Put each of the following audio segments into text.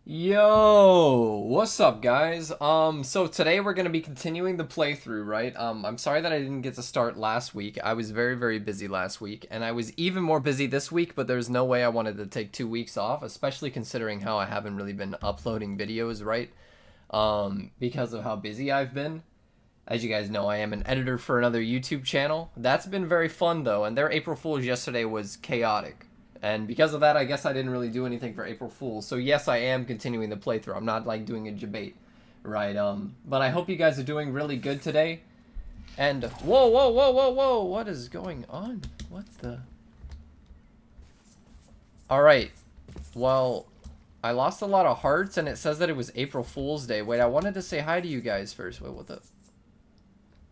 Yo, what's up guys? So today we're gonna be continuing the playthrough, right? I'm sorry that I didn't get to start last week. I was very busy last week, and I was even more busy this week, but there's no way I wanted to take 2 weeks off, especially considering how I haven't really been uploading videos, right? Because of how busy I've been. As you guys know, I am an editor for another YouTube channel. That's been very fun though, and their April Fool's yesterday was chaotic. And because of that, I guess I didn't really do anything for April Fool's. So yes, I am continuing the playthrough. I'm not like doing a debate, right? But I hope you guys are doing really good today. And whoa, what is going on? What the? All right. Well, I lost a lot of hearts, and it says that it was April Fool's Day. Wait, I wanted to say hi to you guys first. Wait, what the?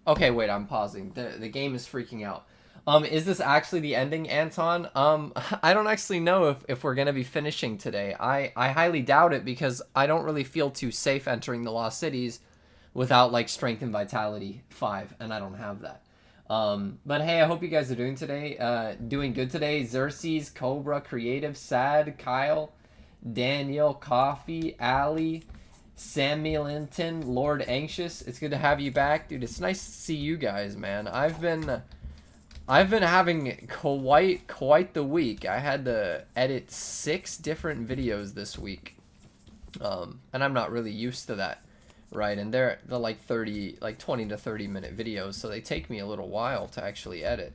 Okay, wait, I'm pausing. The game is freaking out. Is this actually the ending, Anton? I don't actually know if we're gonna be finishing today. I highly doubt it because I don't really feel too safe entering the Lost Cities without like Strength and Vitality 5, and I don't have that. But hey, I hope you guys are doing good today. Xerxes, Cobra, Creative, Sad, Kyle, Daniel, Coffee, Ali, Sammy Linton, Lord Anxious. It's good to have you back, dude. It's nice to see you guys, man. I've been having quite the week. I had to edit 6 different videos this week, and I'm not really used to that, right? And they're like 20 to 30 minute videos, so they take me a little while to actually edit.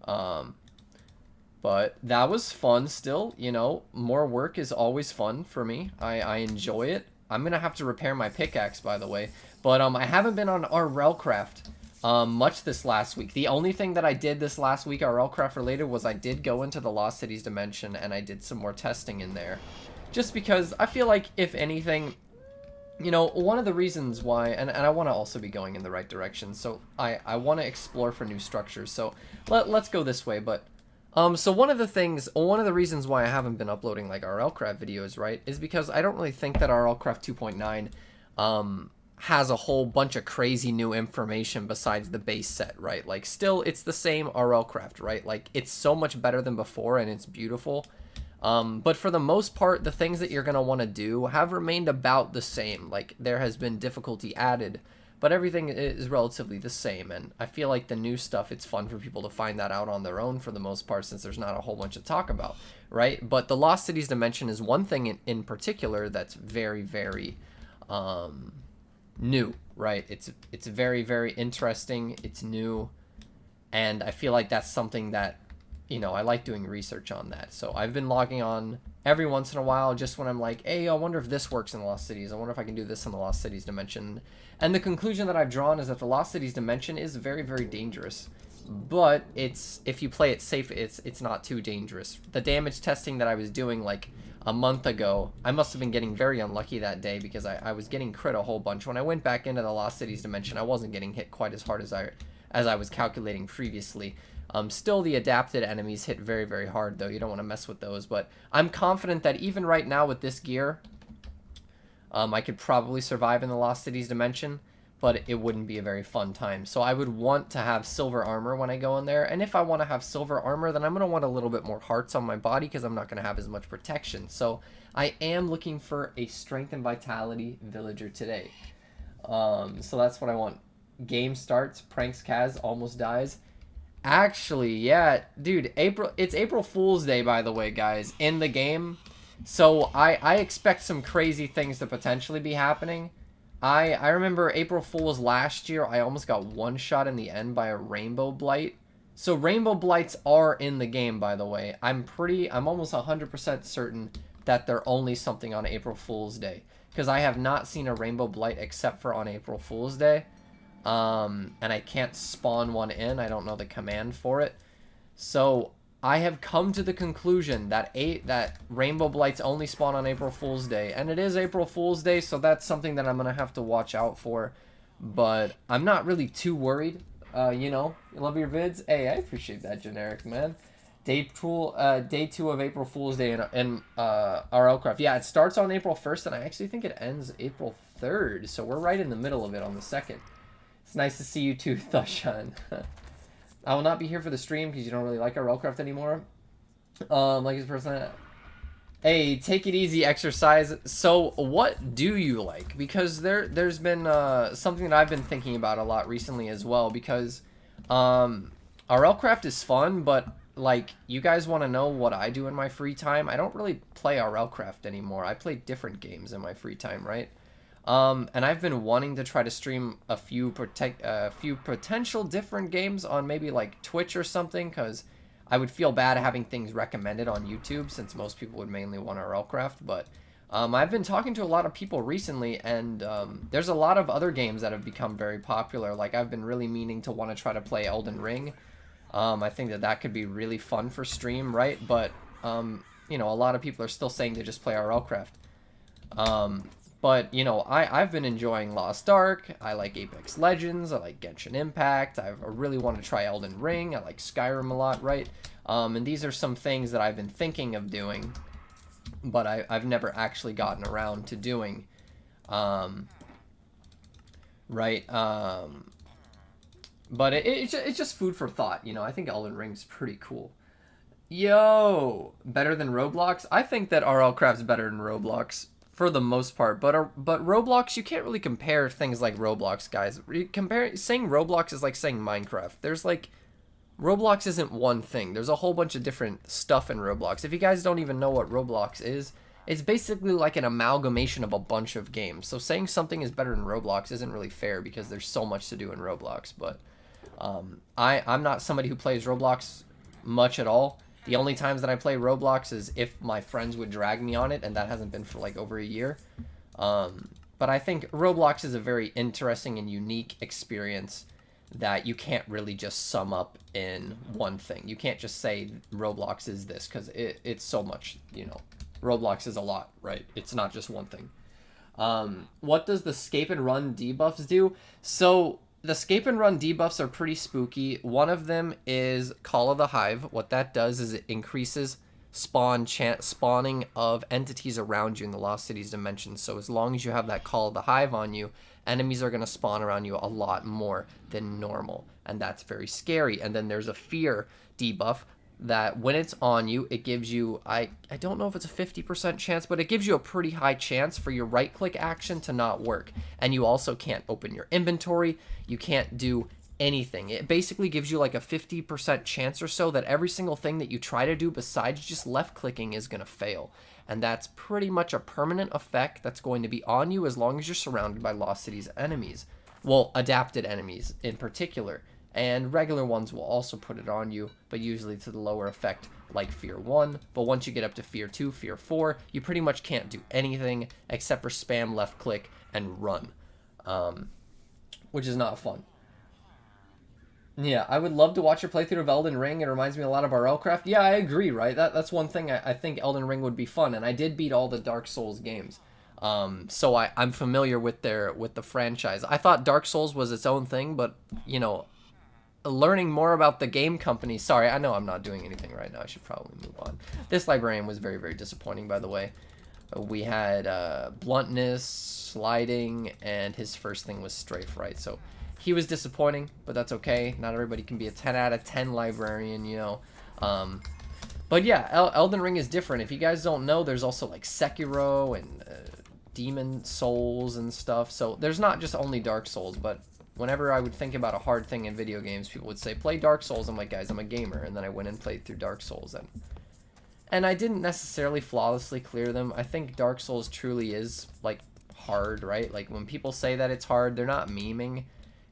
But that was fun. Still, you know, more work is always fun for me. I enjoy it. I'm gonna have to repair my pickaxe, by the way. But I haven't been on RLCraft much this last week. The only thing that I did this last week, RLCraft related, was I did go into the Lost Cities dimension and I did some more testing in there. Just because I feel like, if anything, you know, one of the reasons why, and I want to also be going in the right direction, so I want to explore for new structures. So let's go this way, but so one of the reasons why I haven't been uploading like RLCraft videos, right, is because I don't really think that RLCraft 2.9 has a whole bunch of crazy new information besides the base set, right? Like, still, it's the same RLCraft, right? Like, it's so much better than before, and it's beautiful. But for the most part, the things that you're going to want to do have remained about the same. Like, there has been difficulty added, but everything is relatively the same. And I feel like the new stuff, it's fun for people to find that out on their own for the most part, since there's not a whole bunch to talk about, right? But the Lost Cities dimension is one thing in particular that's very new, right? It's very interesting. It's new, and I feel like that's something that, you know, I like doing research on that. So I've been logging on every once in a while, just when I'm like, hey, I wonder if this works in the Lost Cities. I wonder if I can do this in the Lost Cities dimension. And the conclusion that I've drawn is that the Lost Cities dimension is very dangerous. But if you play it safe, it's not too dangerous. The damage testing that I was doing like a month ago, I must have been getting very unlucky that day, because I was getting crit a whole bunch. When I went back into the Lost Cities dimension, I wasn't getting hit quite as hard as I was calculating previously. Still, the adapted enemies hit very hard, though. You don't want to mess with those. But I'm confident that even right now with this gear, I could probably survive in the Lost Cities dimension, but it wouldn't be a very fun time. So I would want to have silver armor when I go in there. And if I want to have silver armor, then I'm going to want a little bit more hearts on my body, because I'm not going to have as much protection. So I am looking for a strength and vitality villager today. So that's what I want. Game starts. Pranks Kaz almost dies. Actually, yeah, dude, it's April Fool's Day, by the way, guys, in the game. So I expect some crazy things to potentially be happening. I remember April Fool's last year, I almost got one shot in the end by a rainbow blight. So rainbow blights are in the game, by the way. I'm almost 100% certain that they're only something on April Fool's Day, because I have not seen a rainbow blight except for on April Fool's Day. And I can't spawn one in. I don't know the command for it. So I have come to the conclusion that rainbow blights only spawn on April Fool's Day, and it is April Fool's Day, so that's something that I'm gonna have to watch out for. But I'm not really too worried. You know, you love your vids. Hey, I appreciate that, generic man. Day 2 of April Fool's Day in RLCraft. Yeah, it starts on April 1st, and I actually think it ends April 3rd. So we're right in the middle of it on the 2nd. It's nice to see you too, Thushan. I will not be here for the stream because you don't really like RLCraft anymore. Like his person. Hey, take it easy exercise. So, what do you like? Because there's been something that I've been thinking about a lot recently as well. Because RLCraft is fun, but like you guys want to know what I do in my free time? I don't really play RLCraft anymore. I play different games in my free time, right? And I've been wanting to try to stream a few potential different games on maybe like Twitch or something, because I would feel bad having things recommended on YouTube since most people would mainly want RLCraft. But I've been talking to a lot of people recently, and there's a lot of other games that have become very popular. Like I've been really meaning to want to try to play Elden Ring. I think that that could be really fun for stream, right? But you know, a lot of people are still saying to just play RLCraft. But, you know, I've been enjoying Lost Ark, I like Apex Legends, I like Genshin Impact, I really want to try Elden Ring, I like Skyrim a lot, right? And these are some things that I've been thinking of doing, but I've never actually gotten around to doing, right? But it's just food for thought, you know, I think Elden Ring's pretty cool. Yo, better than Roblox? I think that RLCraft's better than Roblox for the most part, but Roblox, you can't really compare things like Roblox, guys. Saying Roblox is like saying Minecraft. There's like Roblox isn't one thing. There's a whole bunch of different stuff in Roblox. If you guys don't even know what Roblox is, it's basically like an amalgamation of a bunch of games. So saying something is better than Roblox isn't really fair because there's so much to do in Roblox. But I'm not somebody who plays Roblox much at all. The only times that I play Roblox is if my friends would drag me on it, and that hasn't been for like over a year. But I think Roblox is a very interesting and unique experience that you can't really just sum up in one thing. You can't just say Roblox is this, because it's so much, you know. Roblox is a lot, right? It's not just one thing. What does the escape and run debuffs do? So the escape and run debuffs are pretty spooky. One of them is Call of the Hive. What that does is it increases spawning of entities around you in the Lost Cities dimension. So as long as you have that Call of the Hive on you, enemies are going to spawn around you a lot more than normal. And that's very scary. And then there's a fear debuff that when it's on you, it gives you, I don't know if it's a 50% chance, but it gives you a pretty high chance for your right click action to not work. And you also can't open your inventory. You can't do anything. It basically gives you like a 50% chance or so that every single thing that you try to do besides just left clicking is going to fail. And that's pretty much a permanent effect that's going to be on you as long as you're surrounded by Lost Cities enemies. Well, adapted enemies in particular. And regular ones will also put it on you, but usually to the lower effect, like Fear 1. But once you get up to Fear 2, Fear 4, you pretty much can't do anything except for spam left click and run, which is not fun. Yeah, I would love to watch your playthrough of Elden Ring. It reminds me a lot of RLCraft. Yeah, I agree, right? That's one thing I think Elden Ring would be fun, and I did beat all the Dark Souls games. So I'm familiar with the franchise. I thought Dark Souls was its own thing, but, you know, learning more about the game company. Sorry, I know I'm not doing anything right now. I should probably move on. This librarian was very, very disappointing, by the way. We had bluntness, sliding, and his first thing was strafe, right? So he was disappointing, but that's okay. Not everybody can be a 10 out of 10 librarian, you know. But yeah, Elden Ring is different. If you guys don't know, there's also like Sekiro and Demon Souls and stuff. So there's not just only Dark Souls, but whenever I would think about a hard thing in video games, people would say, play Dark Souls. I'm like, guys, I'm a gamer. And then I went and played through Dark Souls. And I didn't necessarily flawlessly clear them. I think Dark Souls truly is, like, hard, right? Like, when people say that it's hard, they're not memeing.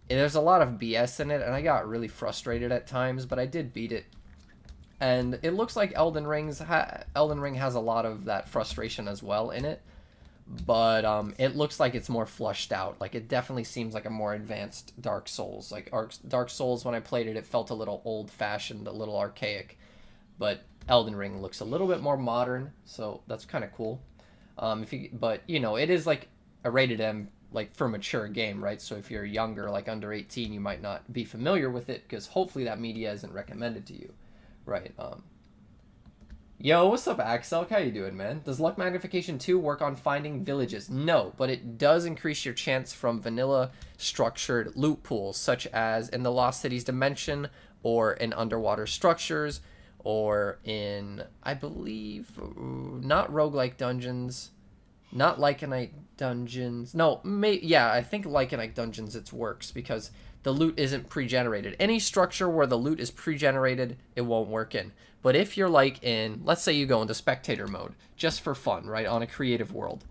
There's a lot of BS in it, and I got really frustrated at times, but I did beat it. And it looks like Elden Ring has a lot of that frustration as well in it. But it looks like it's more flushed out. Like, it definitely seems like a more advanced Dark Souls. Like, Dark Souls, when I played it, it felt a little old-fashioned, a little archaic. But Elden Ring looks a little bit more modern, so that's kind of cool. But, you know, it is, like, a rated M, like, for mature game, right? So if you're younger, like, under 18, you might not be familiar with it, because hopefully that media isn't recommended to you, right? Yo, what's up, Axel? How you doing, man? Does Luck Magnification 2 work on finding villages? No, but it does increase your chance from vanilla structured loot pools, such as in the Lost Cities dimension, or in underwater structures, or in, I believe, not roguelike dungeons, not Lycanite dungeons. No, yeah, I think Lycanite dungeons it works because the loot isn't pre-generated. Any structure where the loot is pre-generated, it won't work in. But if you're like in, let's say you go into spectator mode, just for fun, right, on a creative world,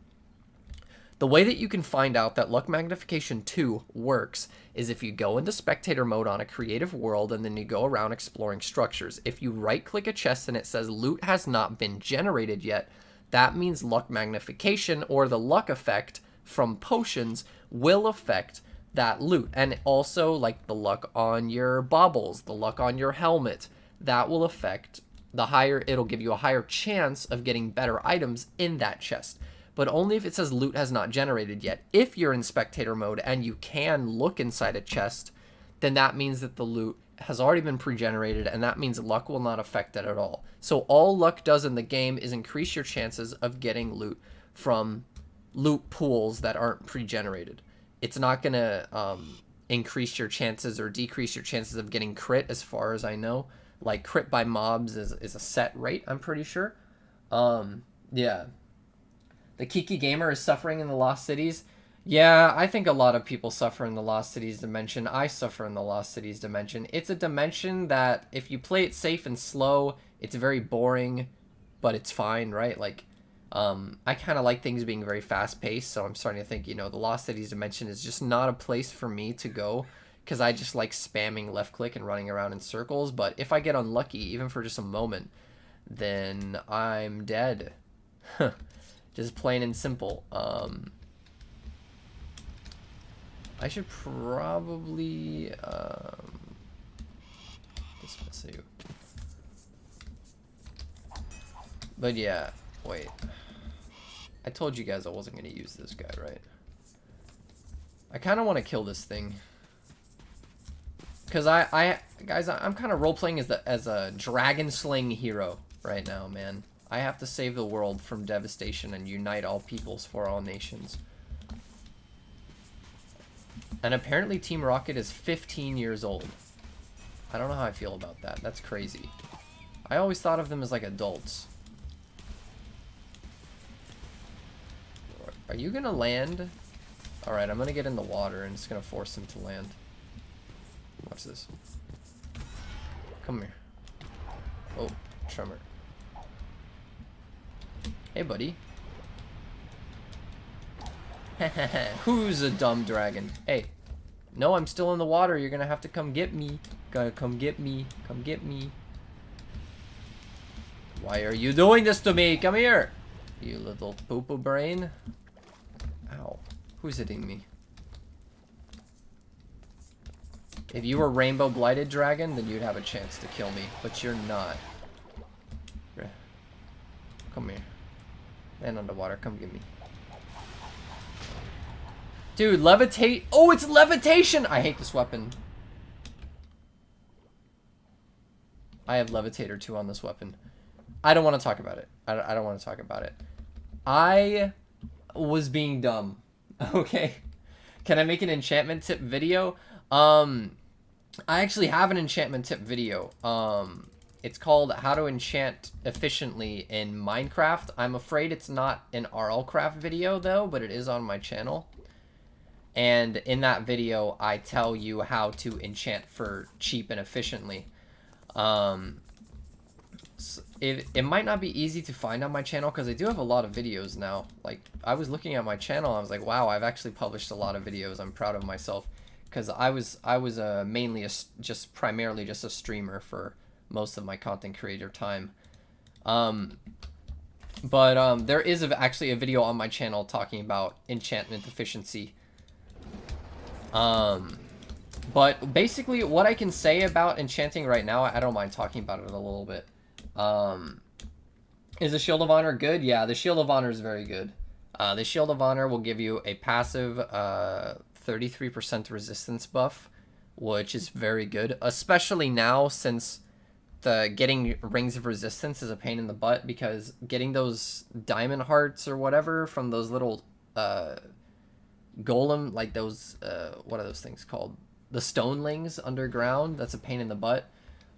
the way that you can find out that Luck Magnification 2 works is if you go into spectator mode on a creative world and then you go around exploring structures. If you right-click a chest and it says loot has not been generated yet, that means Luck Magnification, or the luck effect from potions, will affect that loot. And also, like the luck on your baubles, the luck on your helmet, that will affect the higher, it'll give you a higher chance of getting better items in that chest. But only if it says loot has not generated yet. If you're in spectator mode and you can look inside a chest, then that means that the loot has already been pre-generated, and that means luck will not affect it at all. So all luck does in the game is increase your chances of getting loot from loot pools that aren't pre-generated. It's not going to increase your chances or decrease your chances of getting crit, as far as I know. Like, crit by mobs is a set rate, I'm pretty sure. Yeah. The Kiki Gamer is suffering in the Lost Cities. Yeah, I think a lot of people suffer in the Lost Cities dimension. I suffer in the Lost Cities dimension. It's a dimension that, if you play it safe and slow, it's very boring, but it's fine, right? Like, I kind of like things being very fast-paced, so I'm starting to think, you know, the Lost Cities dimension is just not a place for me to go, because I just like spamming left-click and running around in circles. But if I get unlucky, even for just a moment, then I'm dead. Just plain and simple. I should probably dismiss you. But yeah, wait. I told you guys I wasn't gonna use this guy, right? I kind of want to kill this thing. Cause guys, I'm kind of role playing as a dragon slaying hero right now, man. I have to save the world from devastation and unite all peoples for all nations. And apparently Team Rocket is 15 years old. I don't know how I feel about that. That's crazy. I always thought of them as like adults. Are you gonna land? Alright, I'm gonna get in the water and it's gonna force him to land. Watch this. Come here. Oh, tremor. Hey, buddy. Who's a dumb dragon? Hey. No, I'm still in the water. You're gonna have to come get me. Gotta come get me. Come get me. Why are you doing this to me? Come here. You little poo-poo brain. Ow. Who's hitting me? If you were Rainbow Blighted Dragon, then you'd have a chance to kill me. But you're not. Come here. And underwater, come get me. Dude, levitate. Oh, it's levitation! I hate this weapon. I have Levitator 2 on this weapon. I don't want to talk about it. I don't want to talk about it. I was being dumb. Okay. Can I make an enchantment tip video? I actually have an enchantment tip video. It's called How to Enchant Efficiently in Minecraft. I'm afraid it's not an RLCraft video, though, but it is on my channel. And in that video, I tell you how to enchant for cheap and efficiently. It might not be easy to find on my channel, because I do have a lot of videos now. Like, I was looking at my channel, I was like, wow, I've actually published a lot of videos. I'm proud of myself, because I was mainly primarily just a streamer for most of my content creator time. There is actually a video on my channel talking about enchantment efficiency. But basically what I can say about enchanting right now, I don't mind talking about it a little bit. Is the Shield of Honor good? Yeah, the Shield of Honor is very good. The Shield of Honor will give you a passive 33% resistance buff, which is very good, especially now since getting Rings of Resistance is a pain in the butt, because getting those diamond hearts or whatever from those little golem, like those what are those things called, the stonelings underground, that's a pain in the butt.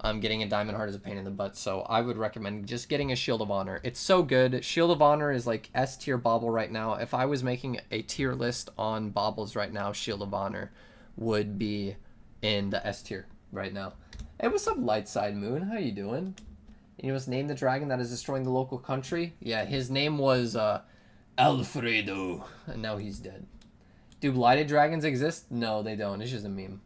Getting a diamond heart is a pain in the butt, so I would recommend just getting a Shield of Honor. It's so good. Shield of Honor is like S tier bauble right now. If I was making a tier list on baubles right now, Shield of Honor would be in the S tier right now. Hey, what's up, Lightside Moon? How you doing? You must name the dragon that is destroying the local country? Yeah, his name was Alfredo, and now he's dead. Do blighted dragons exist? No, they don't. It's just a meme.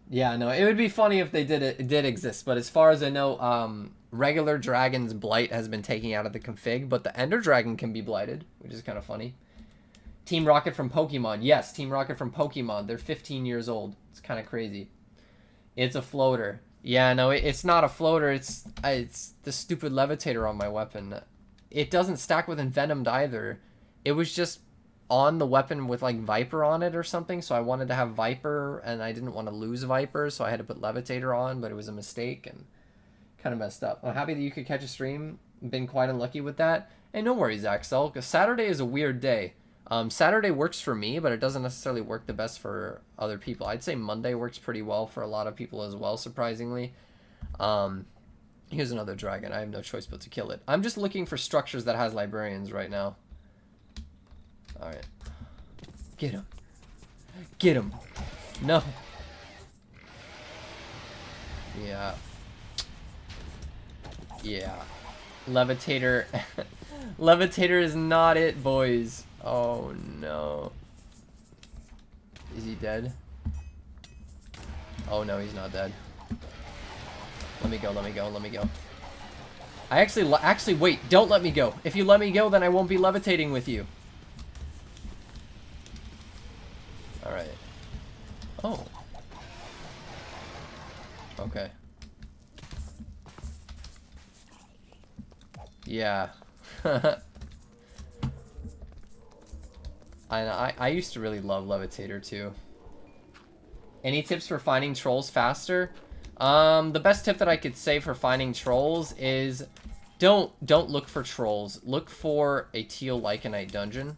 Yeah, no, it would be funny if they did exist, but as far as I know, regular dragon's blight has been taken out of the config, but the ender dragon can be blighted, which is kind of funny. Team Rocket from Pokemon. Yes, Team Rocket from Pokemon. They're 15 years old. It's kind of crazy. It's a floater. Yeah, no, it's not a floater. It's the stupid levitator on my weapon. It doesn't stack with Envenomed either. It was just on the weapon with like Viper on it or something, so I wanted to have Viper and I didn't want to lose Viper, so I had to put Levitator on, but it was a mistake and kind of messed up. I'm happy that you could catch a stream. Been quite unlucky with that. Hey, no worries, Axel, because Saturday is a weird day. Saturday works for me, but it doesn't necessarily work the best for other people. I'd say Monday works pretty well for a lot of people as well, surprisingly. Here's another dragon. I have no choice but to kill it. I'm just looking for structures that has librarians right now. Alright. Get him. Get him. No. Yeah. Yeah. Levitator. Levitator is not it, boys. Oh, no. Is he dead? Oh, no, he's not dead. Let me go, let me go, let me go. I actually, wait, don't let me go. If you let me go, then I won't be levitating with you. Alright. Oh. Okay. Yeah. I used to really love Levitator too. Any tips for finding trolls faster? The best tip that I could say for finding trolls is don't look for trolls. Look for a teal lycanite dungeon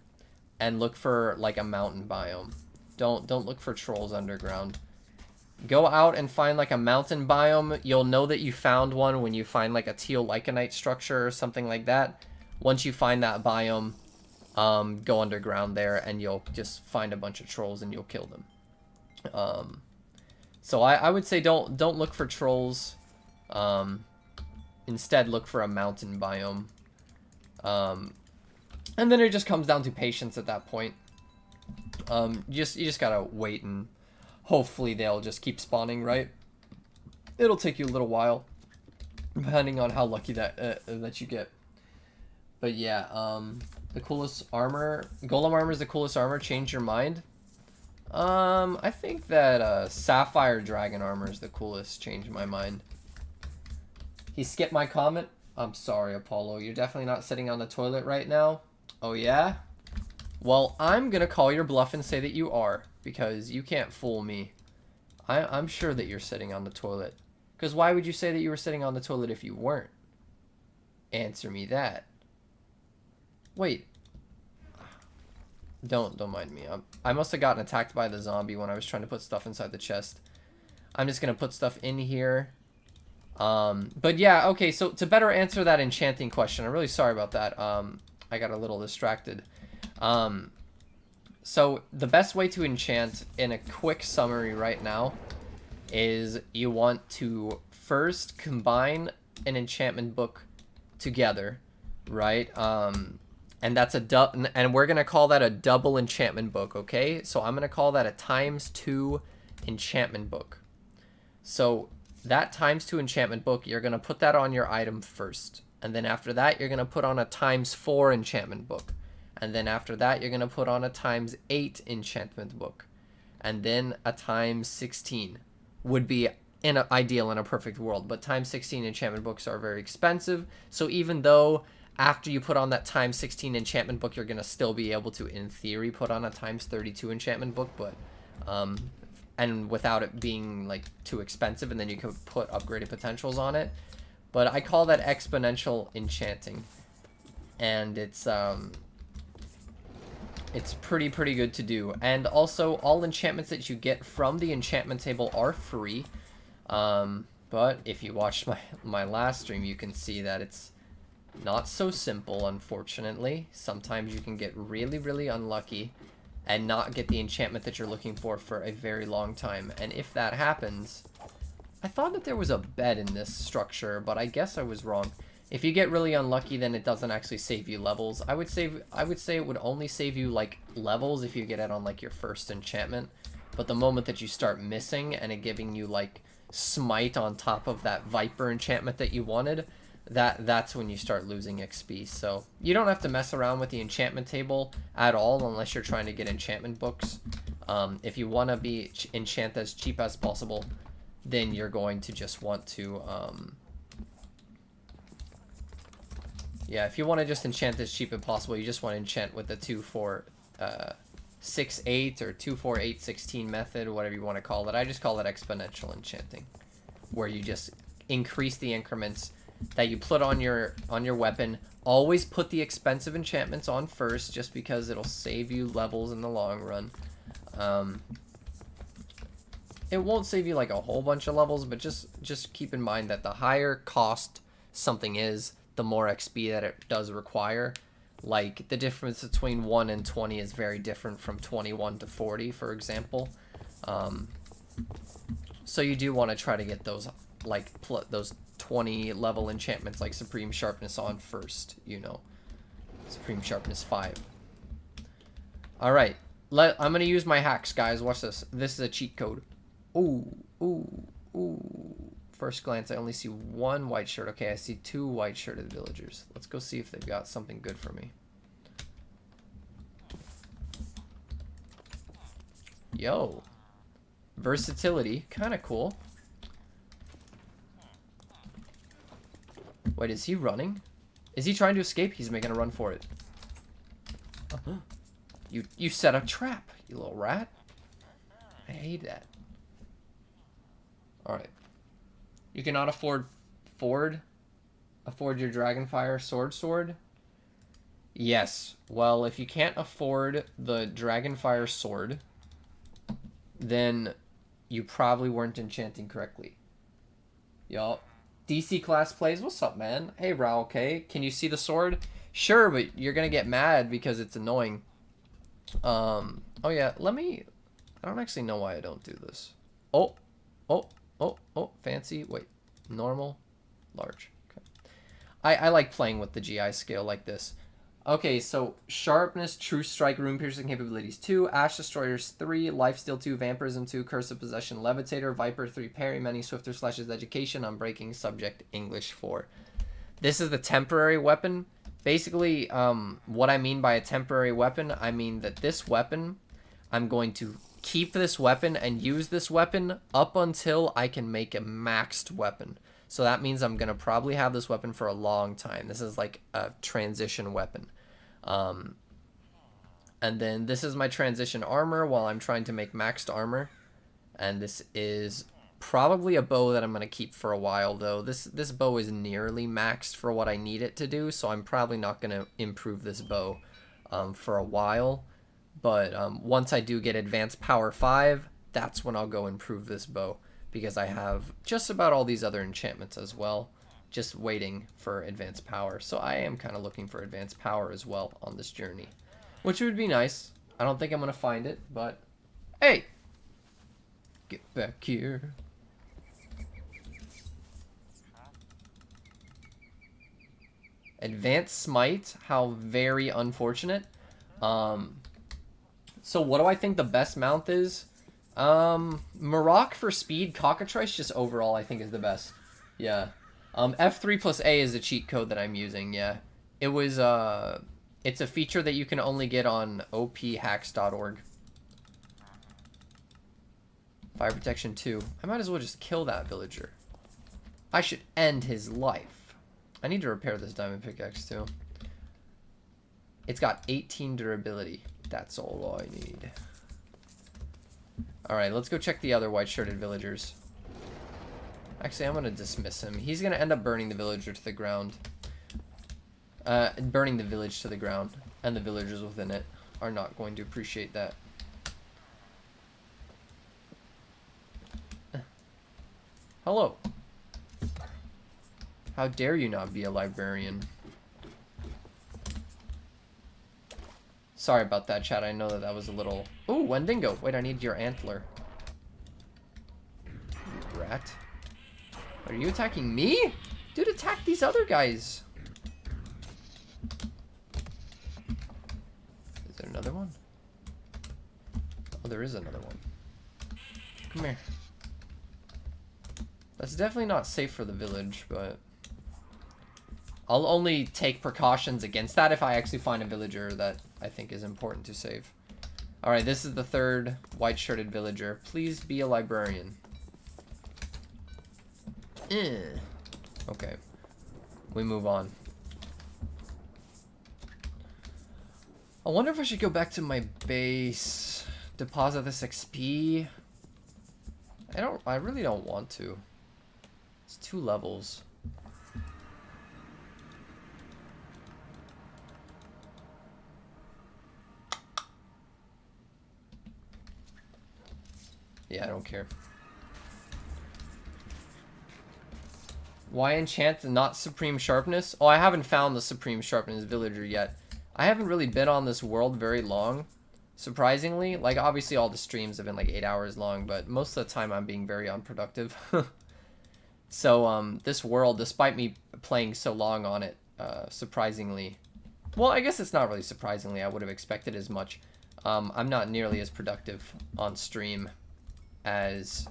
and look for like a mountain biome. Don't look for trolls underground. Go out and find like a mountain biome. You'll know that you found one when you find like a teal lycanite structure or something like that. Once you find that biome, go underground there and you'll just find a bunch of trolls and you'll kill them. So I would say don't look for trolls. Instead, look for a mountain biome. And then it just comes down to patience at that point. You just gotta wait and hopefully they'll just keep spawning, right? It'll take you a little while, depending on how lucky that you get. But yeah, the coolest armor, Golem armor is the coolest armor. Change your mind. I think that Sapphire Dragon armor is the coolest. Change my mind. He skipped my comment. I'm sorry, Apollo. You're definitely not sitting on the toilet right now. Oh yeah? Well, I'm gonna call your bluff and say that you are, because you can't fool me. I'm sure that you're sitting on the toilet. Because why would you say that you were sitting on the toilet if you weren't? Answer me that. Wait. Don't mind me. I must have gotten attacked by the zombie when I was trying to put stuff inside the chest. I'm just gonna put stuff in here. But yeah, okay, so to better answer that enchanting question, I'm really sorry about that. I got a little distracted. So the best way to enchant in a quick summary right now is you want to first combine an enchantment book together, right? And that's and we're gonna call that a double enchantment book, okay? So I'm gonna call that a ×2 enchantment book. So that ×2 enchantment book, you're gonna put that on your item first, and then after that you're gonna put on a ×4 enchantment book, and then after that you're gonna put on a ×8 enchantment book, and then a ×16 would be ideal in a perfect world. But ×16 enchantment books are very expensive, so even though after you put on that ×16 enchantment book, you're gonna still be able to, in theory, put on a ×32 enchantment book, but and without it being like too expensive, and then you could put upgraded potentials on it. But I call that exponential enchanting, and it's pretty good to do. And also, all enchantments that you get from the enchantment table are free. But if you watched my last stream, you can see that it's not so simple, unfortunately. Sometimes you can get really, really unlucky and not get the enchantment that you're looking for a very long time. And if that happens, I thought that there was a bed in this structure, but I guess I was wrong. If you get really unlucky, then it doesn't actually save you levels. I would say it would only save you like levels if you get it on like your first enchantment. But the moment that you start missing and it giving you like smite on top of that viper enchantment that you wanted, that's when you start losing XP. So you don't have to mess around with the enchantment table at all unless you're trying to get enchantment books. If you want to be enchant as cheap as possible, then you're going to just want to yeah, if you want to just enchant as cheap as possible, you just want to enchant with the 2-4-6-8 or 2-4-8-16 method, whatever you want to call it. I just call it exponential enchanting, where you just increase the increments that you put on your weapon. Always put the expensive enchantments on first, just because it'll save you levels in the long run. It won't save you like a whole bunch of levels, but just keep in mind that the higher cost something is, the more XP that it does require. Like the difference between 1 and 20 is very different from 21 to 40, for example. So you do want to try to get those like those 20 level enchantments like Supreme Sharpness on first, you know. Supreme Sharpness 5. All right, I'm gonna use my hacks, guys. Watch this. This is a cheat code. Ooh, ooh, ooh. First glance, I only see one white shirt. Okay, I see 2 white shirted villagers. Let's go see if they've got something good for me. Yo. Versatility. Kind of cool. Wait, is he running? Is he trying to escape? He's making a run for it. You set a trap, you little rat. I hate that. Alright. You cannot afford your Dragonfire sword? Yes. Well, if you can't afford the Dragonfire sword, then you probably weren't enchanting correctly. Yup. DC class plays. What's up, man? Hey, RLCraft. Can you see the sword? Sure, but you're gonna get mad because it's annoying. Oh yeah, I don't actually know why I don't do this. Oh, fancy. Wait, normal, large. Okay. I like playing with the GI scale like this. Okay, so Sharpness, True Strike, Rune Piercing capabilities 2, Ash Destroyers 3, Lifesteal 2, Vampirism 2, Curse of Possession, Levitator, Viper 3, Parry, Many Swifter Slashes, Education, Unbreaking, Subject, English 4. This is the temporary weapon. Basically, what I mean by a temporary weapon, I mean that this weapon, I'm going to keep this weapon and use this weapon up until I can make a maxed weapon. So that means I'm going to probably have this weapon for a long time. This is like a transition weapon. And then this is my transition armor while I'm trying to make maxed armor. And this is probably a bow that I'm going to keep for a while, though. This bow is nearly maxed for what I need it to do, so I'm probably not going to improve this bow for a while. But once I do get Advanced Power 5, that's when I'll go improve this bow, because I have just about all these other enchantments as well, just waiting for Advanced Power. So I am kind of looking for Advanced Power as well on this journey, which would be nice. I don't think I'm going to find it, but hey! Get back here. Advanced Smite, how very unfortunate. So what do I think the best mount is? Marok for speed, Cockatrice just overall I think is the best. Yeah. F3 plus A is the cheat code that I'm using, yeah. It was, it's a feature that you can only get on ophacks.org. Fire protection 2. I might as well just kill that villager. I should end his life. I need to repair this diamond pickaxe too. It's got 18 durability. That's all I need. Alright, let's go check the other white-shirted villagers. Actually, I'm going to dismiss him. He's going to end up burning the villager to the ground. Burning the village to the ground. And the villagers within it are not going to appreciate that. Hello. How dare you not be a librarian? Sorry about that, chat. I know that that was a little... Ooh, Wendigo. Wait, I need your antler. You rat. Are you attacking me? Dude, attack these other guys. Is there another one? Oh, there is another one. Come here. That's definitely not safe for the village, but... I'll only take precautions against that if I actually find a villager that I think is important to save. Alright, this is the third white-shirted villager. Please be a librarian. Okay. We move on. I wonder if I should go back to my base. Deposit this XP. I really don't want to. It's 2 levels. Yeah, I don't care. Why enchant not supreme sharpness? Oh, I haven't found the supreme sharpness villager yet. I haven't really been on this world very long, surprisingly. Like, obviously all the streams have been like 8 hours long, but most of the time I'm being very unproductive. So, this world, despite me playing so long on it, surprisingly... Well, I guess it's not really surprisingly. I would have expected as much. I'm not nearly as productive on stream as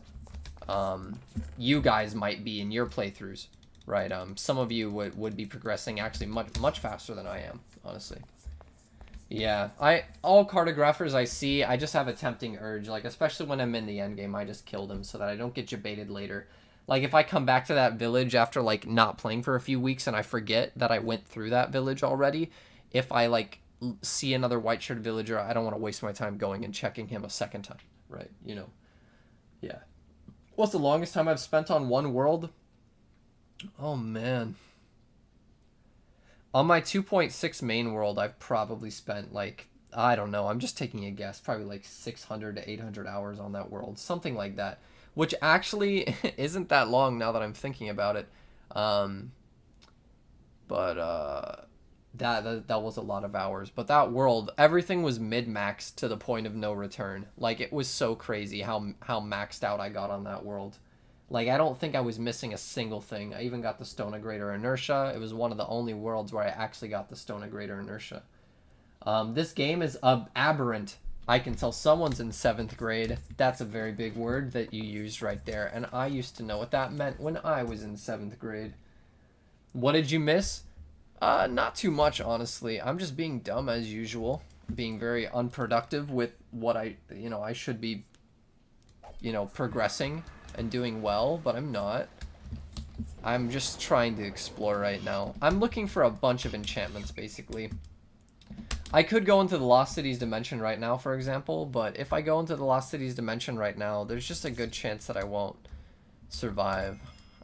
you guys might be in your playthroughs, right? Some of you would be progressing actually much faster than I am, honestly. Yeah, all cartographers I see, I just have a tempting urge, like especially when I'm in the end game, I just kill them so that I don't get debated later. Like if I come back to that village after like not playing for a few weeks and I forget that I went through that village already, if I like see another white-shirted villager, I don't want to waste my time going and checking him a second time, right? You know. Yeah. What's the longest time I've spent on one world? Oh, man. On my 2.6 main world, I've probably spent, like, I don't know, I'm just taking a guess, probably like 600 to 800 hours on that world, something like that, which actually isn't that long now that I'm thinking about it. That was a lot of hours. But that world, everything was mid-max to the point of no return. Like, it was so crazy how maxed out I got on that world. Like, I don't think I was missing a single thing. I even got the Stone of Greater Inertia. It was one of the only worlds where I actually got the Stone of Greater Inertia. This game is aberrant. I can tell someone's in 7th grade. That's a very big word that you used right there. And I used to know what that meant when I was in 7th grade. What did you miss? Not too much, honestly. I'm just being dumb as usual. Being very unproductive with what I should be, progressing and doing well, but I'm not. I'm just trying to explore right now. I'm looking for a bunch of enchantments, basically. I could go into the Lost Cities dimension right now, for example, but if I go into the Lost Cities dimension right now, there's just a good chance that I won't survive.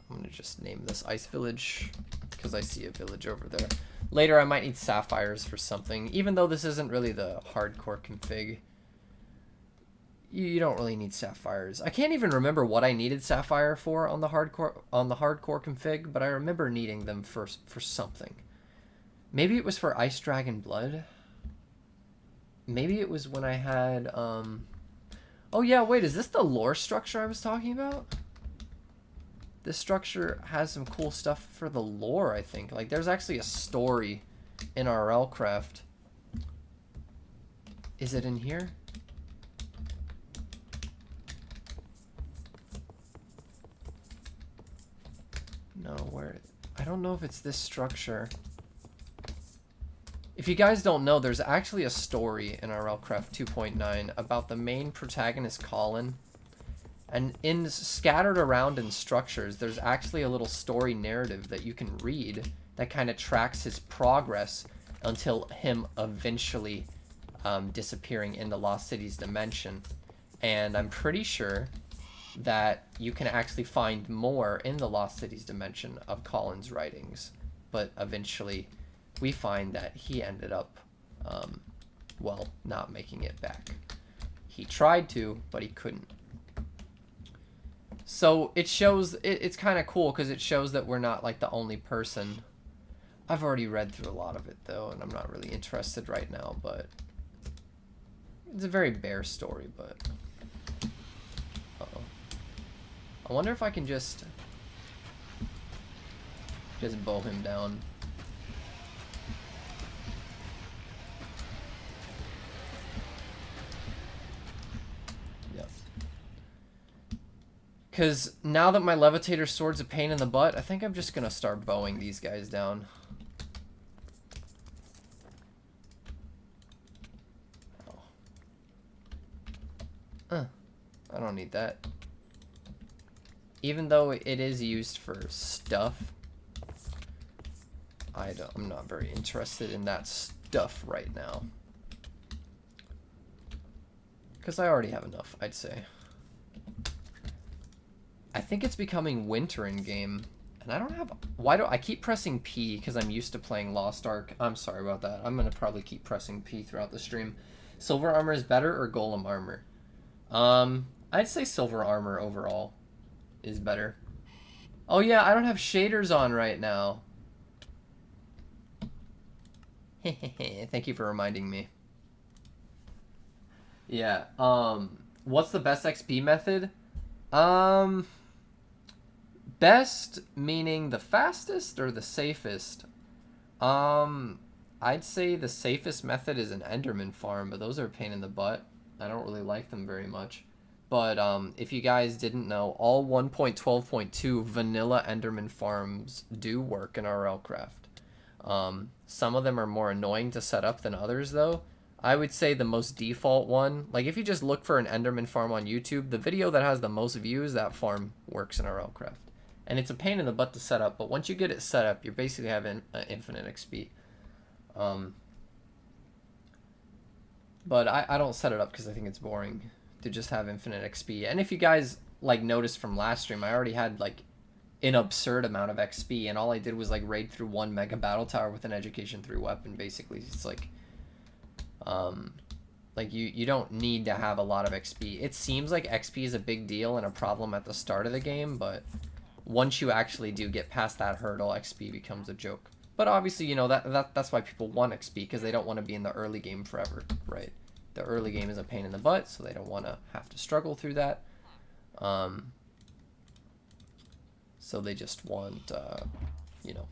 I'm gonna just name this Ice Village, because I see a village over there. Later, I might need sapphires for something, even though this isn't really the hardcore config. You don't really need sapphires. I can't even remember what I needed sapphire for on the hardcore config, but I remember needing them for something. Maybe it was for Ice Dragon Blood. Maybe it was when I had oh yeah, wait, is this the lore structure I was talking about? This structure has some cool stuff for the lore, I think. Like, there's actually a story in RLCraft. Is it in here? No, where? I don't know if it's this structure. If you guys don't know, there's actually a story in RLCraft 2.9 about the main protagonist, Colin. And scattered around in structures, there's actually a little story narrative that you can read that kind of tracks his progress until him eventually disappearing in the Lost Cities dimension. And I'm pretty sure that you can actually find more in the Lost Cities dimension of Colin's writings. But eventually, we find that he ended up, well, not making it back. He tried to, but he couldn't. So it shows, it's kind of cool because it shows that we're not like the only person. I've already read through a lot of it though, and I'm not really interested right now, but it's a very bare story, but uh-oh. I wonder if I can just bow him down. Yep. Because now that my levitator sword's a pain in the butt, I think I'm just gonna start bowing these guys down. I don't need that. Even though it is used for stuff, I'm not very interested in that stuff right now. Because I already have enough, I'd say. I think it's becoming winter in game. And I don't have... Why do I keep pressing P? Because I'm used to playing Lost Ark. I'm sorry about that. I'm going to probably keep pressing P throughout the stream. Silver armor is better or golem armor? I'd say silver armor overall is better. Oh yeah, I don't have shaders on right now. Thank you for reminding me. Yeah, what's the best XP method? Best meaning the fastest or the safest? I'd say the safest method is an Enderman farm, but those are a pain in the butt. I don't really like them very much. But if you guys didn't know, all 1.12.2 vanilla Enderman farms do work in RLCraft. Some of them are more annoying to set up than others, though. I would say the most default one, like if you just look for an Enderman farm on YouTube, the video that has the most views, that farm works in RLCraft. And it's a pain in the butt to set up, but once you get it set up, you basically have infinite XP. But I don't set it up because I think it's boring to just have infinite XP. And if you guys like noticed from last stream, I already had like an absurd amount of XP, and all I did was like raid through 1 mega battle tower with an education 3 weapon. Basically, it's like you don't need to have a lot of XP. It seems like XP is a big deal and a problem at the start of the game, but once you actually do get past that hurdle, XP becomes a joke. But obviously, you know, that's why people want XP, because they don't want to be in the early game forever, right? The early game is a pain in the butt, so they don't want to have to struggle through that. So they just want, you know,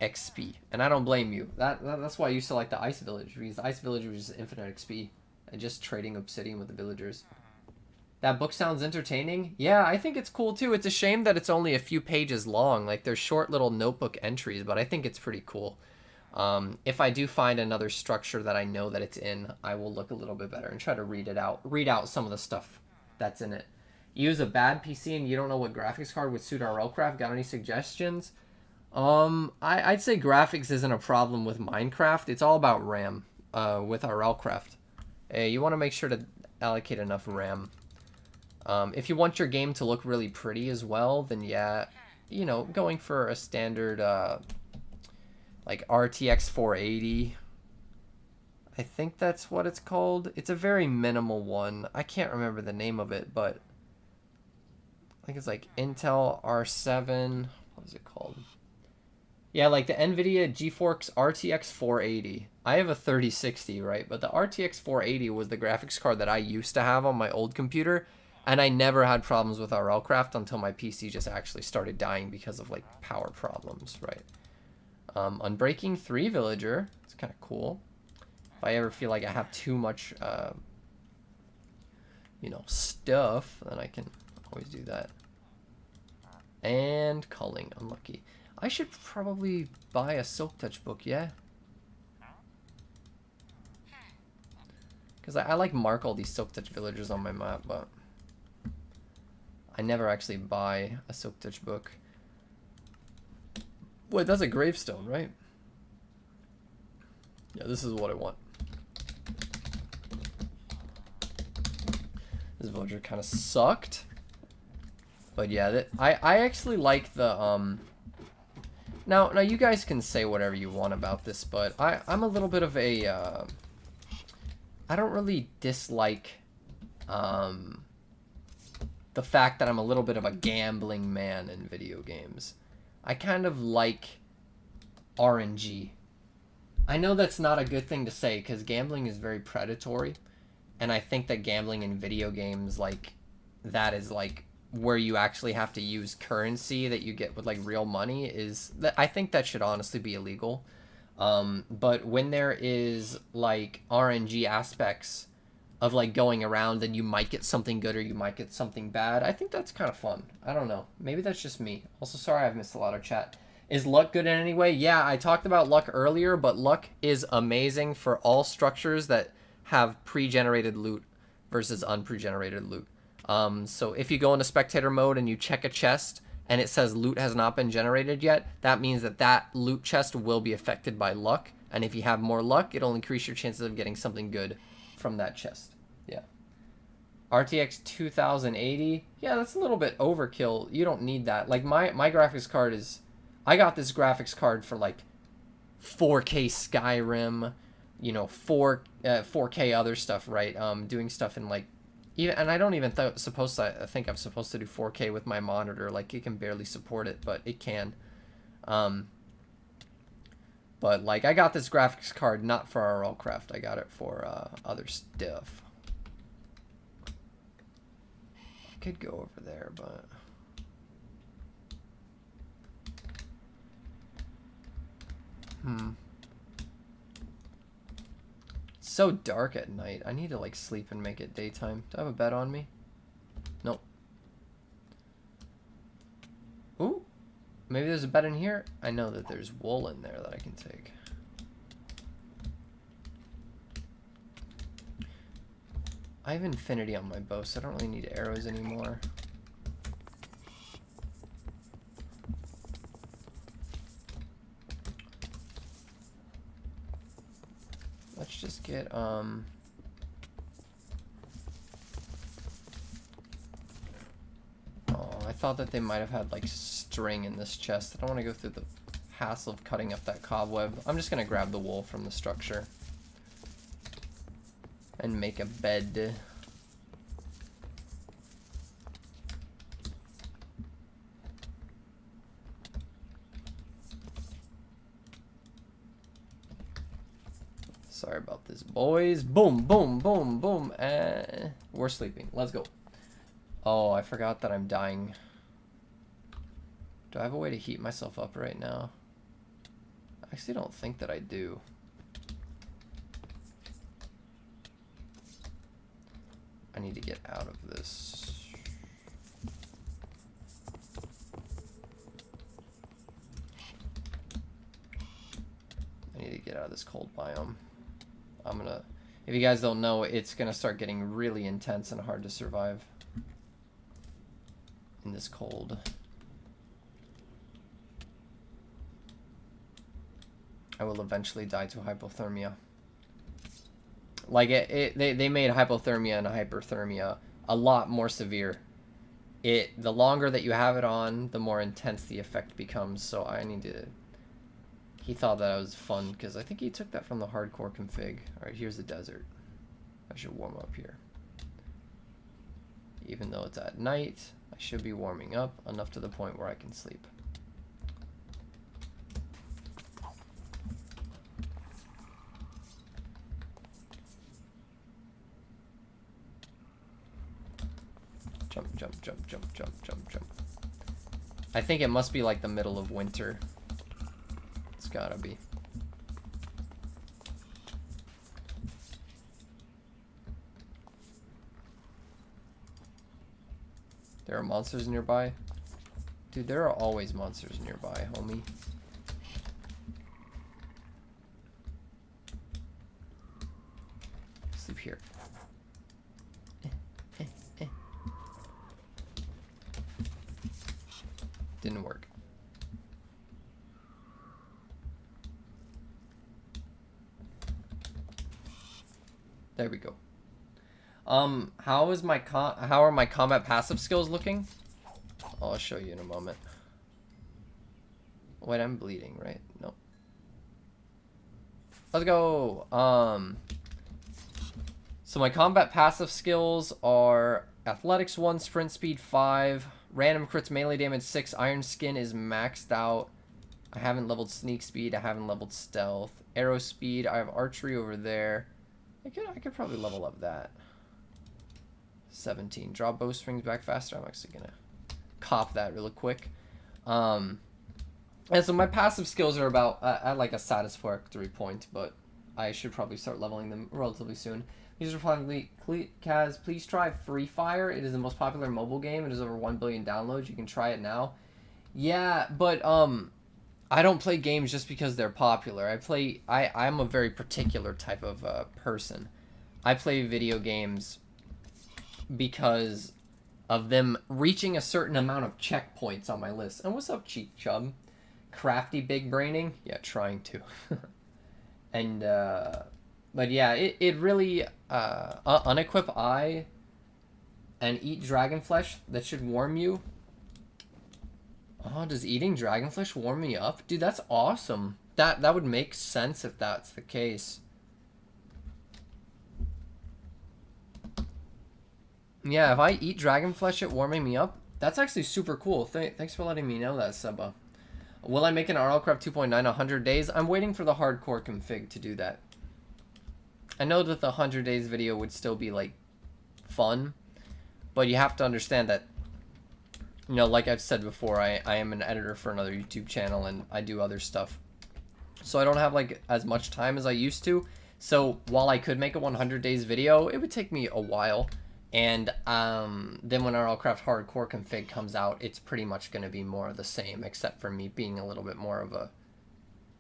XP. And I don't blame you. That's why I used to like the Ice Village, because the Ice Village was just infinite XP and just trading obsidian with the villagers. That book sounds entertaining. Yeah, I think it's cool too. It's a shame that it's only a few pages long. Like, they're short little notebook entries, but I think it's pretty cool. If I do find another structure that I know that it's in, I will look a little bit better and try to read out some of the stuff that's in it. Use a bad PC and you don't know what graphics card would suit RLCraft. Got any suggestions? I'd say graphics isn't a problem with Minecraft. It's all about RAM with RLCraft. You want to make sure to allocate enough RAM. If you want your game to look really pretty as well, then yeah, you know, going for a standard like RTX 480, I think that's what it's called. It's a very minimal one. I can't remember the name of it, but I think it's like Intel R7. What is it called? Yeah, like the NVIDIA GeForce RTX 480. I have a 3060, right? But the RTX 480 was the graphics card that I used to have on my old computer. And I never had problems with RLCraft until my PC just actually started dying because of like power problems, right? Unbreaking 3 villager. It's kind of cool. If I ever feel like I have too much, you know, stuff, then I can always do that. And culling, unlucky. I should probably buy a Silk Touch book, yeah? Because I like mark all these Silk Touch villagers on my map, but I never actually buy a Silk Touch book. Wait, that's a gravestone, right? Yeah, this is what I want. This villager kind of sucked. But yeah, I actually like the, Now you guys can say whatever you want about this, but I'm a little bit of a, I don't really dislike, the fact that I'm a little bit of a gambling man in video games. I kind of like RNG. I know that's not a good thing to say because gambling is very predatory, and I think that gambling in video games, like, that is like where you actually have to use currency that you get with like real money, is that I think that should honestly be illegal. But when there is like RNG aspects of like going around and you might get something good or you might get something bad, I think that's kind of fun. I don't know. Maybe that's just me. Also, sorry I've missed a lot of chat. Is luck good in any way? Yeah, I talked about luck earlier, but luck is amazing for all structures that have pre-generated loot versus unpre-generated loot. So if you go into spectator mode and you check a chest and it says loot has not been generated yet, that means that that loot chest will be affected by luck. And if you have more luck, it'll increase your chances of getting something good from that chest. Yeah. RTX 2080. Yeah, that's a little bit overkill. You don't need that. Like my graphics card is, I got this graphics card for like 4K Skyrim, you know, 4K other stuff, right? Doing stuff in like, even, and I don't even think I'm supposed to do 4K with my monitor. Like, it can barely support it, but it can. But like, I got this graphics card not for RLCraft. I got it for other stuff. I could go over there, but it's so dark at night. I need to like sleep and make it daytime. Do I have a bed on me? Nope. Ooh. Maybe there's a bed in here? I know that there's wool in there that I can take. I have infinity on my bow, so I don't really need arrows anymore. Let's just get, oh, I thought that they might have had like string in this chest. I don't want to go through the hassle of cutting up that cobweb. I'm just gonna grab the wool from the structure and make a bed. Sorry about this, boys. Boom, boom, boom, boom. We're sleeping. Let's go. Oh, I forgot that I'm dying. Do I have a way to heat myself up right now? I actually don't think that I do. I need to get out of this. I need to get out of this cold biome. If you guys don't know, it's gonna start getting really intense and hard to survive in this cold. I will eventually die to hypothermia. Like they made hypothermia and hyperthermia a lot more severe. The longer that you have it on, the more intense the effect becomes. So I need to. He thought that was fun because I think he took that from the hardcore config. All right, here's the desert. I should warm up here. Even though it's at night, I should be warming up enough to the point where I can sleep. Jump, jump, jump, jump, jump, jump, jump. I think it must be like the middle of winter. It's gotta be. There are monsters nearby? Dude, there are always monsters nearby, homie. Sleep here. Didn't work. There we go. How are my combat passive skills looking? I'll show you in a moment. Wait, I'm bleeding, right? Nope. Let's go. So my combat passive skills are athletics 1, sprint speed 5, random crits melee damage 6, iron skin is maxed out. I haven't leveled sneak speed, I haven't leveled stealth. Arrow speed, I have archery over there. I could probably level up that. 17. Draw bowstrings back faster. I'm actually gonna cop that really quick. And so my passive skills are about at like a satisfactory point, but I should probably start leveling them relatively soon. These are probably Kaz. Please try Free Fire. It is the most popular mobile game. It has over 1 billion downloads. You can try it now. Yeah, but I don't play games just because they're popular. I'm a very particular type of person. I play video games because of them reaching a certain amount of checkpoints on my list. And what's up, Cheek Chub? Crafty big braining? Yeah, trying to. And but yeah, it really unequip eye and eat dragon flesh. That should warm you. Oh, does eating dragon flesh warm me up? Dude, that's awesome. That would make sense if that's the case. Yeah, if I eat dragon flesh, it warming me up. That's actually super cool. Thanks for letting me know that, Seba. Will I make an RLCraft 2.9 100 days? I'm waiting for the hardcore config to do that. I know that the 100 days video would still be like fun, but you have to understand that, you know, like I've said before, I am an editor for another YouTube channel and I do other stuff. So I don't have like as much time as I used to. So while I could make a 100 days video, it would take me a while. And then when RLCraft Hardcore config comes out, it's pretty much going to be more of the same, except for me being a little bit more of a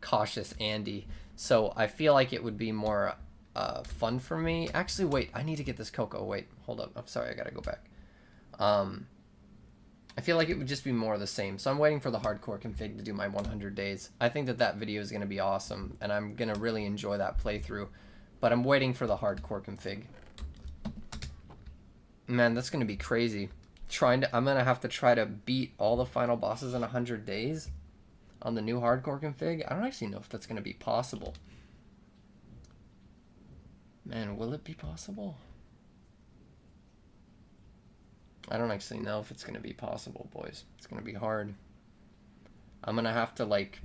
cautious Andy. So I feel like it would be more fun for me. Actually, wait, I need to get this cocoa. Wait, hold up. I'm sorry, I got to go back. I feel like it would just be more of the same. So I'm waiting for the hardcore config to do my 100 days. I think that video is going to be awesome, and I'm going to really enjoy that playthrough. But I'm waiting for the hardcore config. Man, that's going to be crazy. I'm going to have to try to beat all the final bosses in 100 days on the new hardcore config. I don't actually know if that's going to be possible. Man, will it be possible? I don't actually know if it's going to be possible, boys. It's going to be hard. I'm going to have to, like...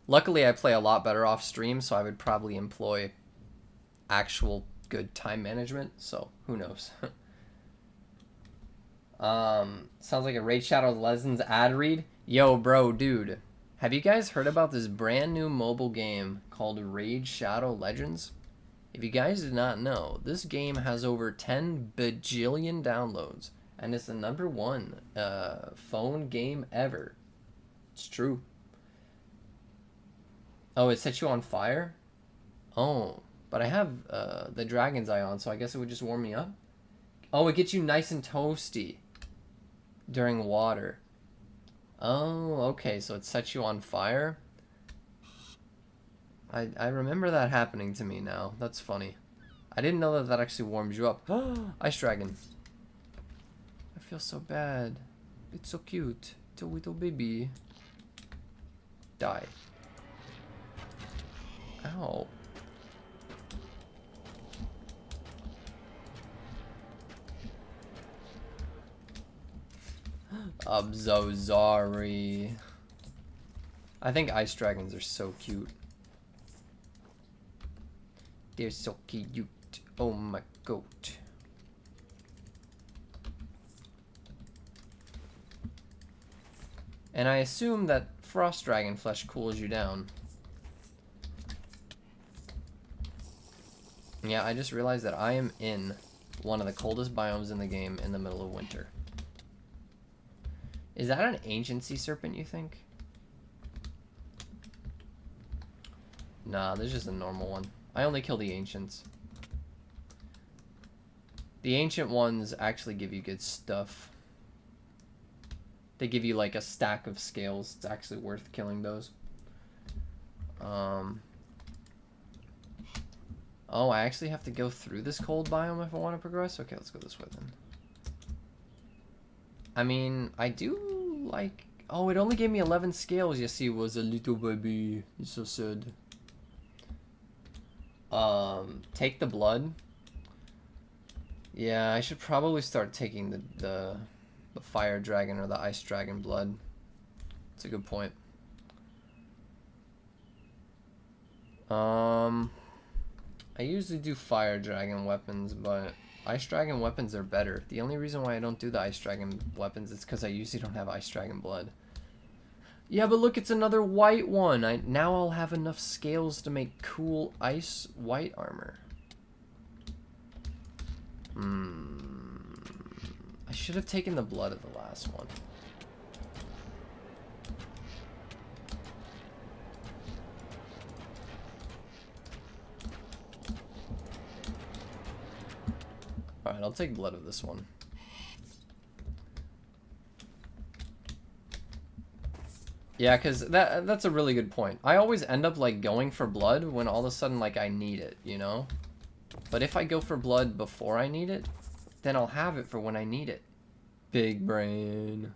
Luckily, I play a lot better off stream, so I would probably employ actual good time management, so who knows. Sounds like a Raid Shadow Legends ad read. Yo, bro, dude, have you guys heard about this brand new mobile game called Raid Shadow Legends? If you guys did not know, this game has over 10 bajillion downloads, and it's the #1 phone game ever. It's true. Oh, it sets you on fire? Oh, but I have the Dragon's Eye on, so I guess it would just warm me up. Oh, it gets you nice and toasty during water. Oh, okay, so it sets you on fire. I remember that happening to me now. That's funny. I didn't know that actually warms you up. Ice Dragon. I feel so bad. It's so cute. It's a little baby. Die. Ow. I'm so sorry. I think ice dragons are so cute. They're so cute. Oh my goat. And I assume that frost dragon flesh cools you down. Yeah, I just realized that I am in one of the coldest biomes in the game in the middle of winter. Is that an ancient sea serpent, you think? Nah, there's just a normal one. I only kill the ancients. The ancient ones actually give you good stuff. They give you like a stack of scales. It's actually worth killing those. Oh, I actually have to go through this cold biome if I want to progress? Okay, let's go this way then. I mean, I do like... Oh, it only gave me 11 scales. Yes, he was a little baby. He's so sad. Take the blood. Yeah, I should probably start taking the fire dragon or the ice dragon blood. It's a good point. I usually do fire dragon weapons, but ice dragon weapons are better. The only reason why I don't do the ice dragon weapons is because I usually don't have ice dragon blood. Yeah, but look, it's another white one. Now I'll have enough scales to make cool ice white armor. I should have taken the blood of the last one. Alright, I'll take blood of this one. Yeah, because that's a really good point. I always end up, like, going for blood when all of a sudden, like, I need it, you know? But if I go for blood before I need it, then I'll have it for when I need it. Big brain.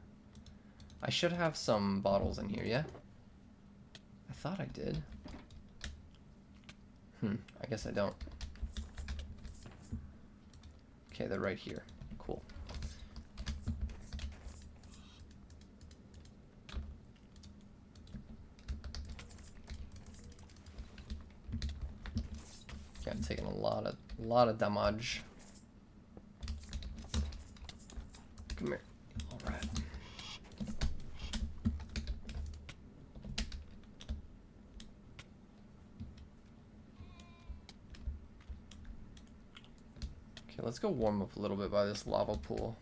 I should have some bottles in here, yeah? I thought I did. I guess I don't. Okay, they're right here. Cool. Yeah, I'm taking a lot of damage. Come here. All right. Okay, let's go warm up a little bit by this lava pool.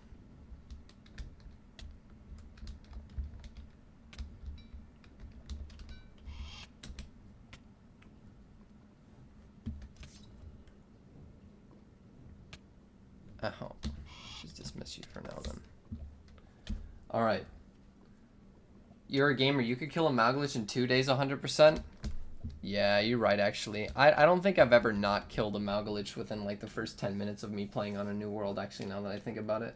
Oh, just dismiss you for now then. Alright. You're a gamer, you could kill a Malglitch in 2 days 100%? Yeah, you're right actually. I don't think I've ever not killed a Malglitch within like the first 10 minutes of me playing on a new world actually, now that I think about it.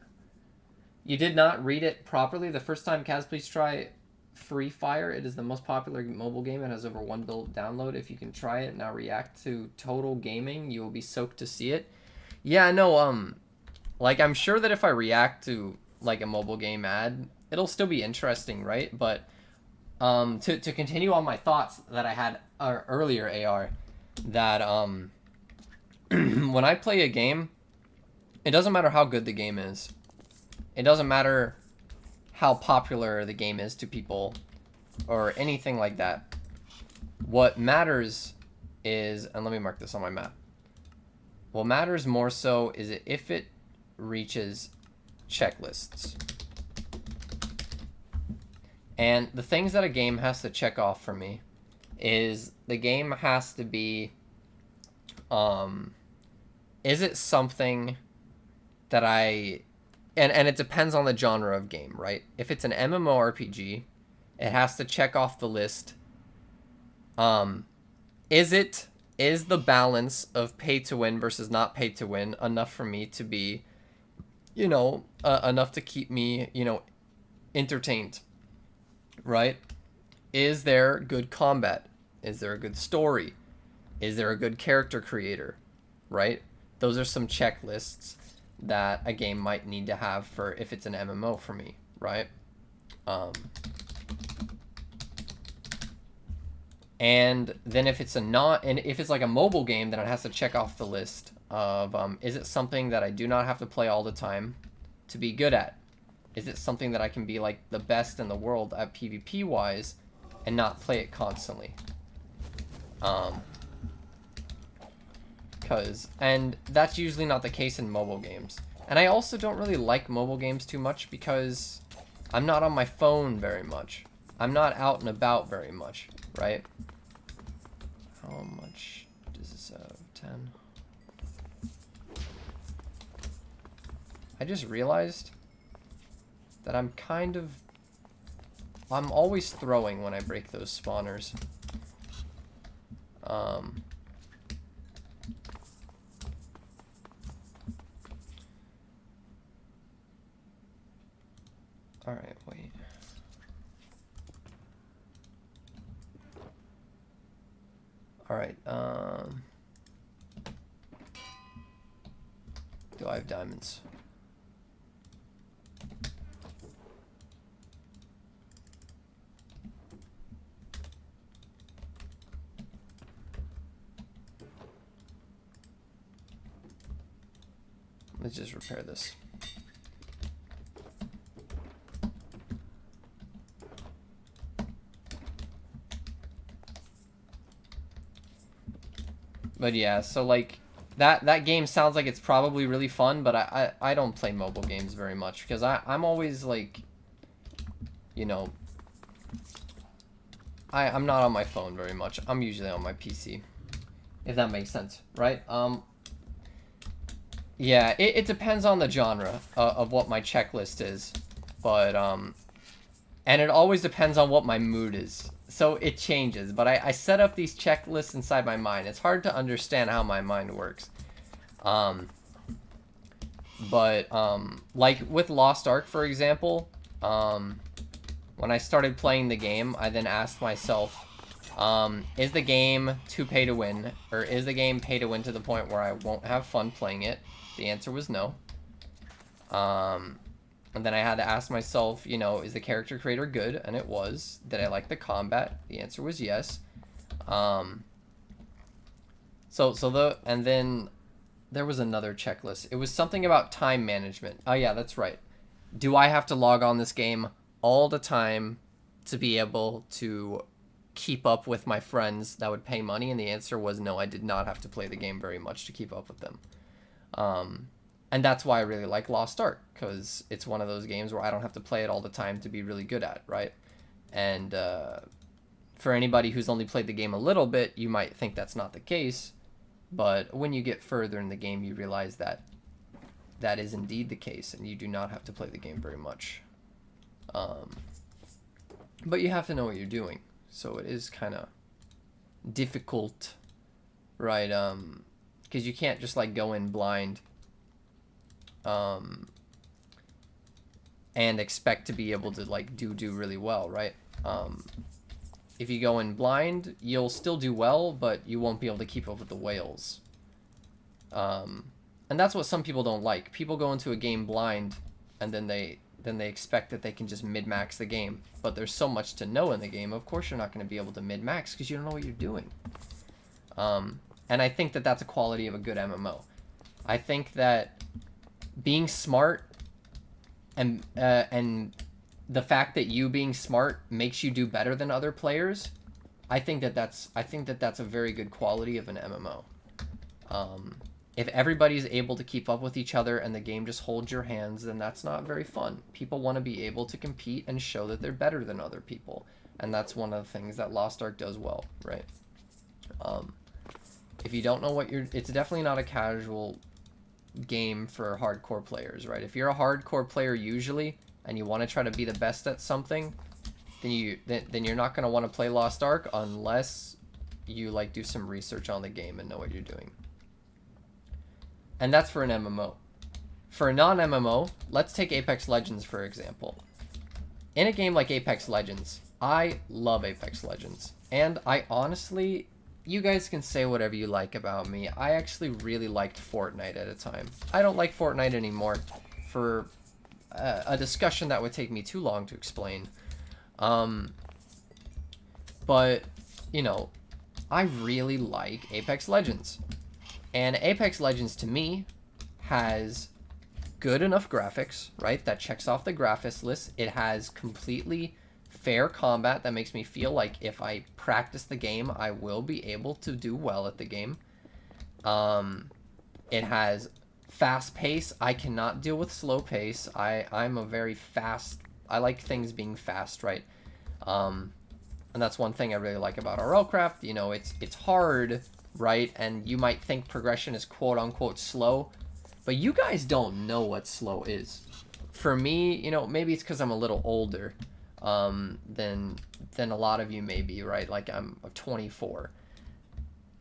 You did not read it properly. The first time, Kaz, please try Free Fire. It is the most popular mobile game. It has over 1 billion download. If you can try it, now react to Total Gaming. You will be soaked to see it. Yeah, no, like, I'm sure that if I react to, like, a mobile game ad, it'll still be interesting, right? But, to continue on my thoughts that I had earlier, AR, that, when I play a game, it doesn't matter how good the game is. It doesn't matter how popular the game is to people or anything like that. What matters is, and let me mark this on my map. What matters more so is if it reaches checklists. And the things that a game has to check off for me is the game has to be, is it something that and it depends on the genre of game, right? If it's an MMORPG, it has to check off the list. Is the balance of pay to win versus not pay to win enough for me to be, you know, enough to keep me, you know, entertained, right? Is there good combat? Is there a good story? Is there a good character creator, right? Those are some checklists that a game might need to have for if it's an MMO for me, right? And then if it's if it's like a mobile game, then it has to check off the list of, is it something that I do not have to play all the time to be good at? Is it something that I can be like the best in the world at PvP wise and not play it constantly? And that's usually not the case in mobile games. And I also don't really like mobile games too much because I'm not on my phone very much. I'm not out and about very much, right? How much does this have? 10? I just realized that I'm always throwing when I break those spawners. Alright, wait. Alright, do 5 diamonds. Let's just repair this. But yeah, so like that game sounds like it's probably really fun, but I don't play mobile games very much because I'm always like, you know, I'm not on my phone very much. I'm usually on my PC, if that makes sense, right? Yeah, it depends on the genre of what my checklist is, but and it always depends on what my mood is. So it changes, but I set up these checklists inside my mind. It's hard to understand how my mind works. Like with Lost Ark, for example, when I started playing the game, I then asked myself, is the game too pay to win, or is the game pay to win to the point where I won't have fun playing it? The answer was no. And then I had to ask myself, you know, is the character creator good? And it was. Did I like the combat? The answer was yes. And then there was another checklist. It was something about time management. Oh yeah, that's right. Do I have to log on this game all the time to be able to keep up with my friends that would pay money? And the answer was no, I did not have to play the game very much to keep up with them. And that's why I really like Lost Ark, because it's one of those games where I don't have to play it all the time to be really good at, right? And for anybody who's only played the game a little bit, you might think that's not the case, but when you get further in the game, you realize that that is indeed the case, and you do not have to play the game very much. But you have to know what you're doing, so it is kind of difficult, right? Because you can't just like go in blind and expect to be able to like do really well, right? If you go in blind, you'll still do well, but you won't be able to keep up with the whales. And that's what some people don't like. People go into a game blind, and then they expect that they can just mid-max the game. But there's so much to know in the game. Of course, you're not going to be able to mid-max because you don't know what you're doing. And I think that that's a quality of a good MMO. I think that being smart and the fact that you being smart makes you do better than other players, I think that that's a very good quality of an MMO. If everybody's able to keep up with each other and the game just holds your hands, then that's not very fun. People want to be able to compete and show that they're better than other people, and that's one of the things that Lost Ark does well, right? If you don't know what it's definitely not a casual game for hardcore players, right? If you're a hardcore player usually and you want to try to be the best at something, then you're not going to want to play Lost Ark unless you like do some research on the game and know what you're doing. And that's for an MMO. For a non-MMO, let's take Apex Legends for example. In a game like Apex Legends, I love Apex Legends, and I honestly, you guys can say whatever you like about me, I actually really liked Fortnite at a time. I don't like Fortnite anymore for a discussion that would take me too long to explain. But, you know, I really like Apex Legends. And Apex Legends, to me, has good enough graphics, right? That checks off the graphics list. It has completely fair combat that makes me feel like if I practice the game, I will be able to do well at the game. It has fast pace. I cannot deal with slow pace. I'm a very fast, I like things being fast, right? And that's one thing I really like about RLCraft. You know, it's hard, right? And you might think progression is quote unquote slow, but you guys don't know what slow is. For me, you know, maybe it's because I'm a little older than a lot of you may be, right? Like I'm 24.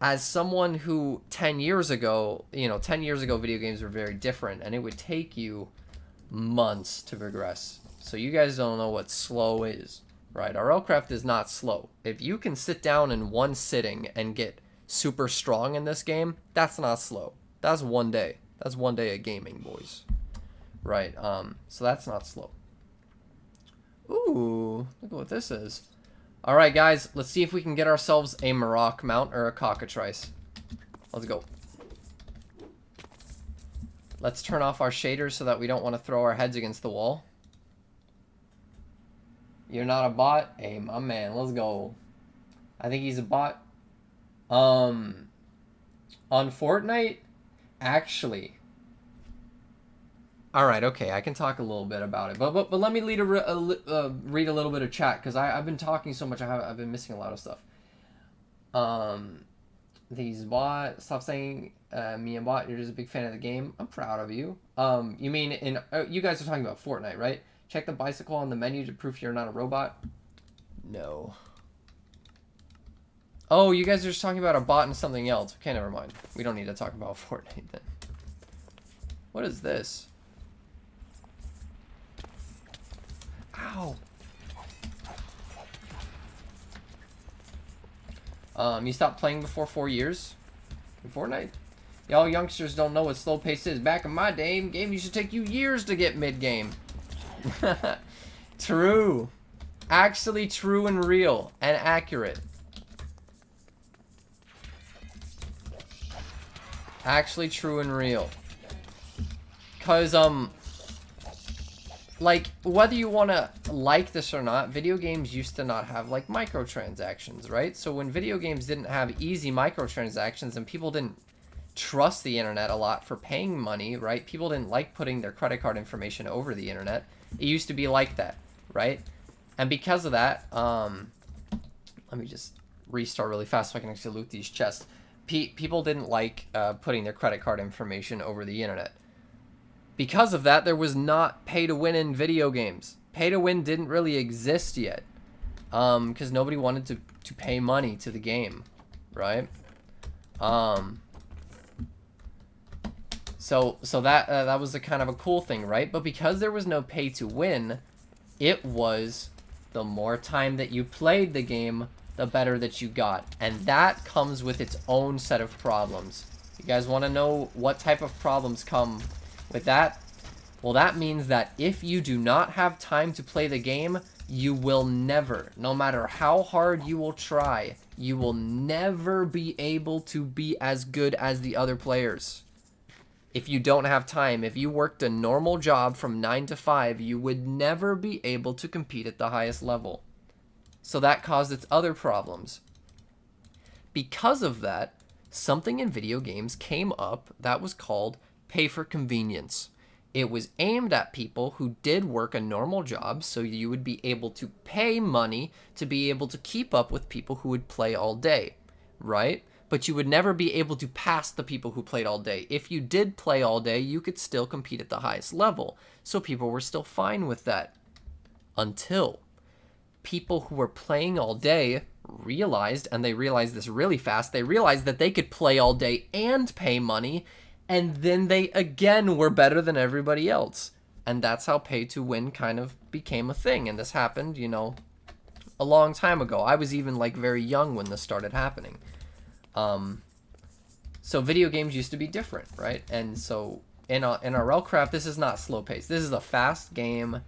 As someone who 10 years ago, you know, 10 years ago video games were very different, and it would take you months to progress. So you guys don't know what slow is, right? RLCraft is not slow. If you can sit down in one sitting and get super strong in this game, that's not slow. That's one day. That's one day of gaming, boys. Right, so that's not slow. Ooh, look at what this is. Alright, guys, let's see if we can get ourselves a Maroc mount or a cockatrice. Let's go. Let's turn off our shaders so that we don't want to throw our heads against the wall. You're not a bot? Hey, my man, let's go. I think he's a bot. On Fortnite, actually. All right, okay, I can talk a little bit about it, but let me read a little bit of chat because I've been talking so much. I've been missing a lot of stuff. These bot, stop saying me and bot. You're just a big fan of the game. I'm proud of you. You mean in you guys are talking about Fortnite, right? Check the bicycle on the menu to prove you're not a robot. No. Oh, you guys are just talking about a bot and something else. Okay, never mind. We don't need to talk about Fortnite then. What is this? Ow. You stopped playing before 4 years? In Fortnite? Y'all youngsters don't know what slow pace is. Back in my day, game used to take you years to get mid-game. True. Actually true and real and accurate. Actually true and real. Cause like, whether you want to like this or not, video games used to not have like microtransactions, right? So when video games didn't have easy microtransactions and people didn't trust the internet a lot for paying money, right? People didn't like putting their credit card information over the internet. It used to be like that, right? And because of that, let me just restart really fast so I can actually loot these chests. People didn't like putting their credit card information over the internet. Because of that, there was not pay to win in video games. Pay to win didn't really exist yet, because nobody wanted to pay money to the game, right? So that was a kind of a cool thing, right? But because there was no pay to win, it was the more time that you played the game, the better that you got, and that comes with its own set of problems. You guys want to know what type of problems come with that? Well, that means that if you do not have time to play the game, you will never, no matter how hard you will try, you will never be able to be as good as the other players. If you don't have time, if you worked a normal job from 9 to 5, you would never be able to compete at the highest level. So that caused its other problems. Because of that, something in video games came up that was called pay for convenience. It was aimed at people who did work a normal job, so you would be able to pay money to be able to keep up with people who would play all day, right? But you would never be able to pass the people who played all day. If you did play all day, you could still compete at the highest level. So people were still fine with that. Until people who were playing all day realized, and they realized this really fast, they realized that they could play all day and pay money, and then they again were better than everybody else. And that's how pay to win kind of became a thing. And this happened, you know, a long time ago. I was even like very young when this started happening. So video games used to be different, right? And so in RLCraft, this is not slow pace. This is a fast game,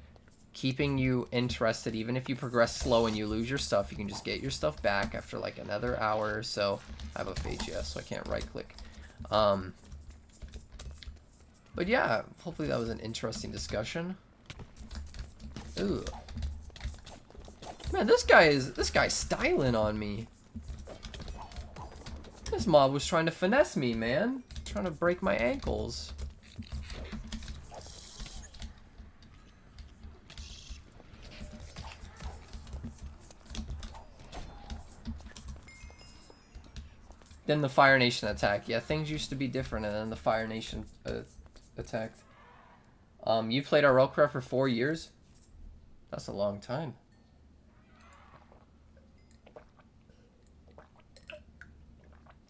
keeping you interested. Even if you progress slow and you lose your stuff, you can just get your stuff back after like another hour or so. I have a FHS, so I can't right click. But yeah, hopefully that was an interesting discussion. Ooh. Man, this guy's styling on me. This mob was trying to finesse me, man. Trying to break my ankles. Then the Fire Nation attack. Yeah, things used to be different, and then the Fire Nation attacked. You played RLCraft for 4 years? That's a long time.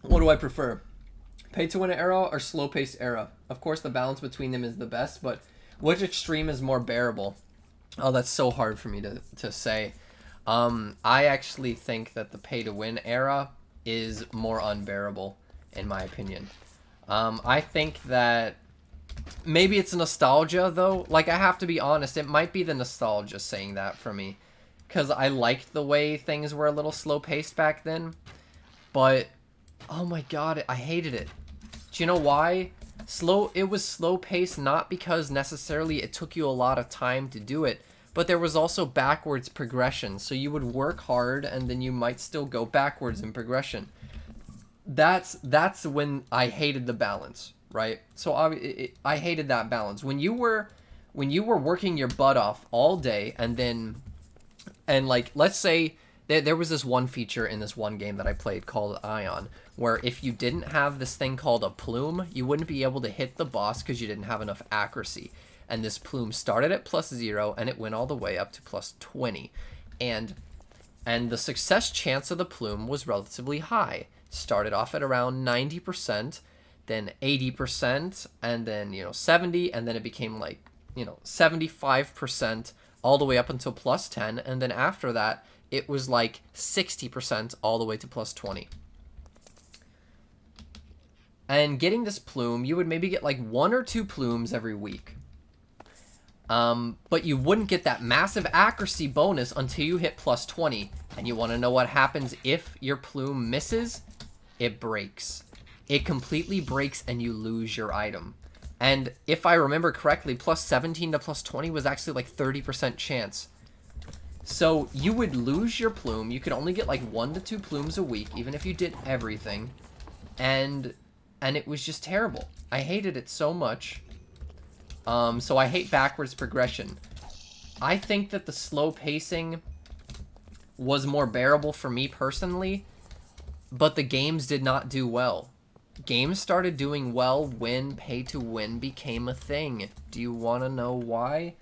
What do I prefer? Pay to win era or slow paced era? Of course, the balance between them is the best, but which extreme is more bearable? Oh, that's so hard for me to say. I actually think that the pay to win era is more unbearable, in my opinion. I think that Maybe it's nostalgia, though. Like, I have to be honest, it might be the nostalgia saying that for me. Because I liked the way things were a little slow-paced back then. But, oh my god, I hated it. Do you know why? It was slow-paced not because necessarily it took you a lot of time to do it, but there was also backwards progression. So you would work hard, and then you might still go backwards in progression. That's when I hated the balance. Right, so I hated that balance. When you were working your butt off all day, and like, let's say there was this one feature in this one game that I played called Ion, where if you didn't have this thing called a plume, you wouldn't be able to hit the boss because you didn't have enough accuracy. And this plume started at +0 and it went all the way up to +20, and the success chance of the plume was relatively high. Started off at around 90%. Then 80%, and then, 70, and then it became like, 75% all the way up until +10, and then after that, it was like 60% all the way to +20. And getting this plume, you would maybe get like 1 or 2 plumes every week. But you wouldn't get that massive accuracy bonus until you hit +20, and you want to know what happens if your plume misses? It breaks. It completely breaks and you lose your item. And if I remember correctly, +17 to +20 was actually like 30% chance. So you would lose your plume. You could only get like 1 to 2 plumes a week, even if you did everything. And it was just terrible. I hated it so much. So I hate backwards progression. I think that the slow pacing was more bearable for me personally, but the games did not do well. Games started doing well when pay-to-win became a thing. Do you want to know why?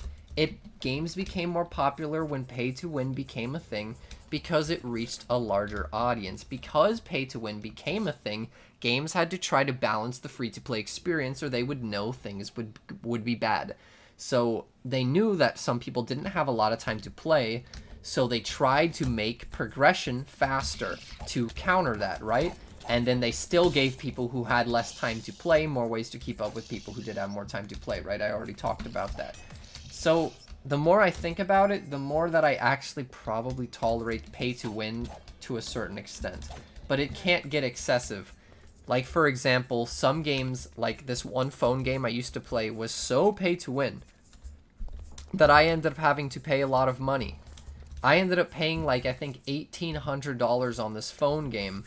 Games became more popular when pay-to-win became a thing because it reached a larger audience. Because pay-to-win became a thing, games had to try to balance the free-to-play experience or they would know things would be bad. So they knew that some people didn't have a lot of time to play, so they tried to make progression faster to counter that, right? And then they still gave people who had less time to play more ways to keep up with people who did have more time to play, right? I already talked about that. So the more I think about it, the more that I actually probably tolerate pay to win to a certain extent. But it can't get excessive. Like, for example, some games, like this one phone game I used to play, was so pay to win that I ended up having to pay a lot of money. I ended up paying like, I think, $1,800 on this phone game.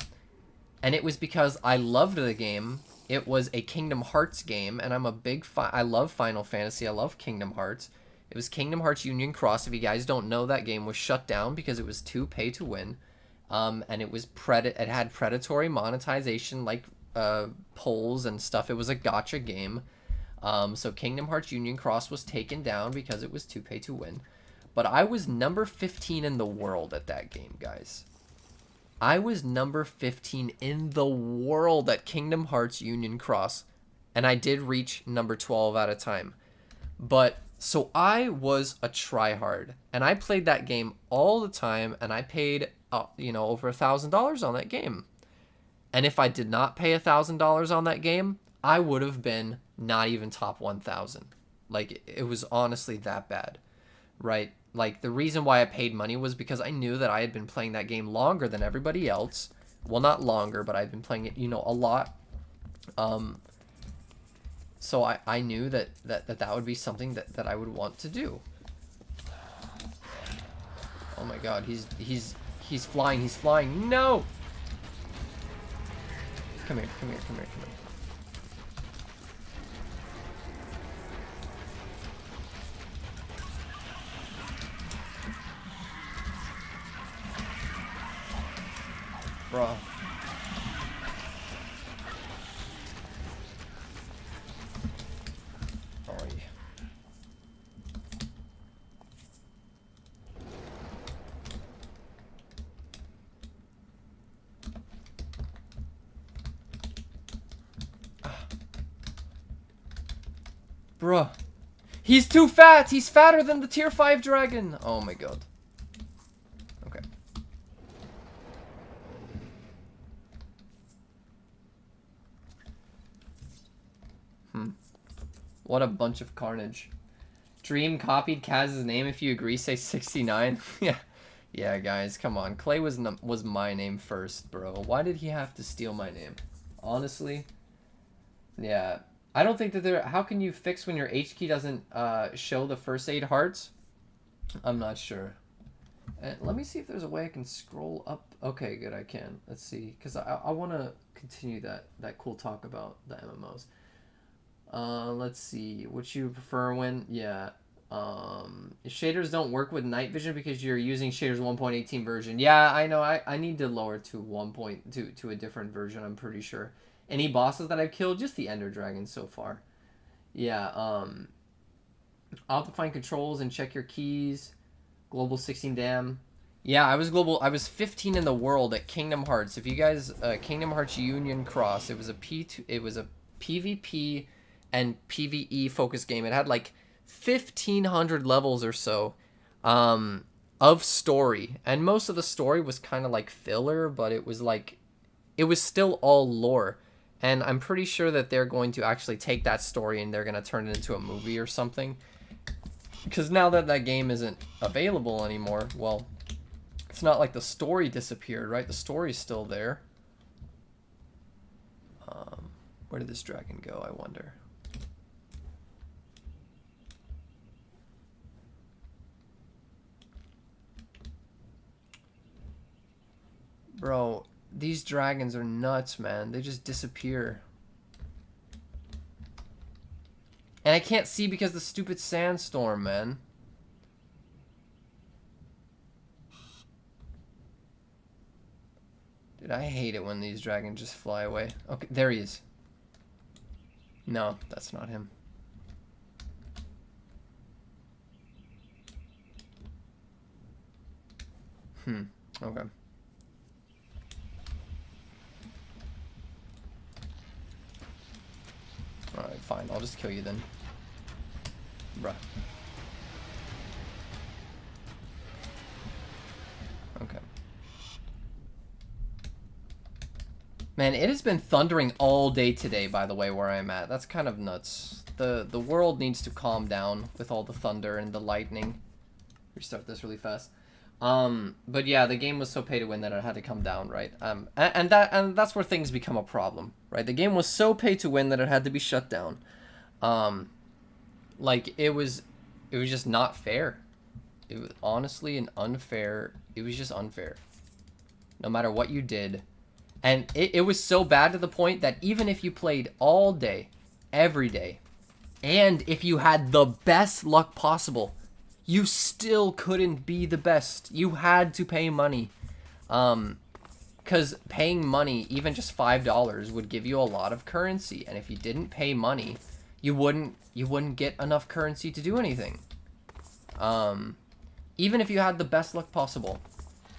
And it was because I loved the game. It was a Kingdom Hearts game, and I'm a big I love Final Fantasy. I love Kingdom Hearts. It was Kingdom Hearts Union Cross. If you guys don't know, that game was shut down because it was too pay to win. And it was it had predatory monetization like polls and stuff. It was a gacha game. So Kingdom Hearts Union Cross was taken down because it was too pay to win. But I was number 15 in the world at that game, guys. I was number 15 in the world at Kingdom Hearts Union Cross, and I did reach number 12 at a time. But, so I was a tryhard, and I played that game all the time, and I paid, over $1,000 on that game. And if I did not pay $1,000 on that game, I would have been not even top 1,000. Like, it was honestly that bad, right? Like, the reason why I paid money was because I knew that I had been playing that game longer than everybody else. Well, not longer, but I'd been playing it, a lot. So I knew that would be something that I would want to do. Oh my god, he's flying, no! Come here. Bruh. Bruh. He's too fat! He's fatter than the tier 5 dragon! Oh my god. Okay. What a bunch of carnage. Dream copied Kaz's name. If you agree, say 69. Yeah. Yeah, guys, come on. Clay was my name first, bro. Why did he have to steal my name? Honestly. Yeah. I don't think that there... How can you fix when your H key doesn't show the first 8 hearts? I'm not sure. Let me see if there's a way I can scroll up. Okay, good, I can. Let's see. Because I want to continue that cool talk about the MMOs. Let's see. Would you prefer when... Yeah. Shaders don't work with night vision because you're using shaders 1.18 version. Yeah, I know. I need to lower to 1.2 to a different version, I'm pretty sure. Any bosses that I've killed? Just the Ender Dragon so far. Yeah, I'll have to find controls and check your keys. Global 16 dam. Yeah, I was global. I was 15 in the world at Kingdom Hearts. If you guys, Kingdom Hearts Union Cross, it was a PvP and PvE focus game. It had like 1,500 levels or so of story, and most of the story was kind of like filler, but it was still all lore. And I'm pretty sure that they're going to actually take that story and they're going to turn it into a movie or something. Because now that that game isn't available anymore, well, it's not like the story disappeared, right? The story's still there. Where did this dragon go, I wonder? Bro, these dragons are nuts, man. They just disappear. And I can't see because of the stupid sandstorm, man. Dude, I hate it when these dragons just fly away. Okay, there he is. No, that's not him. Okay. Alright, fine. I'll just kill you then. Bruh. Okay. Man, it has been thundering all day today, by the way, where I'm at. That's kind of nuts. The world needs to calm down with all the thunder and the lightning. Restart this really fast. But yeah, the game was so pay to win that it had to come down, right? And that's where things become a problem, right? The game was so pay to win that it had to be shut down. Like it was just not fair. It was honestly an unfair. It was just unfair. No matter what you did. And it was so bad to the point that even if you played all day, every day, and if you had the best luck possible, you still couldn't be the best. You had to pay money. Because paying money, even just $5, would give you a lot of currency. And if you didn't pay money, you wouldn't get enough currency to do anything. Even if you had the best luck possible.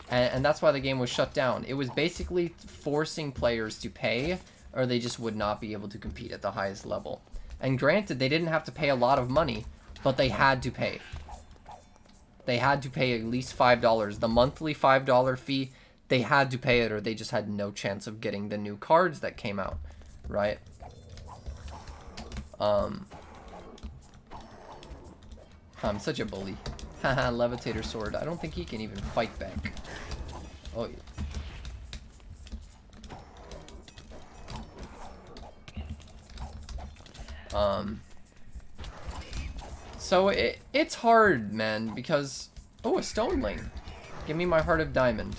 And that's why the game was shut down. It was basically forcing players to pay, or they just would not be able to compete at the highest level. And granted, they didn't have to pay a lot of money, but they had to pay. They had to pay at least $5. The monthly $5 fee, they had to pay it, or they just had no chance of getting the new cards that came out, right? I'm such a bully. Haha, levitator sword. I don't think he can even fight back. Oh, yeah. So it's hard, man, because... Oh, a stoneling. Give me my heart of diamond.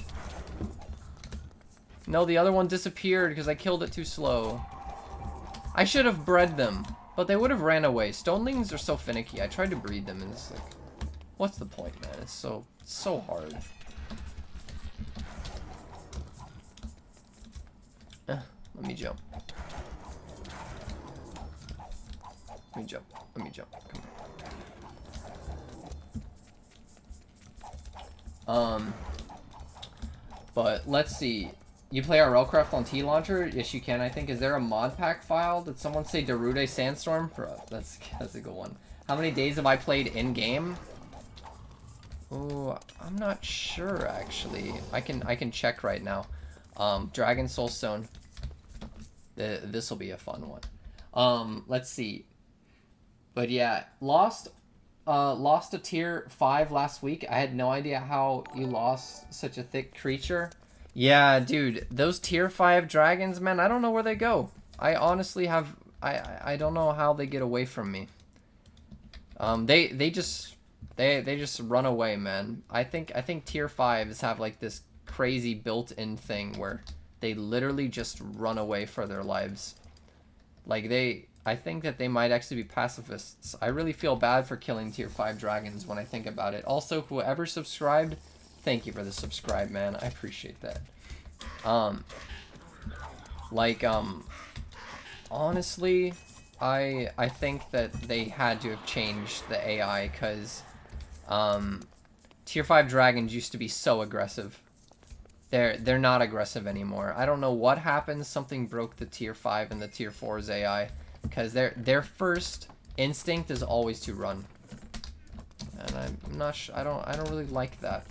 No, the other one disappeared because I killed it too slow. I should have bred them, but they would have ran away. Stonelings are so finicky. I tried to breed them, and it's like... What's the point, man? It's so hard. Let me jump. Let me jump. Let me jump. Come on. But let's see. You play RLCraft on T-Launcher? Yes, you can, I think. Is there a mod pack file? Did someone say Darude Sandstorm? Bro, that's a good one. How many days have I played in-game? Oh, I'm not sure, actually. I can check right now. Dragon Soulstone. This will be a fun one. Let's see. But yeah, lost a tier 5 last week. I had no idea how you lost such a thick creature. Yeah, dude, those tier 5 dragons, man, I don't know where they go. I honestly have I don't know how they get away from me. They just run away, man. I think tier 5s have like this crazy built-in thing where they literally just run away for their lives. Like I think that they might actually be pacifists. I really feel bad for killing tier 5 dragons when I think about it. Also, whoever subscribed, thank you for the subscribe, man. I appreciate that. Honestly, I think that they had to have changed the AI because tier 5 dragons used to be so aggressive. They're not aggressive anymore. I don't know what happened. Something broke the tier 5 and the tier 4's AI, because their first instinct is always to run. And I'm not I don't really like that.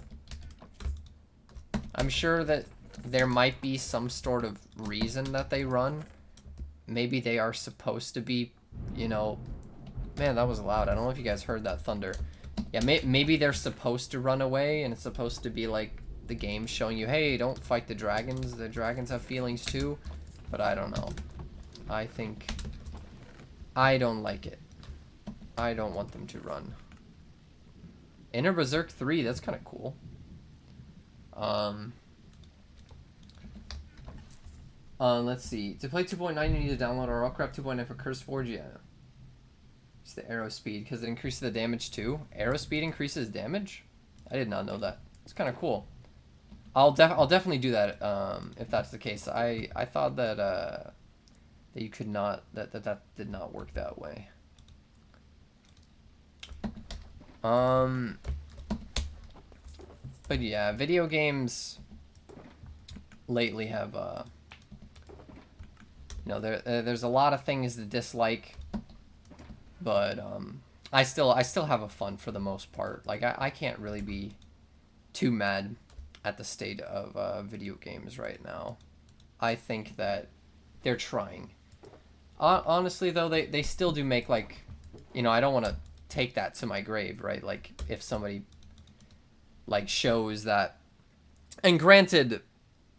I'm sure that there might be some sort of reason that they run. Maybe they are supposed to be, you know, man, that was loud. I don't know if you guys heard that thunder. Yeah, maybe they're supposed to run away, and it's supposed to be like the game showing you, hey, don't fight the dragons. The dragons have feelings too. But I don't know. I don't like it. I don't want them to run. Inner Berserk 3, that's kind of cool. Let's see. To play 2.9, you need to download RLCraft 2.9 for CurseForge. Yeah. It's the arrow speed, because it increases the damage too. Arrow speed increases damage? I did not know that. It's kind of cool. I'll definitely do that if that's the case. I thought that that you could not, that did not work that way. But yeah, video games lately have you know, there's a lot of things to dislike, but I still have a fun for the most part. Like I can't really be too mad at the state of video games right now. I think that they're trying. Honestly though, they still do make, like, you know, I don't want to take that to my grave, right? Like if somebody like shows that, and granted,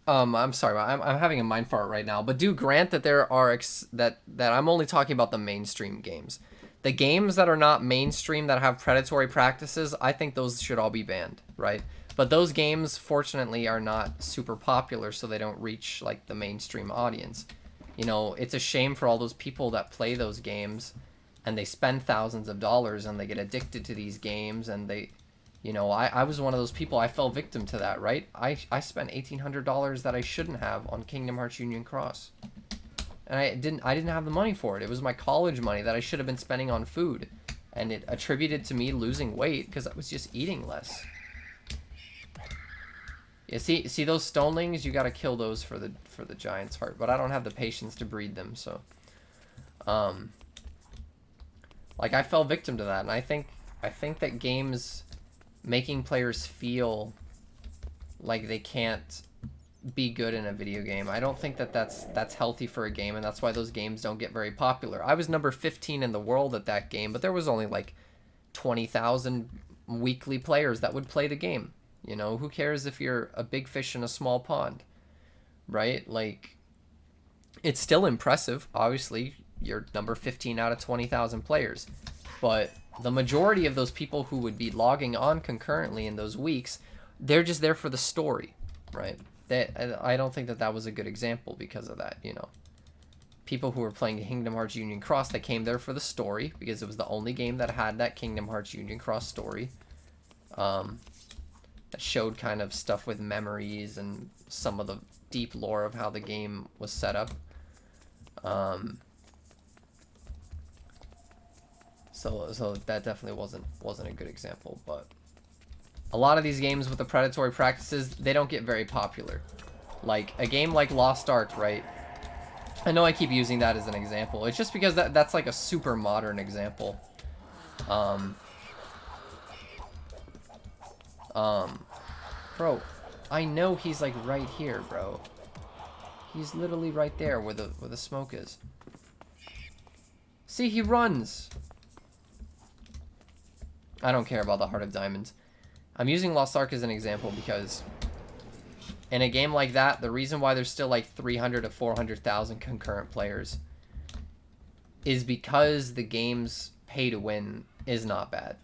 I'm sorry, I'm having a mind fart right now, but do grant that there are that I'm only talking about the mainstream games. The games that are not mainstream, that have predatory practices, I think those should all be banned, right? But those games, fortunately, are not super popular, so they don't reach like the mainstream audience. You know, it's a shame for all those people that play those games, and they spend thousands of dollars, and they get addicted to these games, and they, you know, I was one of those people. I fell victim to that, right? I spent $1,800 that I shouldn't have on Kingdom Hearts Union Cross, and I didn't have the money for it. It was my college money that I should have been spending on food, and it attributed to me losing weight because I was just eating less. Yeah, see those stonelings? You gotta kill those for the giant's heart, but I don't have the patience to breed them, so like I fell victim to that, and I think that games making players feel like they can't be good in a video game, I don't think that that's healthy for a game, and that's why those games don't get very popular. I was number 15 in the world at that game, but there was only like 20,000 weekly players that would play the game. You know, who cares if you're a big fish in a small pond, right? Like, it's still impressive. Obviously, you're number 15 out of 20,000 players. But the majority of those people who would be logging on concurrently in those weeks, they're just there for the story, right? I don't think that was a good example because of that, you know. People who were playing Kingdom Hearts Union Cross, they came there for the story because it was the only game that had that Kingdom Hearts Union Cross story. That showed kind of stuff with memories and some of the deep lore of how the game was set up. So that definitely wasn't a good example, but a lot of these games with the predatory practices, they don't get very popular. Like a game like Lost Ark, right? I know I keep using that as an example. It's just because that's like a super modern example. Bro, I know he's like right here, bro. He's literally right there where the smoke is. See, he runs. I don't care about the Heart of Diamonds. I'm using Lost Ark as an example because in a game like that, the reason why there's still like 300 to 400,000 concurrent players is because the game's pay to win is not bad.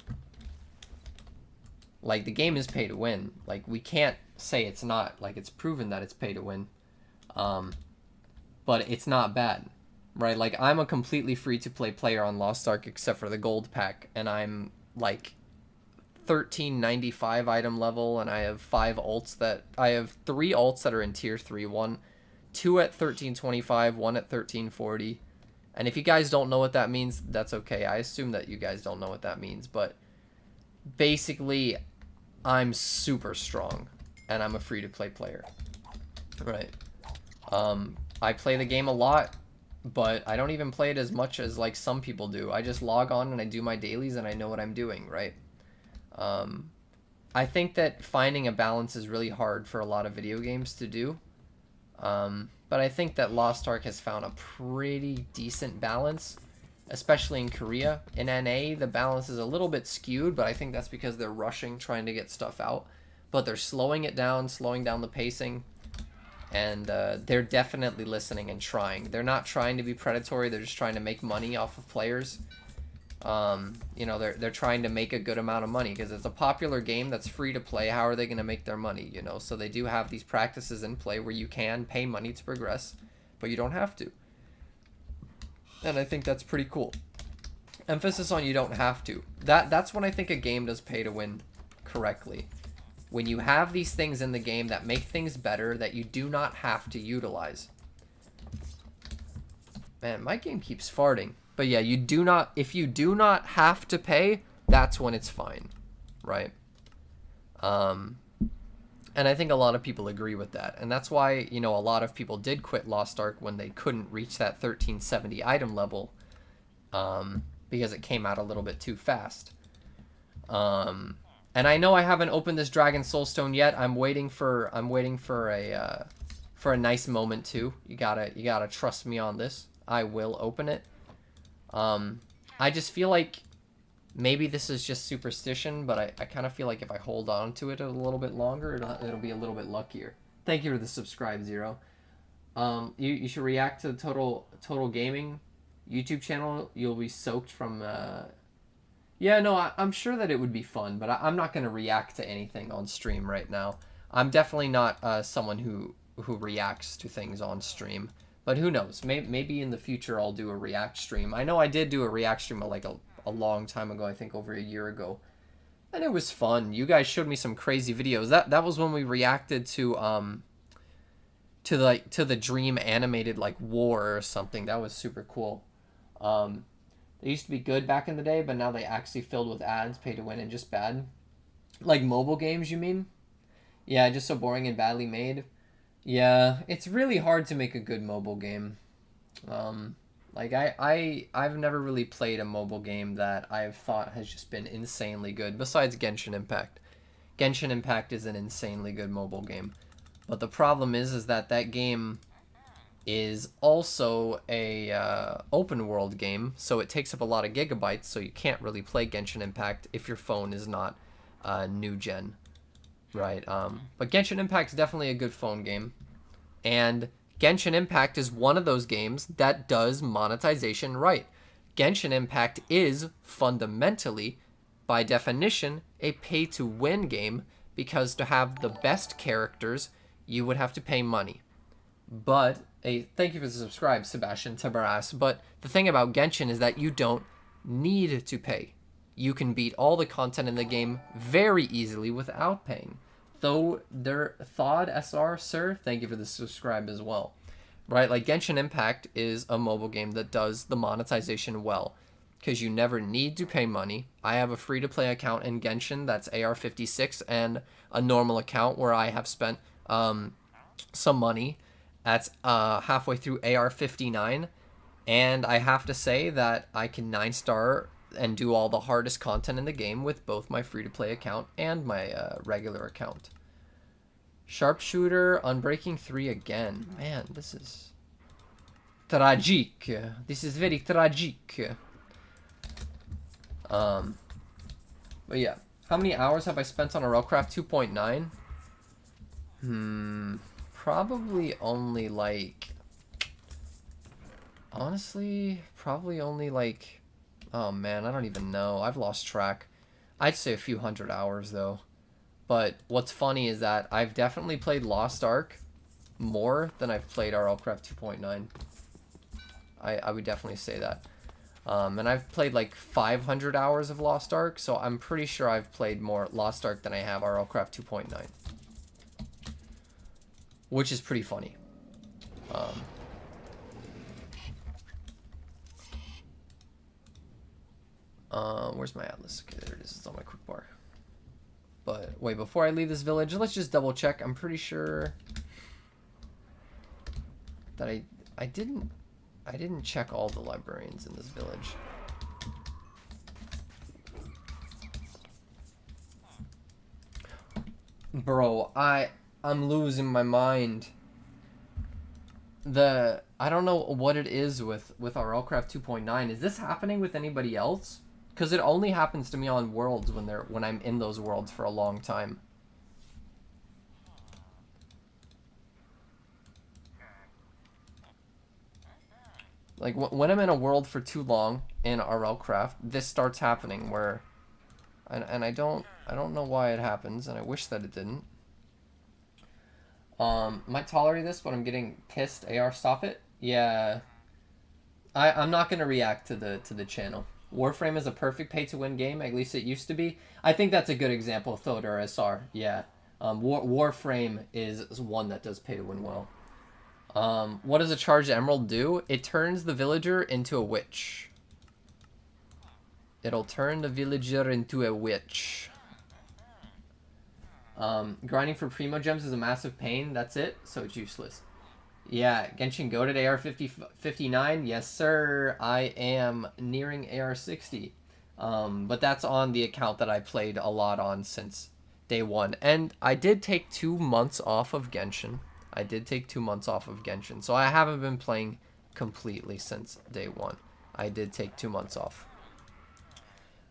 Like, the game is pay to win. Like, we can't say it's not. Like, it's proven that it's pay to win. But it's not bad, right? Like, I'm a completely free-to-play player on Lost Ark except for the gold pack, and I'm, like, 1395 item level, and I have 3 alts that are in tier 3. 2 at 1325, 1 at 1340. And if you guys don't know what that means, that's okay. I assume that you guys don't know what that means, but basically, I'm super strong, and I'm a free-to-play player, right? I play the game a lot, but I don't even play it as much as, like, some people do. I just log on and I do my dailies and I know what I'm doing, right? I think that finding a balance is really hard for a lot of video games to do. But I think that Lost Ark has found a pretty decent balance, especially in Korea. In NA, the balance is a little bit skewed, but I think that's because they're rushing, trying to get stuff out. But they're slowing it down, slowing down the pacing. And they're definitely listening and trying. They're not trying to be predatory. They're just trying to make money off of players. You know, they're trying to make a good amount of money because it's a popular game that's free to play. How are they going to make their money, you know? So they do have these practices in play where you can pay money to progress, but you don't have to. And I think that's pretty cool. Emphasis on you don't have to. That's when I think a game does pay to win correctly. When you have these things in the game that make things better that you do not have to utilize. Man, my game keeps farting. But yeah, if you do not have to pay, that's when it's fine, right? And I think a lot of people agree with that. And that's why, you know, a lot of people did quit Lost Ark when they couldn't reach that 1370 item level, because it came out a little bit too fast. And I know I haven't opened this Dragon Soulstone yet. I'm waiting for a nice moment too. You gotta trust me on this. I will open it. I just feel like maybe this is just superstition, but I kind of feel like if I hold on to it a little bit longer, it'll be a little bit luckier. Thank you for the subscribe, Zero. You should react to the Total Gaming YouTube channel. You'll be soaked from. Yeah, no, I'm sure that it would be fun, but I'm not gonna react to anything on stream right now. I'm definitely not someone who reacts to things on stream. But who knows? Maybe in the future I'll do a react stream. I know I did do a react stream like a long time ago. I think over a year ago, and it was fun. You guys showed me some crazy videos. That was when we reacted to the Dream animated like war or something. That was super cool. They used to be good back in the day, but now they actually filled with ads, pay to win, and just bad. Like mobile games, you mean? Yeah, just so boring and badly made. Yeah, it's really hard to make a good mobile game. Like I've never really played a mobile game that I've thought has just been insanely good, besides Genshin Impact. Genshin Impact is an insanely good mobile game. But the problem is that game is also a open world game, so it takes up a lot of gigabytes, so you can't really play Genshin Impact if your phone is not new gen. Right, but Genshin Impact is definitely a good phone game, and Genshin Impact is one of those games that does monetization right. Genshin Impact is fundamentally, by definition, a pay-to-win game, because to have the best characters, you would have to pay money. But, thank you for the subscribe, Sebastian Tabaras, but the thing about Genshin is that you don't need to pay. You can beat all the content in the game very easily without paying. Though their Thawed SR, sir, thank you for the subscribe as well. Right, like Genshin Impact is a mobile game that does the monetization well, because you never need to pay money. I have a free-to-play account in Genshin that's AR56, and a normal account where I have spent some money. That's halfway through AR59, and I have to say that I can 9-star and do all the hardest content in the game with both my free-to-play account and my regular account. Sharpshooter, Unbreaking 3 again. Man, this is tragic. This is very tragic. But yeah, how many hours have I spent on RLCraft 2.9? Probably only like... Honestly, probably only like... Oh man, I don't even know. I've lost track. I'd say a few hundred hours though. But what's funny is that I've definitely played Lost Ark more than I've played RLCraft 2.9. I would definitely say that. And I've played like 500 hours of Lost Ark, so I'm pretty sure I've played more Lost Ark than I have RLCraft 2.9. Which is pretty funny. Where's my atlas? Okay, there it is. It's on my quick bar. But wait, before I leave this village, let's just double check. I'm pretty sure that I didn't check all the librarians in this village. Bro, I'm losing my mind. I don't know what it is with our RLCraft 2.9. Is this happening with anybody else? Because it only happens to me on worlds when I'm in those worlds for a long time. Like when I'm in a world for too long in RLCraft, this starts happening where, and I don't know why it happens, and I wish that it didn't. Might tolerate this, but I'm getting pissed. AR, stop it. Yeah, I'm not gonna react to the channel. Warframe is a perfect pay-to-win game. At least it used to be. I think that's a good example. Thodor SR. Yeah. Warframe is one that does pay-to-win well. What does a charged emerald do? It turns the villager into a witch. It'll turn the villager into a witch. Grinding for primo gems is a massive pain. That's it. So it's useless. Yeah, Genshin goated AR 59. Yes, sir. I am nearing AR 60. But that's on the account that I played a lot on since day one. And I did take 2 months off of Genshin. So I haven't been playing completely since day one. I did take 2 months off.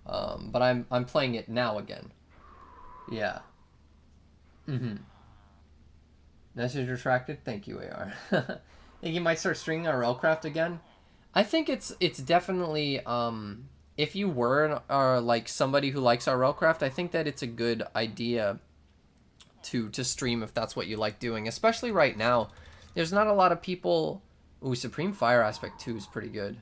But I'm playing it now again. Yeah. Message retracted. Thank you, AR. Think you might start stringing RLCraft again? I think it's definitely if you were like somebody who likes RLCraft, I think that it's a good idea to stream if that's what you like doing. Especially right now, there's not a lot of people. Ooh, Supreme Fire Aspect 2 is pretty good.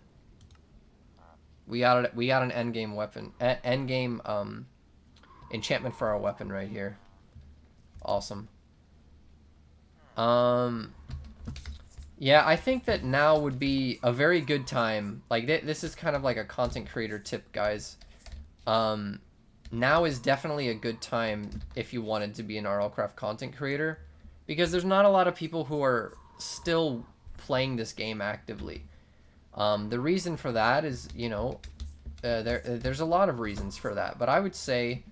We got an endgame weapon, endgame enchantment for our weapon right here. Awesome. Yeah, I think that now would be a very good time. Like, this is kind of like a content creator tip, guys. Now is definitely a good time if you wanted to be an RLCraft content creator, because there's not a lot of people who are still playing this game actively. The reason for that is, you know, there's a lot of reasons for that, but I would say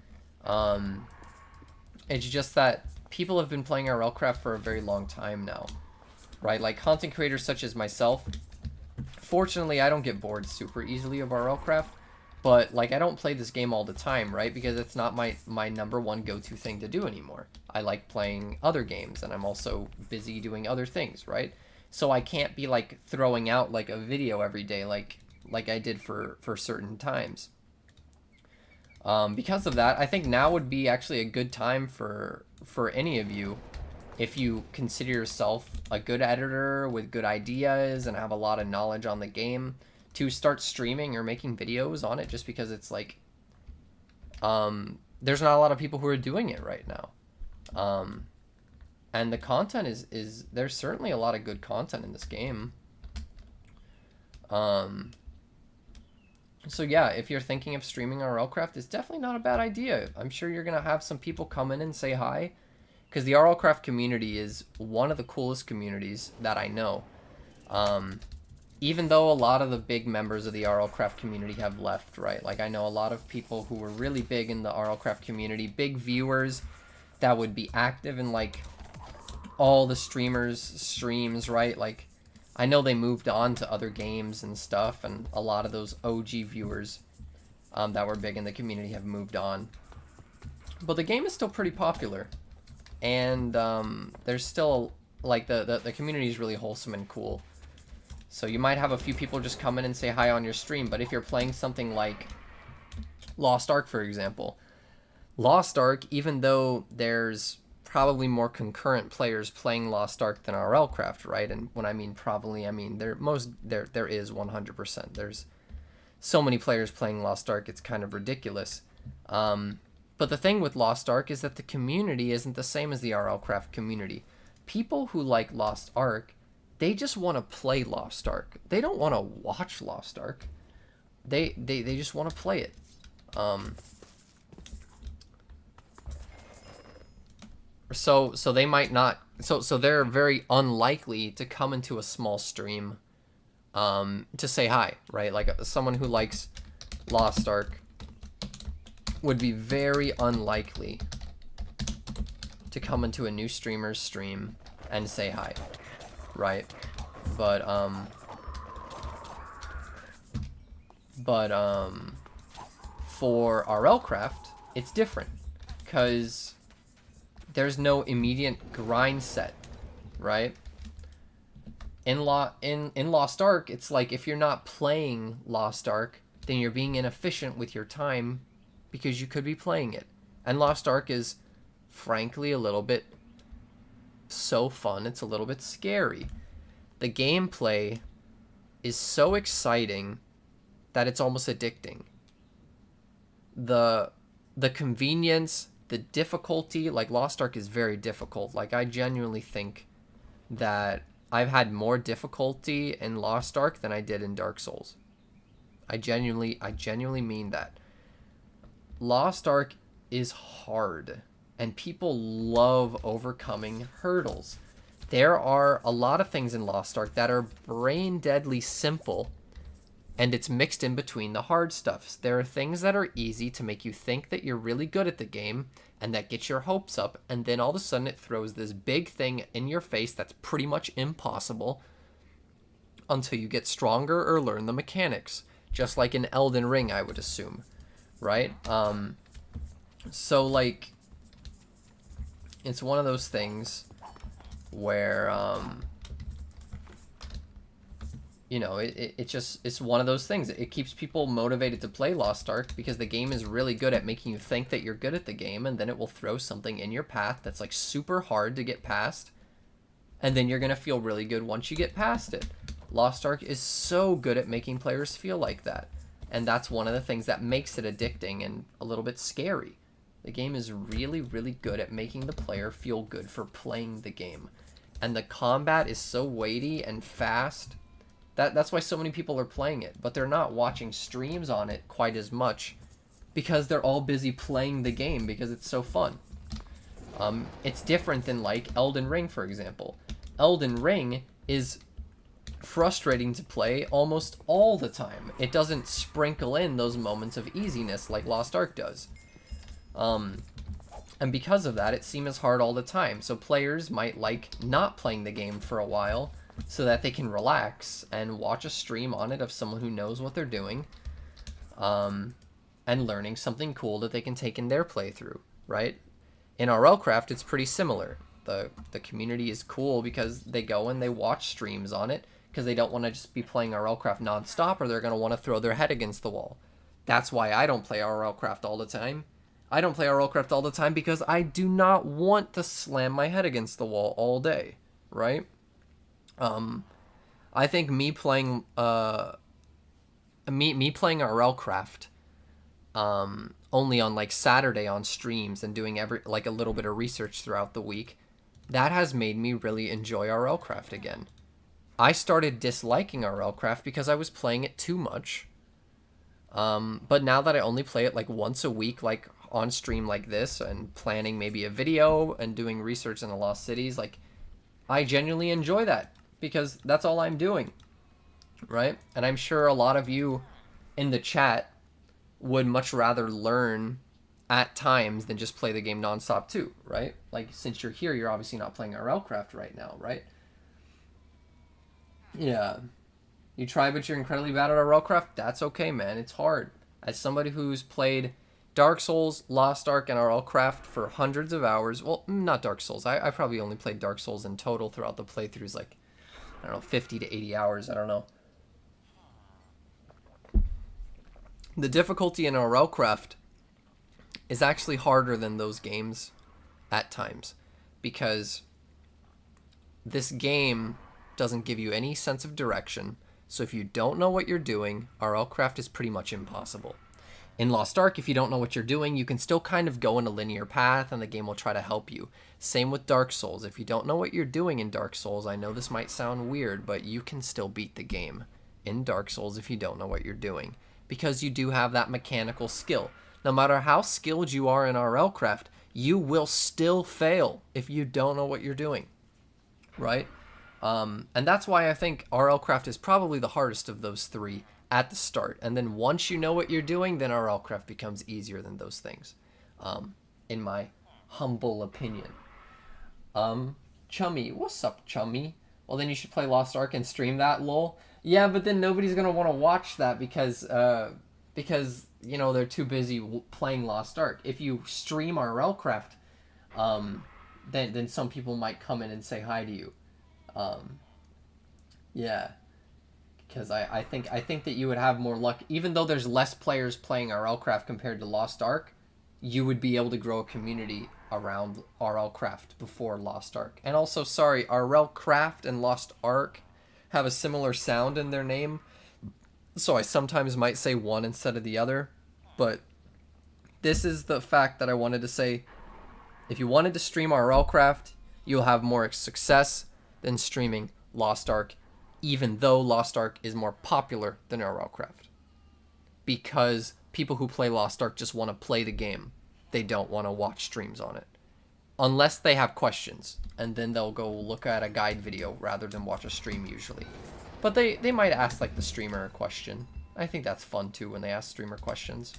it's just that people have been playing RLCraft for a very long time now, right? Like content creators such as myself. Fortunately, I don't get bored super easily of RLCraft, but like I don't play this game all the time, right? Because it's not my #1 go-to thing to do anymore. I like playing other games, and I'm also busy doing other things, right? So I can't be like throwing out like a video every day like I did for certain times. Because of that, I think now would be actually a good time for any of you, if you consider yourself a good editor with good ideas and have a lot of knowledge on the game, to start streaming or making videos on it, just because it's like there's not a lot of people who are doing it right now. And the content is there's certainly a lot of good content in this game. So yeah, if you're thinking of streaming RLCraft, it's definitely not a bad idea. I'm sure you're gonna have some people come in and say hi, because the RLCraft community is one of the coolest communities that I know. Even though a lot of the big members of the RLCraft community have left, right? Like I know a lot of people who were really big in the RLCraft community, big viewers that would be active in like all the streams, right? Like I know they moved on to other games and stuff, and a lot of those OG viewers that were big in the community have moved on. But the game is still pretty popular. And there's still, like, the community is really wholesome and cool. So you might have a few people just come in and say hi on your stream, but if you're playing something like Lost Ark, for example, Lost Ark, even though there's probably more concurrent players playing Lost Ark than RLCraft, right? And when I mean probably, I mean there is 100%. There's so many players playing Lost Ark, it's kind of ridiculous. But the thing with Lost Ark is that the community isn't the same as the RLCraft community. People who like Lost Ark, they just want to play Lost Ark. They don't want to watch Lost Ark. They just want to play it. So they might not. So they're very unlikely to come into a small stream, to say hi, right? Like someone who likes Lost Ark would be very unlikely to come into a new streamer's stream and say hi, right? But for RLCraft, it's different, because there's no immediate grind set, right? In Lost Ark, it's like if you're not playing Lost Ark, then you're being inefficient with your time because you could be playing it. And Lost Ark is, frankly, a little bit so fun, it's a little bit scary. The gameplay is so exciting that it's almost addicting. The convenience, the difficulty, like Lost Ark is very difficult. Like I genuinely think that I've had more difficulty in Lost Ark than I did in Dark Souls. I genuinely mean that. Lost Ark is hard, and people love overcoming hurdles. There are a lot of things in Lost Ark that are brain deadly simple, and it's mixed in between the hard stuffs. There are things that are easy to make you think that you're really good at the game, and that gets your hopes up, and then all of a sudden it throws this big thing in your face that's pretty much impossible until you get stronger or learn the mechanics. Just like in Elden Ring, I would assume, right? So, like, it's one of those things where, you know, it's one of those things. It keeps people motivated to play Lost Ark because the game is really good at making you think that you're good at the game, and then it will throw something in your path that's like super hard to get past, and then you're gonna feel really good once you get past it. Lost Ark is so good at making players feel like that, and that's one of the things that makes it addicting and a little bit scary. The game is really, really good at making the player feel good for playing the game, and the combat is so weighty and fast. That's why so many people are playing it, but they're not watching streams on it quite as much because they're all busy playing the game because it's so fun. It's different than like Elden Ring, for example. Elden Ring is frustrating to play almost all the time. It doesn't sprinkle in those moments of easiness like Lost Ark does. And because of that, it seems hard all the time. So players might like not playing the game for a while so that they can relax and watch a stream on it of someone who knows what they're doing, and learning something cool that they can take in their playthrough, right? In RLCraft, it's pretty similar. The community is cool because they go and they watch streams on it because they don't want to just be playing RLCraft nonstop, or they're going to want to throw their head against the wall. That's why I don't play RLCraft all the time. I don't play RLCraft all the time because I do not want to slam my head against the wall all day, right? I think me playing RLCraft only on like Saturday on streams and doing a little bit of research throughout the week, that has made me really enjoy RLCraft again. I started disliking RLCraft because I was playing it too much. But now that I only play it like once a week, like on stream like this, and planning maybe a video and doing research in the Lost Cities, like I genuinely enjoy that because that's all I'm doing, right? And I'm sure a lot of you in the chat would much rather learn at times than just play the game nonstop too, right? Like, since you're here, you're obviously not playing RLCraft right now, right? Yeah. You try, but you're incredibly bad at RLCraft? That's okay, man. It's hard. As somebody who's played Dark Souls, Lost Ark, and RLCraft for hundreds of hours. Well, not Dark Souls. I probably only played Dark Souls in total throughout the playthroughs, like, I don't know, 50 to 80 hours. I don't know. The difficulty in RLCraft is actually harder than those games at times, because this game doesn't give you any sense of direction. So if you don't know what you're doing, RLCraft is pretty much impossible. In Lost Ark, if you don't know what you're doing, you can still kind of go in a linear path and the game will try to help you. Same with Dark Souls. If you don't know what you're doing in Dark Souls, I know this might sound weird, but you can still beat the game in Dark Souls if you don't know what you're doing, because you do have that mechanical skill. No matter how skilled you are in RLCraft, you will still fail if you don't know what you're doing, right? And that's why I think RLCraft is probably the hardest of those three at the start. And then once you know what you're doing, then RLCraft becomes easier than those things, in my humble opinion. Chummy, what's up, Chummy? Well, then you should play Lost Ark and stream that, lol. Yeah, but then nobody's gonna want to watch that because you know, they're too busy playing Lost Ark. If you stream RLCraft, then some people might come in and say hi to you. Yeah, because I think that you would have more luck, even though there's less players playing RLCraft compared to Lost Ark. You would be able to grow a community around RLCraft before Lost Ark. And also, sorry, RLCraft and Lost Ark have a similar sound in their name, so I sometimes might say one instead of the other. But this is the fact that I wanted to say. If you wanted to stream RLCraft, you'll have more success than streaming Lost Ark, even though Lost Ark is more popular than RLCraft. Because people who play Lost Ark just want to play the game. They don't want to watch streams on it. Unless they have questions, and then they'll go look at a guide video rather than watch a stream usually. But they might ask like the streamer a question. I think that's fun too when they ask streamer questions.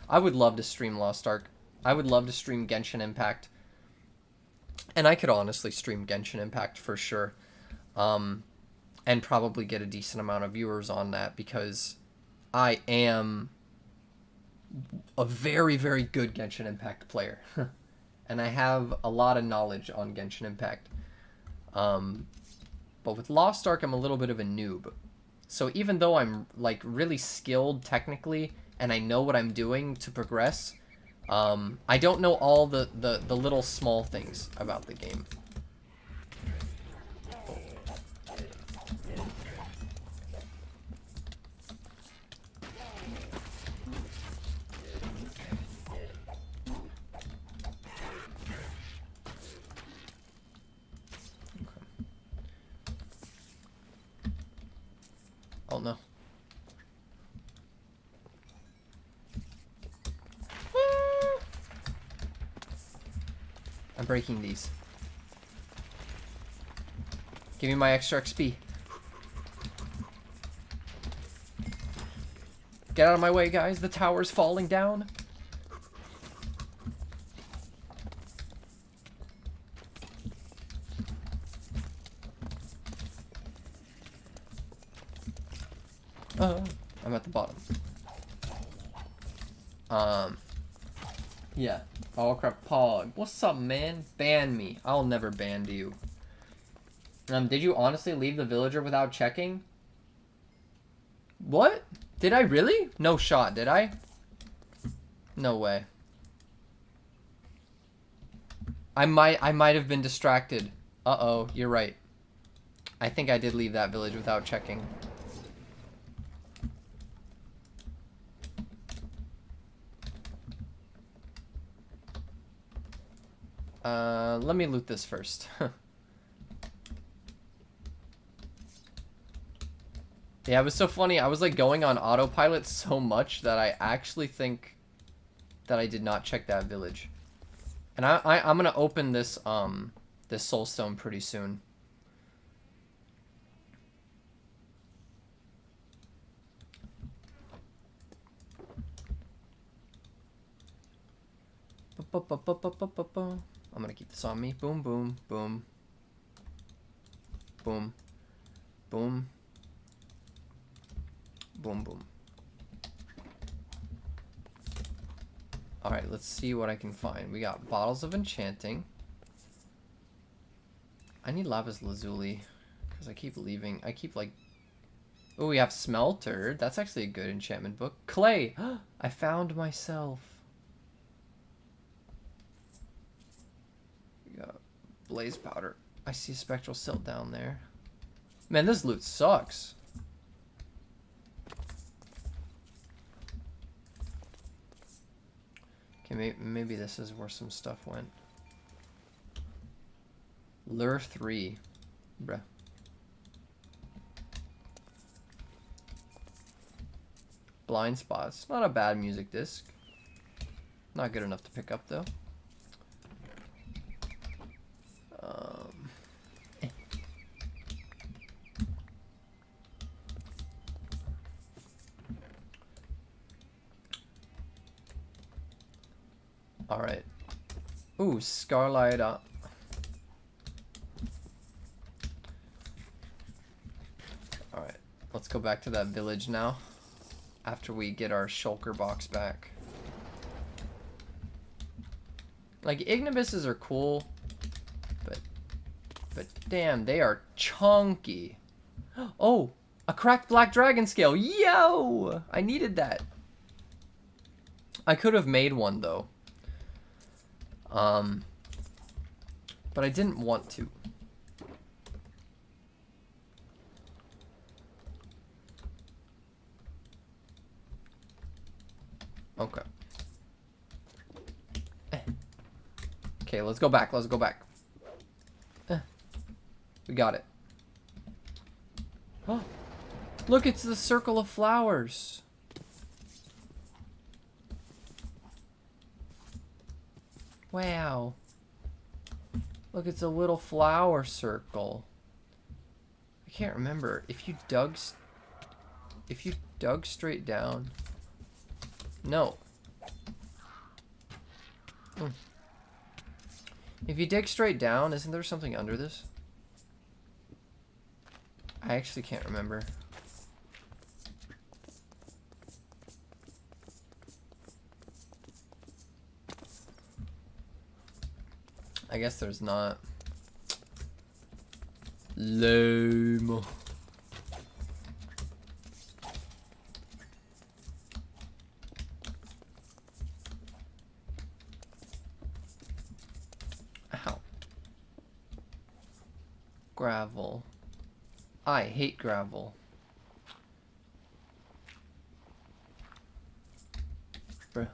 I would love to stream Lost Ark. I would love to stream Genshin Impact. And I could honestly stream Genshin Impact for sure. And probably get a decent amount of viewers on that, because I am a very, very good Genshin Impact player. And I have a lot of knowledge on Genshin Impact. But with Lost Ark, I'm a little bit of a noob. So even though I'm like really skilled technically and I know what I'm doing to progress, I don't know all the little small things about the game. Oh no. I'm breaking these. Give me my extra XP. Get out of my way, guys. The tower's falling down. I'm at the bottom. Yeah. RLCraft Pog. What's up, man? Ban me. I'll never ban you. Did you honestly leave the villager without checking? What? Did I really? No shot, did I? No way. I might have been distracted. Uh-oh, you're right. I think I did leave that village without checking. Let me loot this first. Yeah, it was so funny. I was like going on autopilot so much that I actually think that I did not check that village. And I'm gonna open this this soulstone pretty soon. I'm gonna keep this on me. Boom, boom, boom. Boom. Boom. Boom, boom. Alright, let's see what I can find. We got bottles of enchanting. I need lapis lazuli. Because I keep leaving. I keep like... Oh, we have smelter. That's actually a good enchantment book. Clay! I found myself. We got blaze powder. I see a spectral silt down there. Man, this loot sucks. Okay, maybe this is where some stuff went. Lure 3. Bruh. Blind spots. Not a bad music disc. Not good enough to pick up though. All right. Ooh, Scarlight. All right. Let's go back to that village now. After we get our shulker box back. Like, ignibuses are cool, but damn, they are chunky. Oh, a cracked black dragon scale. Yo! I needed that. I could have made one though. But I didn't want to. Okay. Okay, let's go back. Let's go back. We got it. Oh, look, it's the circle of flowers. Wow. Look, it's a little flower circle. I can't remember if you dug straight down. No. If you dig straight down, isn't there something under this? I actually can't remember. I guess there's not. Lame. Ow. Gravel. I hate gravel. Bruh.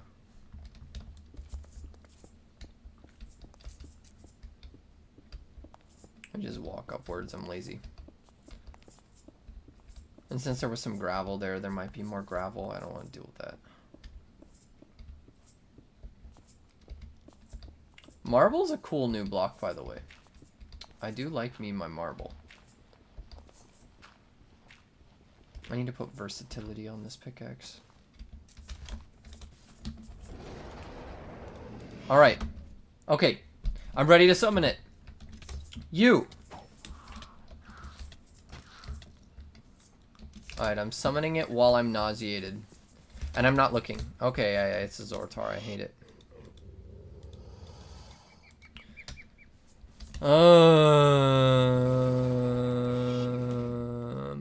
I just walk upwards, I'm lazy. And since there was some gravel there, there might be more gravel. I don't want to deal with that. Marble's a cool new block, by the way. I do like me my marble. I need to put versatility on this pickaxe. Alright. Okay. I'm ready to summon it. You! Alright, I'm summoning it while I'm nauseated. And I'm not looking. Okay, it's a Zoroark. I hate it. I'm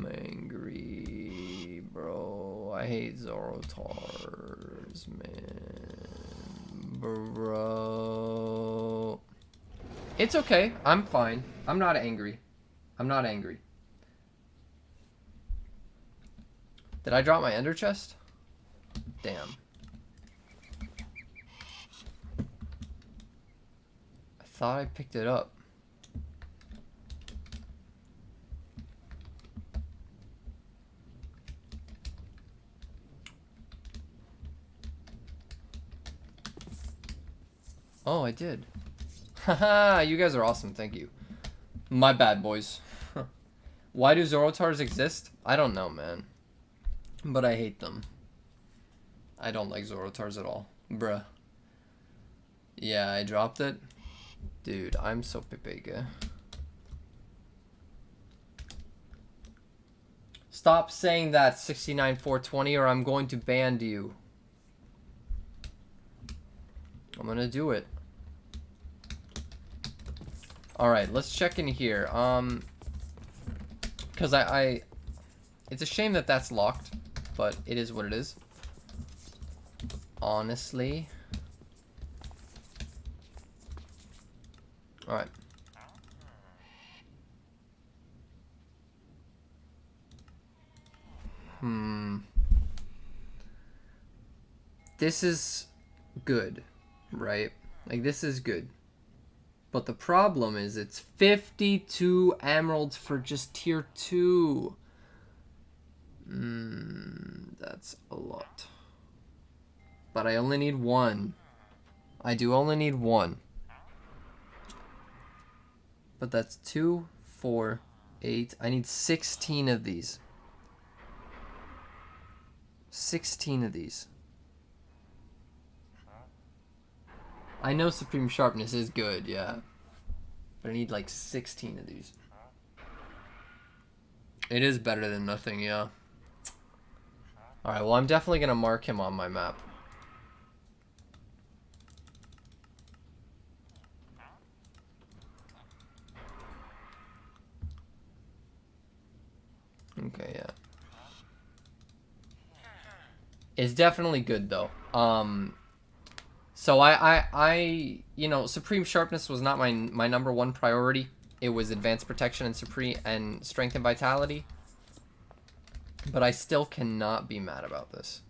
angry, bro. I hate Zoroarks, man. Bro. It's okay. I'm fine. I'm not angry. I'm not angry. Did I drop my ender chest? Damn. I thought I picked it up. Oh, I did. Haha, you guys are awesome. Thank you. My bad, boys. Why do Zoroarks exist? I don't know, man. But I hate them. I don't like Zoroarks at all. Bruh. Yeah, I dropped it. Dude, I'm so pepega. Stop saying that, 69420, or I'm going to ban you. I'm gonna do it. Alright, let's check in here. Because it's a shame that that's locked, but it is what it is. Honestly. Alright. This is good, right? Like, this is good. But the problem is it's 52 emeralds for just tier 2. That's a lot. But I only need 1. I do only need 1. But that's 2, 4, 8. I need 16 of these. 16 of these. I know Supreme Sharpness is good, yeah. But I need like 16 of these. It is better than nothing, yeah. Alright, well I'm definitely gonna mark him on my map. Okay, yeah. It's definitely good though. So I you know, Supreme Sharpness was not my number 1 priority. It was Advanced Protection and Supreme and Strength and Vitality. But I still cannot be mad about this.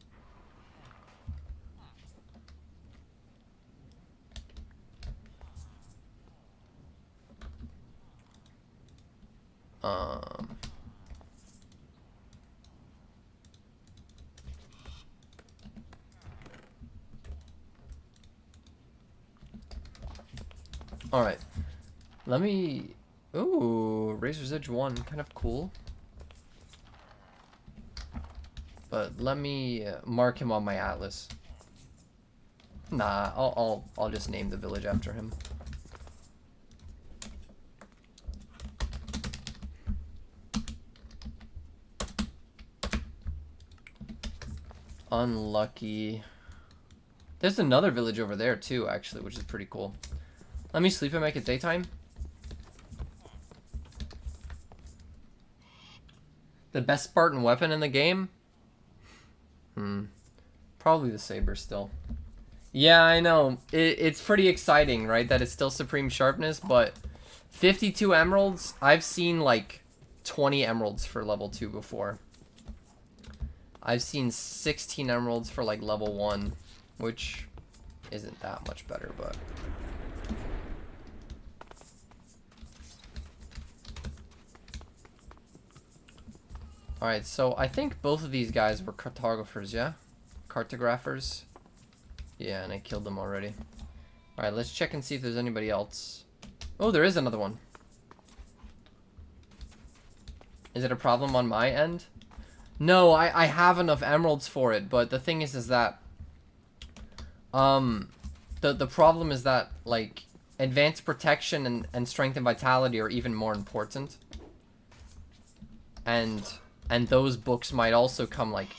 Alright. Let me... Ooh, Razor's Edge 1. Kind of cool. But let me mark him on my atlas. Nah, I'll just name the village after him. Unlucky. There's another village over there too, actually, which is pretty cool. Let me sleep and make it daytime. The best Spartan weapon in the game? Probably the saber still. Yeah, I know. It's pretty exciting, right? That it's still Supreme Sharpness, but 52 emeralds? I've seen like 20 emeralds for level 2 before. I've seen 16 emeralds for like level 1, which isn't that much better, but... Alright, so I think both of these guys were cartographers, yeah? Cartographers. Yeah, and I killed them already. Alright, let's check and see if there's anybody else. Oh, there is another one. Is it a problem on my end? No, I have enough emeralds for it, but the thing is that... The problem is that, like, Advanced Protection and Strength and Vitality are even more important. And those books might also come, like...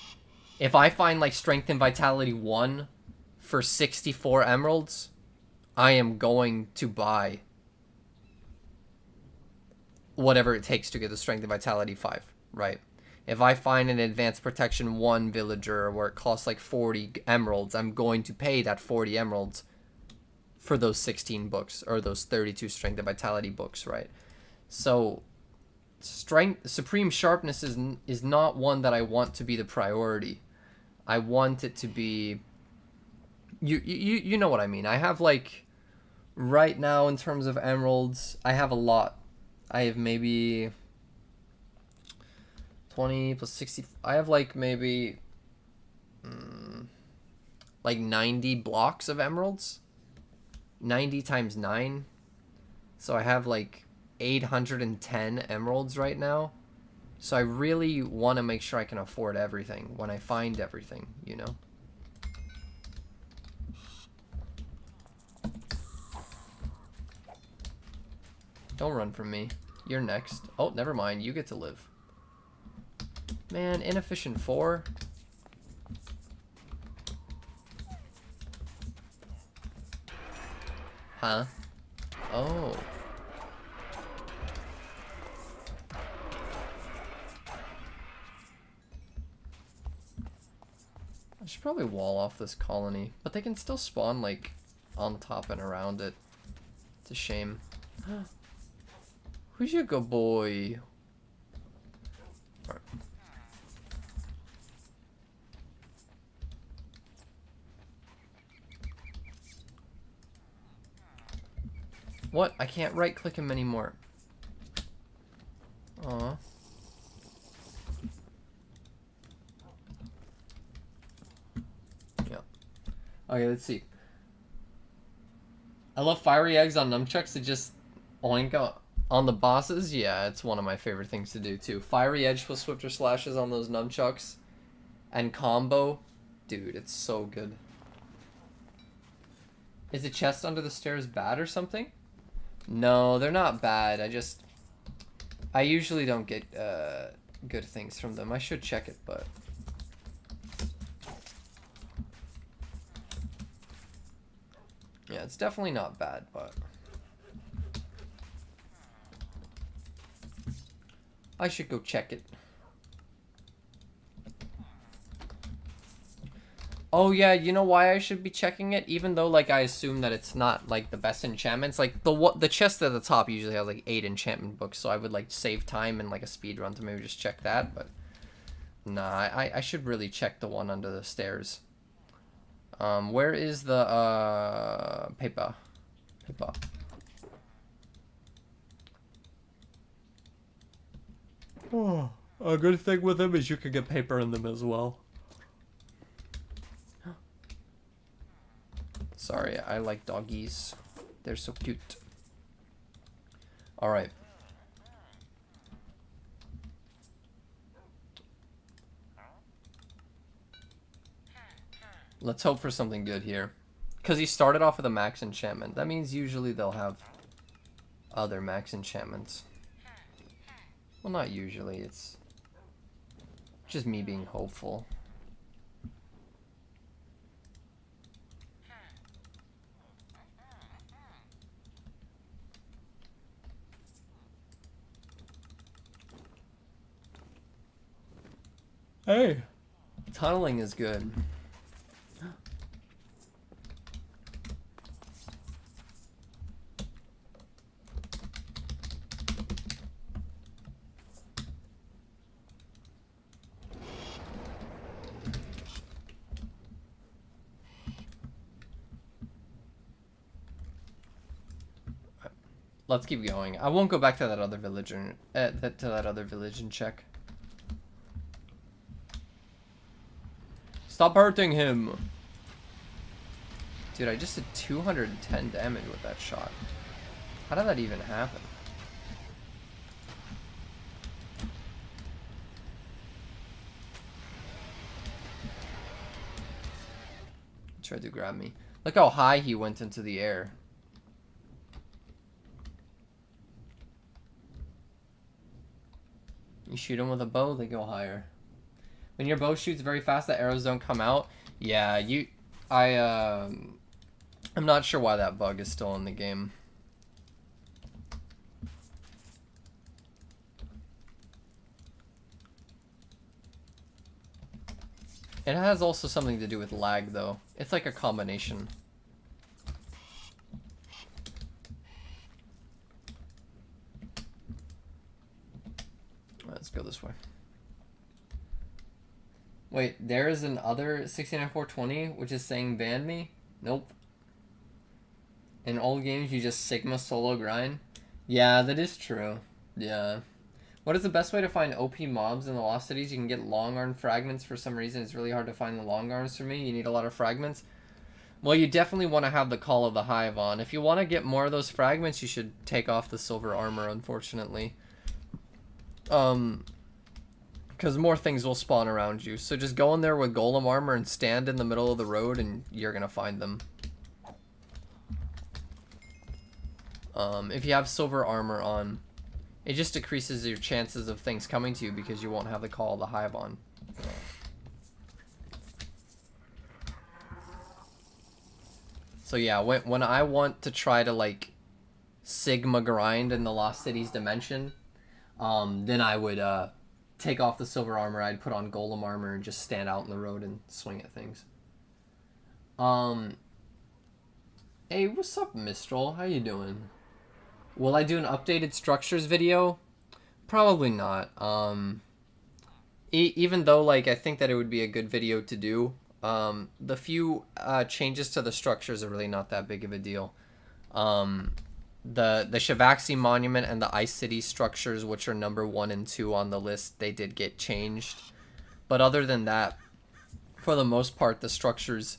If I find, like, Strength and Vitality 1 for 64 emeralds, I am going to buy whatever it takes to get the Strength and Vitality 5, right? If I find an Advanced Protection 1 villager where it costs, like, 40 emeralds, I'm going to pay that 40 emeralds for those 16 books, or those 32 Strength and Vitality books, right? So... Supreme Sharpness is not one that I want to be the priority. I want it to be... You know what I mean. I have, like... Right now, in terms of emeralds, I have a lot. I have maybe... 20 plus 60... I have, like, maybe... like, 90 blocks of emeralds. 90 times 9. So I have, like... 810 emeralds right now, so I really want to make sure I can afford everything when I find everything, you know. Don't run from me. You're next. Oh, never mind. You get to live. Man, inefficient 4. Huh? Oh. I should probably wall off this colony, but they can still spawn, like, on top and around it. It's a shame. Who's your good boy? Right. What? I can't right-click him anymore. Aw. Yeah. Okay, let's see. I love fiery eggs on nunchucks to just oink on the bosses. Yeah, it's one of my favorite things to do too. Fiery edge with swifter slashes on those nunchucks and combo. Dude, it's so good. Is the chest under the stairs bad or something? No, they're not bad. I usually don't get good things from them. I should check it, but yeah, it's definitely not bad, but I should go check it. Oh yeah, you know why I should be checking it? Even though, like, I assume that it's not, like, the best enchantments. Like, the chest at the top usually has, like, 8 enchantment books, so I would, like, save time and, like, a speed run to maybe just check that, but nah, I should really check the one under the stairs. Where is the, paper? Paper. Oh, a good thing with them is you can get paper in them as well. Sorry, I like doggies. They're so cute. Alright. Let's hope for something good here. Because he started off with a max enchantment. That means usually they'll have other max enchantments. Well, not usually. It's just me being hopeful. Hey, tunneling is good. Let's keep going. I won't go back to that other village and check. Stop hurting him. Dude, I just did 210 damage with that shot. How did that even happen? He tried to grab me. Look how high he went into the air. You shoot them with a bow, they go higher. When your bow shoots very fast, the arrows don't come out. Yeah, I'm not sure why that bug is still in the game. It has also something to do with lag, though. It's like a combination. Let's go this way. Wait, there is another 69420 which is saying ban me? Nope. In old games you just Sigma solo grind? Yeah, that is true. Yeah. What is the best way to find OP mobs in the Lost Cities? You can get long arm fragments for some reason. It's really hard to find the long arms for me. You need a lot of fragments. Well, you definitely want to have the Call of the Hive on. If you want to get more of those fragments, you should take off the silver armor, unfortunately. Because more things will spawn around you. So just go in there with golem armor and stand in the middle of the road and you're going to find them. If you have silver armor on, it just decreases your chances of things coming to you because you won't have the Call of the Hive on. So yeah, when I want to try to like Sigma grind in the Lost Cities dimension, then I would take off the silver armor, I'd put on golem armor and just stand out in the road and swing at things. Hey, what's up, Mistral? How you doing? Will I do an updated structures video? Probably not. Even though, like, I think that it would be a good video to do, the few changes to the structures are really not that big of a deal. The Shavaxi Monument and the Ice City structures, which are number 1 and 2 on the list, they did get changed. But other than that, for the most part, the structures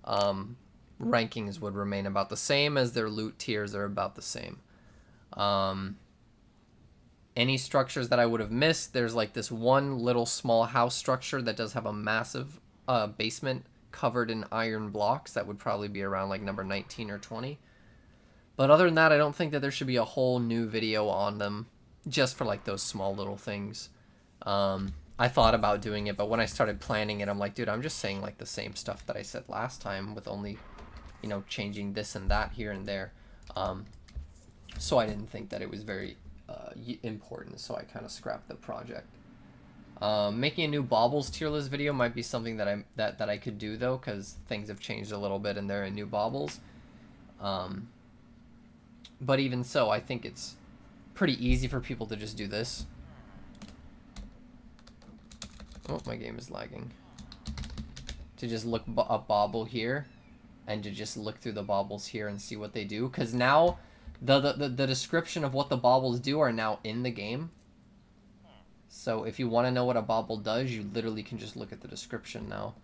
rankings would remain about the same, as their loot tiers are about the same. Any structures that I would have missed, there's like this one little small house structure that does have a massive basement covered in iron blocks. That would probably be around like number 19 or 20. But other than that, I don't think that there should be a whole new video on them just for like those small little things. I thought about doing it, but when I started planning it, I'm like, dude, I'm just saying like the same stuff that I said last time with only, you know, changing this and that here and there. So I didn't think that it was very important, so I kind of scrapped the project. Making a new baubles tier list video might be something that I could do though, because things have changed a little bit and there are new baubles. But even so, I think it's pretty easy for people to just do this. Oh, my game is lagging. To just look a bauble here and to just look through the baubles here and see what they do, because now the description of what the baubles do are now in the game. So if you want to know what a bauble does, you literally can just look at the description now.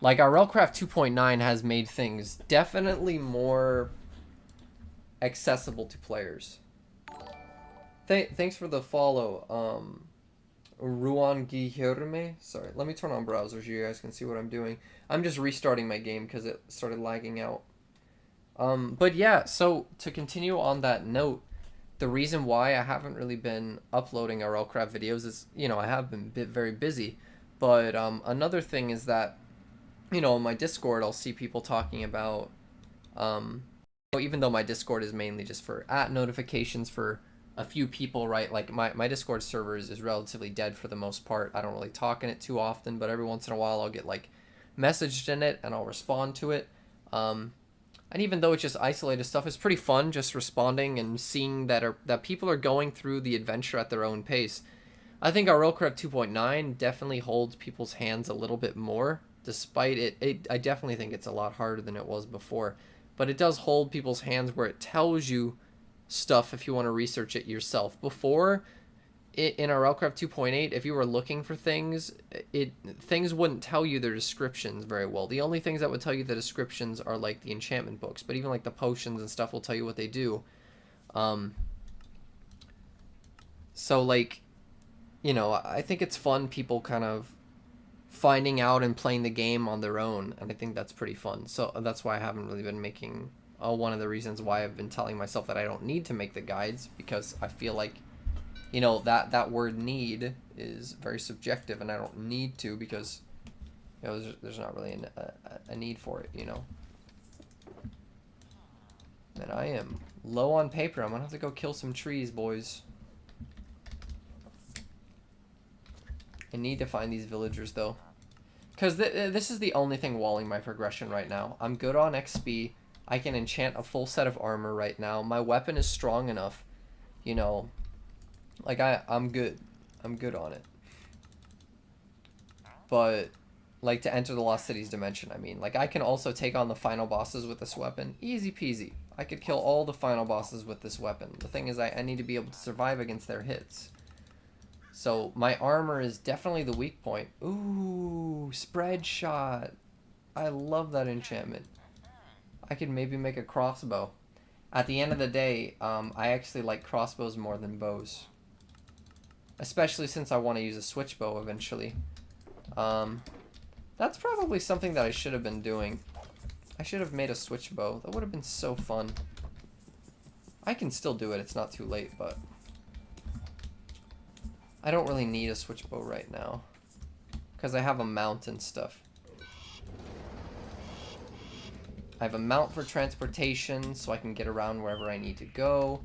Like RLCraft 2.9 has made things definitely more accessible to players. Thanks for the follow, Ruan Guilherme. Sorry, let me turn on browser so you guys can see what I'm doing. I'm just restarting my game because it started lagging out. But yeah, so to continue on that note, the reason why I haven't really been uploading RLCraft videos is, you know, I have been very busy. But another thing is that, you know, on my Discord, I'll see people talking about, even though my Discord is mainly just for notifications for a few people, right? Like my Discord server is relatively dead for the most part. I don't really talk in it too often, but every once in a while I'll get like messaged in it and I'll respond to it. And even though it's just isolated stuff, it's pretty fun just responding and seeing that people are going through the adventure at their own pace. I think RLCraft 2.9 definitely holds people's hands a little bit more, despite it. I definitely think it's a lot harder than it was before. But it does hold people's hands where it tells you stuff if you want to research it yourself. Before, in RLCraft 2.8, if you were looking for things, things wouldn't tell you their descriptions very well. The only things that would tell you the descriptions are like the enchantment books, but even like the potions and stuff will tell you what they do. So like, you know, I think it's fun people kind of finding out and playing the game on their own, and I think that's pretty fun. So that's why I haven't really been making one of the reasons why I've been telling myself that I don't need to make the guides, because I feel like, you know, that word need is very subjective, and I don't need to, because, you know, there's not really a need for it, you know. And I am low on paper. I'm gonna have to go kill some trees, boys. I need to find these villagers though, because this is the only thing walling my progression right now. I'm good on XP. I can enchant a full set of armor right now. My weapon is strong enough, you know. Like I'm good. I'm good on it. But like to enter the Lost Cities dimension, I mean, like I can also take on the final bosses with this weapon. Easy peasy. I could kill all the final bosses with this weapon. The thing is, I need to be able to survive against their hits. So my armor is definitely the weak point. Ooh, spread shot. I love that enchantment. I could maybe make a crossbow. At the end of the day, I actually like crossbows more than bows. Especially since I want to use a switch bow eventually. That's probably something that I should have been doing. I should have made a switch bow. That would have been so fun. I can still do it. It's not too late, but I don't really need a switch bow right now, because I have a mount and stuff. I have a mount for transportation, so I can get around wherever I need to go.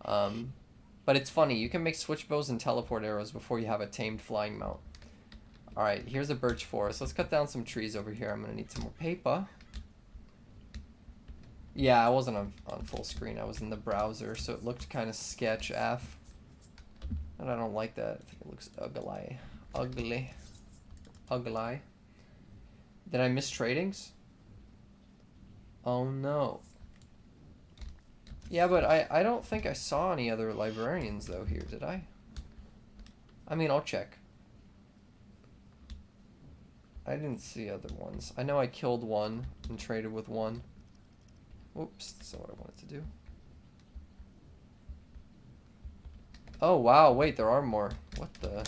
But it's funny, you can make switch bows and teleport arrows before you have a tamed flying mount. Alright, here's a birch forest. Let's cut down some trees over here. I'm gonna need some more paper. Yeah, I wasn't on full screen. I was in the browser, so it looked kind of sketch F. And I don't like that. I think it looks ugly. Ugly. Did I miss tradings? Oh no. Yeah, but I don't think I saw any other librarians though here, did I? I mean, I'll check. I didn't see other ones. I know I killed one and traded with one. Oops, that's not what I wanted to do. Oh wow, wait, there are more. What the?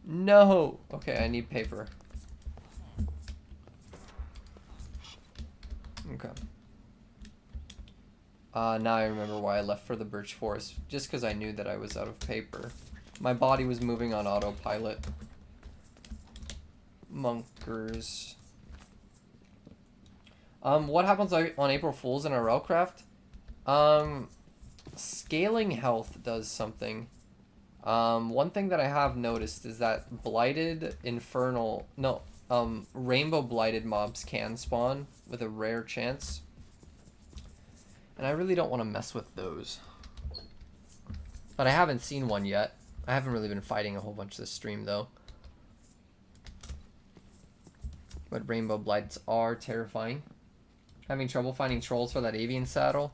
No! Okay, I need paper. Okay. Now I remember why I left for the birch forest. Just because I knew that I was out of paper. My body was moving on autopilot. Monkers. What happens on April Fools in RLCraft? Scaling health does something. One thing that I have noticed is that rainbow blighted mobs can spawn with a rare chance. And I really don't want to mess with those. But I haven't seen one yet. I haven't really been fighting a whole bunch this stream though. But rainbow blights are terrifying. Having trouble finding trolls for that avian saddle?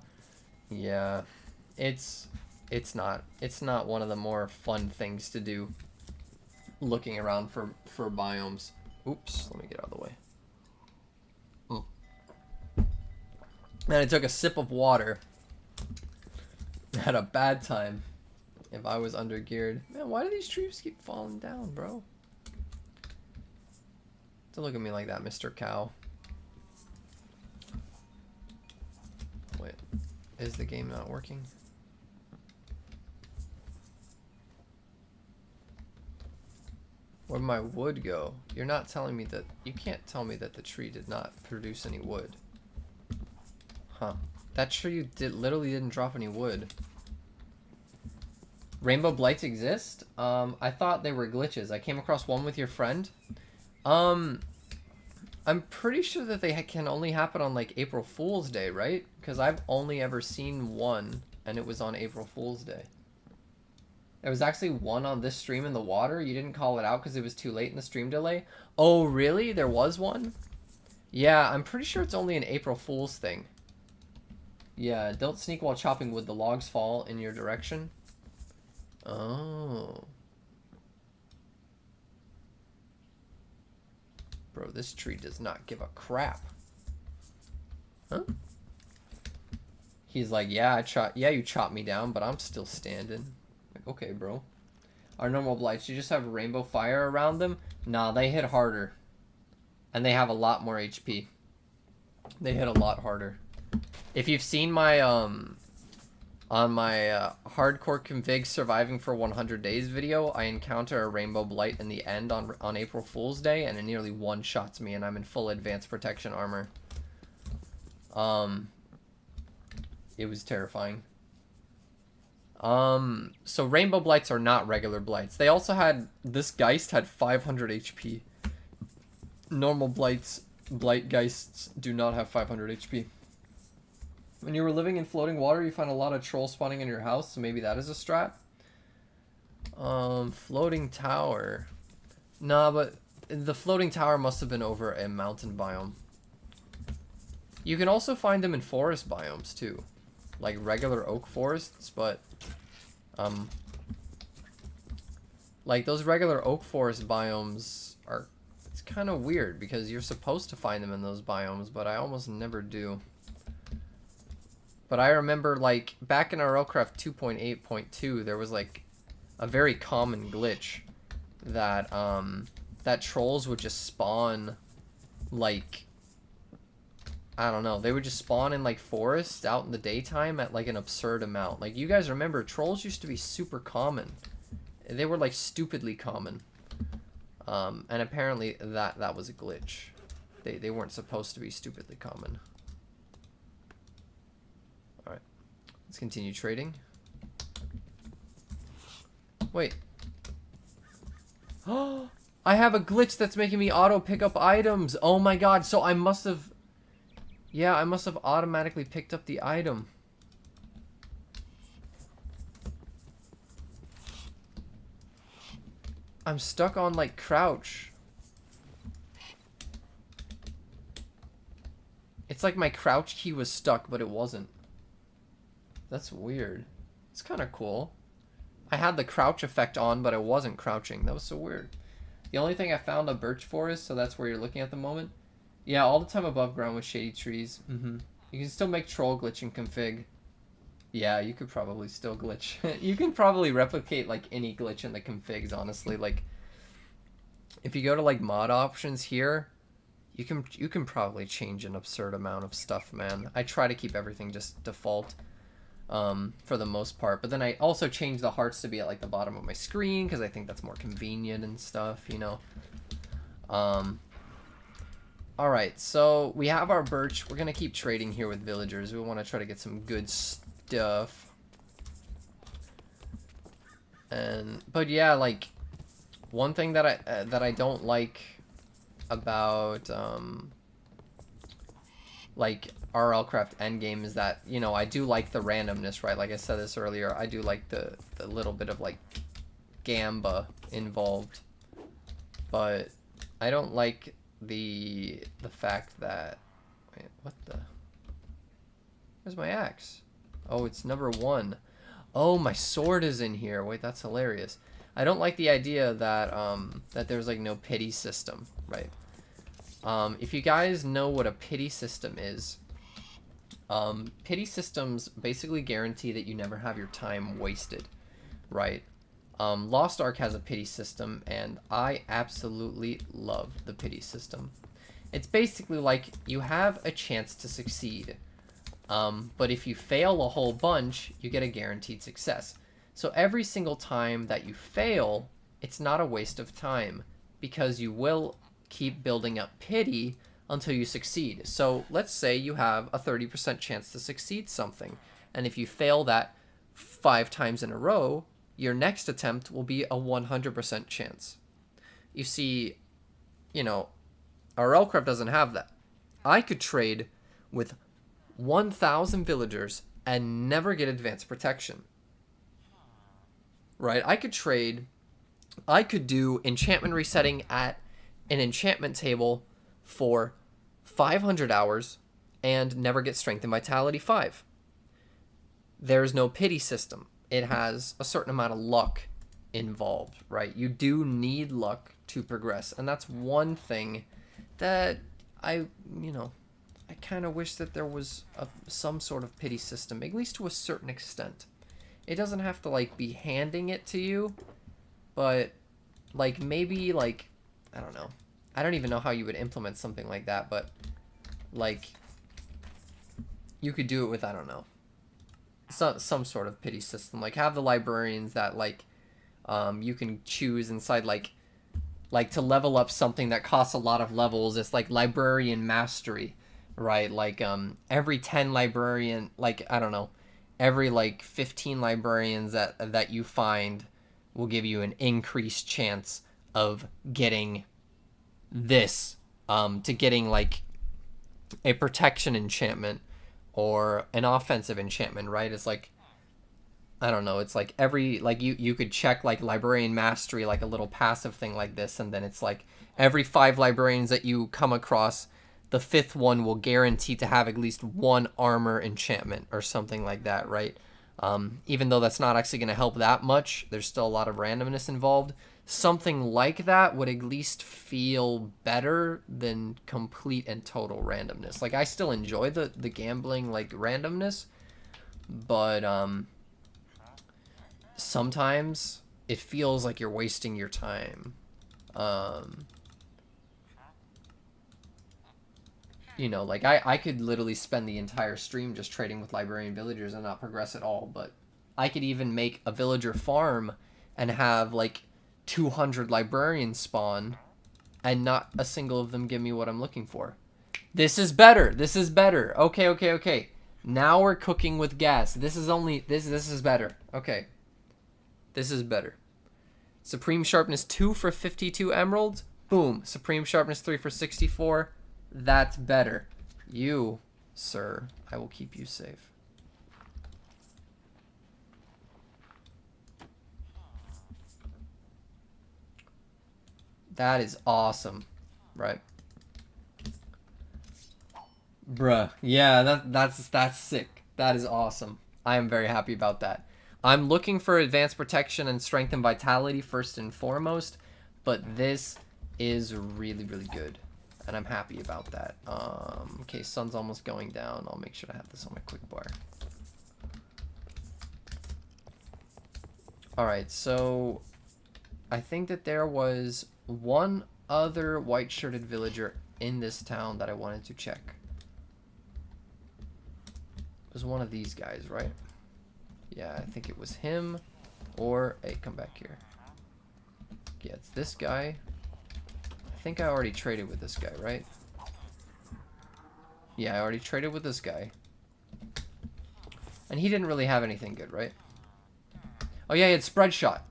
Yeah. It's not one of the more fun things to do. Looking around for biomes. Oops, let me get out of the way. And I took a sip of water. I had a bad time if I was under geared. Man, why do these trees keep falling down, bro? Don't look at me like that, Mr. Cow. Wait, is the game not working? Where'd my wood go? You're not telling me that... You can't tell me that the tree did not produce any wood. Huh. That tree literally didn't drop any wood. Rainbow blights exist? I thought they were glitches. I came across one with your friend. I'm pretty sure that they can only happen on like April Fool's Day, right? Because I've only ever seen one, and it was on April Fool's Day. There was actually one on this stream in the water. You didn't call it out because it was too late in the stream delay. Oh, really? There was one? Yeah, I'm pretty sure it's only an April Fool's thing. Yeah, don't sneak while chopping wood. The logs fall in your direction. Oh. Bro, this tree does not give a crap. Huh? He's like, yeah, you chopped me down, but I'm still standing. Like, okay, bro. Our normal blights, you just have rainbow fire around them? Nah, they hit harder. And they have a lot more HP. They hit a lot harder. If you've seen my, on my hardcore config surviving for 100 days video, I encounter a rainbow blight in the end on April Fool's Day, and it nearly one-shots me, and I'm in full advanced protection armor. It was terrifying. So rainbow blights are not regular blights. They also had, this Geist had 500 HP. Normal blight Geists do not have 500 HP. When you were living in floating water, you found a lot of trolls spawning in your house, so maybe that is a strat. Floating tower. Nah, but the floating tower must have been over a mountain biome. You can also find them in forest biomes too. Like regular oak forests, but like those regular oak forest biomes are, it's kind of weird because you're supposed to find them in those biomes, but I almost never do. But I remember, like, back in RLCraft 2.8.2, there was, like, a very common glitch that, that trolls would just spawn, like, I don't know, they would just spawn in, like, forests out in the daytime at, like, an absurd amount. Like, you guys remember, trolls used to be super common. They were, like, stupidly common. And apparently that was a glitch. They weren't supposed to be stupidly common. Alright. Let's continue trading. Wait. Oh, I have a glitch that's making me auto pick up items. Oh my god, so I must have... Yeah, I must have automatically picked up the item. I'm stuck on, like, crouch. It's like my crouch key was stuck, but it wasn't. That's weird. It's kind of cool. I had the crouch effect on, but I wasn't crouching. That was so weird. The only thing I found a birch forest, so that's where you're looking at the moment. Yeah, all the time above ground with shady trees. You can still make troll glitch in config. Yeah, you could probably still glitch. You can probably replicate, like, any glitch in the configs, honestly. Like, if you go to, like, mod options here, you can probably change an absurd amount of stuff, man. I try to keep everything just default for the most part. But then I also change the hearts to be at, like, the bottom of my screen because I think that's more convenient and stuff, you know. Alright, so we have our birch. We're going to keep trading here with villagers. We want to try to get some good stuff. But yeah, like, one thing that I don't like about like RLCraft endgame is that, you know, I do like the randomness, right? Like I said this earlier, I do like the little bit of, like, gamba involved, but I don't like the fact that, wait, what the, where's my axe? Oh, it's number 1. Oh, my sword is in here. Wait, that's hilarious. I don't like the idea that that there's, like, no pity system, right? If you guys know what a pity system is, pity systems basically guarantee that you never have your time wasted, right? Lost Ark has a pity system, and I absolutely love the pity system. It's basically like you have a chance to succeed, but if you fail a whole bunch, you get a guaranteed success. So every single time that you fail, it's not a waste of time, because you will keep building up pity until you succeed. So let's say you have a 30% chance to succeed something, and if you fail that 5 times in a row, your next attempt will be a 100% chance. You see, you know, RLCraft doesn't have that. I could trade with 1,000 villagers and never get advanced protection. Right? I could do enchantment resetting at an enchantment table for 500 hours and never get strength and vitality 5. There's no pity system. It has a certain amount of luck involved, right? You do need luck to progress, and that's one thing that I kind of wish that there was some sort of pity system, at least to a certain extent. It doesn't have to, like, be handing it to you, but, like, maybe, like, I don't know. I don't even know how you would implement something like that, but, like, you could do it with, I don't know, some sort of pity system. Like, have the librarians that, like, you can choose inside, like to level up something that costs a lot of levels. It's like librarian mastery, right? Like, every 10 librarian, like, I don't know, every, like, 15 librarians that you find will give you an increased chance of getting this, to getting, like, a protection enchantment or an offensive enchantment, right? It's like, I don't know, it's like every, like, you could check, like, librarian mastery, like a little passive thing like this, and then it's like every 5 librarians that you come across, the 5th one will guarantee to have at least 1 armor enchantment or something like that, right? Even though that's not actually going to help that much, there's still a lot of randomness involved. Something like that would at least feel better than complete and total randomness. Like, I still enjoy the gambling, like, randomness, but sometimes it feels like you're wasting your time. You know, like, I could literally spend the entire stream just trading with librarian villagers and not progress at all, but I could even make a villager farm and have, like, 200 librarians spawn, and not a single of them give me what I'm looking for. This is better. This is better. Okay, okay, okay. Now we're cooking with gas. This is only... This is better. Okay. This is better. Supreme Sharpness 2 for 52 emeralds. Boom. Supreme Sharpness 3 for 64. That's better. You, sir, I will keep you safe. That is awesome. Right. Bruh. Yeah, that's sick. That is awesome. I am very happy about that. I'm looking for advanced protection and strength and vitality first and foremost, but this is really, really good. And I'm happy about that. Okay, sun's almost going down. I'll make sure to have this on my quick bar. Alright, so I think that there was one other white-shirted villager in this town that I wanted to check. It was one of these guys, right? Yeah, I think it was him. Or, hey, come back here. Yeah, it's this guy. I think I already traded with this guy, right? Yeah, I already traded with this guy. And he didn't really have anything good, right? Oh yeah, he had spread shot.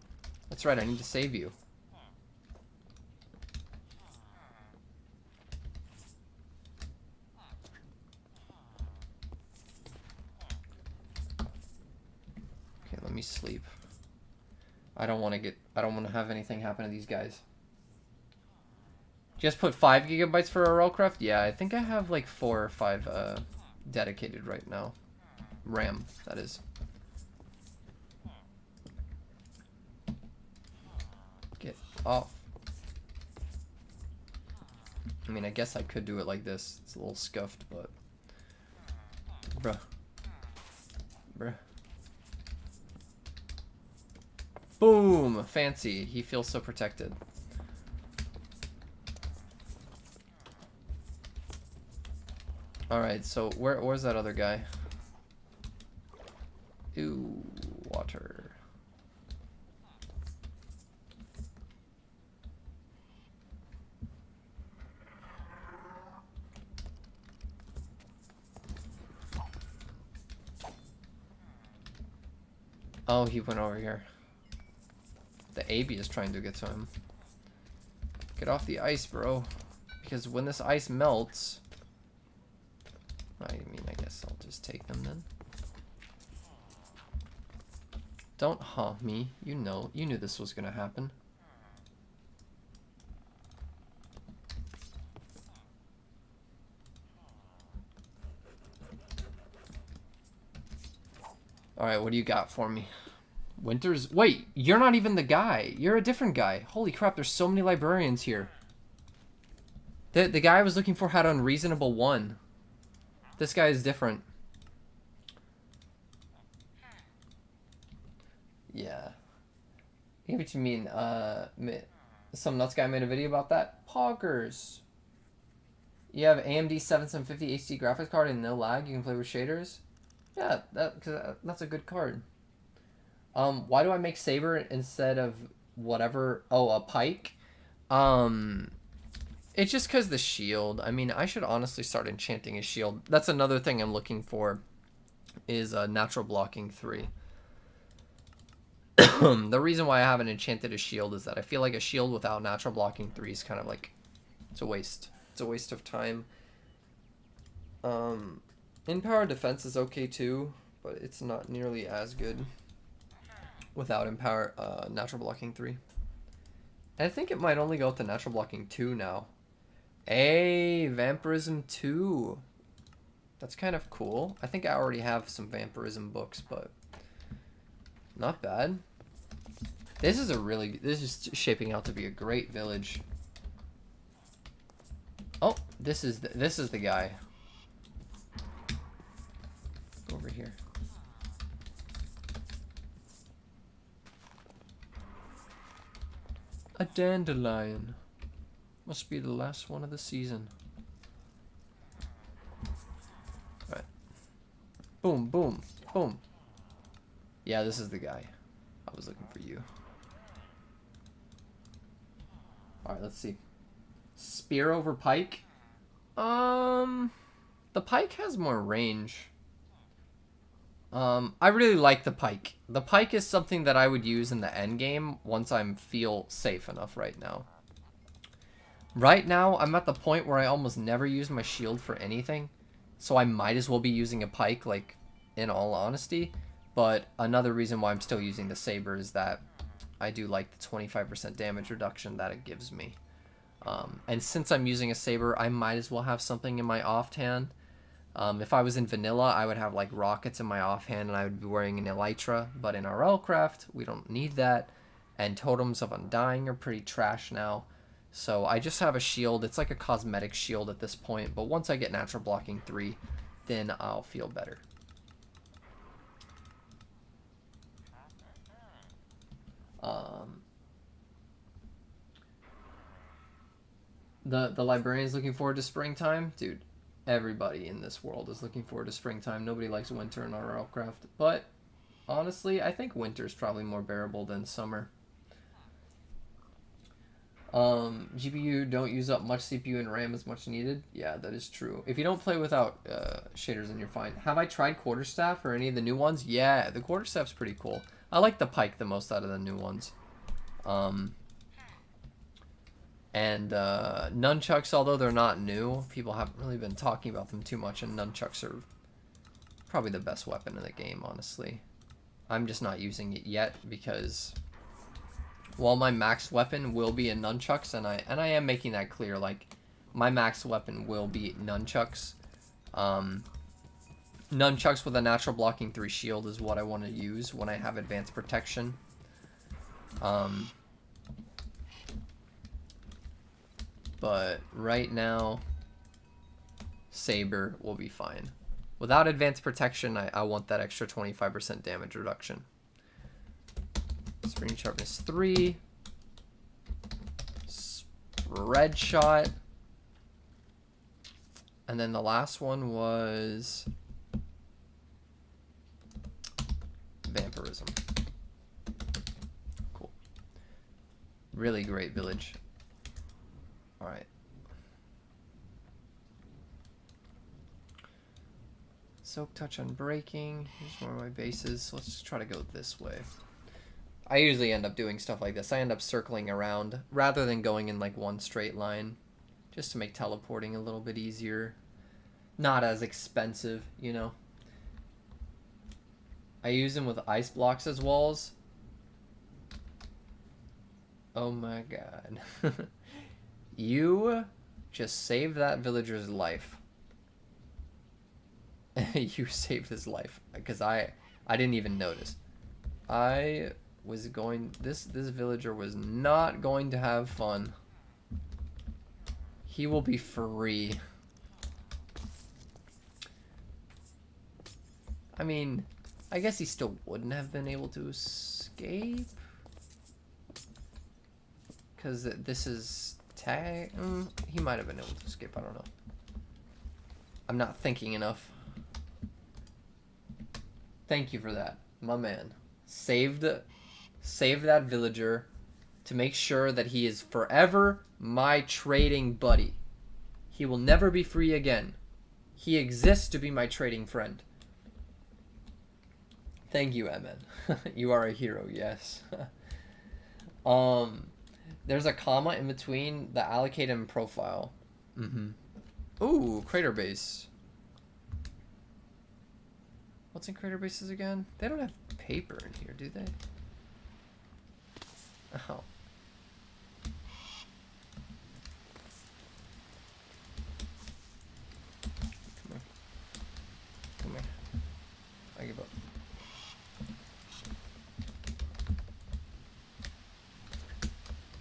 That's right, I need to save you. Okay, let me sleep. I don't want to have anything happen to these guys. Just put 5 gigabytes for RLCraft? Yeah, I think I have like 4 or 5 dedicated right now. RAM, that is. Get off. I mean, I guess I could do it like this. It's a little scuffed, but... Bruh. Bruh. Boom! Fancy. He feels so protected. Alright, so where's that other guy? Ooh, water. Oh, he went over here. The AB is trying to get to him. Get off the ice, bro. Because when this ice melts... I mean, I guess I'll just take them then. Don't haunt me. You know, you knew this was gonna happen. Alright, what do you got for me? Winters? Wait, you're not even the guy. You're a different guy. Holy crap, there's so many librarians here. The guy I was looking for had Unreasonable 1. This guy is different. Yeah. I get what you mean. Some nuts guy made a video about that. Poggers. You have AMD 7750 HD graphics card and no lag. You can play with shaders. Yeah, that's a good card. Why do I make saber instead of whatever? Oh, a pike. It's just because the shield. I mean, I should honestly start enchanting a shield. That's another thing I'm looking for, is natural blocking 3. The reason why I haven't enchanted a shield is that I feel like a shield without natural blocking 3 is kind of like, it's a waste. It's a waste of time. In-power defense is okay too, but it's not nearly as good without in-power natural blocking 3. And I think it might only go up to natural blocking 2 now. Hey, Vampirism 2. That's kind of cool. I think I already have some Vampirism books, but not bad. This is shaping out to be a great village. Oh, this is the guy. Over here. A dandelion. Must be the last one of the season. Alright. Boom, boom, boom. Yeah, this is the guy. I was looking for you. All right, let's see. Spear over pike. The pike has more range. I really like the pike. The pike is something that I would use in the end game once I feel safe enough right now. Right now, I'm at the point where I almost never use my shield for anything. So I might as well be using a pike, like, in all honesty. But another reason why I'm still using the saber is that I do like the 25% damage reduction that it gives me. And since I'm using a saber, I might as well have something in my offhand. If I was in vanilla, I would have like rockets in my offhand and I would be wearing an elytra. But in RLCraft, we don't need that. And totems of undying are pretty trash now. So I just have a shield. It's like a cosmetic shield at this point. But once I get natural blocking 3, then I'll feel better. The librarian is looking forward to springtime. Dude, everybody in this world is looking forward to springtime. Nobody likes winter in RLCraft. But honestly, I think winter is probably more bearable than summer. GPU don't use up much CPU and RAM as much needed. Yeah, that is true. If you don't play without shaders, then you're fine. Have I tried quarterstaff or any of the new ones? Yeah, the quarterstaff's pretty cool. I like the pike the most out of the new ones. And nunchucks, although they're not new, people haven't really been talking about them too much, and nunchucks are probably the best weapon in the game, honestly. I'm just not using it yet because while my max weapon will be a nunchucks, and I am making that clear, like, my max weapon will be nunchucks. Nunchucks with a natural blocking 3 shield is what I want to use when I have advanced protection. But right now, saber will be fine. Without advanced protection, I want that extra 25% damage reduction. Spring sharpness 3. Spread shot. And then the last one was vampirism. Cool. Really great village. Alright. Soak touch on breaking. Here's more of my bases. So let's just try to go this way. I usually end up doing stuff like this. I end up circling around rather than going in like one straight line, just to make teleporting a little bit easier. Not as expensive, you know. I use them with ice blocks as walls. Oh my god. You just saved that villager's life. You saved his life because I didn't even notice. I was going this villager was not going to have fun. He will be free. I mean, I guess he still wouldn't have been able to escape because this is he might have been able to escape. I don't know. I'm not thinking enough. Thank you for that, my man. Save that villager to make sure that he is forever my trading buddy. He will never be free again. He exists to be my trading friend. Thank you, MN. You are a hero, yes. There's a comma in between the allocate and profile. Ooh, crater base. What's in crater bases again? They don't have paper in here, do they? Oh. Come here. Come here. I give up.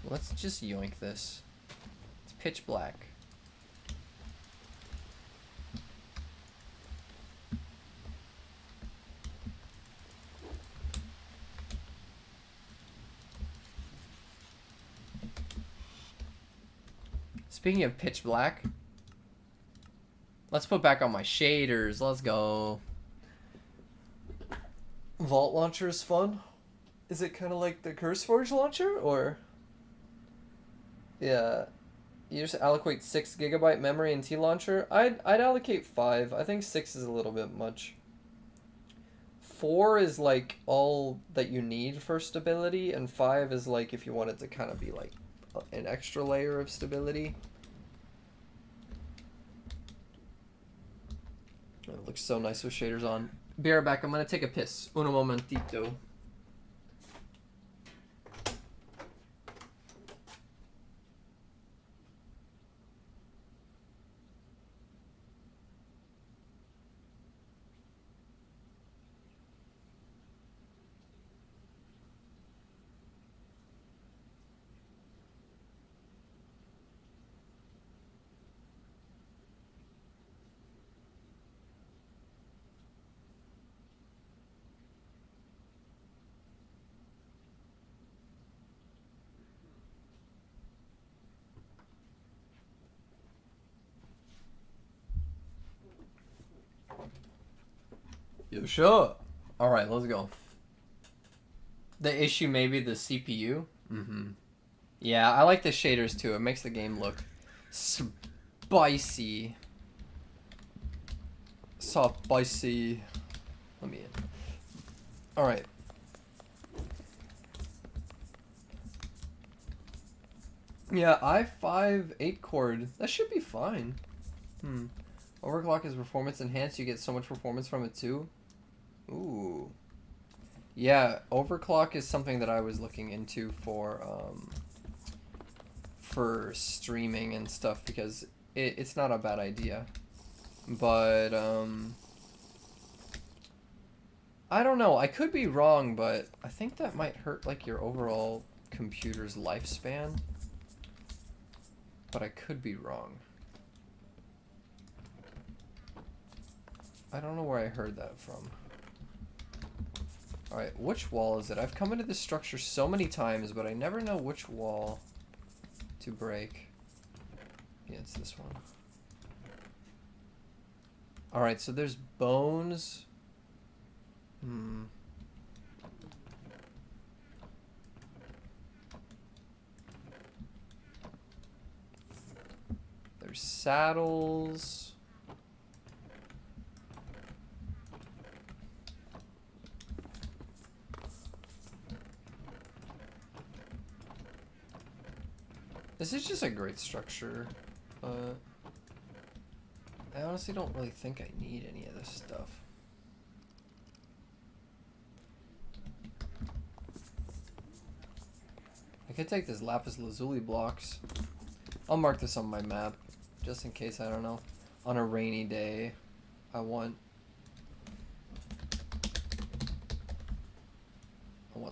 Let's just yoink this. It's pitch black. Speaking of pitch black, let's put back on my shaders. Let's go. Vault launcher is fun. Is it kind of like the Curse Forge launcher, or? Yeah. You just allocate 6 GB memory in T launcher. I'd allocate 5. I think 6 is a little bit much. 4 is like all that you need for stability, and 5 is like if you wanted to kind of be like an extra layer of stability. Oh, it looks so nice with shaders on. Be right back. I'm gonna take a piss. Uno momentito. Yo, sure. All right, let's go. The issue may be the CPU. Yeah, I like the shaders too. It makes the game look spicy. Spicy. Let me in. All right. Yeah, i5 8-core. That should be fine. Overclock is performance enhanced. You get so much performance from it too. Ooh. Yeah, overclock is something that I was looking into for streaming and stuff, because it's not a bad idea. But I don't know. I could be wrong, but I think that might hurt like your overall computer's lifespan. But I could be wrong. I don't know where I heard that from. Alright, which wall is it? I've come into this structure so many times, but I never know which wall to break. Yeah, it's this one. Alright, so there's bones. There's saddles. This is just a great structure, but I honestly don't really think I need any of this stuff. I could take this lapis lazuli blocks. I'll mark this on my map, just in case, I don't know, on a rainy day I want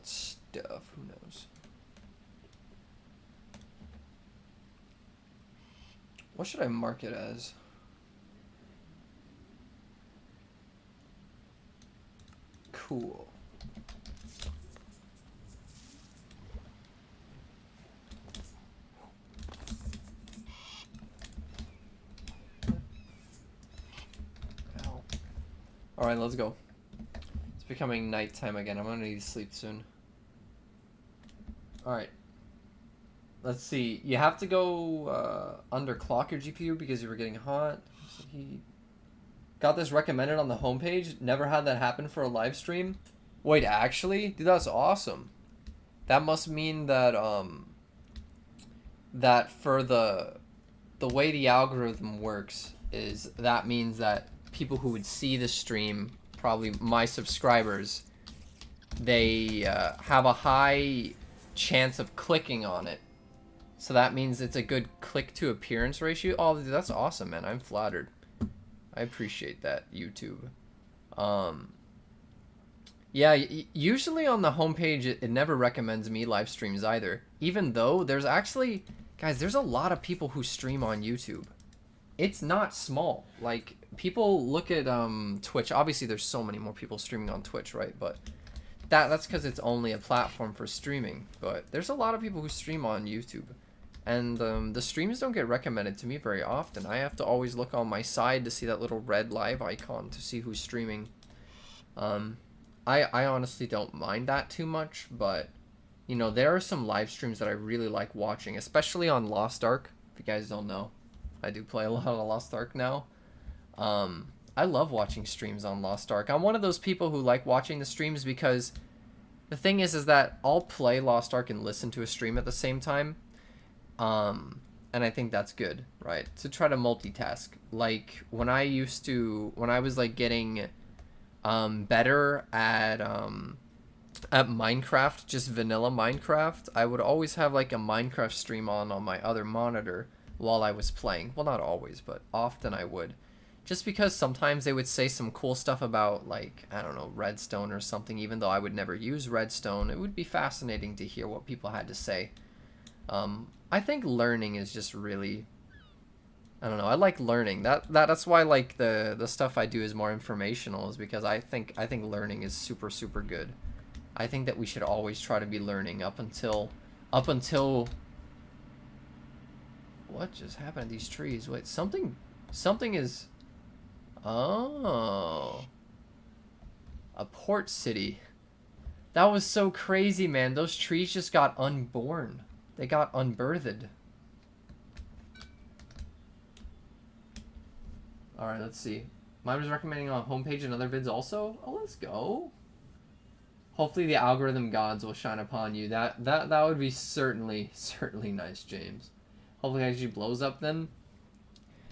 stuff, who knows. What should I mark it as? Cool. Ow. Alright, let's go. It's becoming nighttime again. I'm gonna need to sleep soon. Alright. Let's see. You have to go underclock your GPU because you were getting hot. So he got this recommended on the homepage. Never had that happen for a live stream. Wait, actually? Dude, that's awesome. That must mean that that for the way the algorithm works is that means that people who would see the stream, probably my subscribers, they have a high chance of clicking on it. So that means it's a good click to appearance ratio. Oh, dude, that's awesome, man. I'm flattered. I appreciate that, YouTube. Yeah, usually on the homepage, it never recommends me live streams either. Even though there's actually, guys, there's a lot of people who stream on YouTube. It's not small. Like, people look at Twitch. Obviously, there's so many more people streaming on Twitch, right? But that's because it's only a platform for streaming. But there's a lot of people who stream on YouTube. And the streams don't get recommended to me very often. I have to always look on my side to see that little red live icon to see who's streaming. I honestly don't mind that too much, but you know, there are some live streams that I really like watching, especially on Lost Ark. If you guys don't know, I do play a lot of Lost Ark now. I love watching streams on Lost Ark. I'm one of those people who like watching the streams because the thing is that I'll play Lost Ark and listen to a stream at the same time. And I think that's good, right? To try to multitask. Like when I was like getting better at Minecraft, just vanilla Minecraft, I would always have like a Minecraft stream on my other monitor while I was playing. Well, not always, but often I would. Just because sometimes they would say some cool stuff about, like, I don't know, redstone or something. Even though I would never use redstone, it would be fascinating to hear what people had to say. I think learning is just really, I don't know, I like learning. That's why, like, the stuff I do is more informational, is because I think learning is super, super good. I think that we should always try to be learning up until what just happened to these trees? Wait, something is, oh, a port city. That was so crazy, man. Those trees just got unborn. They got unbirthed. Alright, let's see. Mine was recommending on homepage and other vids also. Oh, let's go. Hopefully the algorithm gods will shine upon you. That would be certainly nice, James. Hopefully it actually blows up then.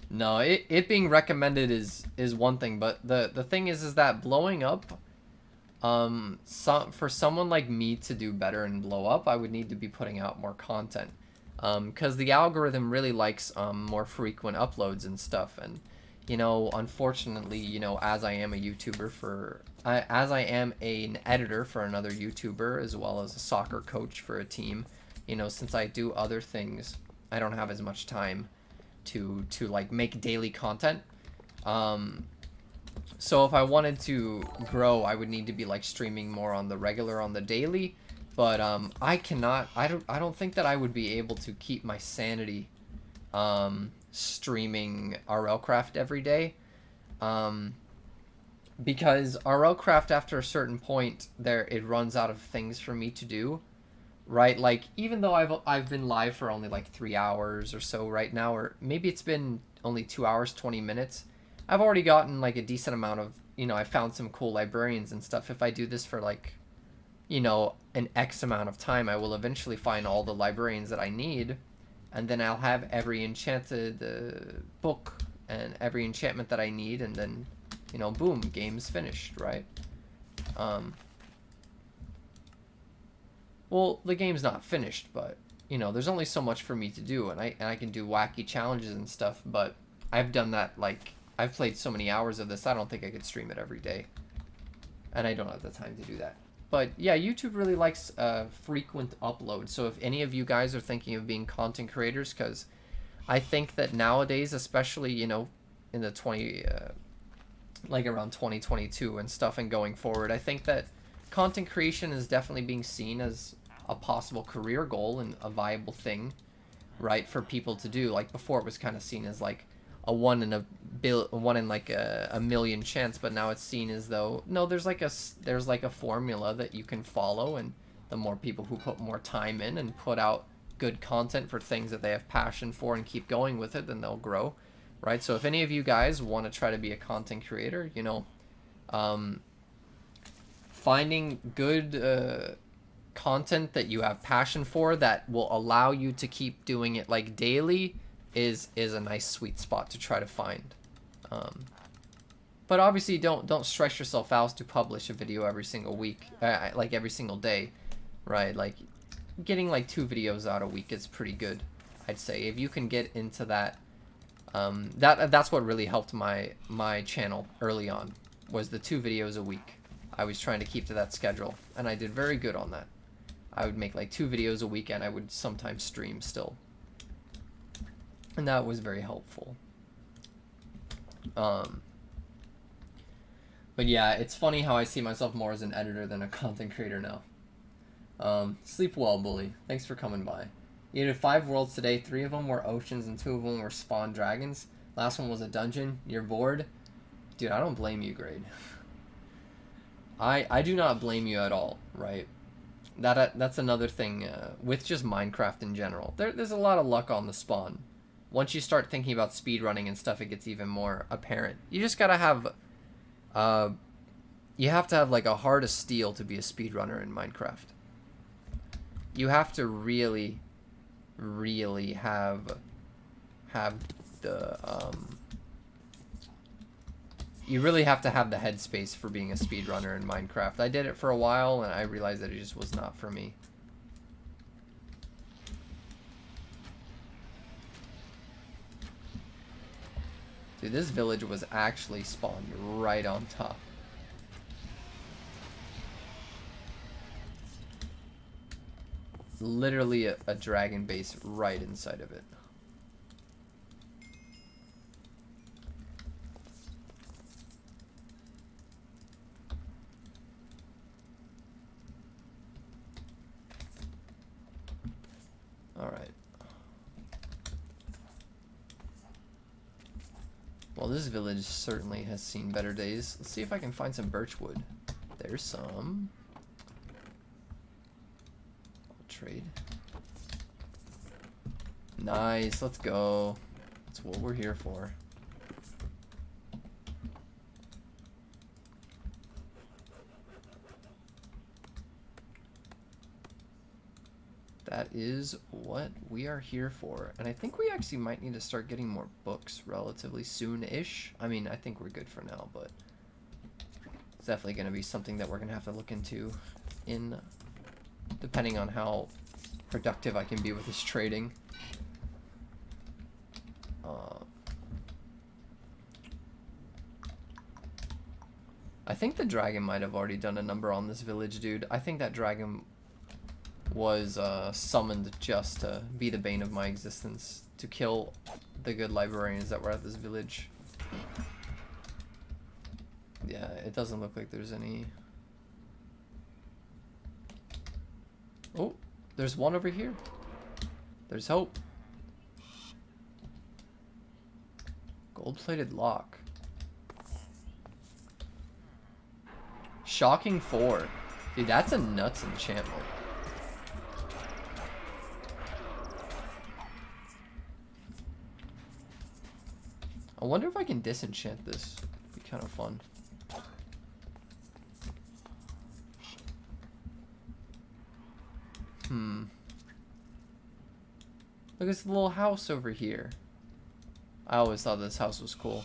No, it being recommended is one thing, but the thing is that blowing up, for someone like me to do better and blow up, I would need to be putting out more content, because the algorithm really likes more frequent uploads and stuff. And you know, unfortunately, you know, as I am a YouTuber as I am an editor for another YouTuber, as well as a soccer coach for a team, you know, since I do other things, I don't have as much time to like make daily content. So if I wanted to grow, I would need to be like streaming more on the daily, but I don't think that I would be able to keep my sanity streaming RLCraft every day, because RLCraft, after a certain point, it runs out of things for me to do, right? Like, even though I've been live for only like 3 hours or so right now, or maybe it's been only 2 hours 20 minutes, I've already gotten like a decent amount of, you know, I found some cool librarians and stuff. If I do this for like, you know, an X amount of time, I will eventually find all the librarians that I need, and then I'll have every enchanted book and every enchantment that I need, and then, you know, boom, game's finished, right? Well, the game's not finished, but, you know, there's only so much for me to do, and I can do wacky challenges and stuff, but I've done that, like, I've played so many hours of this, I don't think I could stream it every day, and I don't have the time to do that. But yeah, YouTube really likes frequent uploads. So if any of you guys are thinking of being content creators, because I think that nowadays, especially, you know, in the like around 2022 and stuff and going forward, I think that content creation is definitely being seen as a possible career goal and a viable thing, right, for people to do. Like before, it was kind of seen as like a one in a million chance, but now it's seen as though, no, there's like a formula that you can follow, and the more people who put more time in and put out good content for things that they have passion for and keep going with it, then they'll grow, right? So if any of you guys want to try to be a content creator, you know, finding good content that you have passion for that will allow you to keep doing it like daily is a nice sweet spot to try to find. But obviously don't stress yourself out to publish a video every single week, like every single day, right? Like getting like 2 videos out a week is pretty good, I'd say. If you can get into that, that's what really helped my channel early on, was the 2 videos a week. I was trying to keep to that schedule, and I did very good on that. I would make like 2 videos a week, and I would sometimes stream still. And that was very helpful. But yeah, it's funny how I see myself more as an editor than a content creator now. Sleep well, Bully. Thanks for coming by. You did 5 worlds today. 3 of them were oceans and 2 of them were spawn dragons. Last one was a dungeon. You're bored? Dude, I don't blame you, Grade. I do not blame you at all, right? That's another thing with just Minecraft in general. There's a lot of luck on the spawn. Once you start thinking about speedrunning and stuff, it gets even more apparent. You just gotta have, you have to have like a heart of steel to be a speedrunner in Minecraft. You have to really, really have the, you really have to have the headspace for being a speedrunner in Minecraft. I did it for a while and I realized that it just was not for me. Dude, this village was actually spawned right on top. Literally a dragon base right inside of it. Alright. Well, this village certainly has seen better days. Let's see if I can find some birch wood. There's some. I'll trade. Nice, let's go. That's what we're here for. That is what we are here for. And I think we actually might need to start getting more books relatively soon-ish. I mean, I think we're good for now, but it's definitely going to be something that we're going to have to look into in, depending on how productive I can be with this trading. I think the dragon might have already done a number on this village, dude. I think that dragon was summoned just to be the bane of my existence, to kill the good librarians that were at this village. Yeah, it doesn't look like there's any. Oh, there's one over here. There's hope. Gold-plated lock. Shocking 4. Dude, that's a nuts enchantment. I wonder if I can disenchant this. It'd be kind of fun. Look, it's the little house over here. I always thought this house was cool.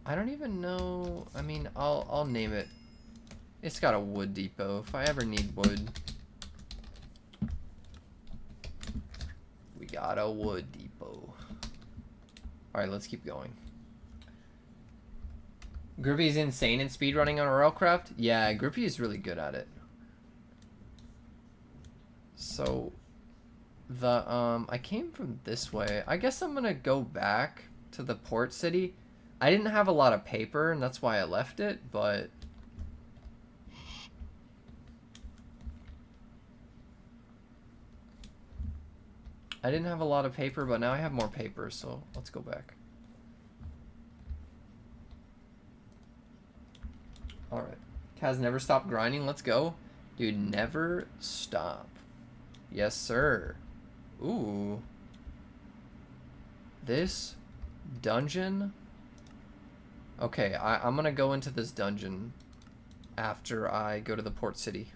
I don't even know. I mean, I'll name it. It's got a wood depot. If I ever need wood, we got a wood depot. All right, let's keep going. Grippy's insane in speedrunning on RLCraft. Yeah, Grippy is really good at it. So, the I came from this way. I guess I'm gonna go back to the port city. I didn't have a lot of paper, and that's why I left it, but I didn't have a lot of paper, but now I have more paper, so let's go back. Alright. Kaz never stopped grinding, let's go. Dude, never stop. Yes, sir. Ooh. This dungeon. Okay, I'm gonna go into this dungeon after I go to the port city.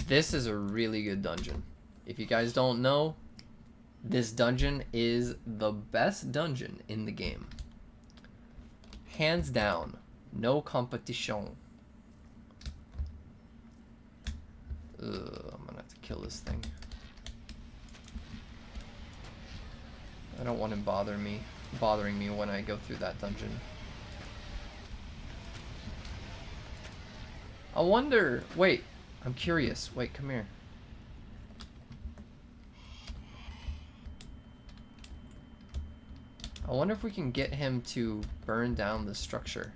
This is a really good dungeon. If you guys don't know, this dungeon is the best dungeon in the game. Hands down. No competition. Ugh, I'm gonna have to kill this thing. I don't want him bothering me when I go through that dungeon. I wonder, wait, I'm curious. Wait, come here. I wonder if we can get him to burn down the structure.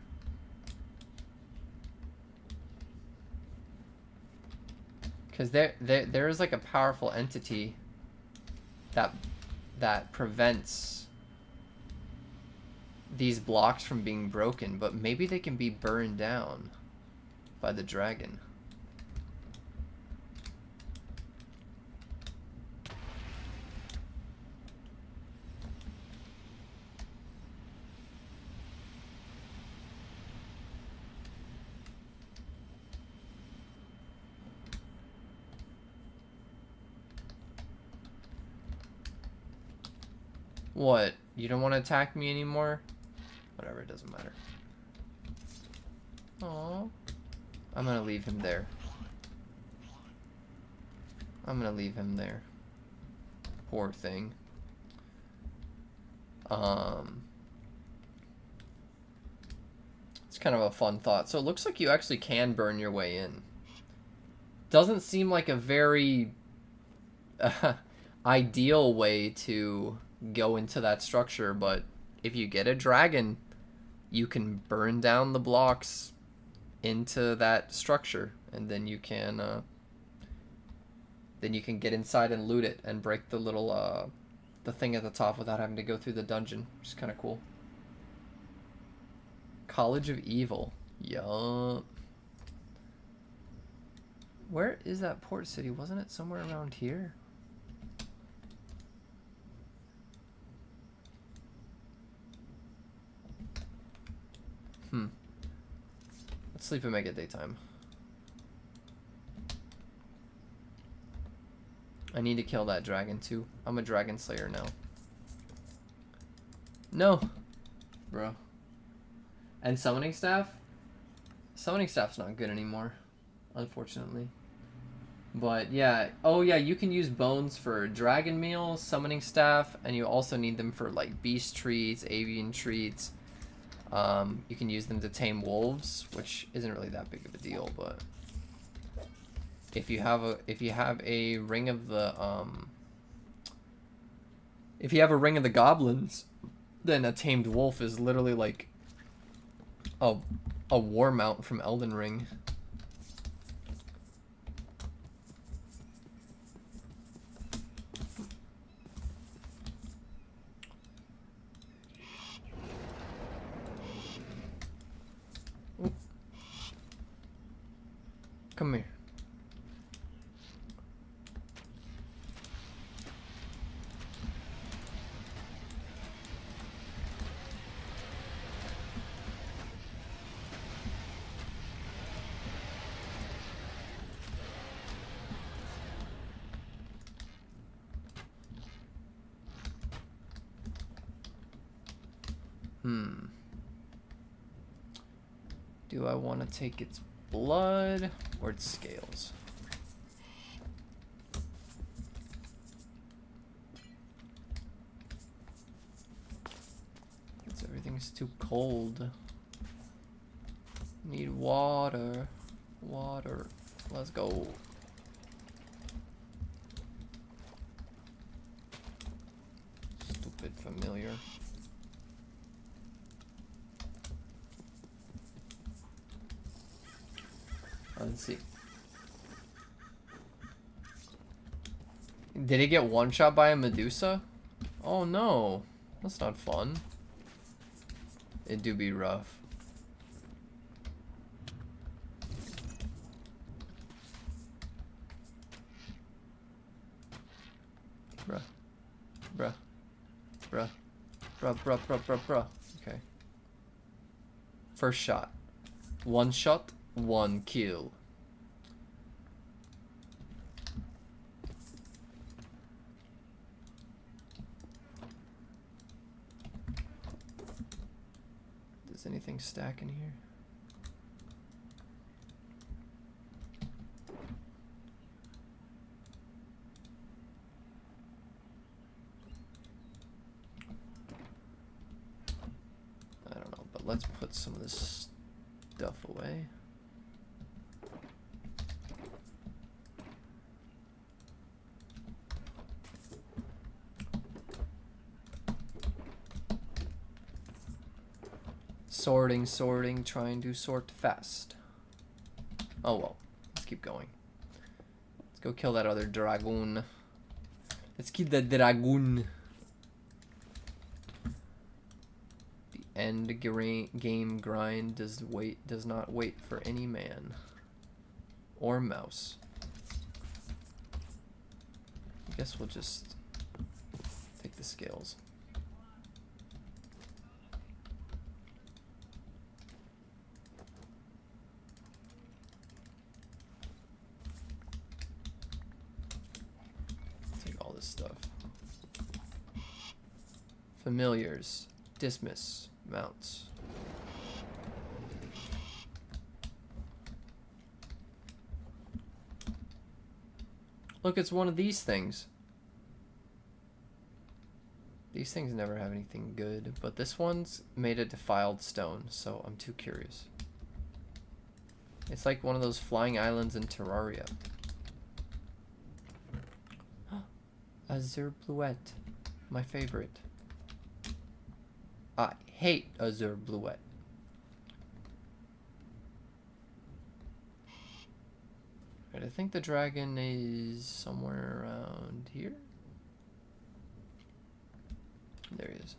Because there is like a powerful entity that prevents these blocks from being broken, but maybe they can be burned down by the dragon. What? You don't want to attack me anymore? Whatever, it doesn't matter. Aww. I'm gonna leave him there. I'm gonna leave him there. Poor thing. It's kind of a fun thought. So it looks like you actually can burn your way in. Doesn't seem like a very ideal way to go into that structure, but if you get a dragon, you can burn down the blocks into that structure, and then you can get inside and loot it and break the little the thing at the top without having to go through the dungeon, which is kind of cool. College of Evil. Yup. Where is that port city? Wasn't it somewhere around here? Let's sleep and make it daytime. I need to kill that dragon too. I'm a dragon slayer now. No. Bro. And summoning staff? Summoning staff's not good anymore, unfortunately. But yeah. Oh yeah, you can use bones for dragon meal, summoning staff, and you also need them for like beast treats, avian treats. You can use them to tame wolves, which isn't really that big of a deal, but if you have a ring of the goblins, then a tamed wolf is literally like a war mount from Elden Ring. Come here. Do I want to take its blood or its scales? Everything's too cold. Need water. Water. Let's go. Stupid familiar. Let's see. Did he get one shot by a Medusa? Oh no. That's not fun. It do be rough. Bruh. Bruh. Bruh. Bruh, bruh, bruh, bruh, bruh. Okay. First shot. One shot, one kill. Does anything stack in here? I don't know, but let's put some of this stuff away. Sorting, trying to sort fast. Oh well, let's keep going. Let's go kill that other dragoon. Let's kill the dragoon. The game grind does not wait for any man or mouse. I guess we'll just take the scales. Take all this stuff. Familiars, dismiss, mounts. Look, it's one of these things. These things never have anything good, but this one's made of defiled stone, so I'm too curious. It's like one of those flying islands in Terraria. Azure Bluette, my favorite. I hate Azure Bluette. Right, I think the dragon is somewhere around here. There he is.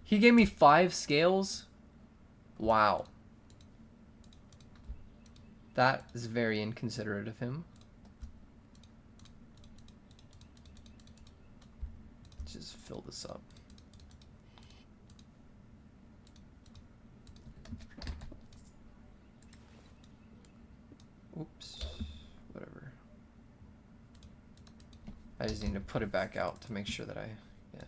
He gave me 5 scales? Wow. That is very inconsiderate of him. Just fill this up. Oops. Whatever. I just need to put it back out to make sure that I... yeah.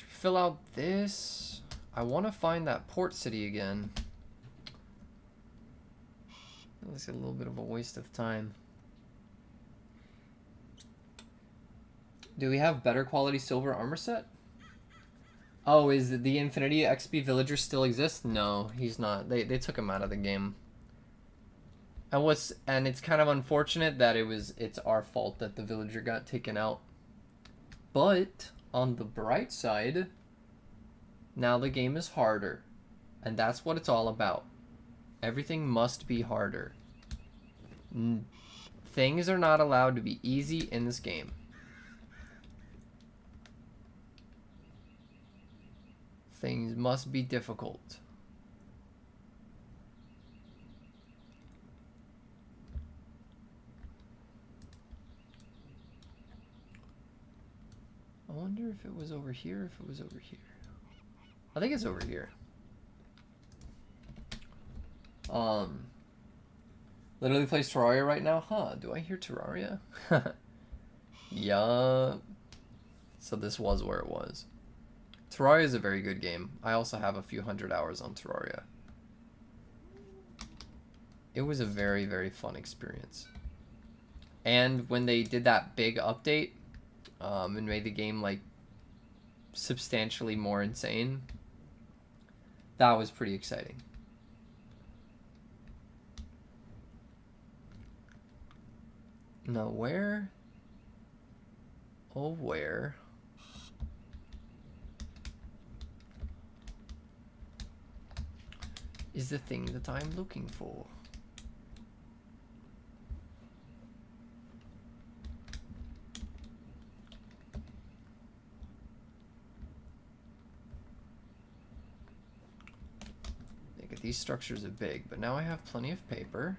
Fill out this. I want to find that port city again. It's a little bit of a waste of time. Do we have better quality silver armor set? Oh, is the Infinity XP villager still exist? No, he's not. They took him out of the game. And it's kind of unfortunate that it's our fault that the villager got taken out. But on the bright side, now the game is harder, and that's what it's all about. Everything must be harder. Things are not allowed to be easy in this game. Things must be difficult. I wonder if it was over here, if it was over here. I think it's over here. Literally plays Terraria right now? Huh, do I hear Terraria? Yup. So this was where it was. Terraria is a very good game. I also have a few hundred hours on Terraria. It was a very, very fun experience. And when they did that big update, and made the game like substantially more insane, that was pretty exciting. Now where? Oh, where? Is the thing that I'm looking for? These structures are big, but now I have plenty of paper.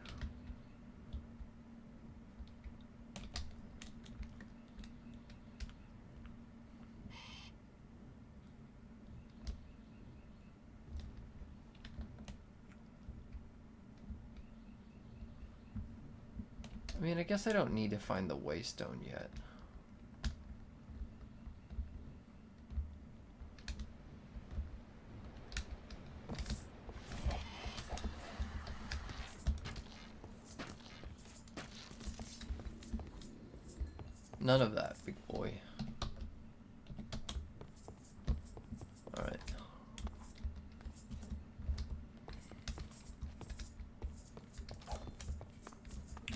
I mean, I guess I don't need to find the waystone yet. None of that, big boy. Alright.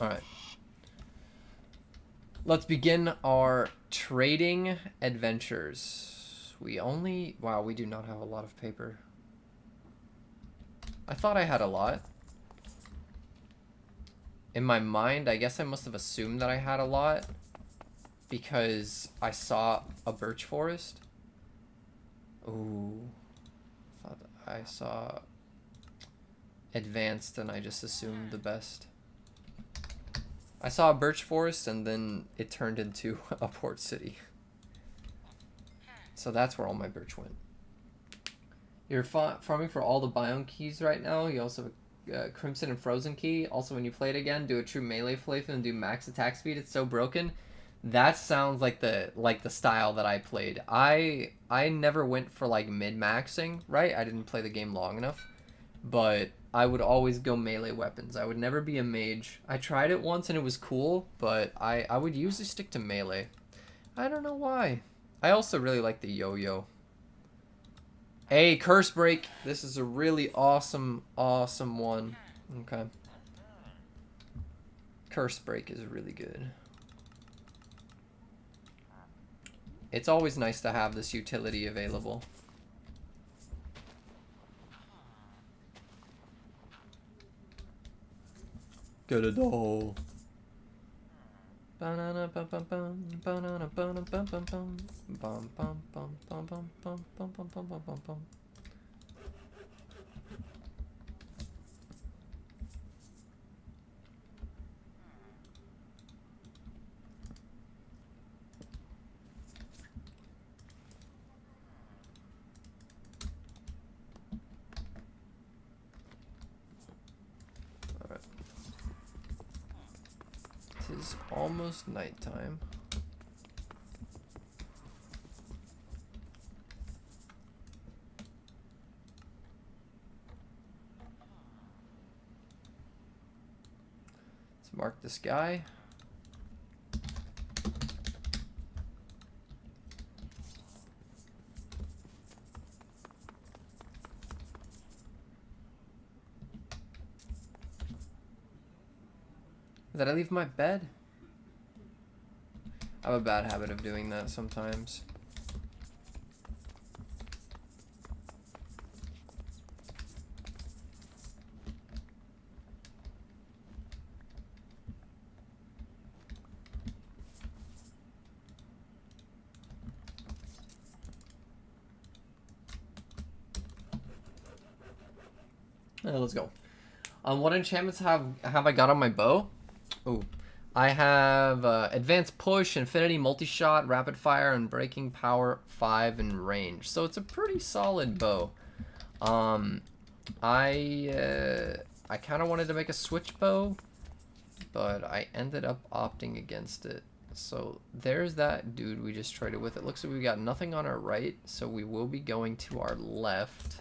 Alright. Let's begin our trading adventures. Wow, we do not have a lot of paper. I thought I had a lot. In my mind, I guess I must have assumed that I had a lot because I saw a birch forest. Ooh. Thought I saw advanced and I just assumed the best. I saw a birch forest and then it turned into a port city. So that's where all my birch went. You're farming for all the biome keys right now. You also have a Crimson and Frozen key. Also, when you play it again, do a true melee playthrough and do max attack speed. It's so broken. That sounds like the style that I played. I never went for like mid-maxing, right? I didn't play the game long enough. But I would always go melee weapons. I would never be a mage. I tried it once and it was cool, but I would usually stick to melee. I don't know why. I also really like the yo-yo. Hey, curse break. This is a really awesome one. Okay. Curse break is really good. It's always nice to have this utility available. Get a doll. It's almost nighttime. Let's mark this guy. Did I leave my bed? I have a bad habit of doing that sometimes. Let's go. What enchantments have I got on my bow? Oh, I have advanced push, infinity, multi-shot, rapid fire, and breaking power 5 in range. So it's a pretty solid bow. I kind of wanted to make a switch bow, but I ended up opting against it. So there's that dude we just traded with. It looks like we got nothing on our right, so we will be going to our left.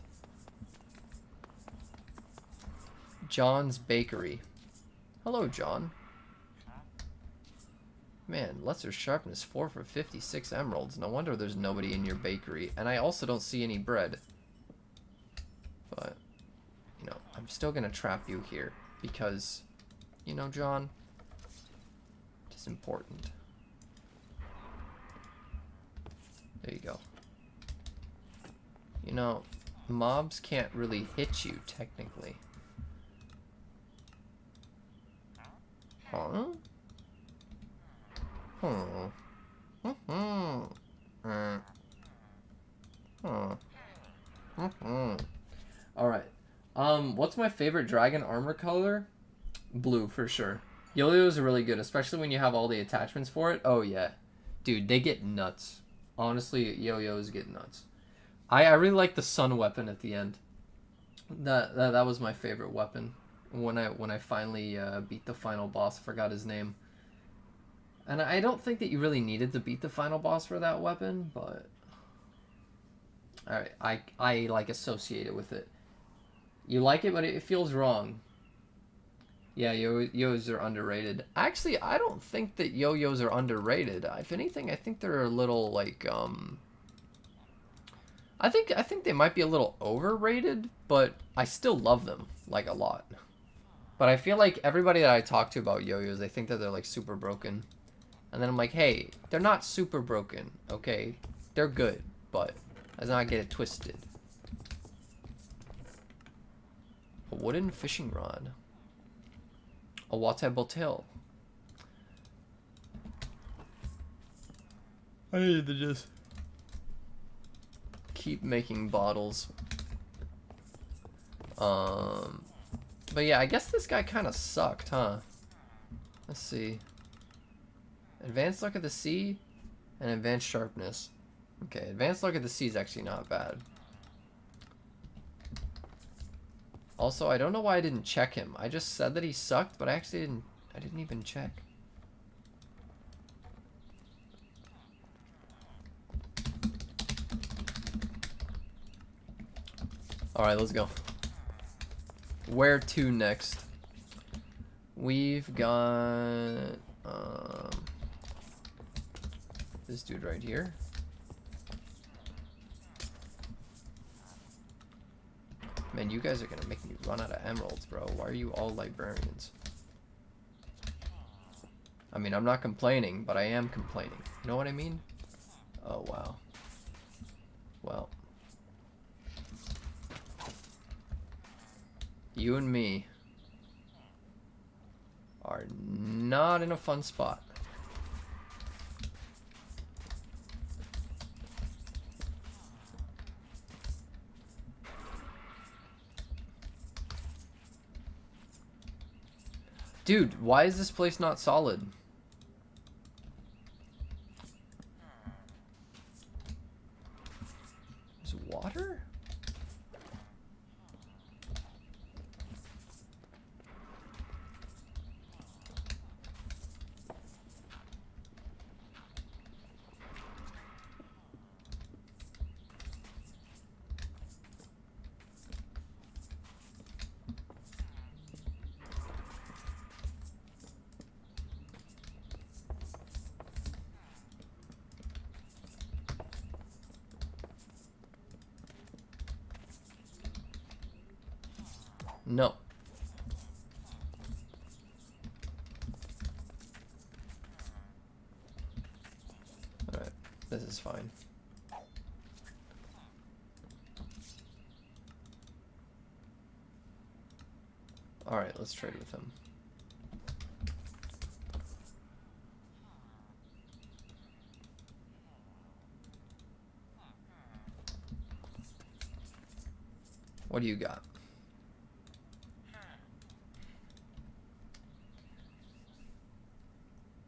John's Bakery. Hello, John. Man, lesser sharpness 4 for 56 emeralds. No wonder there's nobody in your bakery. And I also don't see any bread. But, you know, I'm still gonna trap you here. Because, you know, John, it's important. There you go. You know, mobs can't really hit you, technically. Huh? Alright. What's my favorite dragon armor color? Blue, for sure. Yo-yos are really good, especially when you have all the attachments for it. Oh, yeah. Dude, they get nuts. Honestly, yo-yos get nuts. I really like the sun weapon at the end. That was my favorite weapon. when I finally beat the final boss. I forgot his name. And I don't think that you really needed to beat the final boss for that weapon, but I like associate it with it. You like it, but it feels wrong. Yeah, yo-yos are underrated. Actually, I don't think that yo-yos are underrated. If anything, I think they're a little like I think they might be a little overrated, but I still love them like a lot. But I feel like everybody that I talk to about yo-yos, they think that they're like super broken. And then I'm like, hey, they're not super broken, okay? They're good, but let's not get it twisted. A wooden fishing rod. A water bottle. I need to just keep making bottles. But yeah, I guess this guy kind of sucked, huh? Let's see. Advanced Look at the Sea and Advanced Sharpness. Okay, Advanced Look at the Sea is actually not bad. Also, I don't know why I didn't check him. I just said that he sucked, but I didn't even check. Alright, let's go. Where to next? We've got this dude right here. Man, you guys are gonna make me run out of emeralds, bro. Why are you all librarians? I mean, I'm not complaining, but I am complaining. You know what I mean? Oh, wow. Well. You and me are not in a fun spot. Dude, why is this place not solid? There's water? No. Alright, this is fine. Alright, let's trade with him. What do you got?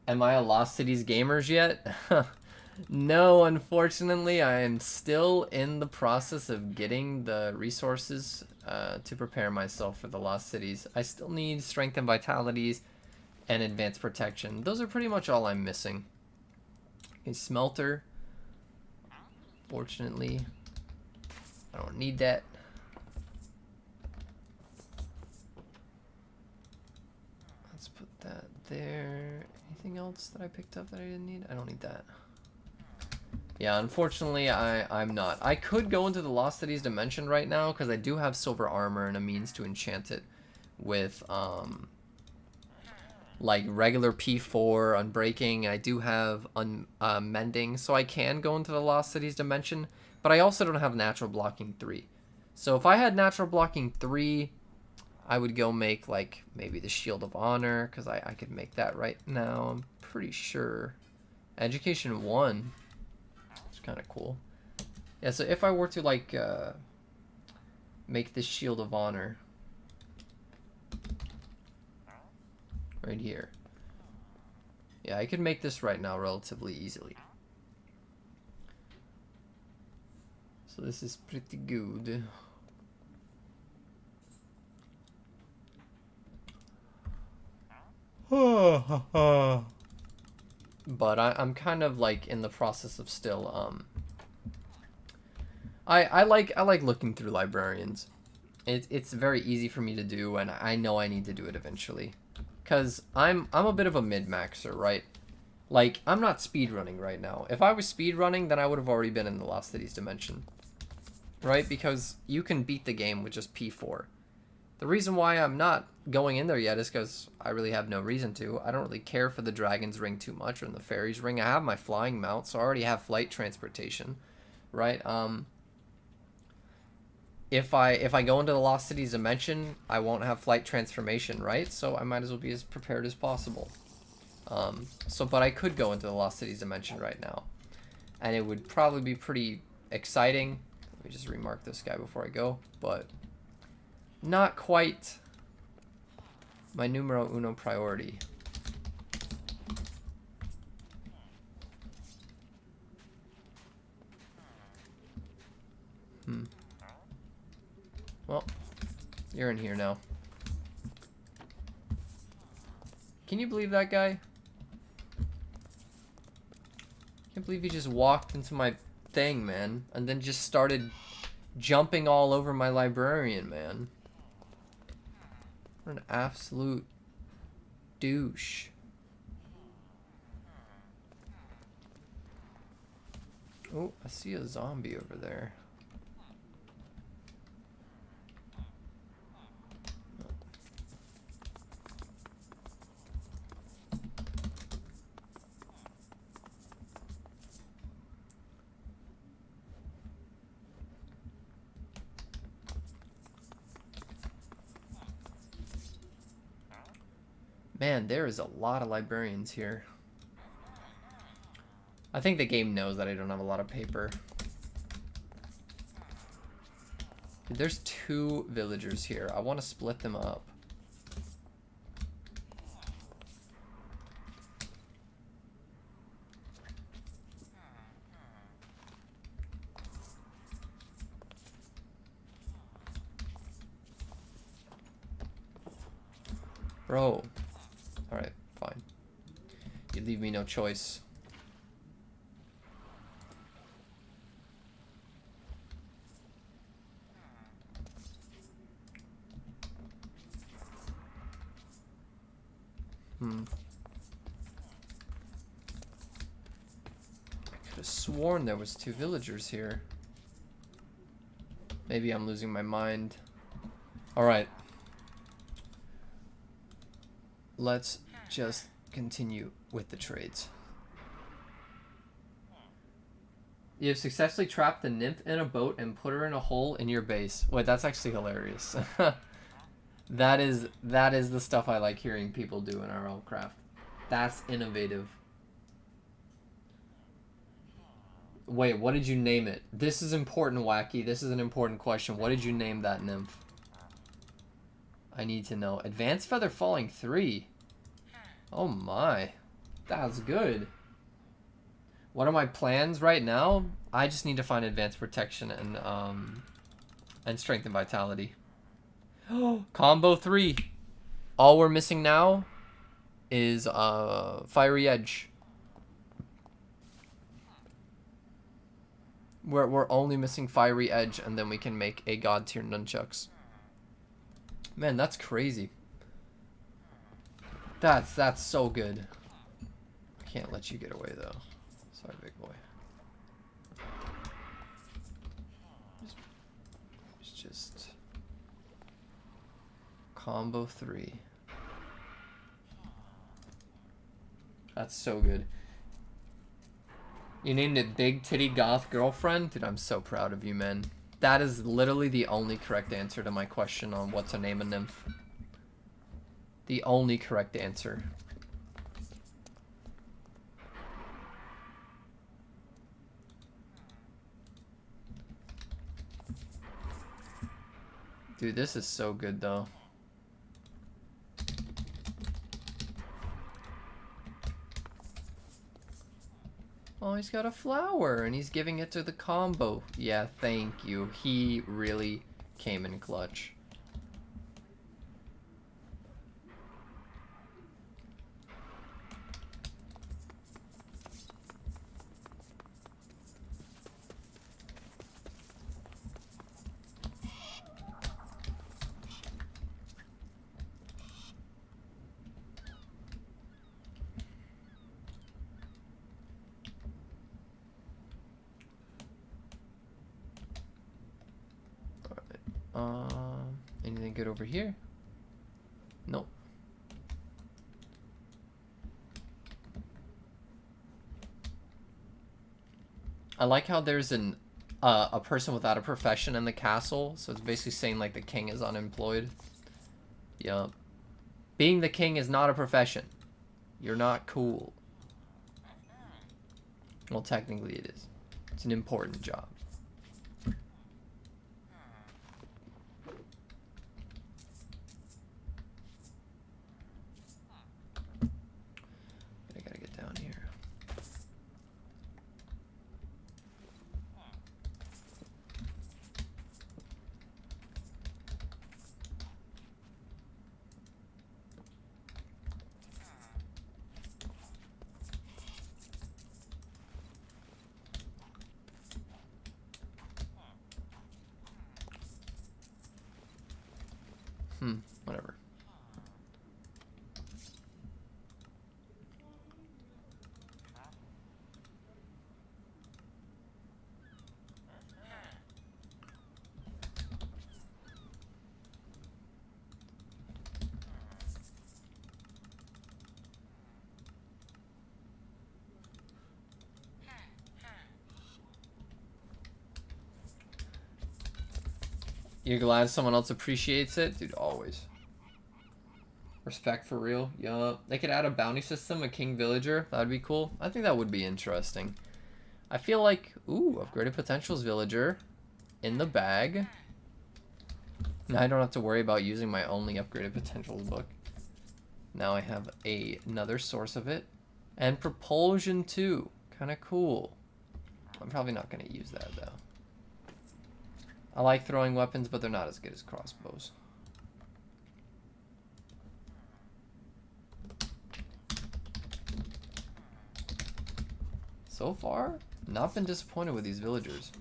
Am I a Lost Cities gamers yet? No, unfortunately, I am still in the process of getting the resources to prepare myself for the Lost Cities. I still need Strength and Vitalities and Advanced Protection. Those are pretty much all I'm missing. A Smelter. Fortunately, I don't need that. Let's put that there. Anything else that I picked up that I didn't need? I don't need that. Yeah, unfortunately, I'm not. I could go into the Lost Cities dimension right now because I do have silver armor and a means to enchant it with like regular P4 unbreaking. And I do have mending, so I can go into the Lost Cities dimension. But I also don't have natural blocking 3. So if I had natural blocking 3, I would go make like maybe the Shield of Honor because I could make that right now. I'm pretty sure. Education 1. Kind of cool. Yeah, so if I were to like make this Shield of Honor right here, yeah, I could make this right now relatively easily. So this is pretty good. But I'm kind of like in the process of still I like looking through librarians. It's very easy for me to do, and I know I need to do it eventually, cause I'm a bit of a mid-maxer, right? Like, I'm not speedrunning right now. If I was speedrunning, then I would have already been in the Lost Cities dimension, right? Because you can beat the game with just P4. The reason why I'm not going in there yet is because I really have no reason to. I don't really care for the Dragon's Ring too much, or the Fairy's Ring. I have my flying mount, so I already have flight transportation, right? If I go into the Lost Cities dimension, I won't have flight transformation, right? So I might as well be as prepared as possible. But I could go into the Lost Cities dimension right now, and it would probably be pretty exciting. Let me just remark this guy before I go, but not quite my numero uno priority. Well, you're in here now. Can you believe that guy? Can't believe he just walked into my thing, man, and then just started jumping all over my librarian, man. What an absolute douche. Oh, I see a zombie over there. Man, there is a lot of librarians here. I think the game knows that I don't have a lot of paper. Dude, there's 2 villagers here. I want to split them up. Bro. Alright, fine. You leave me no choice. I could have sworn there was 2 villagers here. Maybe I'm losing my mind. Alright. Let's just continue with the trades. You have successfully trapped the nymph in a boat and put her in a hole in your base. Wait, that's actually hilarious. That is the stuff I like hearing people do in RLCraft. That's innovative. Wait, what did you name it? This is important, Wacky. This is an important question. What did you name that nymph? I need to know. Advanced Feather Falling 3. Oh my. That's good. What are my plans right now? I just need to find Advanced Protection and Strength and Vitality. Combo 3. All we're missing now is Fiery Edge. We're only missing Fiery Edge, and then we can make a God tier nunchucks. Man, that's crazy. That's so good. I can't let you get away though. Sorry, big boy. It's just combo 3. That's so good. You named it Big Titty Goth Girlfriend? Dude, I'm so proud of you, man. That is literally the only correct answer to my question on what to name a nymph. The only correct answer. Dude, this is so good, though. Oh, he's got a flower, and he's giving it to the combo. Yeah, thank you. He really came in clutch. Anything good over here? Nope. I like how there's a person without a profession in the castle, so it's basically saying like the king is unemployed. Yup. Being the king is not a profession. You're not cool. Well, technically it is. It's an important job. I gotta get down here. Whatever. You're glad someone else appreciates it? Dude, always. Respect for real. Yup. They could add a bounty system, a king villager. That would be cool. I think that would be interesting. I feel like, ooh, upgraded potentials villager in the bag. Now I don't have to worry about using my only upgraded potentials book. Now I have another source of it. And propulsion too. Kind of cool. I'm probably not going to use that though. I like throwing weapons, but they're not as good as crossbows. So far, not been disappointed with these villagers.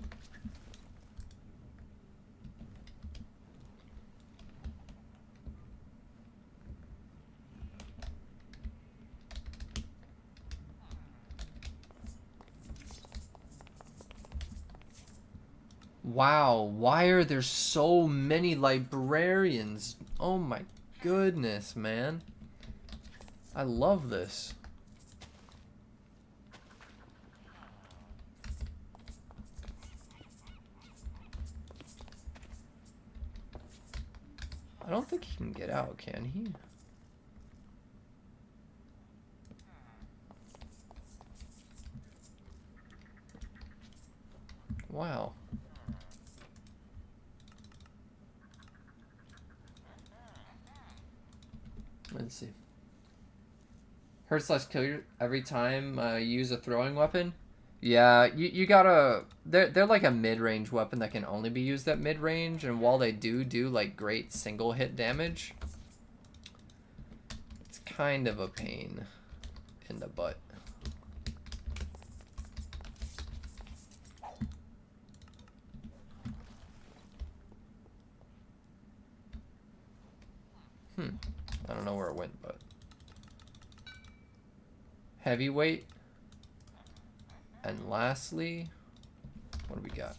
Wow, why are there so many librarians? Oh my goodness, man. I love this. I don't think he can get out, can he? Wow. Let's see. Hurt/kill you every time you use a throwing weapon. Yeah, you gotta. They're like a mid-range weapon that can only be used at mid-range, and while they do like great single hit damage, it's kind of a pain in the butt. I don't know where it went, but heavyweight. And lastly, what do we got?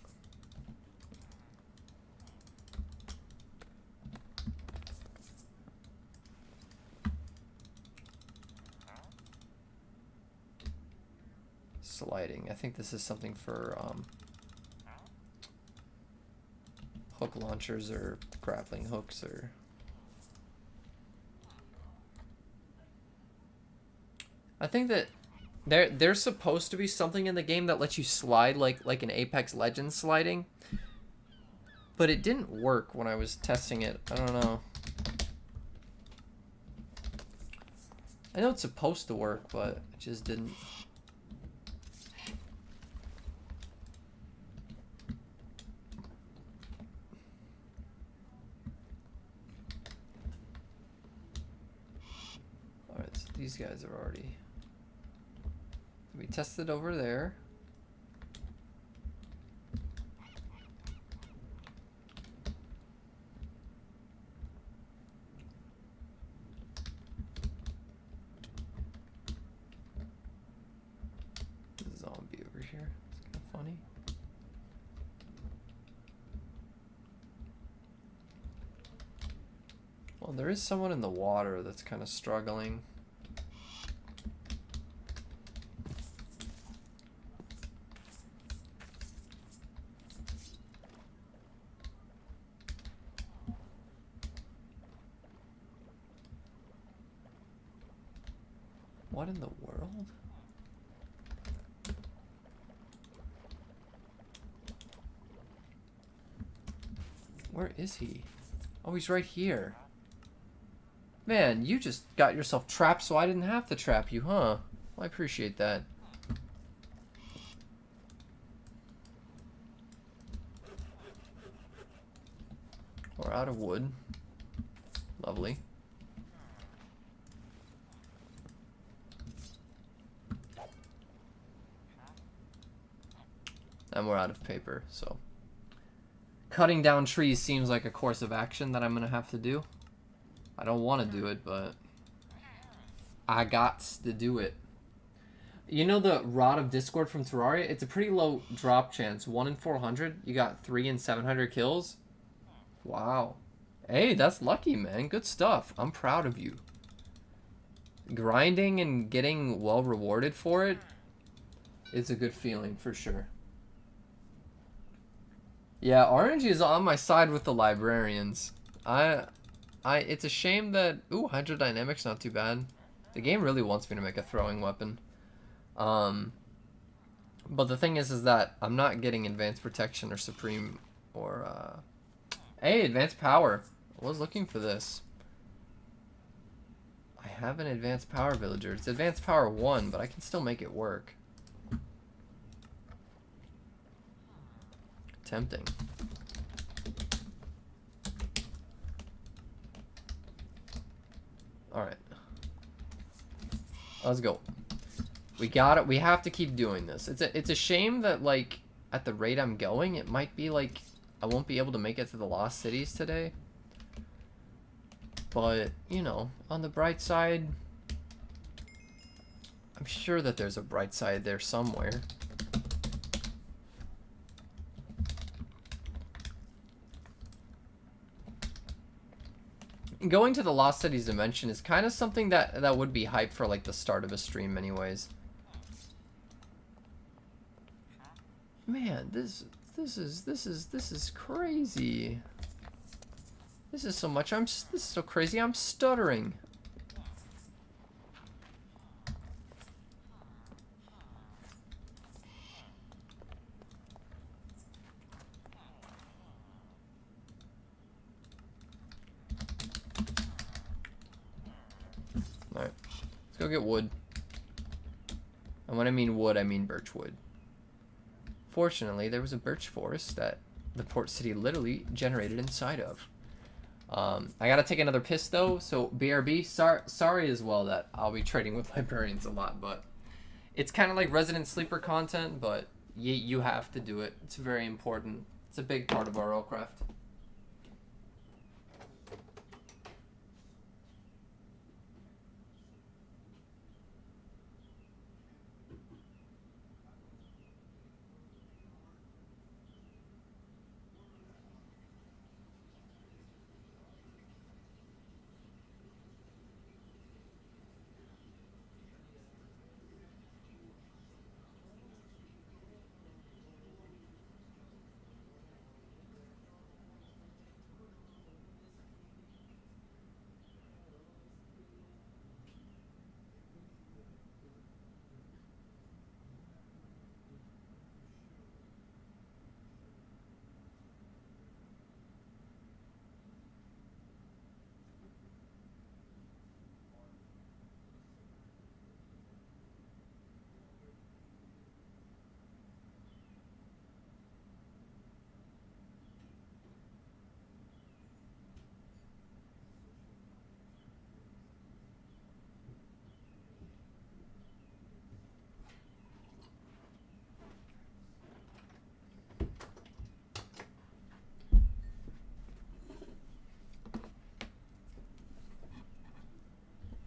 Sliding. I think this is something for hook launchers or grappling hooks or... I think that there's supposed to be something in the game that lets you slide like an Apex Legends sliding, but it didn't work when I was testing it. I don't know. I know it's supposed to work, but it just didn't. Alright, so these guys are already... We tested over there. Zombie over here. It's kind of funny. Oh, there is someone in the water that's kind of struggling. What in the world? Where is he? Oh, he's right here. Man, you just got yourself trapped so I didn't have to trap you, huh? Well, I appreciate that. We're out of wood. Lovely. And we're out of paper, so. Cutting down trees seems like a course of action that I'm gonna have to do. I don't want to do it, but I got to do it. You know the Rod of Discord from Terraria? It's a pretty low drop chance. 1 in 400. You got 3 in 700 kills. Wow. Hey, that's lucky, man. Good stuff. I'm proud of you. Grinding and getting well rewarded for it is a good feeling for sure. Yeah, orange is on my side with the librarians. It's a shame that... Ooh, hydrodynamic's not too bad. The game really wants me to make a throwing weapon. But the thing is that I'm not getting advanced protection or supreme or... Hey, advanced power. I was looking for this. I have an advanced power villager. It's advanced power 1, but I can still make it work. Tempting. Alright. Let's go. We got it. We have to keep doing this. It's a shame that, like, at the rate I'm going, it might be like I won't be able to make it to the Lost Cities today. But, you know, on the bright side, I'm sure that there's a bright side there somewhere. Going to the Lost Cities Dimension is kind of something that would be hype for like the start of a stream anyways. Man, this is crazy. This is so much. This is so crazy. I'm stuttering. Alright, let's go get wood. And when I mean wood, I mean birch wood. Fortunately, there was a birch forest that the port city literally generated inside of. I gotta take another piss though, so BRB, sorry as well that I'll be trading with librarians a lot, but it's kind of like resident sleeper content, but you have to do it. It's very important. It's a big part of RLCraft.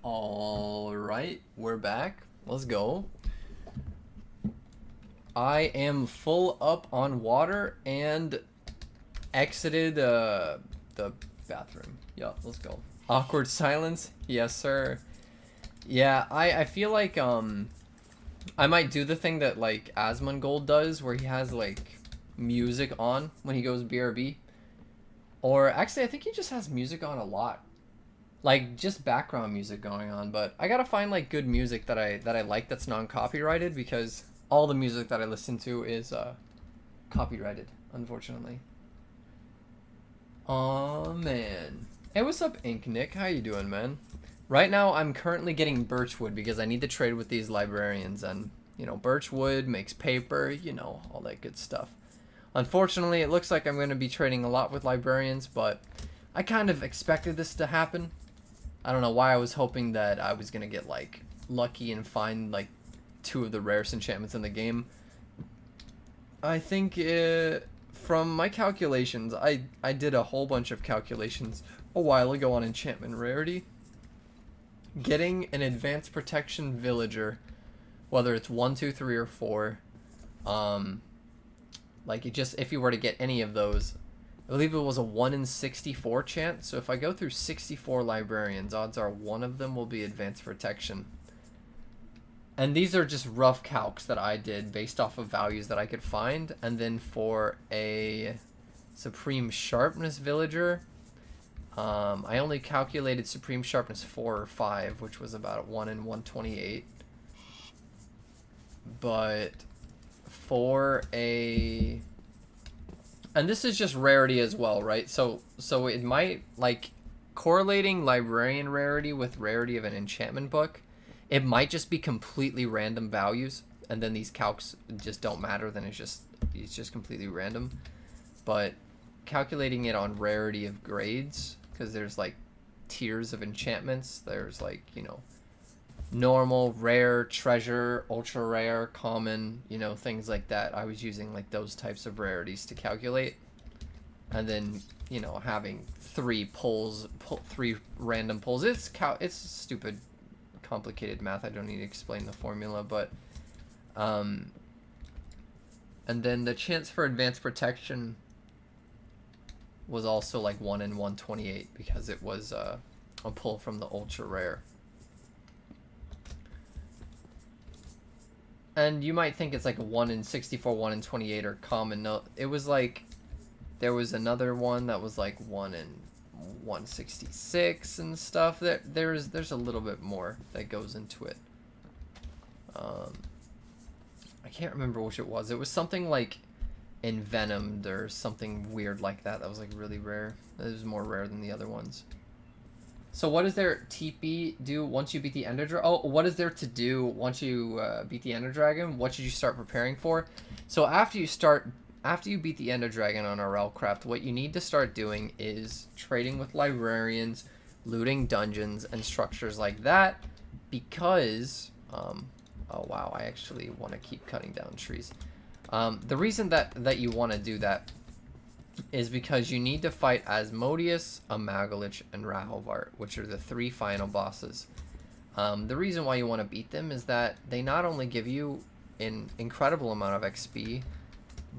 Alright, we're back. Let's go. I am full up on water and exited the bathroom. Yeah, let's go. Awkward silence? Yes, sir. Yeah, I feel like I might do the thing that like Asmongold does where he has like music on when he goes BRB. Or actually I think he just has music on a lot. Like just background music going on, but I gotta find like good music that I like that's non-copyrighted, because all the music that I listen to is copyrighted, unfortunately. Oh man. Hey, what's up, Ink Nick? How you doing, man? Right now I'm currently getting birchwood because I need to trade with these librarians, and you know, birchwood makes paper, you know, all that good stuff. Unfortunately, it looks like I'm going to be trading a lot with librarians, but I kind of expected this to happen. I don't know why I was hoping that I was going to get like lucky and find like 2 of the rarest enchantments in the game. I think from my calculations, I did a whole bunch of calculations a while ago on enchantment rarity. Getting an advanced protection villager, whether it's 1, 2, 3, or 4, like it just, if you were to get any of those, I believe it was a 1 in 64 chance. So if I go through 64 librarians, odds are one of them will be advanced protection. And these are just rough calcs that I did based off of values that I could find. And then for a supreme sharpness villager, I only calculated supreme sharpness 4 or 5, which was about 1 in 128. But for a, and this is just rarity as well, right? So it might, like, correlating librarian rarity with rarity of an enchantment book, it might just be completely random values, and then these calcs just don't matter, then it's just completely random. But calculating it on rarity of grades, because there's like tiers of enchantments, there's like, you know, normal, rare, treasure, ultra rare, common, you know, things like that. I was using like those types of rarities to calculate, and then, you know, having 3 pulls, 3 random pulls. It's stupid complicated math. I don't need to explain the formula, but and then the chance for advanced protection was also like 1 in 128 because it was a pull from the ultra rare. And you might think it's like a 1 in 64, 1 in 28 are common. No, it was like, there was another one that was like 1 in 166 and stuff. There's a little bit more that goes into it. I can't remember which it was. It was something like envenomed or something weird like that. That was like really rare. It was more rare than the other ones. So what does their TP do once you beat the Ender Dragon? Oh, what is there to do once you beat the Ender Dragon? What should you start preparing for? So after you beat the Ender Dragon on RLCraft, what you need to start doing is trading with librarians, looting dungeons, and structures like that, because oh wow, I actually want to keep cutting down trees. The reason that you want to do that is because you need to fight Asmodeus, Amagolich, and Rahovart, which are the 3 final bosses. The reason why you want to beat them is that they not only give you an incredible amount of XP,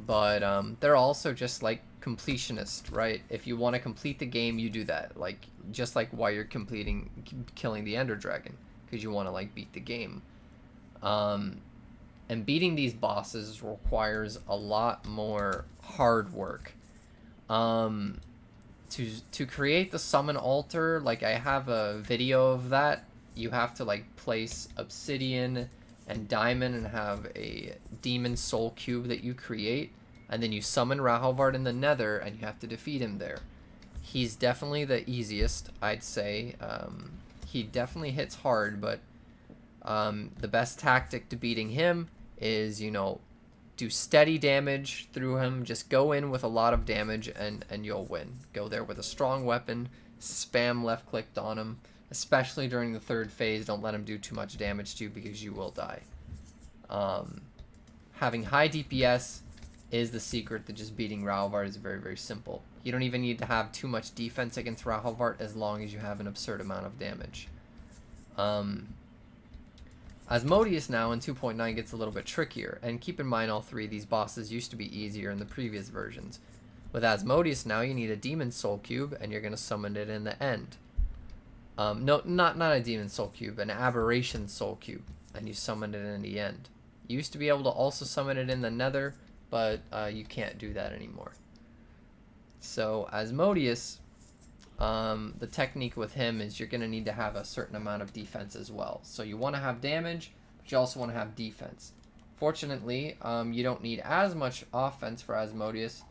but they're also just like completionist, right? If you want to complete the game, you do that, like just like while you're killing the Ender Dragon, because you want to like beat the game. And beating these bosses requires a lot more hard work. To create the summon altar, like I have a video of that. You have to like place obsidian and diamond and have a demon soul cube that you create, and then you summon Rahovart in the nether and you have to defeat him there. He's definitely the easiest, I'd say. He definitely hits hard, but the best tactic to beating him is, you know, do steady damage through him. Just go in with a lot of damage and you'll win. Go there with a strong weapon, spam left clicked on him, especially during the 3rd phase. Don't let him do too much damage to you because you will die. Having high DPS is the secret to just beating Rahovart. Is very, very simple. You don't even need to have too much defense against Rahovart as long as you have an absurd amount of damage. Asmodeus now in 2.9 gets a little bit trickier, and keep in mind all 3 of these bosses used to be easier in the previous versions. With Asmodeus now you need a Demon Soul Cube, and you're going to summon it in the end. No, not a demon soul cube, an aberration soul cube, and you summon it in the end. You used to be able to also summon it in the nether, but you can't do that anymore. So Asmodeus, the technique with him is you're going to need to have a certain amount of defense as well. So you want to have damage, but you also want to have defense. Fortunately, you don't need as much offense for Asmodeus,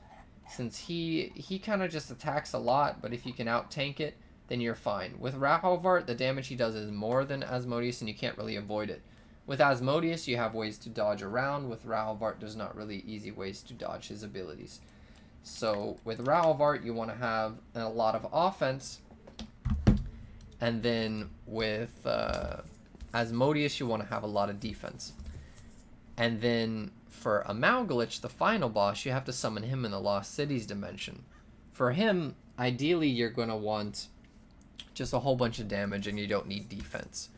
since he kind of just attacks a lot, but if you can out-tank it, then you're fine. With Rahovart, the damage he does is more than Asmodeus, and you can't really avoid it. With Asmodeus, you have ways to dodge around. With Rahovart, there's not really easy ways to dodge his abilities. So with Rahovart, you want to have a lot of offense, and then with Asmodeus, you want to have a lot of defense. And then for Amalgalich, the final boss, you have to summon him in the Lost Cities dimension. For him, ideally, you're going to want just a whole bunch of damage, and you don't need defense,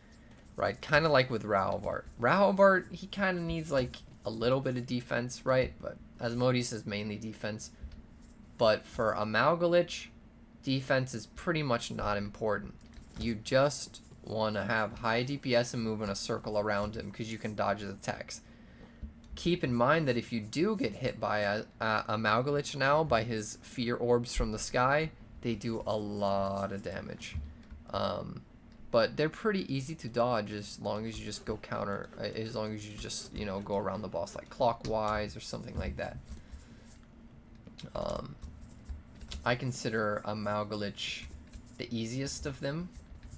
right? Kind of like with Rahovart. Rahovart, he kind of needs like a little bit of defense, right? But Asmodeus is mainly defense. But for Amalgalich, defense is pretty much not important. You just want to have high DPS and move in a circle around him because you can dodge his attacks. Keep in mind that if you do get hit by Amalgalich now, by his fear orbs from the sky, they do a lot of damage. But they're pretty easy to dodge as long as you just go counter, as long as you just, you know, go around the boss like clockwise or something like that. I consider Amalgalich the easiest of them,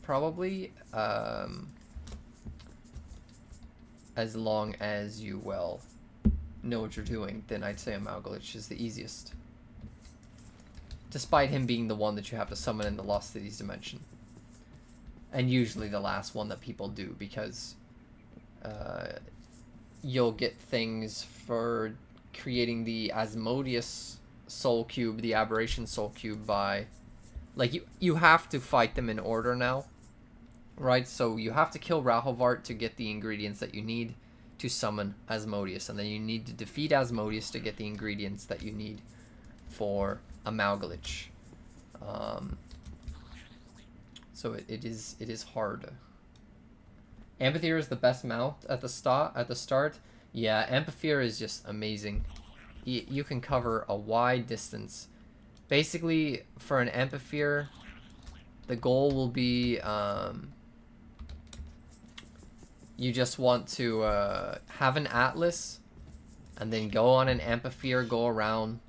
probably, as long as you, well, know what you're doing, then I'd say Amalgalich is the easiest. Despite him being the one that you have to summon in the Lost Cities dimension. And usually the last one that people do, because you'll get things for creating the Asmodeus soul cube, the aberration soul cube, by like you have to fight them in order now, right? So you have to kill Rahovart to get the ingredients that you need to summon Asmodeus, and then you need to defeat Asmodeus to get the ingredients that you need for Amalgalich. So it is hard. Amphitheater is the best mount at the start. Yeah, Amphitheater is just amazing. You can cover a wide distance. Basically, for an Amphitheater, the goal will be you just want to have an Atlas, and then go on an Amphitheater, go around,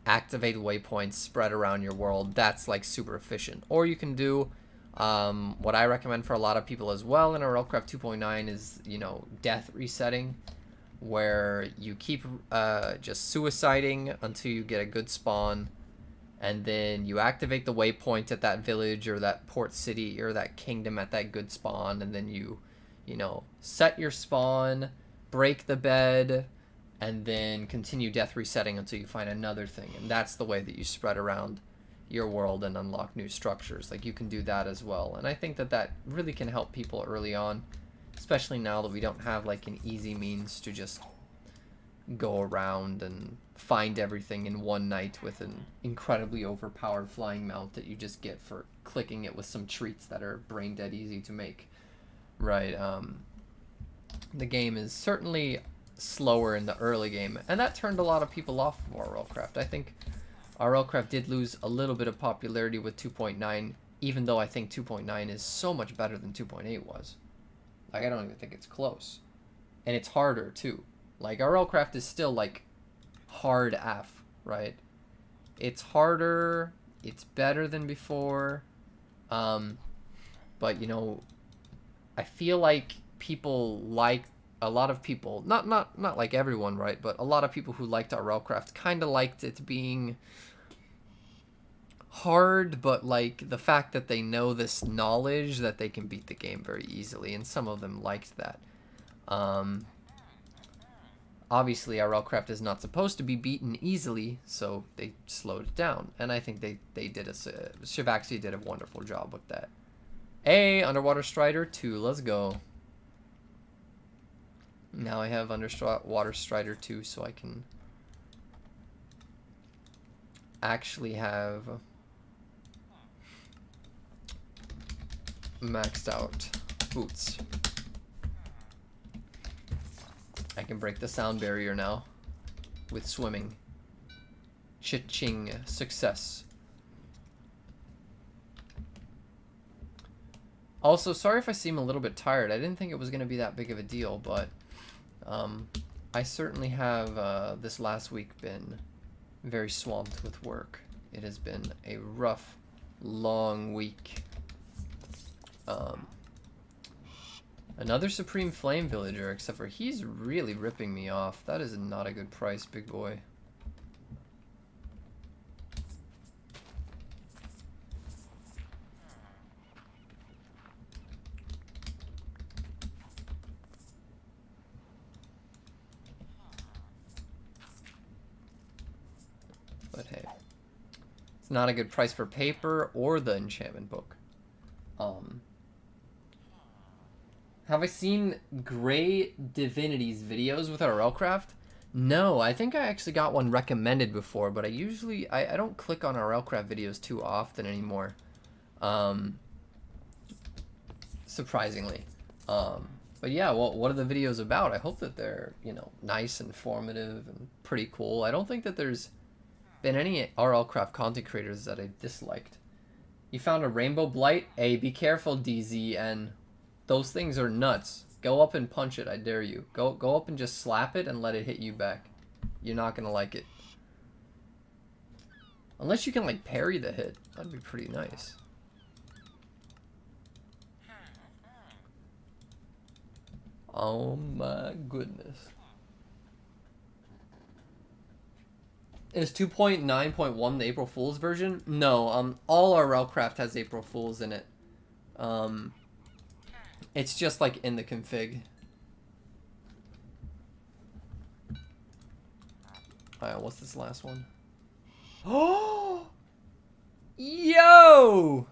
activate waypoints, spread around your world. That's like super efficient. Or you can do what I recommend for a lot of people as well in RLCraft 2.9 is, you know, death resetting, where you keep just suiciding until you get a good spawn, and then you activate the waypoint at that village or that port city or that kingdom at that good spawn, and then you know, set your spawn, break the bed, and then continue death resetting until you find another thing. And that's the way that you spread around your world and unlock new structures. Like, you can do that as well, and I think that that really can help people early on, especially now that we don't have like an easy means to just go around and find everything in one night with an incredibly overpowered flying mount that you just get for clicking it with some treats that are brain dead easy to make, right? The game is certainly slower in the early game, and that turned a lot of people off of RLCraft. I think RLCraft did lose a little bit of popularity with 2.9, even though I think 2.9 is so much better than 2.8 was. Like, I don't even think it's close. And it's harder, too. Like, RLCraft is still, like, hard F, right? It's harder, it's better than before, but, you know, I feel like people like, a lot of people, not like everyone, right, but a lot of people who liked RLCraft kind of liked it being hard, but like the fact that they know this knowledge that they can beat the game very easily, and some of them liked that. Obviously RLCraft is not supposed to be beaten easily, so they slowed it down, and I think they did Shivaxi did a wonderful job with that. Hey, Underwater Strider 2, let's go. Now I have Underwater Strider 2, so I can actually have maxed out boots. I can break the sound barrier now with swimming. Cha-ching, success. Also, sorry if I seem a little bit tired. I didn't think it was going to be that big of a deal, but I certainly have this last week been very swamped with work. It has been a rough, long week. Another Supreme Flame Villager, except for he's really ripping me off. That is not a good price, big boy. But hey, it's not a good price for paper or the enchantment book. Have I seen Grey Divinity's videos with RLCraft? No, I think I actually got one recommended before, but I don't click on RLCraft videos too often anymore. Surprisingly. But yeah, well, what are the videos about? I hope that they're, you know, nice, informative, and pretty cool. I don't think that there's been any RLCraft content creators that I've disliked. You found a rainbow blight? Hey, be careful, DZN. Those things are nuts. Go up and punch it, I dare you. Go up and just slap it and let it hit you back. You're not gonna like it. Unless you can, like, parry the hit. That'd be pretty nice. Oh my goodness. Is 2.9.1 the April Fool's version? No, all RLCraft has April Fool's in it. It's just like in the config. Alright, what's this last one? Oh! Yo!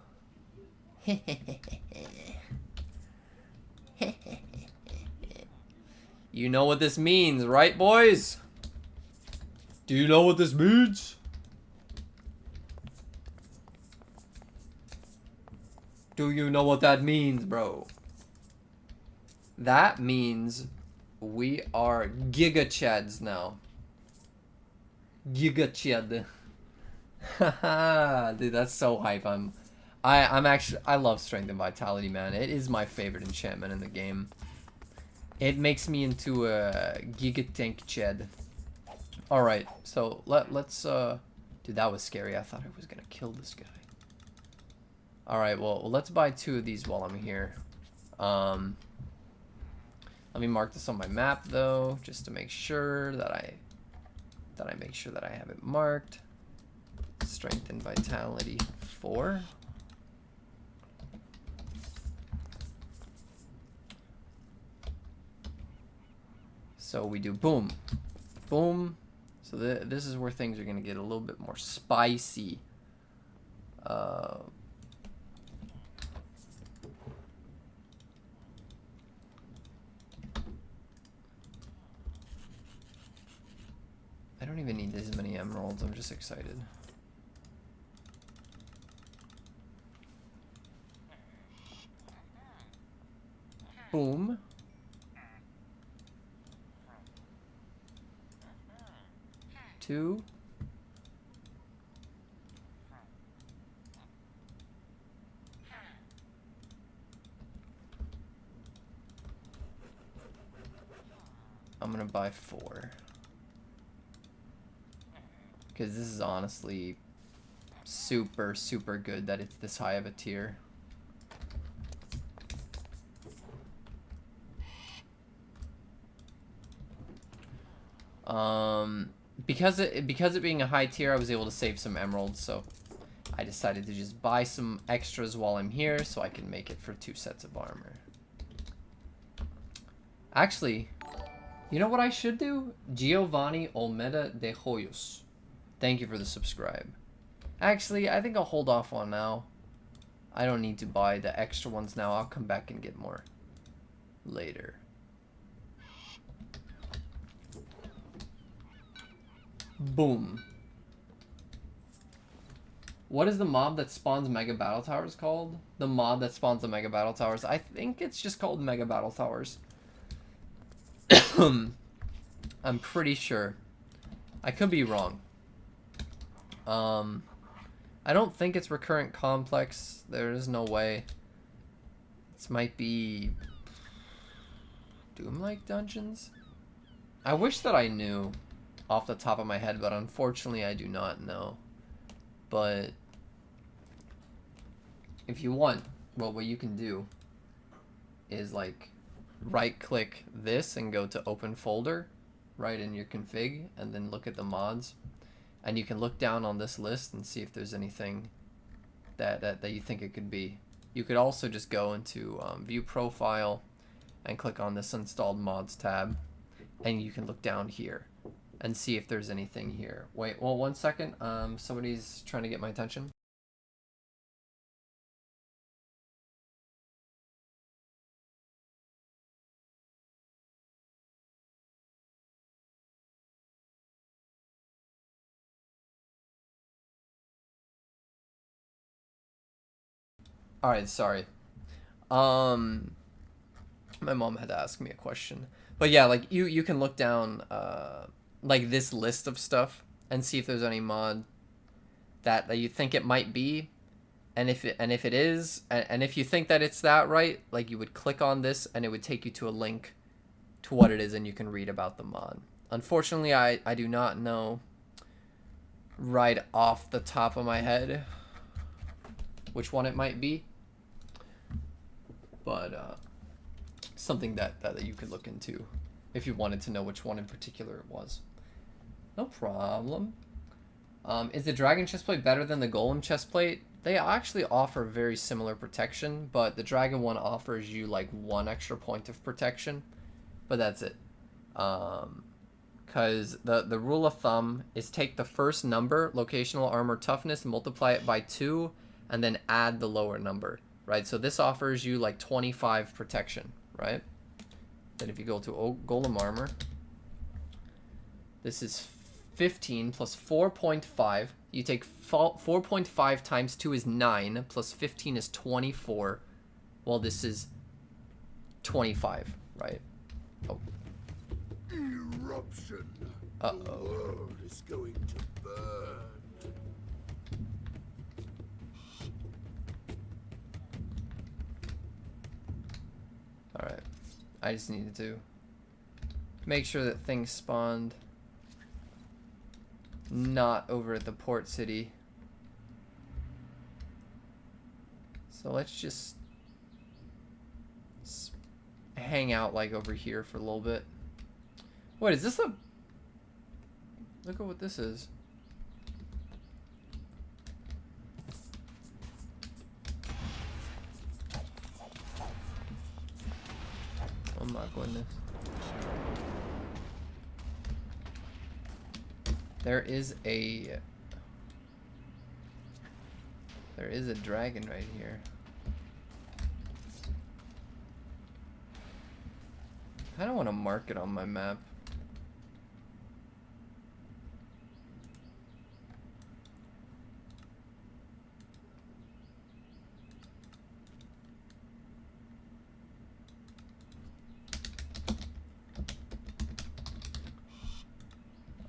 You know what this means, right, boys? Do you know what this means? Do you know what that means, bro? That means we are Giga Chads now. Giga Chad. Haha, dude, that's so hype. I love Strength and Vitality, man. It is my favorite enchantment in the game. It makes me into a Giga Tank Chad. Alright, so let's dude, that was scary. I thought I was gonna kill this guy. Alright, well, let's buy 2 of these while I'm here. Let me mark this on my map though, just to make sure that I make sure that I have it marked. Strength and Vitality 4. So we do boom, boom. So this is where things are gonna get a little bit more spicy. I don't even need this many emeralds, I'm just excited. Boom. Two. I'm gonna buy 4. Because this is honestly super, super good that it's this high of a tier. Because it being a high tier, I was able to save some emeralds, so I decided to just buy some extras while I'm here so I can make it for 2 sets of armor. Actually, you know what I should do? Giovanni Olmeda de Hoyos. Thank you for the subscribe. Actually, I think I'll hold off on now. I don't need to buy the extra ones now. I'll come back and get more later. Boom. What is the mob that spawns Mega Battle Towers called? The mod that spawns the Mega Battle Towers. I think it's just called Mega Battle Towers. I'm pretty sure. I could be wrong. I don't think it's Recurrent Complex. There is no way. This might be Doom-like dungeons? I wish that I knew off the top of my head, but unfortunately I do not know. But if you want, well, what you can do is like right click this and go to open folder right in your config and then look at the mods, and you can look down on this list and see if there's anything that you think it could be. You could also just go into view profile and click on this installed mods tab, and you can look down here and see if there's anything here. Wait, well, 1 second. Somebody's trying to get my attention. All right, sorry. My mom had to ask me a question. But yeah, like you can look down like this list of stuff and see if there's any mod that you think it might be, and if it is, and if you think that it's that, right, like you would click on this and it would take you to a link to what it is, and you can read about the mod. Unfortunately, I do not know right off the top of my head which one it might be, but something that you could look into if you wanted to know which one in particular it was. No problem. Is the dragon chestplate better than the golem chestplate? They actually offer very similar protection, but the dragon one offers you like 1 extra point of protection, but that's it. Because the rule of thumb is take the first number, locational armor toughness, multiply it by 2, and then add the lower number, right? So this offers you like 25 protection, right? Then if you go to golem armor, this is 15 plus 4.5. You take 4.5 times 2 is 9, plus 15 is 24. Well, this is 25, right? Oh. Eruption. Uh-oh. The world is going to burn. Alright. I just needed to make sure that things spawned not over at the port city. So let's just hang out like over here for a little bit. Wait, is this a... Look at what this is. Oh my goodness. There is a dragon right here. I don't want to mark it on my map.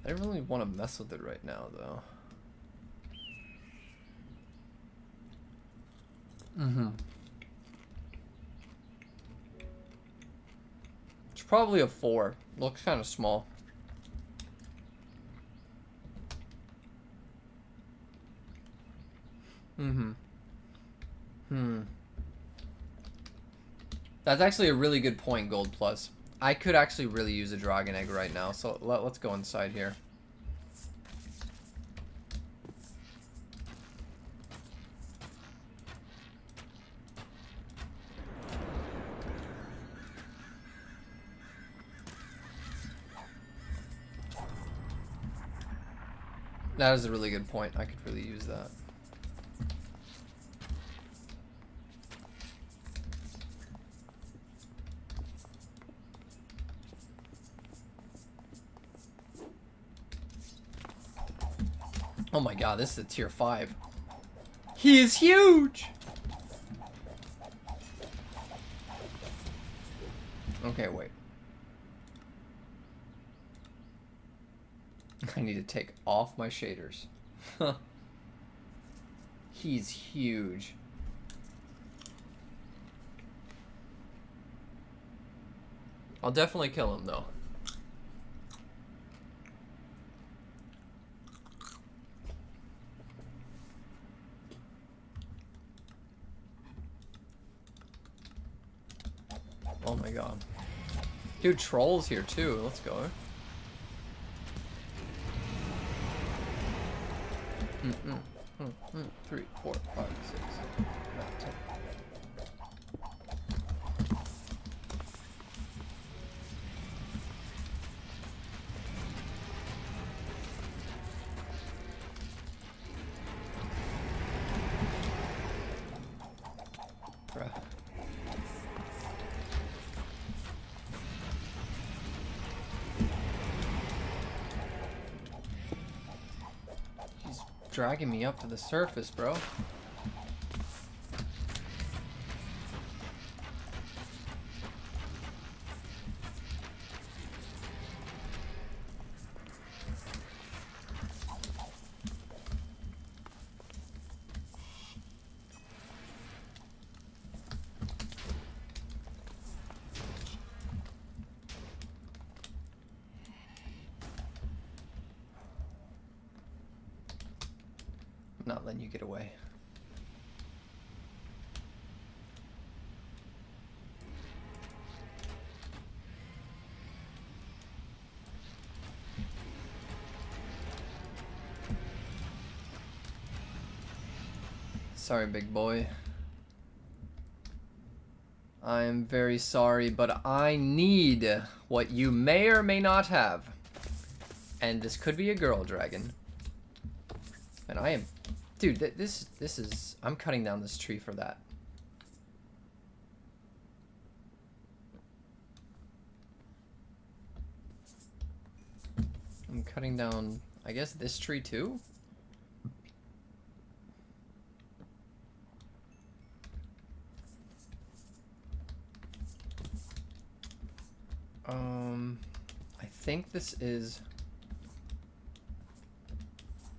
I don't really want to mess with it right now, though. It's probably a 4. Looks kind of small. That's actually a really good point, Gold Plus. I could actually really use a dragon egg right now, so let's go inside here. That is a really good point. I could really use that. Oh my god, this is a tier 5. He is huge! Okay, wait. I need to take off my shaders. He's huge. I'll definitely kill him, though. Oh my god. Dude, Troll's here too. Let's go. 3, 4, 5, 6, 7, 8, 9, 10. Bruh. He's dragging me up to the surface, bro. Not letting you get away. Sorry, big boy. I'm very sorry, but I need what you may or may not have. And this could be a girl dragon. And I am... Dude, this is... I'm cutting down this tree for that. I'm cutting down, I guess, this tree too? I think this is...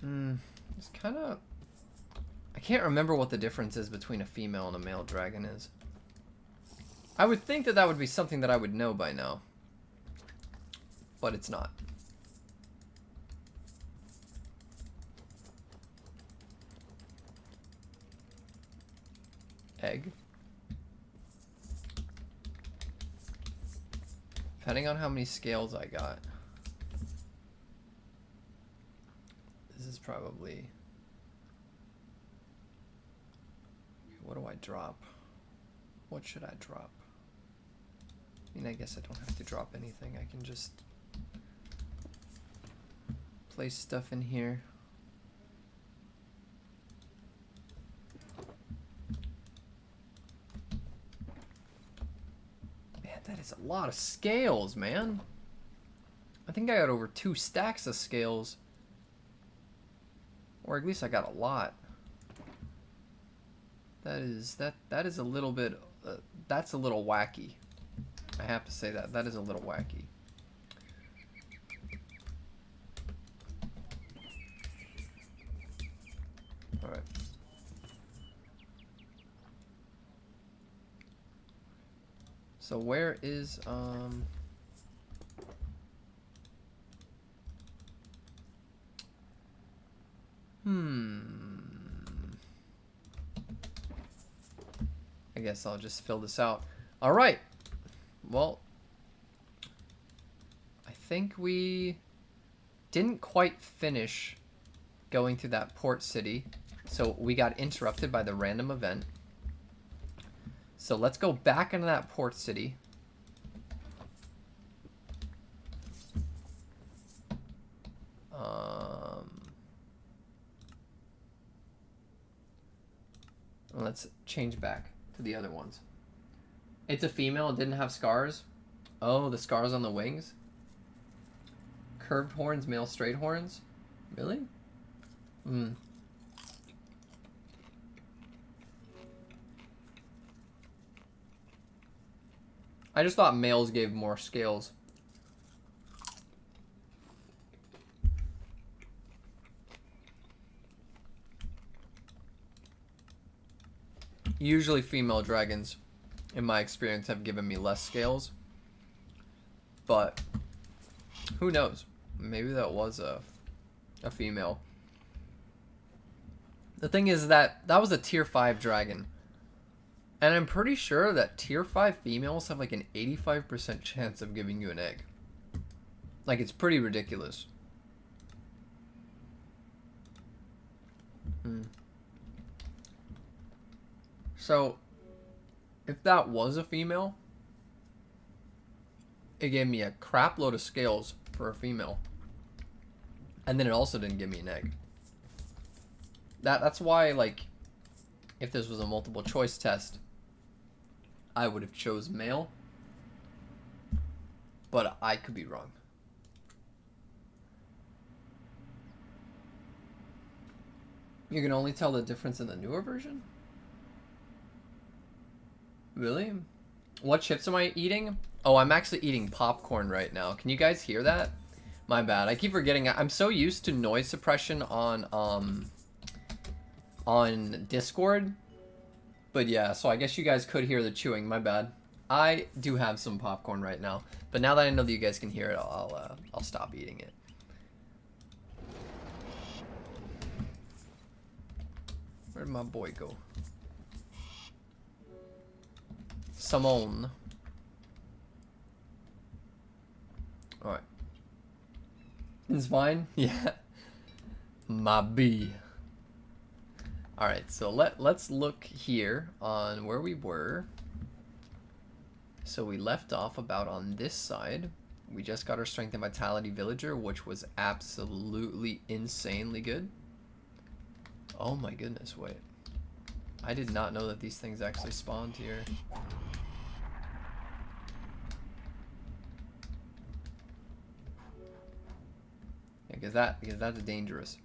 It's kind of... I can't remember what the difference is between a female and a male dragon is. I would think that that would be something that I would know by now. But it's not. Egg. Depending on how many scales I got. This is probably... What do I drop? What should I drop? I mean, I guess I don't have to drop anything. I can just place stuff in here. Man, that is a lot of scales, man. I think I got over 2 stacks of scales. Or at least I got a lot. That is a little bit, that's a little wacky. I have to say that. That is a little wacky. Alright. So where is, I guess I'll just fill this out. All right. Well, I think we didn't quite finish going through that port city. So we got interrupted by the random event. So let's go back into that port city. Let's change back to the other ones. It's a female. It didn't have scars. Oh, the scars on the wings. Curved horns, male straight horns. Really? I just thought males gave more scales. Usually female dragons, in my experience, have given me less scales. But who knows? Maybe that was a female. The thing is that was a tier 5 dragon. And I'm pretty sure that tier 5 females have like an 85% chance of giving you an egg. Like, it's pretty ridiculous. So, if that was a female, it gave me a crap load of scales for a female. And then it also didn't give me an egg. That's why, like, if this was a multiple choice test, I would have chose male. But I could be wrong. You can only tell the difference in the newer version? Really? What chips am I eating? Oh, I'm actually eating popcorn right now. Can you guys hear that? My bad. I keep forgetting. I'm so used to noise suppression on Discord. But yeah, so I guess you guys could hear the chewing. My bad. I do have some popcorn right now, but now that I know that you guys can hear it, I'll stop eating it. Where'd my boy go? Simone. Alright. It's fine? Yeah. My bee. Alright, so let's look here on where we were. So we left off about on this side. We just got our Strength and Vitality Villager, which was absolutely insanely good. Oh my goodness, wait. I did not know that these things actually spawned here. Yeah, because that's dangerous.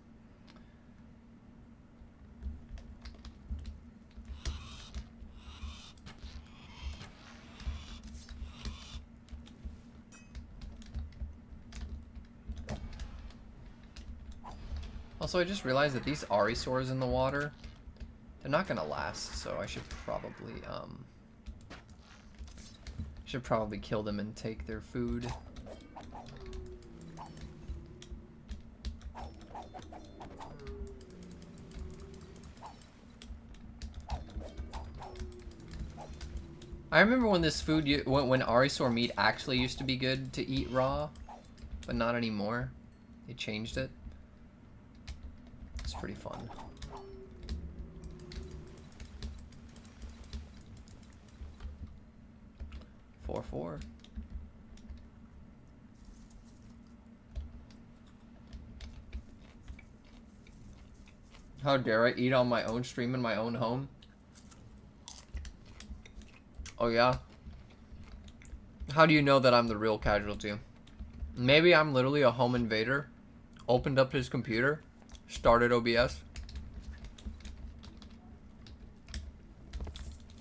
Also, I just realized that these Arisaurs in the water, they're not gonna last, so I should probably kill them and take their food. I remember when this food, when Arisaur meat actually used to be good to eat raw, but not anymore. They changed it. It's pretty fun. Four. How dare I eat on my own stream in my own home? Oh yeah? How do you know that I'm the real casualty? Maybe I'm literally a home invader, opened up his computer, started OBS.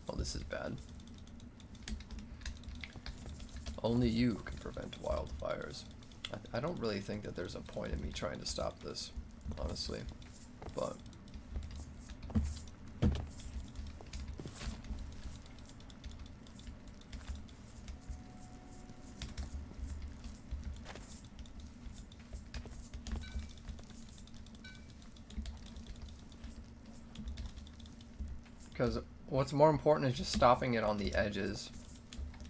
Oh, this is bad. Only you can prevent wildfires. I don't really think that there's a point in me trying to stop this, honestly. But because what's more important is just stopping it on the edges.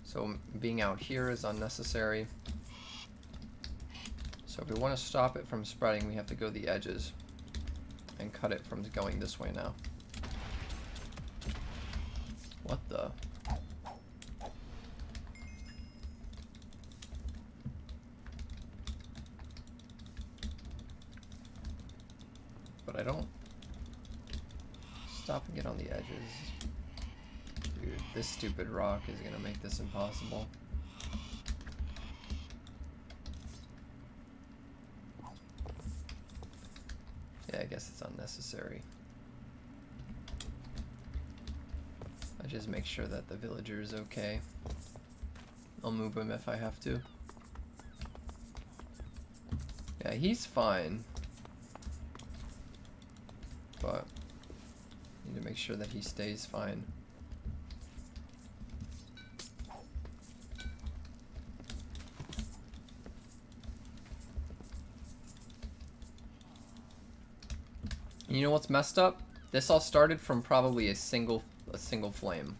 So being out here is unnecessary. So if we want to stop it from spreading, we have to go the edges and cut it from going this way now. What the? But I don't. Stopping it on the edges. Dude, this stupid rock is gonna make this impossible. Yeah, I guess it's unnecessary. I just make sure that the villager is okay. I'll move him if I have to. Yeah, he's fine. But need to make sure that he stays fine. And you know what's messed up? This all started from probably a single flame.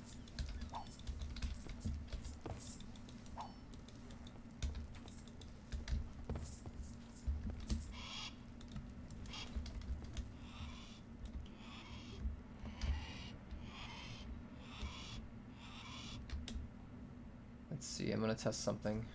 Let's see, I'm gonna test something.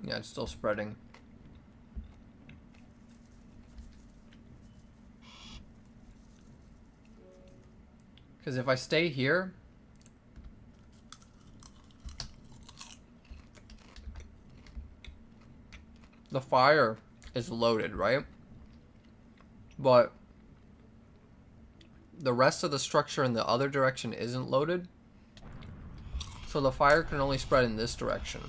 Yeah, it's still spreading. Because if I stay here, the fire is loaded, right? But the rest of the structure in the other direction isn't loaded. So the fire can only spread in this direction.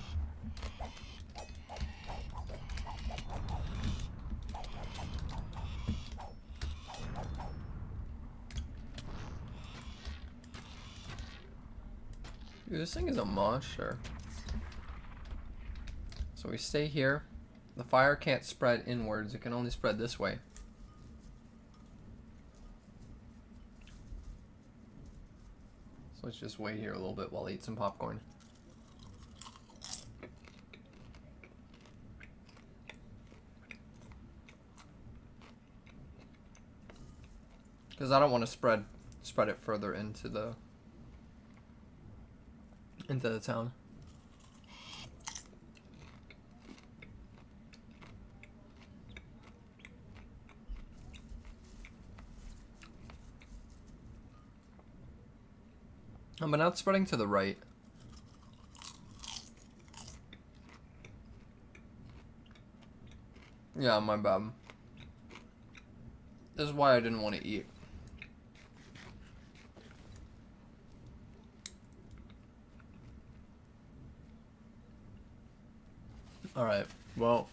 Dude, this thing is a monster. So we stay here. The fire can't spread inwards. It can only spread this way. So let's just wait here a little bit while I eat some popcorn. Because I don't want to spread it further into the town. Oh, but now it's spreading to the right. Yeah, my bad. This is why I didn't want to eat. Alright, well.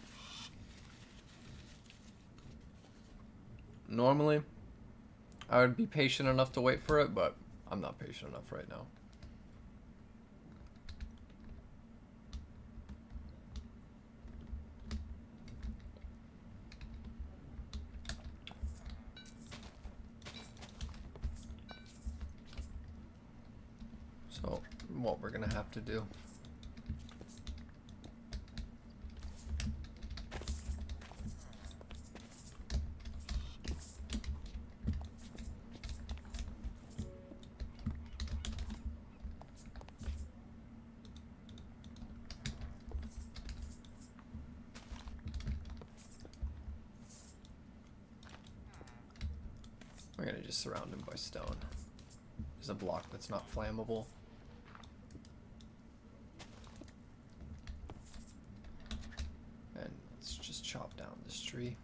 Normally, I would be patient enough to wait for it, but I'm not patient enough right now. So, what we're gonna have to do. We're gonna just surround him by stone. There's a block that's not flammable. And let's just chop down this tree.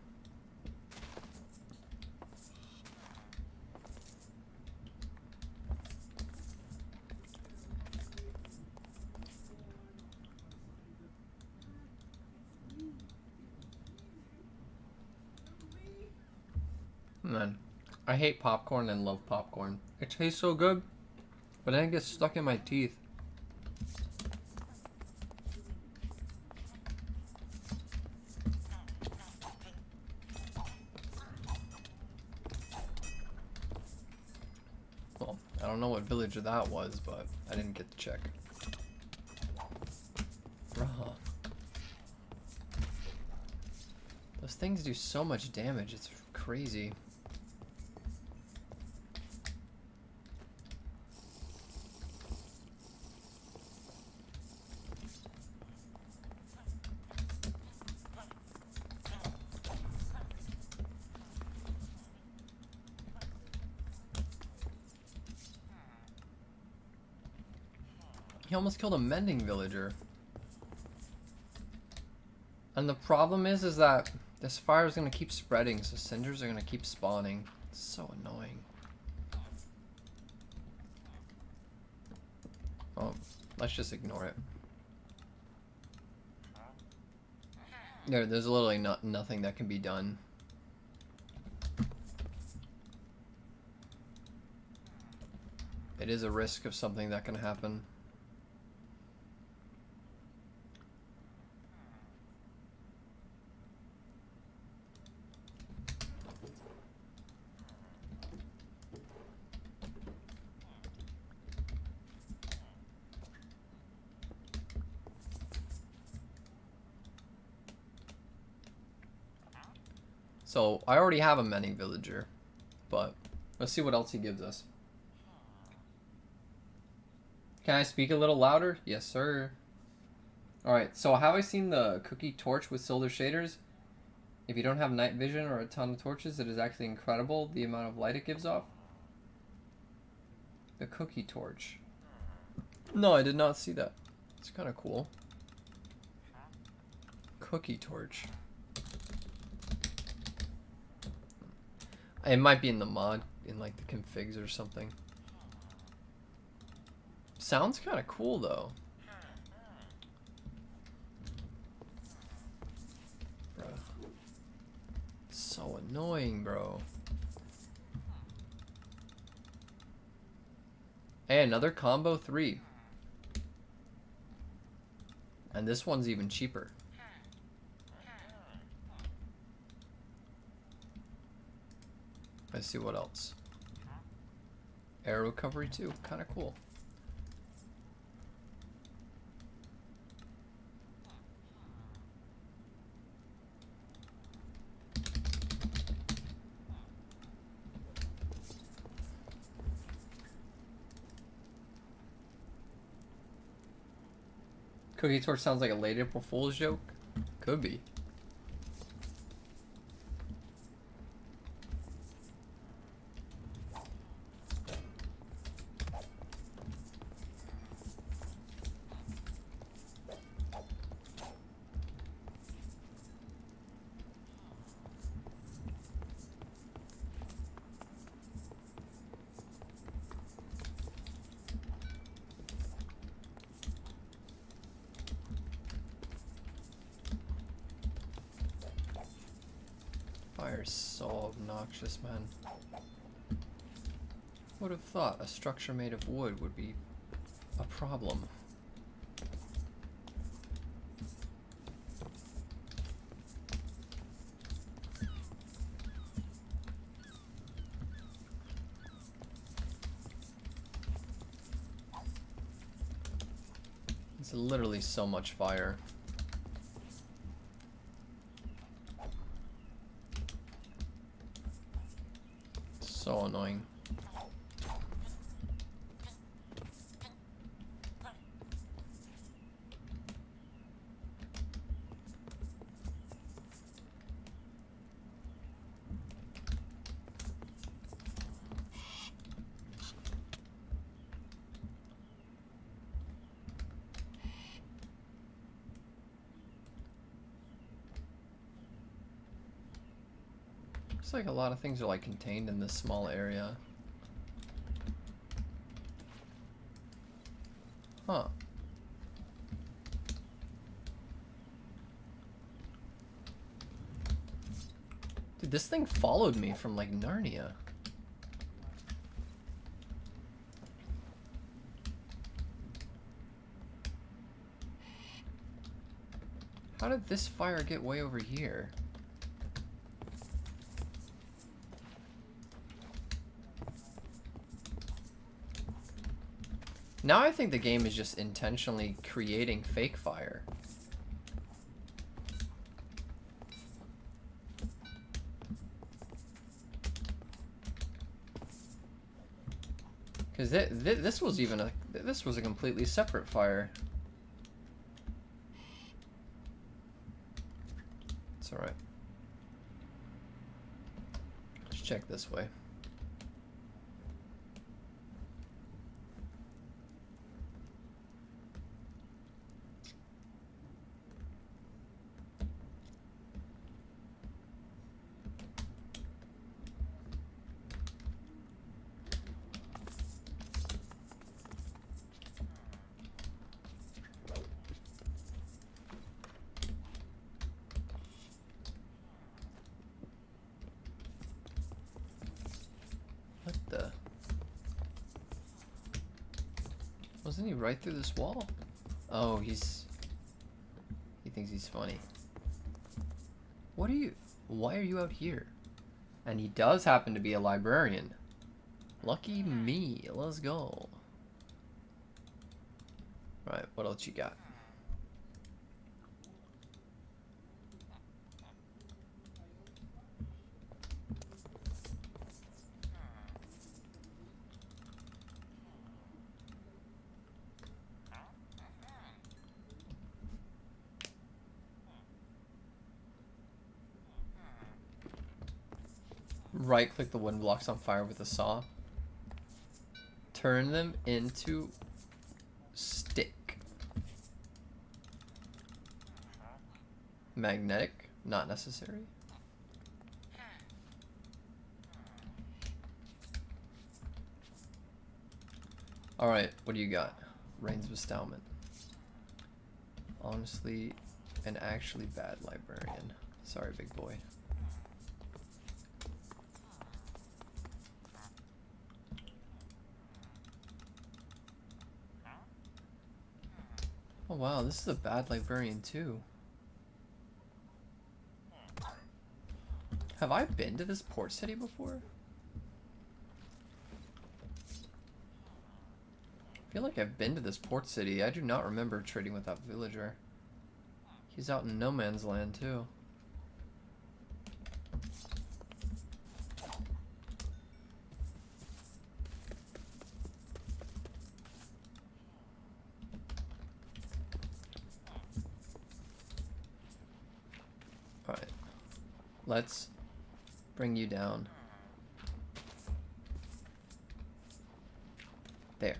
Man, I hate popcorn and love popcorn. It tastes so good, but then it gets stuck in my teeth. Well, I don't know what villager that was, but I didn't get to check. Bruh. Those things do so much damage, it's crazy. He almost killed a mending villager. And the problem is that this fire is going to keep spreading, so cinders are going to keep spawning. It's so annoying. Oh, let's just ignore it. There's literally nothing that can be done. It is a risk of something that can happen. So, I already have a mending villager, but let's see what else he gives us. Can I speak a little louder? Yes, sir. Alright, so have I seen the cookie torch with silver shaders? If you don't have night vision or a ton of torches, it is actually incredible the amount of light it gives off. The cookie torch. No, I did not see that. It's kind of cool. Cookie torch. It might be in the mod, in like the configs or something. Sounds kind of cool though. Bro. So annoying, bro. Hey, another combo 3. And this one's even cheaper. Let's see what else. Air recovery too, kind of cool. Cookie torch sounds like a late April Fool's joke. Could be. Fire's so obnoxious, man. Would have thought a structure made of wood would be a problem. It's literally so much fire. So annoying. Looks like a lot of things are like contained in this small area. Huh. Dude, this thing followed me from like Narnia. How did this fire get way over here? Now I think the game is just intentionally creating fake fire. Because this was even this was a completely separate fire. It's alright. Let's check this way. Wasn't he right through this wall? Oh, he thinks he's funny. What are you... Why are you out here? And he does happen to be a librarian. Lucky me. Let's go. Right, what else you got? Right click the wooden blocks on fire with a saw. Turn them into stick. Magnetic, not necessary. Alright, what do you got? Rain's bestowment. Honestly, an actually bad librarian. Sorry, big boy. Oh wow, this is a bad librarian too. Have I been to this port city before? I feel like I've been to this port city. I do not remember trading with that villager. He's out in no man's land too. Alright. Let's bring you down. There.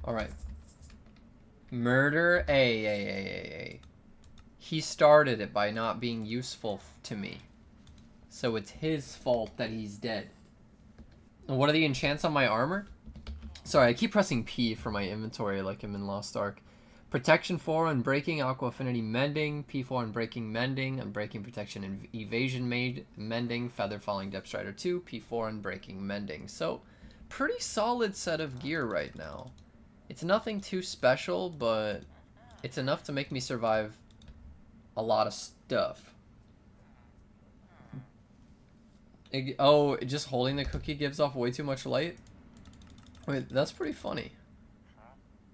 Alright. Murder A. He started it by not being useful to me. So it's his fault that he's dead. And what are the enchants on my armor? Sorry, I keep pressing P for my inventory like I'm in Lost Ark. Protection 4 on breaking, aqua affinity mending, P4 on breaking mending, unbreaking protection and evasion mending, feather falling depth strider 2, P4 on breaking mending. So pretty solid set of gear right now. It's nothing too special, but it's enough to make me survive a lot of stuff. Just holding the cookie gives off way too much light? Wait, that's pretty funny.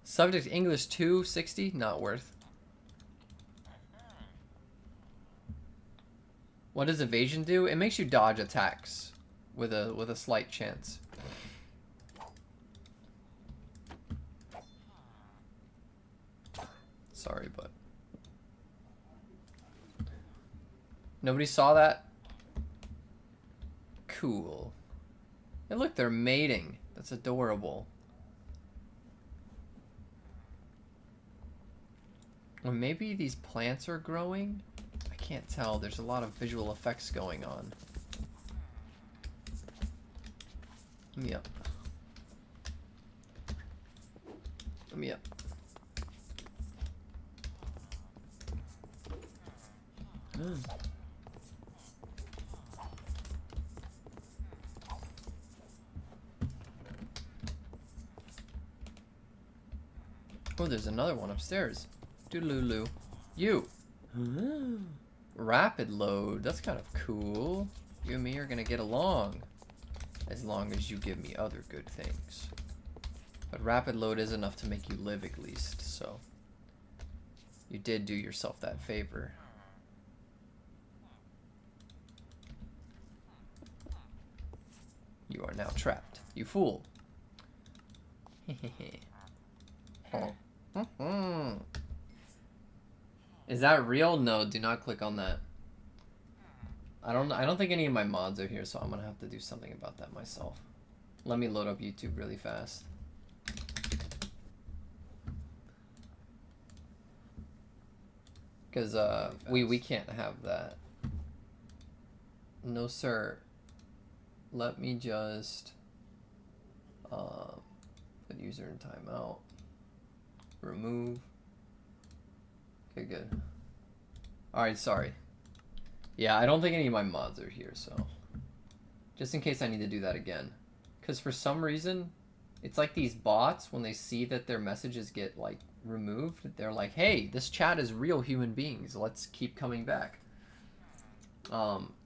Subject English 260, not worth. What does evasion do? It makes you dodge attacks with a slight chance. Sorry, but nobody saw that? Cool. Hey, look, they're mating. That's adorable. Or maybe these plants are growing? I can't tell. There's a lot of visual effects going on. Let me up. Let me up. Oh, there's another one upstairs. Doodaloo. You. Rapid load. That's kind of cool. You and me are gonna get along. As long as you give me other good things. But rapid load is enough to make you live at least, so. You did do yourself that favor. You are now trapped. You fool. Is that real? No, do not click on that. I don't think any of my mods are here, so I'm gonna have to do something about that myself. Let me load up YouTube really fast. Because we can't have that. No sir. Let me just put user in timeout. Remove. Okay, good. Alright, sorry. Yeah, I don't think any of my mods are here, so... Just in case I need to do that again. Because for some reason, it's like these bots, when they see that their messages get, like, removed, they're like, hey, this chat is real human beings. Let's keep coming back.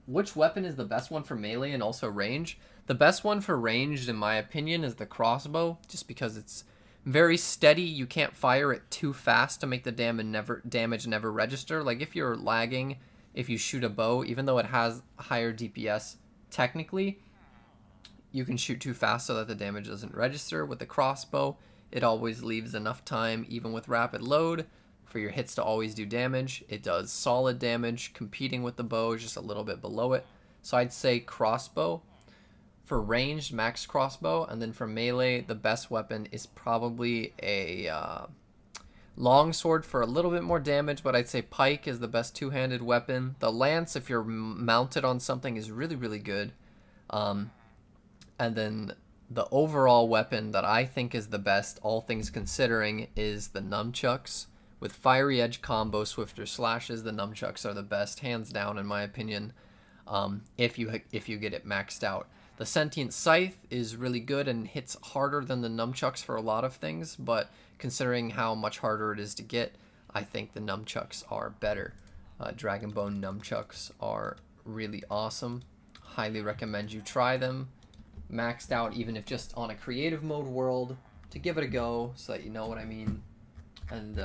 Which weapon is the best one for melee and also range? The best one for ranged, in my opinion, is the crossbow, just because it's very steady. You can't fire it too fast to make the damage never register. Like, if you're lagging, if you shoot a bow, even though it has higher DPS, technically, you can shoot too fast so that the damage doesn't register. With the crossbow, it always leaves enough time, even with rapid load, for your hits to always do damage. It does solid damage, competing with the bow, just a little bit below it. So I'd say crossbow. For ranged, max crossbow, and then for melee, the best weapon is probably a longsword for a little bit more damage, but I'd say pike is the best two-handed weapon. The lance, if you're mounted on something, is really, really good. And then the overall weapon that I think is the best, all things considering, is the nunchucks. With fiery edge combo, swifter slashes, the nunchucks are the best, hands down, in my opinion, if you get it maxed out. The Sentient Scythe is really good and hits harder than the nunchucks for a lot of things, but considering how much harder it is to get, I think the nunchucks are better. Dragonbone nunchucks are really awesome. Highly recommend you try them. Maxed out, even if just on a creative mode world, to give it a go so that you know what I mean. And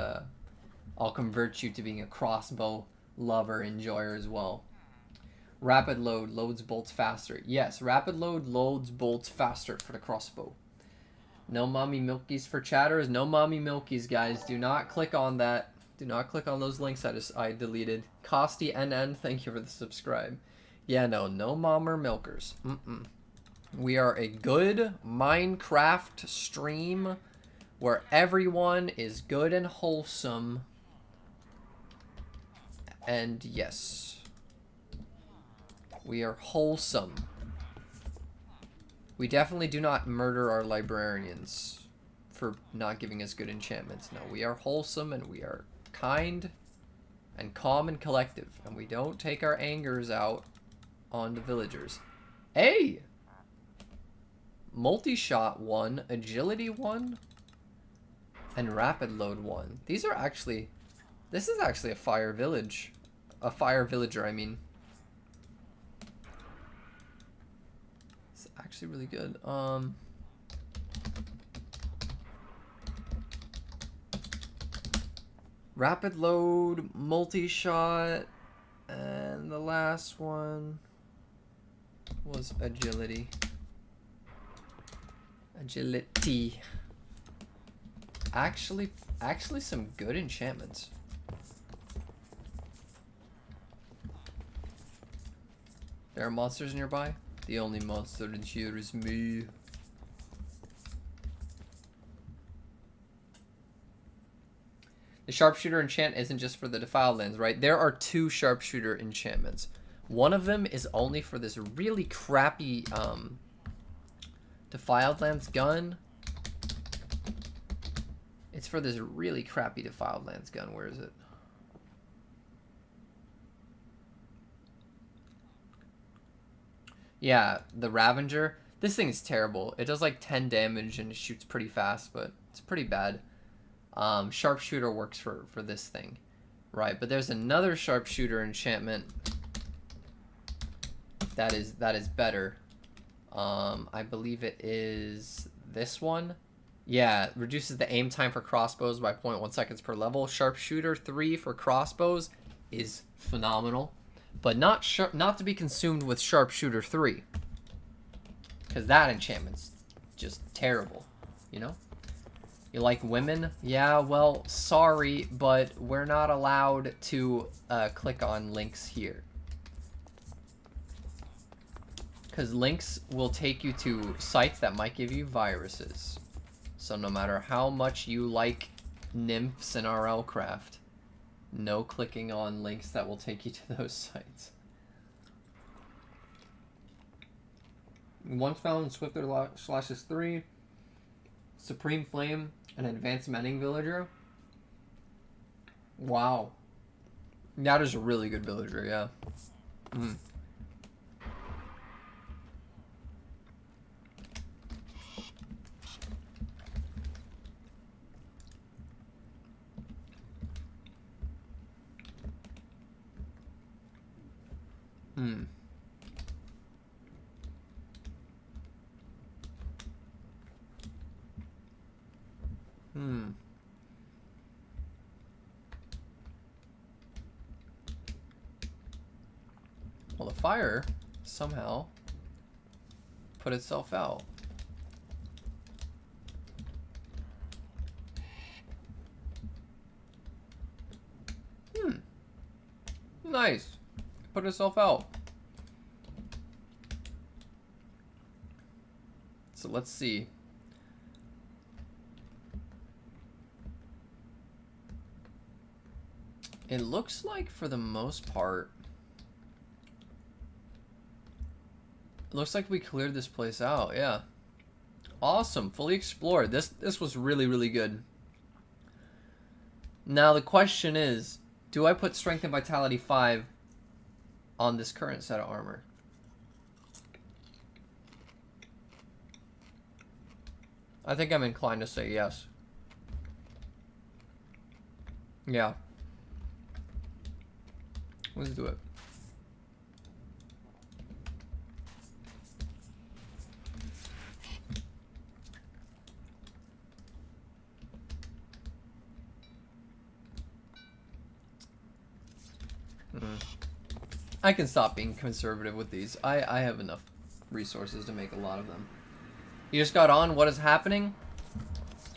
I'll convert you to being a crossbow lover, enjoyer as well. Rapid load loads bolts faster. Yes, rapid load loads bolts faster for the crossbow. No mommy milkies for chatters. No mommy milkies, guys. Do not click on that. Do not click on those links I deleted. Costy NN, thank you for the subscribe. Yeah, no mommer milkers. We are a good Minecraft stream where everyone is good and wholesome. And yes, we are wholesome. We definitely do not murder our librarians for not giving us good enchantments. No, we are wholesome and we are kind and calm and collective. And we don't take our angers out on the villagers. Hey! Multi-shot 1, agility 1, and rapid load 1. These are actually... This is actually a fire village. A fire villager, I mean. It's actually really good. Rapid load, multi-shot, and the last one was agility. Agility. Actually some good enchantments. There are monsters nearby? The only monster in here is me. The sharpshooter enchant isn't just for the defiled lands, right? There are 2 sharpshooter enchantments. One of them is only for this really crappy defiled lands gun. It's for this really crappy defiled lands gun. Where is it? Yeah, the Ravager. This thing is terrible. It does like 10 damage and it shoots pretty fast, but it's pretty bad. Sharpshooter works for this thing. Right, but there's another sharpshooter enchantment that is better. I believe it is this one. Yeah, reduces the aim time for crossbows by 0.1 seconds per level. Sharpshooter 3 for crossbows is phenomenal, but not to be consumed with Sharpshooter 3, because that enchantment's just terrible, you know? You like women? Yeah, well, sorry, but we're not allowed to click on links here. Because links will take you to sites that might give you viruses. So no matter how much you like nymphs in RLCraft, no clicking on links that will take you to those sites. Once found in Swifter Slashes 3, Supreme Flame, an advanced mending villager. Wow. That is a really good villager, yeah. Mm. Hmm. Hmm. Well, the fire somehow put itself out. Hmm. Nice. Put itself out. So let's see. It looks like for the most part, it looks like we cleared this place out. Yeah. Awesome. Fully explored. This was really, really good. Now the question is, do I put Strength and Vitality 5 on this current set of armor? I think I'm inclined to say yes. Yeah. Let's do it. I can stop being conservative with these. I have enough resources to make a lot of them. You just got on. What is happening?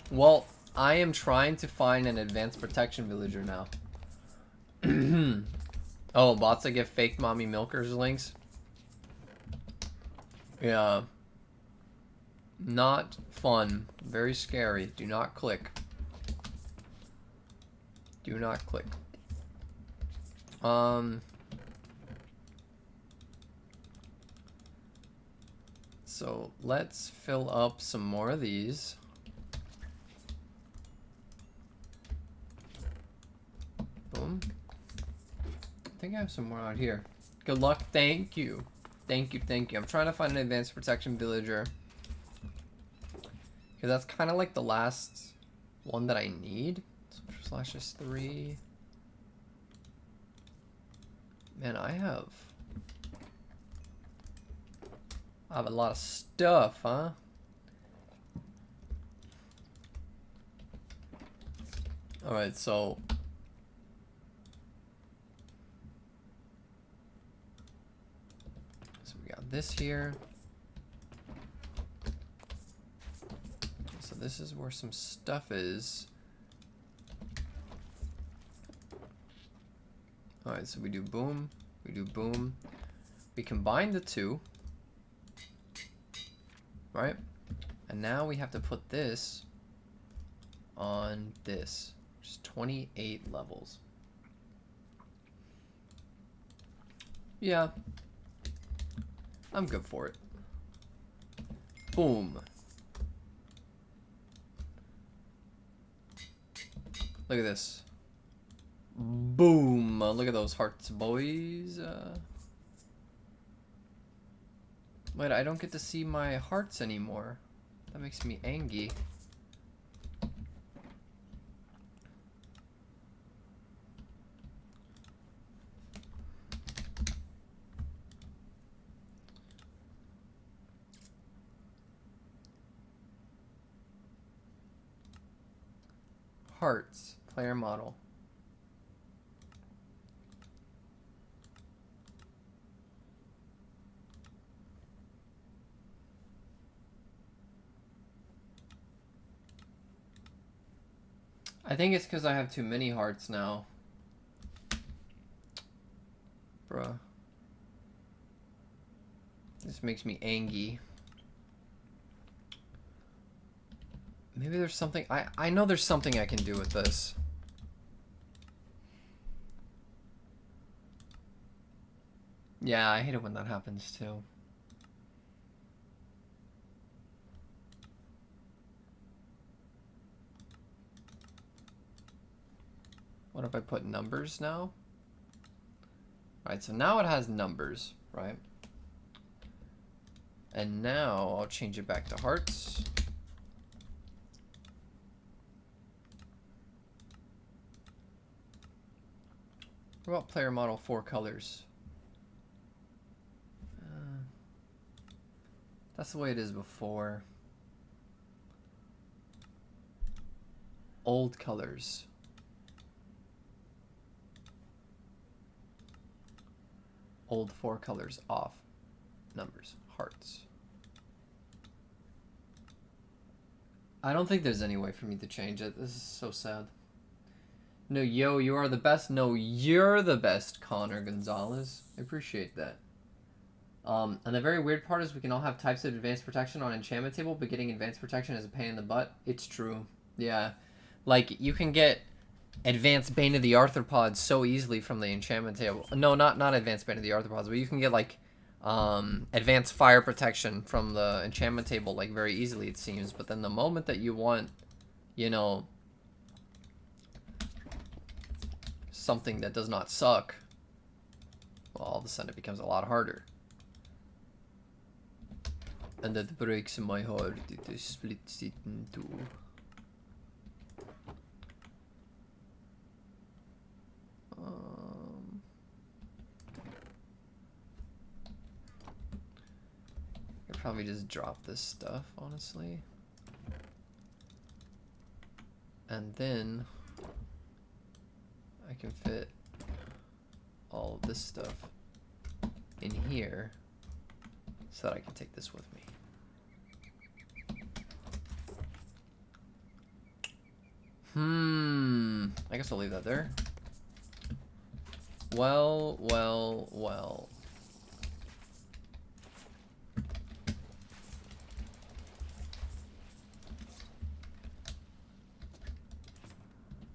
Well, I am trying to find an advanced protection villager now. Oh, bots that give fake mommy milkers links? Yeah. Not fun. Very scary. Do not click. Do not click. So let's fill up some more of these. Boom. I think I have some more out here. Good luck. Thank you. Thank you, thank you. I'm trying to find an advanced protection villager. Because that's kind of like the last one that I need. So /3. Man, I have a lot of stuff, huh? Alright, so we got this here. So this is where some stuff is. Alright, so we do boom, we do boom. We combine the two. Right? And now we have to put this on this, which is 28 levels. Yeah. I'm good for it. Boom. Look at this. Boom. Look at those hearts, boys. Wait, I don't get to see my hearts anymore. That makes me angry. Hearts, player model. I think it's because I have too many hearts now. Bruh. This makes me angry. Maybe there's something... I know there's something I can do with this. Yeah, I hate it when that happens too. What if I put numbers now? Alright, so now it has numbers, right? And now I'll change it back to hearts. What about player model 4 colors? That's the way it is before. Old colors. Old 4 colors off. Numbers. Hearts. I don't think there's any way for me to change it. This is so sad. No, yo, you are the best. No, you're the best, Connor Gonzalez. I appreciate that. And the very weird part is we can all have types of advanced protection on enchantment table, but getting advanced protection is a pain in the butt. It's true. Yeah. Like, you can get advanced Bane of the Arthropods so easily from the enchantment table. No, not advanced Bane of the Arthropods, but you can get, like, advanced fire protection from the enchantment table, like, very easily, it seems. But then the moment that you want, you know, something that does not suck, well, all of a sudden it becomes a lot harder. And that breaks my heart. It splits it in two. I could probably just drop this stuff, honestly. And then I can fit all of this stuff in here so that I can take this with me. I guess I'll leave that there. Well.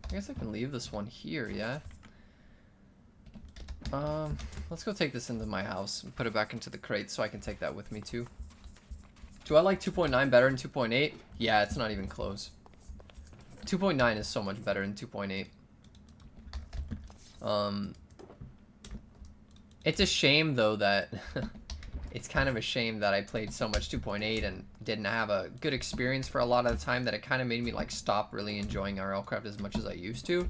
I guess I can leave this one here, yeah? Let's go take this into my house and put it back into the crate so I can take that with me too. Do I like 2.9 better than 2.8? Yeah, it's not even close. 2.9 is so much better than 2.8. It's a shame though that it's kind of a shame that I played so much 2.8 and didn't have a good experience for a lot of the time, that it kind of made me like stop really enjoying RLCraft as much as I used to.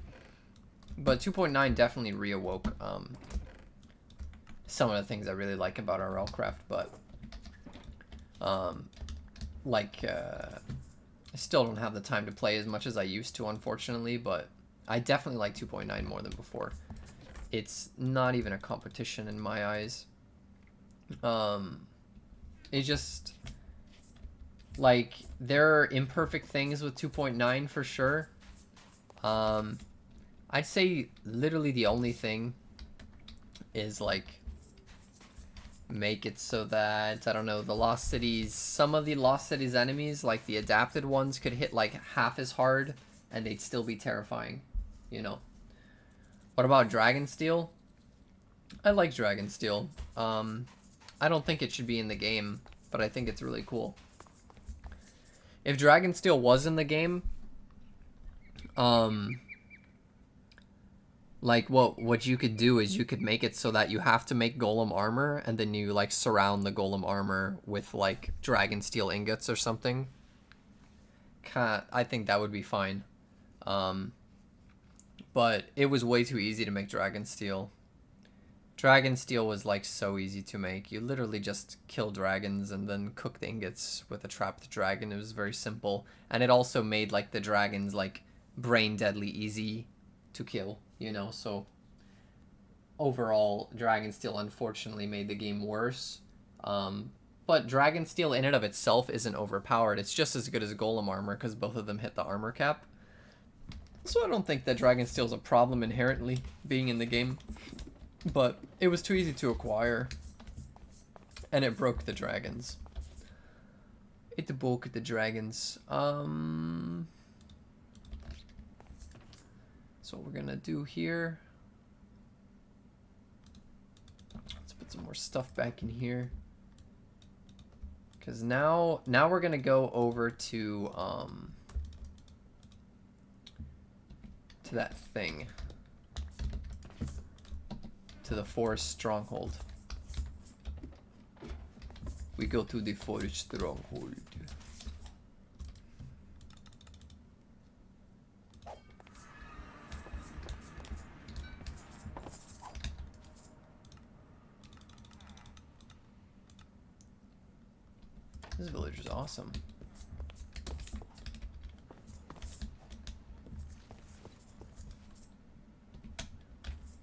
But 2.9 definitely reawoke some of the things I really like about RLCraft, but I still don't have the time to play as much as I used to, unfortunately, but I definitely like 2.9 more than before. It's not even a competition in my eyes. It just, like, there are imperfect things with 2.9 for sure. I'd say literally the only thing is, like, make it so that, I don't know, the Lost Cities, some of the Lost Cities enemies, like the adapted ones, could hit like half as hard and they'd still be terrifying, you know. What about Dragonsteel? I like Dragonsteel. I don't think it should be in the game, but I think it's really cool. If Dragonsteel was in the game, like what you could do is you could make it so that you have to make golem armor, and then you like surround the golem armor with like Dragonsteel ingots or something. I think that would be fine. But it was way too easy to make Dragonsteel. Dragonsteel was like so easy to make. You literally just kill dragons and then cook the ingots with a trapped dragon. It was very simple. And it also made like the dragons like brain deadly easy to kill, you know. So overall, Dragonsteel unfortunately made the game worse. But Dragonsteel in and of itself isn't overpowered. It's just as good as Golem armor because both of them hit the armor cap. So I don't think that Dragonsteel is a problem inherently being in the game. But it was too easy to acquire. And it broke the dragons. It broke the dragons. So what we're gonna do here. Let's put some more stuff back in here. Because now we're gonna go over to that thing. to the forest stronghold. We go to the forest stronghold. This village is awesome.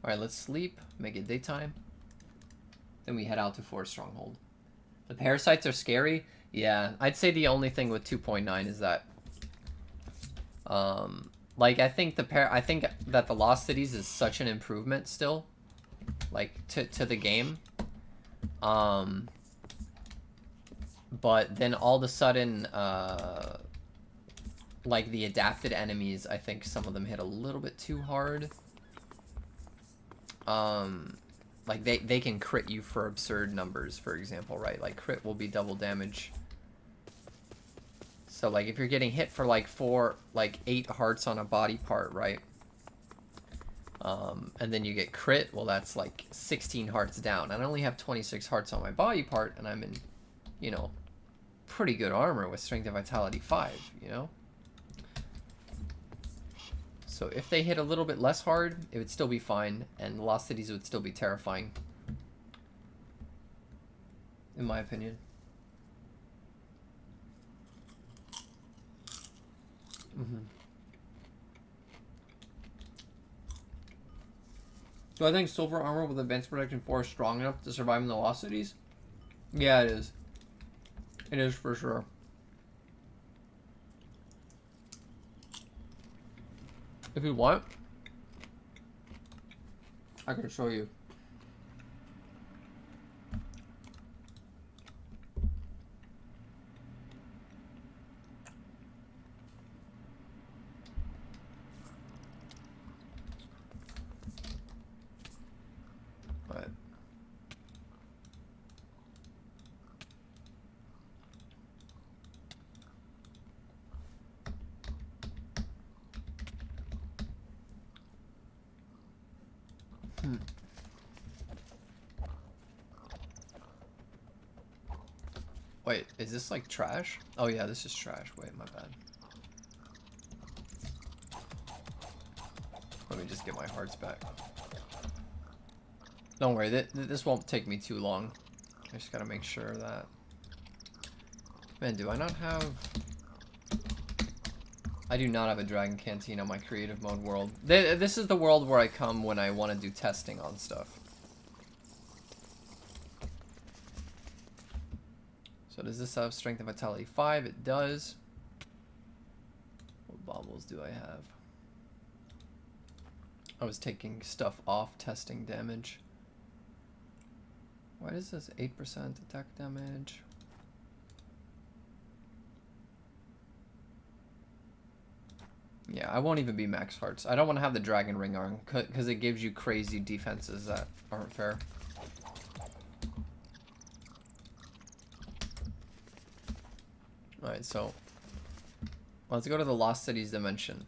Alright, let's sleep, make it daytime. Then we head out to Forest Stronghold. The parasites are scary. Yeah, I'd say the only thing with 2.9 is that like I think that the Lost Cities is such an improvement still, like to the game. But then all of a sudden, like the adapted enemies, I think some of them hit a little bit too hard. Like they can crit you for absurd numbers, for example, right? Like crit will be double damage. So like if you're getting hit for like 8 hearts on a body part, right? And then you get crit, well that's like 16 hearts down. And I only have 26 hearts on my body part, and I'm in, you know, pretty good armor with Strength and Vitality 5, you know? So if they hit a little bit less hard, it would still be fine, and Lost Cities would still be terrifying. In my opinion. So I think silver armor with advanced protection 4 is strong enough to survive in the Lost Cities? Yeah, it is. It is for sure. If you want, I can show you. But wait, is this like trash? Oh yeah, this is trash. Wait, my bad. Let me just get my hearts back. Don't worry, this won't take me too long. I just gotta make sure that... Man, do I not have... I do not have a Dragon Canteen on my creative mode world. This is the world where I come when I want to do testing on stuff. So does this have Strength and Vitality 5? It does. What baubles do I have? I was taking stuff off, testing damage. Why does this 8% attack damage? Yeah, I won't even be max hearts. I don't want to have the dragon ring on because it gives you crazy defenses that aren't fair. Alright, so let's go to the Lost Cities dimension.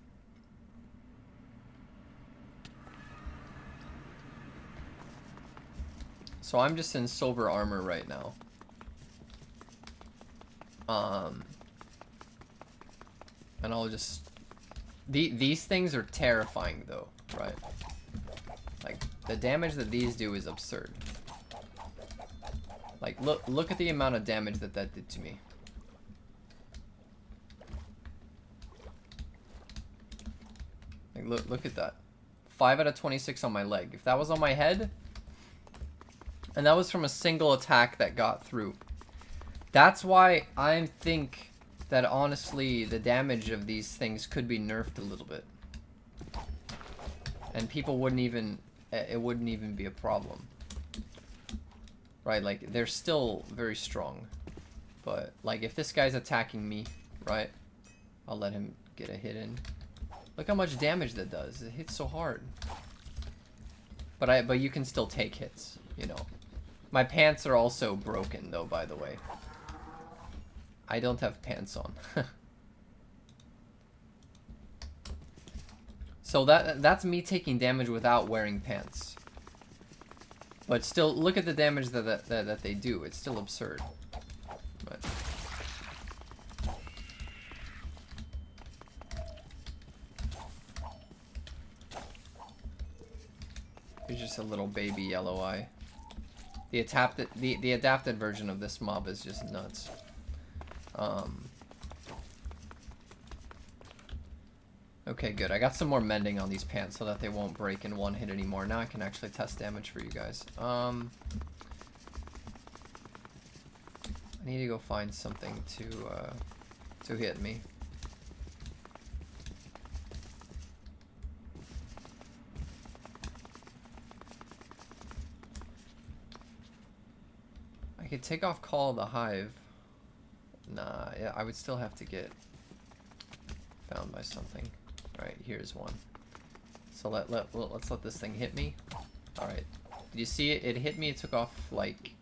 So I'm just in silver armor right now. And I'll just... These things are terrifying though, right? Like, the damage that these do is absurd. Like, look at the amount of damage that did to me. Like, look at that. 5 out of 26 on my leg. If that was on my head, and that was from a single attack that got through. That's why I think that honestly the damage of these things could be nerfed a little bit. And people wouldn't even, it wouldn't even be a problem. Right, like they're still very strong. But like if this guy's attacking me, right, I'll let him get a hit in. Look how much damage that does. It hits so hard. But you can still take hits, you know. My pants are also broken though, by the way. I don't have pants on. So that's me taking damage without wearing pants. But still, look at the damage that they do. It's still absurd. But he's just a little baby yellow eye. The adapted version of this mob is just nuts. Okay, good. I got some more mending on these pants so that they won't break in one hit anymore. Now I can actually test damage for you guys. I need to go find something to hit me. I could take off Call of the Hive. Nah, yeah, I would still have to get found by something. Alright, here's one. So let's let this thing hit me. Alright. Did you see it? It hit me, it took off like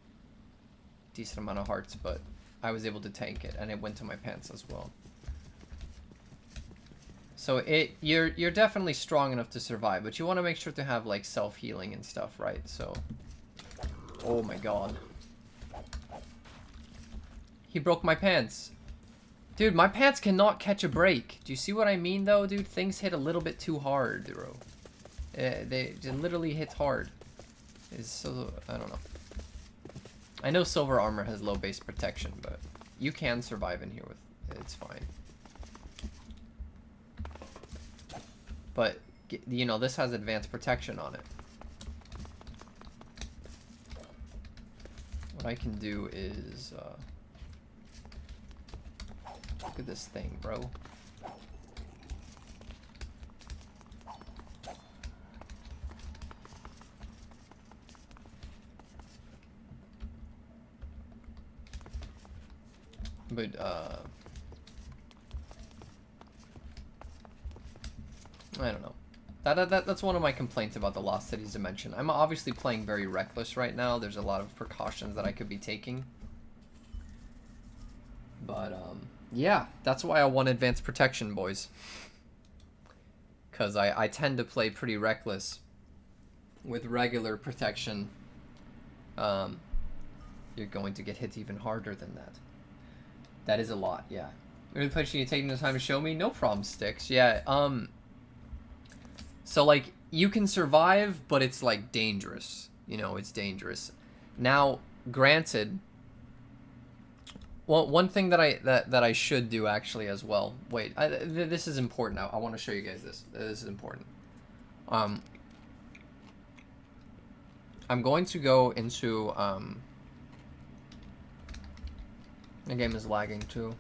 decent amount of hearts, but I was able to tank it and it went to my pants as well. So you're definitely strong enough to survive, but you want to make sure to have like self-healing and stuff, right? So oh my god. He broke my pants. Dude, my pants cannot catch a break. Do you see what I mean, though, dude? Things hit a little bit too hard, bro. They literally hit hard. It's so... I don't know. I know silver armor has low base protection, but you can survive in here with... It's fine. But, you know, this has advanced protection on it. What I can do is... Look at this thing, bro. But, I don't know. That's one of my complaints about the Lost Cities Dimension. I'm obviously playing very reckless right now. There's a lot of precautions that I could be taking. But, yeah, that's why I want advanced protection, boys. Because I tend to play pretty reckless. With regular protection, you're going to get hit even harder than that. That is a lot, yeah. Really appreciate you taking the time to show me. No problem, Sticks. Yeah, so, like, you can survive, but it's, like, dangerous. You know, it's dangerous. Now, granted... Well, one thing that I should do actually as well. Wait, this is important. I want to show you guys this. This is important. I'm going to go into the game is lagging too.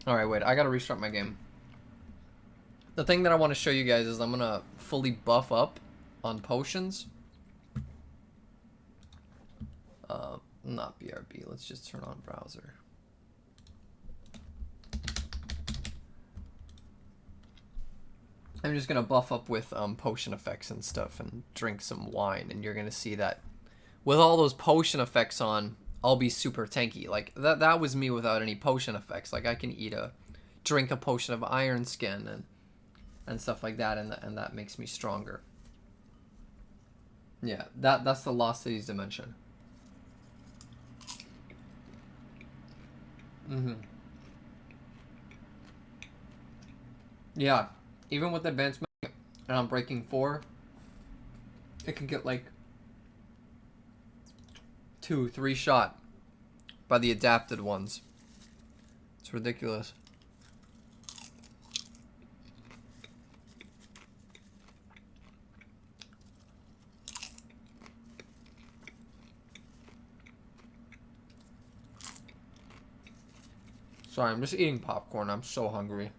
All right, wait. I gotta restart my game. The thing that I want to show you guys is I'm gonna fully buff up on potions. Not BRB. Let's just turn on browser. I'm just gonna buff up with potion effects and stuff and drink some wine, and you're gonna see that with all those potion effects on, I'll be super tanky. Like that was me without any potion effects. Like I can drink a potion of iron skin and stuff like that, and that makes me stronger. Yeah, that's the Lost Cities Dimension. Yeah, even with advancement and I'm breaking 4, it can get like 2-3 shot by the adapted ones. It's ridiculous. Sorry, I'm just eating popcorn. I'm so hungry.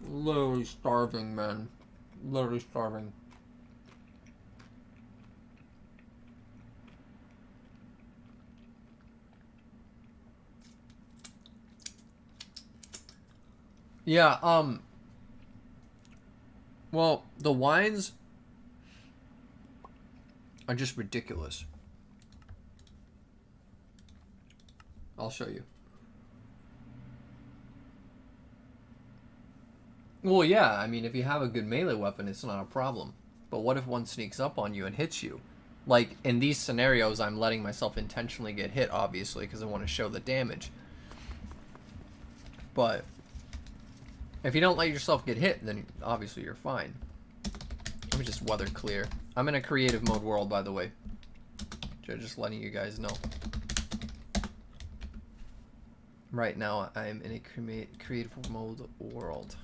Literally starving, man. Literally starving. Yeah, well, the wines are just ridiculous. I'll show you. Well, yeah, I mean, if you have a good melee weapon, it's not a problem. But what if one sneaks up on you and hits you? Like, in these scenarios, I'm letting myself intentionally get hit, obviously, because I want to show the damage. But if you don't let yourself get hit, then obviously you're fine. Let me just weather clear. I'm in a creative mode world, by the way. Just letting you guys know. Right now, I'm in a creative mode world.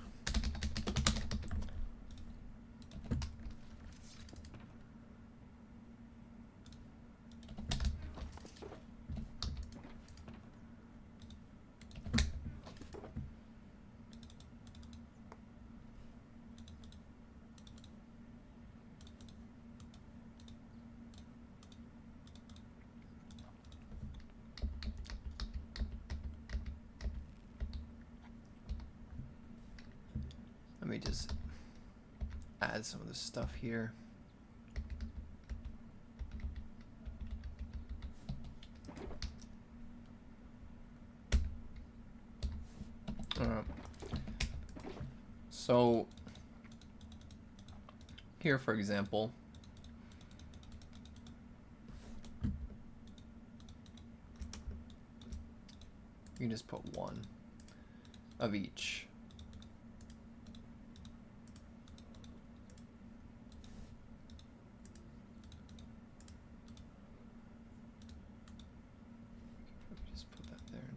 Let me just add some of this stuff here. Alright. So, here for example, you can just put one of each.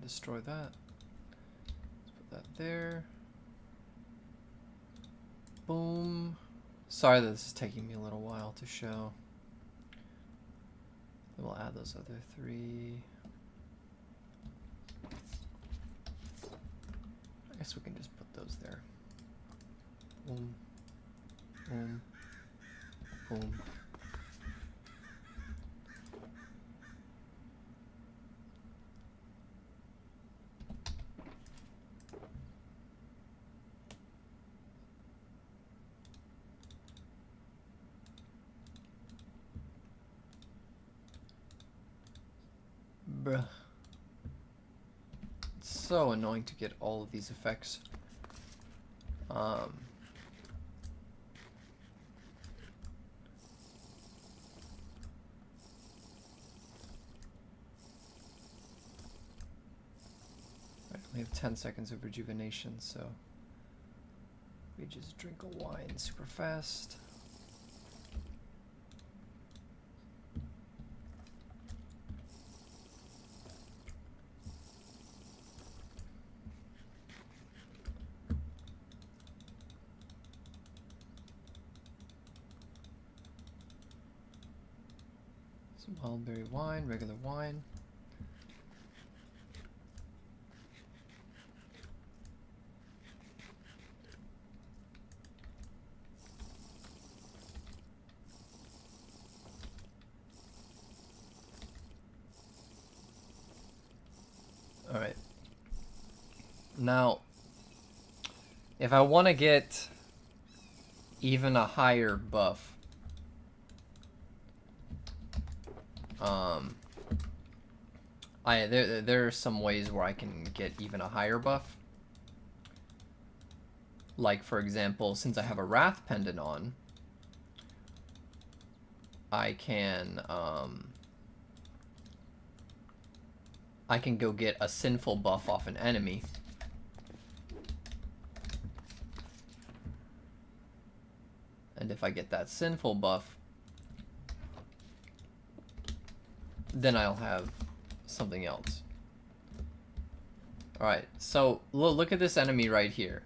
Destroy that. Let's put that there. Boom. Sorry that this is taking me a little while to show. Then we'll add those other three. I guess we can just put those there. Boom. Boom. Boom. Bruh. It's so annoying to get all of these effects. We have 10 seconds of rejuvenation, so we just drink a wine super fast. Some wildberry wine, regular wine. All right. Now, if I want to get even a higher buff, there are some ways where I can get even a higher buff. Like, for example, since I have a Wrath Pendant on, I can go get a Sinful buff off an enemy. And if I get that Sinful buff, then I'll have something else. Alright, so look at this enemy right here.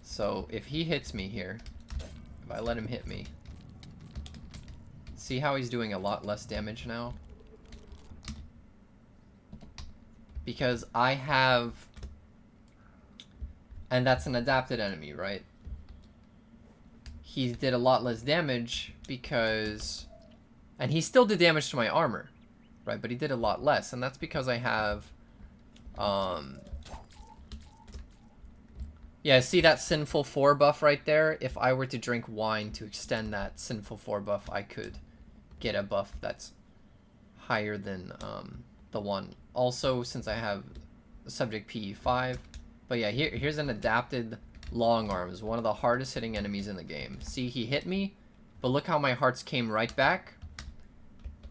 So if he hits me here, if I let him hit me, see how he's doing a lot less damage now? Because I have, and that's an adapted enemy, right? He did a lot less damage because, and he still did damage to my armor, right? But he did a lot less, and that's because I have, yeah, see that Sinful 4 buff right there? If I were to drink wine to extend that Sinful 4 buff, I could get a buff that's higher than the one. Also, since I have subject PE5, but yeah, here's an adapted Long arms, one of the hardest hitting enemies in the game. See, he hit me, but look how my hearts came right back.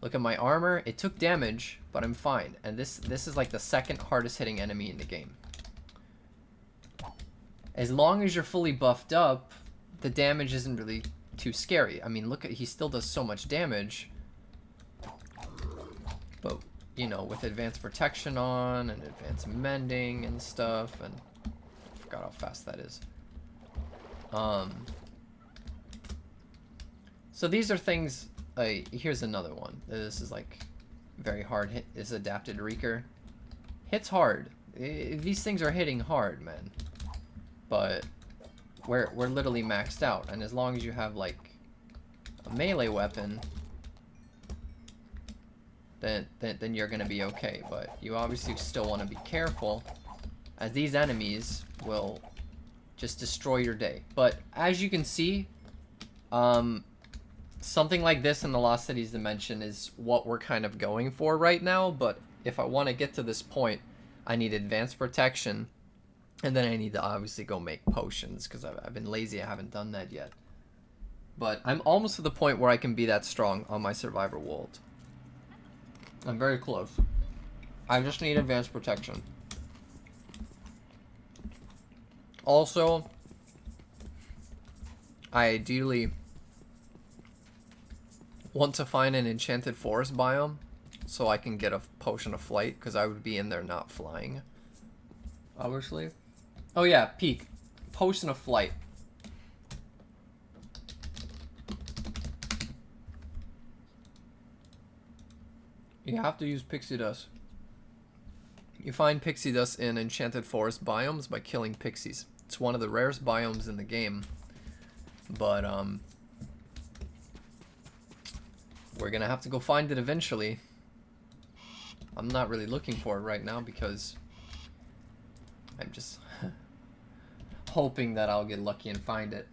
Look at my armor. It took damage, but I'm fine. And this is like the second hardest hitting enemy in the game. As long as you're fully buffed up, the damage isn't really too scary. I mean, look at, he still does so much damage. But, you know, with advanced protection on and advanced mending and stuff, and I forgot how fast that is. So these are things, here's another one. This is like very hard hit, is adapted Reeker. Hits hard. These things are hitting hard, man. But we're literally maxed out, and as long as you have like a melee weapon, then you're gonna be okay. But you obviously still want to be careful, as these enemies will just destroy your day. But as you can see, something like this in the Lost Cities Dimension is what we're kind of going for right now. But if I want to get to this point, I need advanced protection, and then I need to obviously go make potions, because I've been lazy. I haven't done that yet. But I'm almost to the point where I can be that strong on my Survivor world. I'm very close. I just need advanced protection. Also, I ideally want to find an enchanted forest biome so I can get a potion of flight, because I would be in there not flying, obviously. Oh yeah, peek. Potion of flight. You have to use pixie dust. You find pixie dust in enchanted forest biomes by killing pixies. It's one of the rarest biomes in the game. But, we're gonna have to go find it eventually. I'm not really looking for it right now because I'm just hoping that I'll get lucky and find it.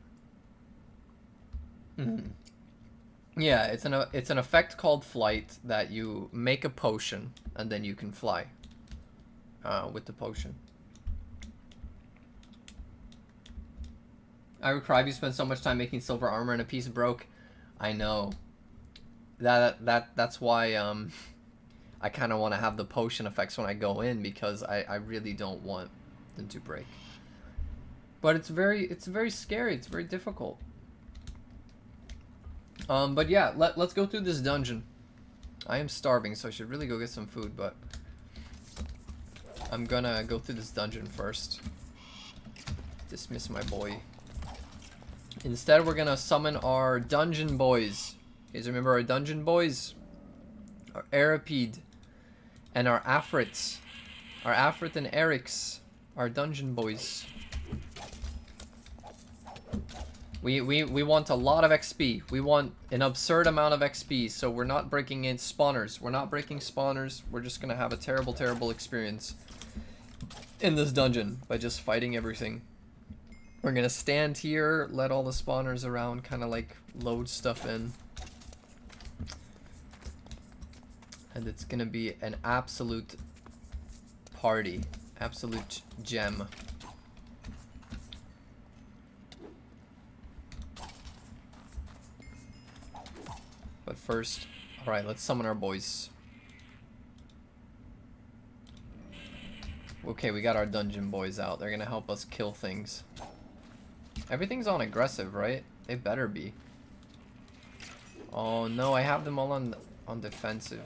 Yeah, it's an effect called flight that you make a potion and then you can fly with the potion. RLCraft, you spent so much time making silver armor and a piece broke. I know. That's why I kind of want to have the potion effects when I go in, because I really don't want them to break. But it's very scary. It's very difficult. But yeah, let's go through this dungeon. I am starving, so I should really go get some food, but I'm gonna go through this dungeon first. Dismiss my boy. Instead, we're gonna summon our dungeon boys. You guys remember our dungeon boys? Our Arapede and our Afrits. Our Afrit and Erics. Our dungeon boys. We want a lot of XP. We want an absurd amount of XP, so we're not breaking in spawners. We're not breaking spawners. We're just gonna have a terrible, terrible experience in this dungeon by just fighting everything. We're gonna stand here, let all the spawners around kind of like load stuff in. And it's gonna be an absolute party. Absolute gem. But first, alright, let's summon our boys. Okay, we got our dungeon boys out. They're gonna help us kill things. Everything's on aggressive, right? They better be. Oh no, I have them all on defensive.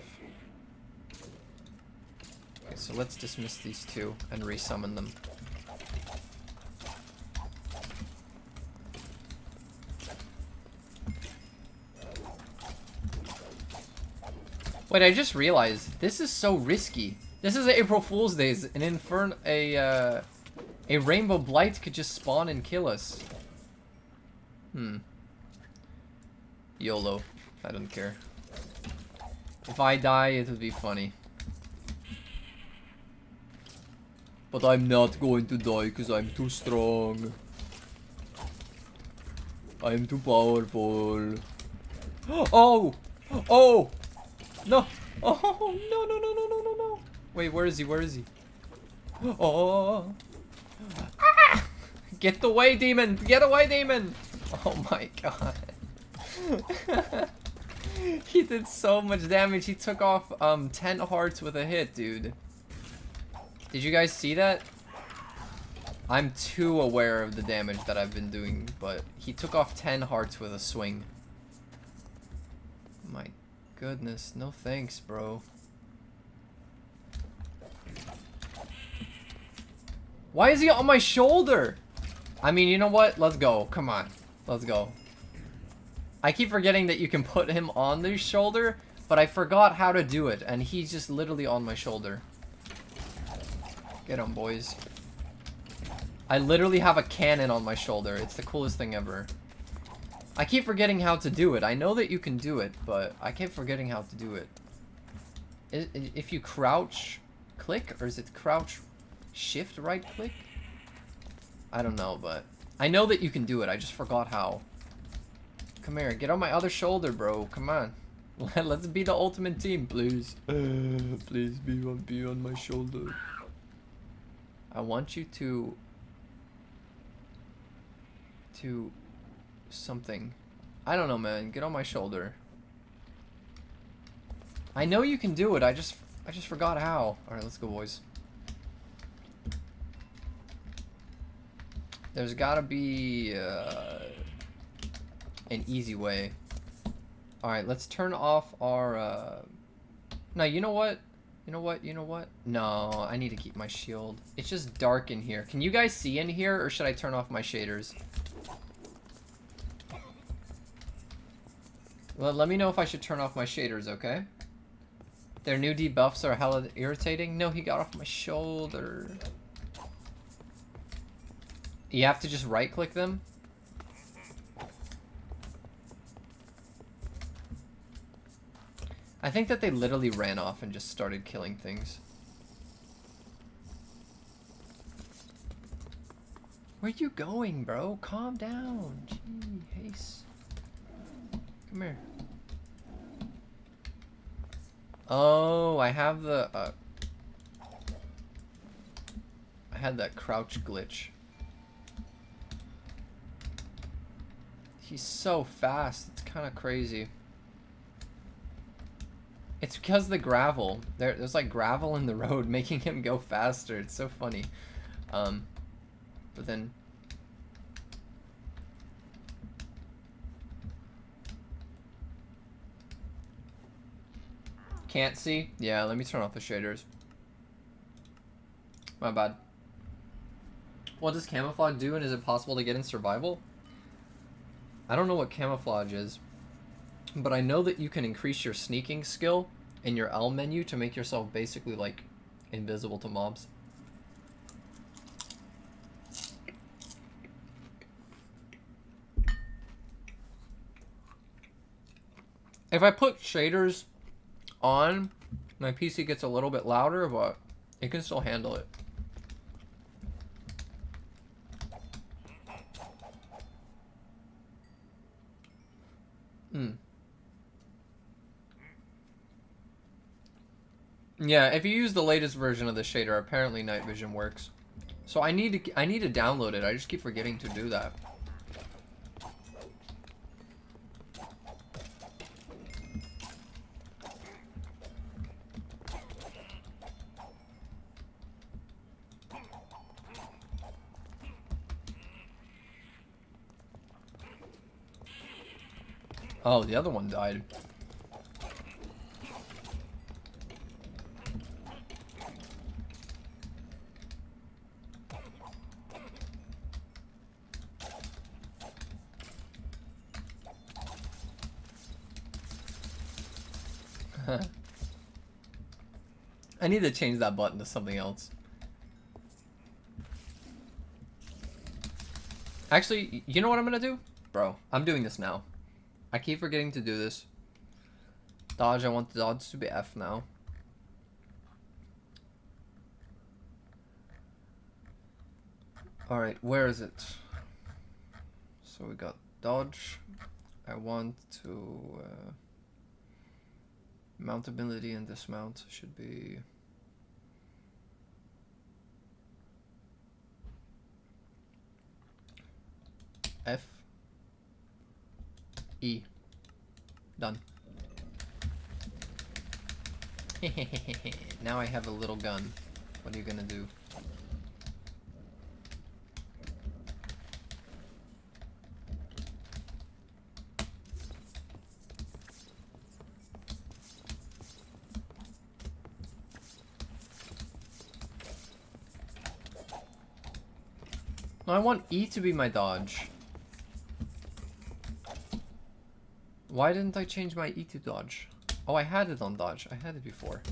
Okay, so let's dismiss these two and resummon them. Wait, I just realized this is so risky. This is April Fool's Days. A Rainbow Blight could just spawn and kill us. YOLO. I don't care. If I die, it would be funny. But I'm not going to die because I'm too strong. I'm too powerful. Oh! Oh! No! Oh, no. Wait, where is he? Oh! Ah! Get away, demon! Get away, demon! Oh my god. He did so much damage. He took off 10 hearts with a hit, dude. Did you guys see that? I'm too aware of the damage that I've been doing, but he took off 10 hearts with a swing. My goodness, no thanks, bro. Why is he on my shoulder? I mean, you know what? Let's go. Come on. Let's go. I keep forgetting that you can put him on the shoulder, but I forgot how to do it, and he's just literally on my shoulder. Get him, boys. I literally have a cannon on my shoulder. It's the coolest thing ever. I keep forgetting how to do it. I know that you can do it, but I keep forgetting how to do it. If you crouch, click, or is it crouch, shift, right click? I don't know, but I know that you can do it. I just forgot how. Come here, get on my other shoulder, bro. Come on. Let's be the ultimate team, please. Please be on my shoulder. I want you to something. I don't know, man. Get on my shoulder. I know you can do it. I just forgot how. All right, let's go, boys. There's gotta be an easy way. All right, let's turn off our. No, you know what? You know what? You know what? No, I need to keep my shield. It's just dark in here. Can you guys see in here, or should I turn off my shaders? Well, let me know if I should turn off my shaders, okay? Their new debuffs are hella irritating. No, he got off my shoulder. You have to just right-click them? I think that they literally ran off and just started killing things. Where you going, bro? Calm down. Gee, Haze. Come here. Oh, I have the I had that crouch glitch. He's so fast. It's kind of crazy. It's because the gravel. There's like gravel in the road making him go faster. It's so funny. But then can't see? Yeah, let me turn off the shaders. My bad. What does camouflage do, and is it possible to get in survival? I don't know what camouflage is, but I know that you can increase your sneaking skill in your L menu to make yourself basically like invisible to mobs. If I put shaders on, my PC gets a little bit louder, but it can still handle it. Yeah, if you use the latest version of the shader, apparently night vision works. So I need to download it. I just keep forgetting to do that. Oh, the other one died. I need to change that button to something else. Actually, you know what I'm gonna do? Bro, I'm doing this now. I keep forgetting to do this. Dodge, I want the dodge to be F now. Alright, where is it? So we got dodge. I want to... mountability and dismount should be... F. E. Done. Now I have a little gun. What are you gonna do? No, I want E to be my dodge. Why didn't I change my E to dodge? Oh, I had it on dodge. I had it before.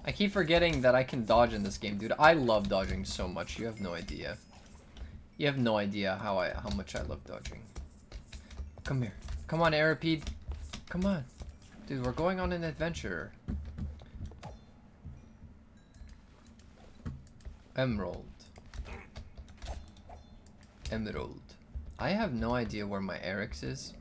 I keep forgetting that I can dodge in this game, dude. I love dodging so much. You have no idea. You have no idea how much I love dodging. Come here. Come on, Aerolith. Come on. Dude, we're going on an adventure. Emerald. Emerald. I have no idea where my Eric's is.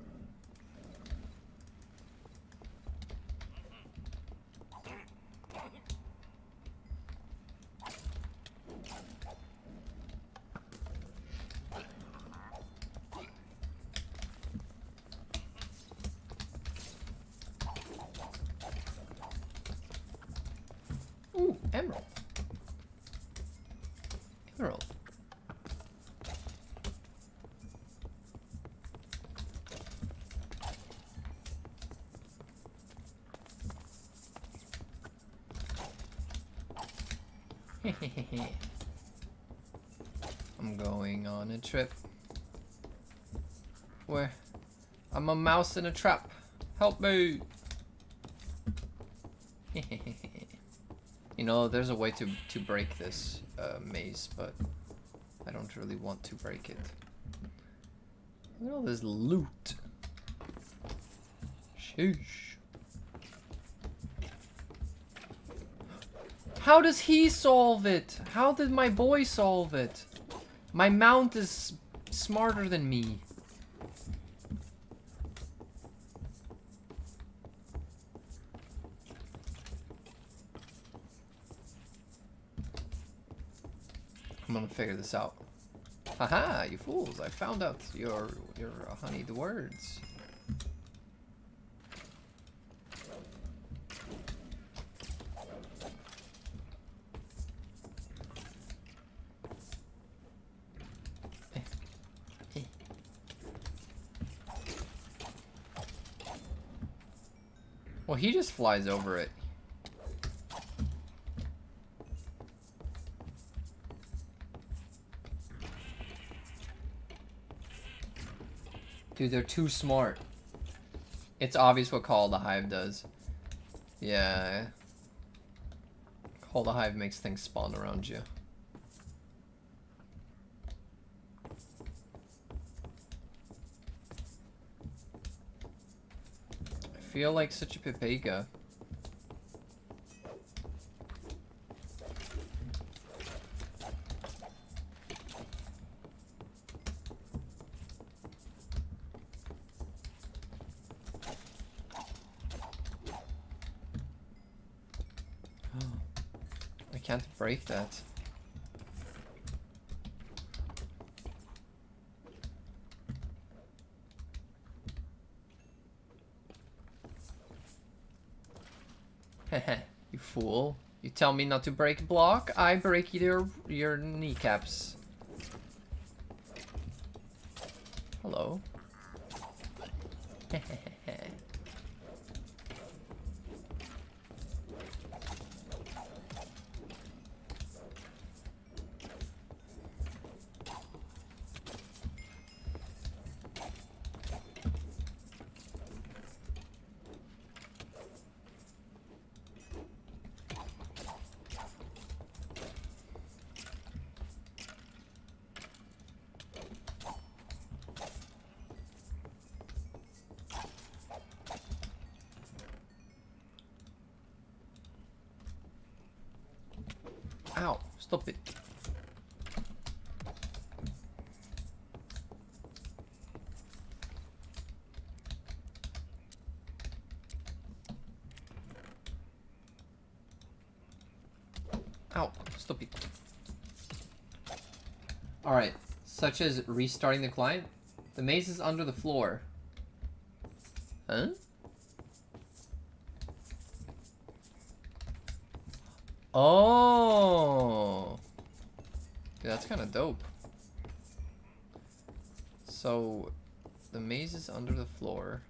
Ooh, emerald. Emerald. I'm going on a trip where I'm a mouse in a trap. Help me! You know, there's a way to break this maze, but I don't really want to break it. Look at all this loot. Sheesh. How does he solve it? How did my boy solve it? My mount is smarter than me. I'm gonna figure this out. Haha, you fools! I found out your honeyed words. Well, he just flies over it. Dude, they're too smart. It's obvious what Call the Hive does. Yeah. Call the Hive makes things spawn around you. I feel like such a pepega. I can't break that. You fool. You tell me not to break a block, I break your kneecaps. Hello. Ow, stop it. Ow, stupid. Alright, such as restarting the client. The maze is under the floor. Huh? Oh! Dude, that's kind of dope. So, the maze is under the floor.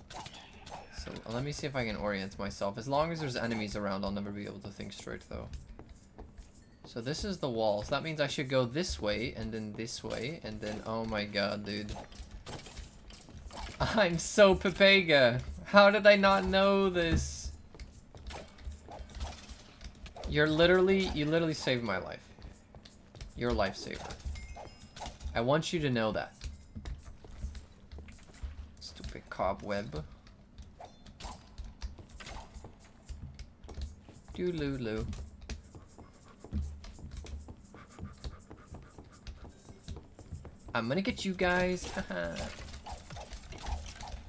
So, let me see if I can orient myself. As long as there's enemies around, I'll never be able to think straight, though. So this is the wall. So that means I should go this way, and then this way, and then... Oh my god, dude. I'm so Pepega. How did I not know this? You literally saved my life. You're a lifesaver. I want you to know that. Stupid cobweb. Doodaloo. I'm gonna get you guys.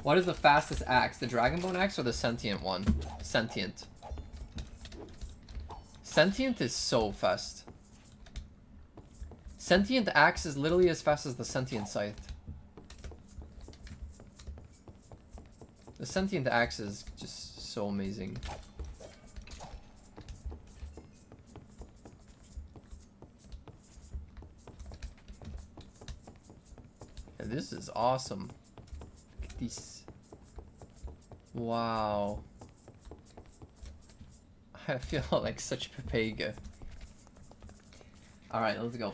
What is the fastest axe? The Dragonbone axe or the sentient one? Sentient. Sentient is so fast. Sentient axe is literally as fast as the sentient scythe. The sentient axe is just so amazing. This is awesome. Look at these. Wow. I feel like such Pepega. Alright, let's go.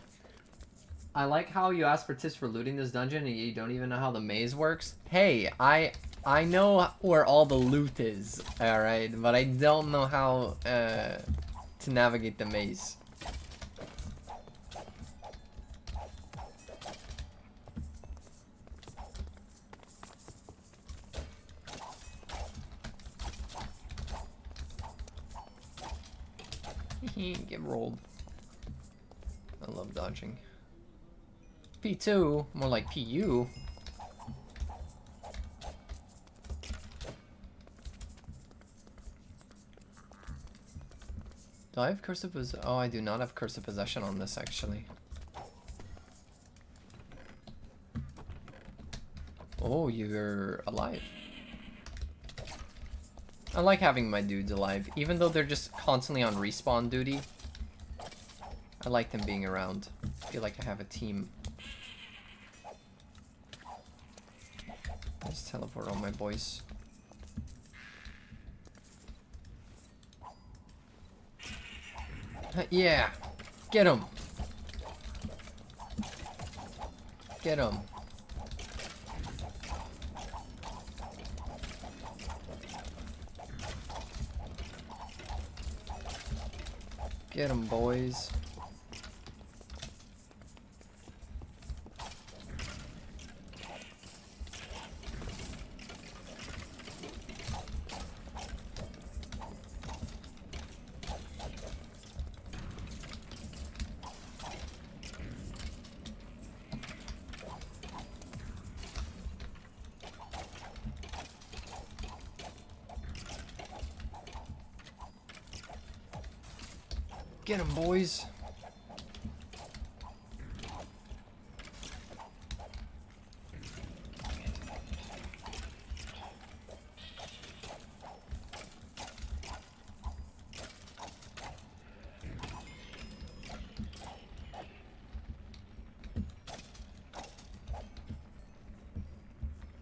I like how you asked for tips for looting this dungeon and you don't even know how the maze works. Hey, I know where all the loot is, alright? But I don't know how to navigate the maze. Get rolled. I love dodging. P2, more like PU. Do I have Curse of Possession? Oh, I do not have Curse of Possession on this, actually. Oh, you're alive. I like having my dudes alive, even though they're just constantly on respawn duty. I like them being around. I feel like I have a team. Let's teleport all my boys. Yeah! Get him! Get him! Get 'em, boys. Get 'em, boys.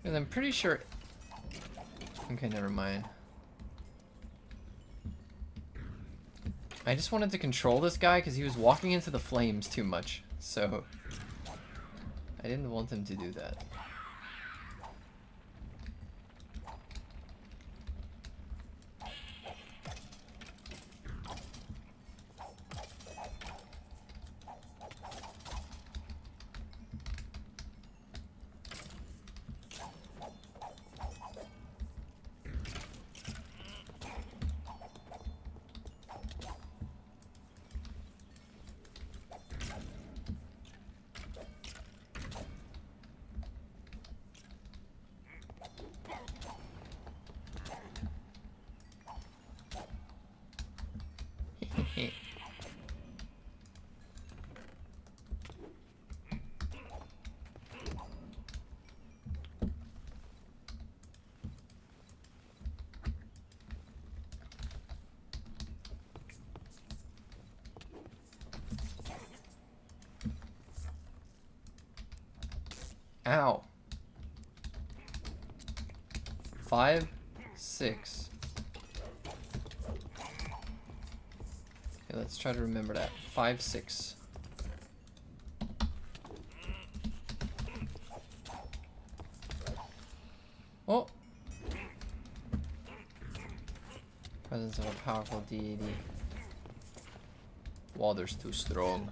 And I'm pretty sure... Okay, never mind. I just wanted to control this guy because he was walking into the flames too much, so I didn't want him to do that. Ow. 5, 6. Okay, let's try to remember that. 5, 6. Oh! Presence of a powerful deity. Water's too strong.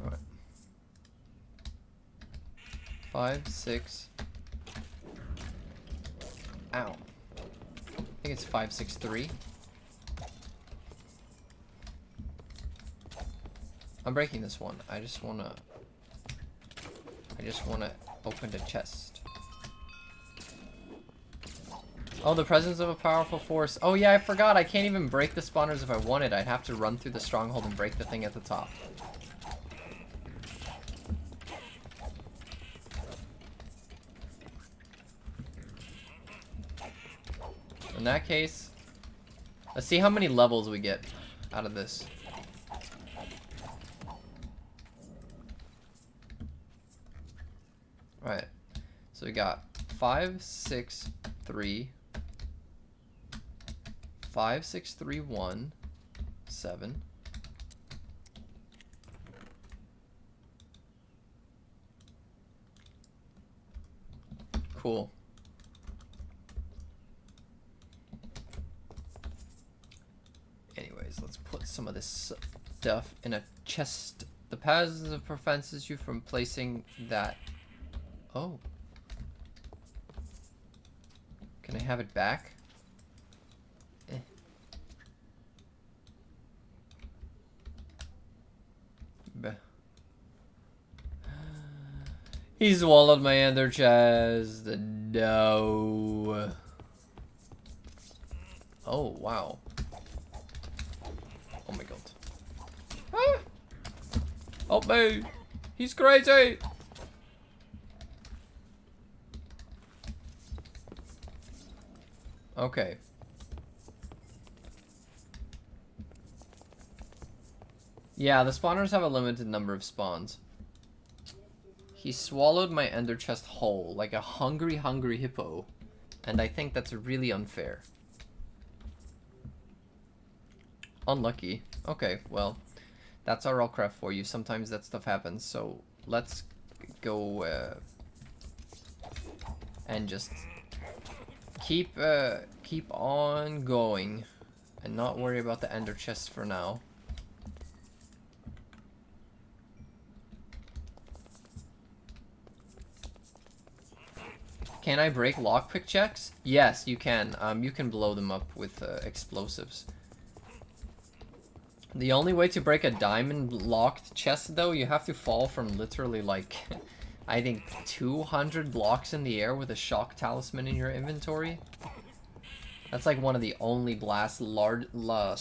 Alright. 5, 6. Ow. I think it's 5, 6, 3. I'm breaking this one. I just wanna open the chest. Oh, the presence of a powerful force. Oh yeah, I forgot. I can't even break the spawners if I wanted. I'd have to run through the stronghold and break the thing at the top. In that case, let's see how many levels we get out of this. Right, so we got 5, 6, 3, 5, 6, 3, 1, 7. Cool. Anyways, let's put some of this stuff in a chest. The passive prevents you from placing that. Oh. Can I have it back? Eh. Bah. He swallowed my ender chest. No. Oh, wow. Oh my god. Ah! Help me! He's crazy! Okay. Yeah, the spawners have a limited number of spawns. He swallowed my ender chest whole, like a hungry, hungry hippo. And I think that's really unfair. Unlucky. Okay, well, that's RLCraft for you. Sometimes that stuff happens, so let's go and just keep on going and not worry about the ender chest for now. Can I break lockpick checks? Yes, you can. You can blow them up with explosives. The only way to break a diamond locked chest, though, you have to fall from literally like I think 200 blocks in the air with a shock talisman in your inventory. That's like one of the only blasts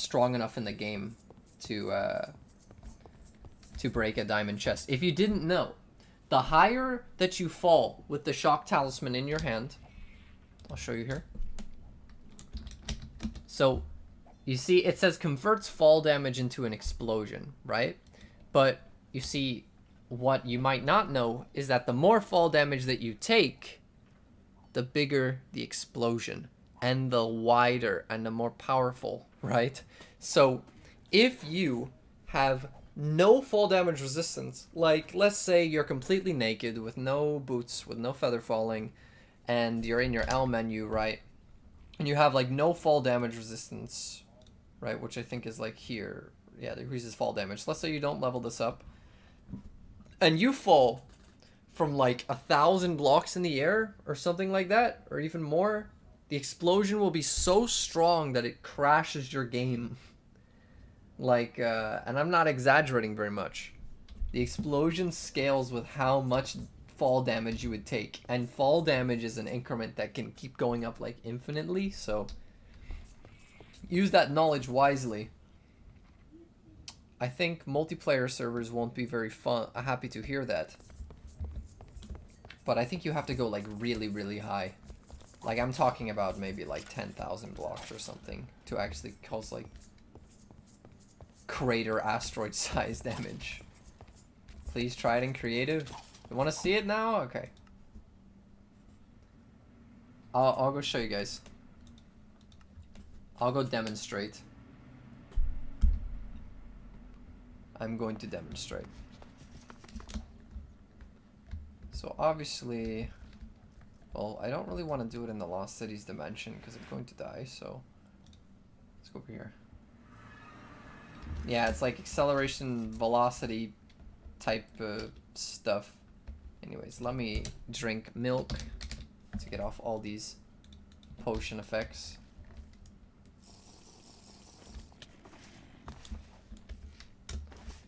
strong enough in the game to break a diamond chest. If you didn't know, the higher that you fall with the shock talisman in your hand, I'll show you here. So, you see, it says converts fall damage into an explosion, right? But you see, what you might not know is that the more fall damage that you take, the bigger the explosion, and the wider and the more powerful, right? So, if you have no fall damage resistance, like let's say you're completely naked with no boots, with no feather falling, and you're in your L menu, right? And you have like no fall damage resistance, right? Which I think is like here. Yeah, it increases fall damage. Let's say you don't level this up, and you fall from like 1,000 blocks in the air or something like that, or even more. The explosion will be so strong that it crashes your game. Like, and I'm not exaggerating very much. The explosion scales with how much fall damage you would take. And fall damage is an increment that can keep going up like infinitely, so use that knowledge wisely. I think multiplayer servers won't be very fun. I'm happy to hear that. But I think you have to go like really, really high. Like, I'm talking about maybe like 10,000 blocks or something to actually cause like crater asteroid size damage. Please try it in creative. You want to see it now? Okay. I'll go show you guys. I'll go demonstrate. I'm going to demonstrate. So obviously, well, I don't really want to do it in the Lost Cities dimension because I'm going to die, so let's go over here. Yeah, it's like acceleration velocity type stuff. Anyways, let me drink milk to get off all these potion effects.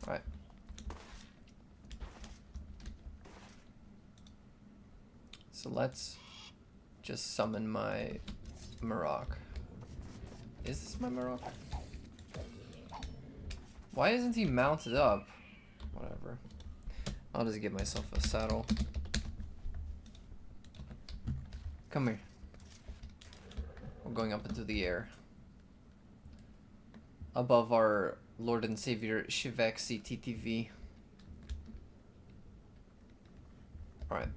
Alright. So let's just summon my Marok. Is this my Marok? Why isn't he mounted up? Whatever. I'll just get myself a saddle. Come here. We're going up into the air. Above our Lord and Savior Shivexi TTV. Alright.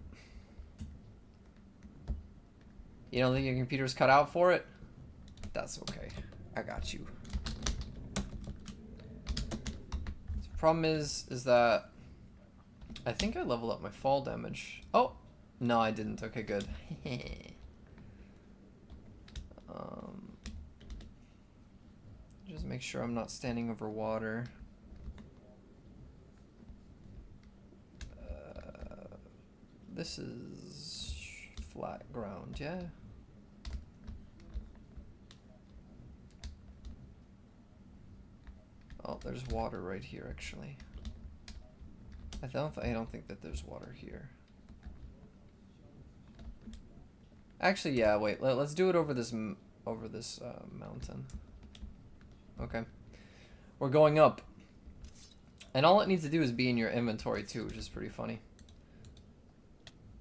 You don't think your computer's cut out for it? That's okay. I got you. The problem is that I think I leveled up my fall damage. Oh! No, I didn't. Okay, good. Just make sure I'm not standing over water. This is flat ground, yeah? Oh, there's water right here, actually. I don't think that there's water here. Actually, yeah. Wait. Let's do it over this mountain. Okay. We're going up, and all it needs to do is be in your inventory too, which is pretty funny.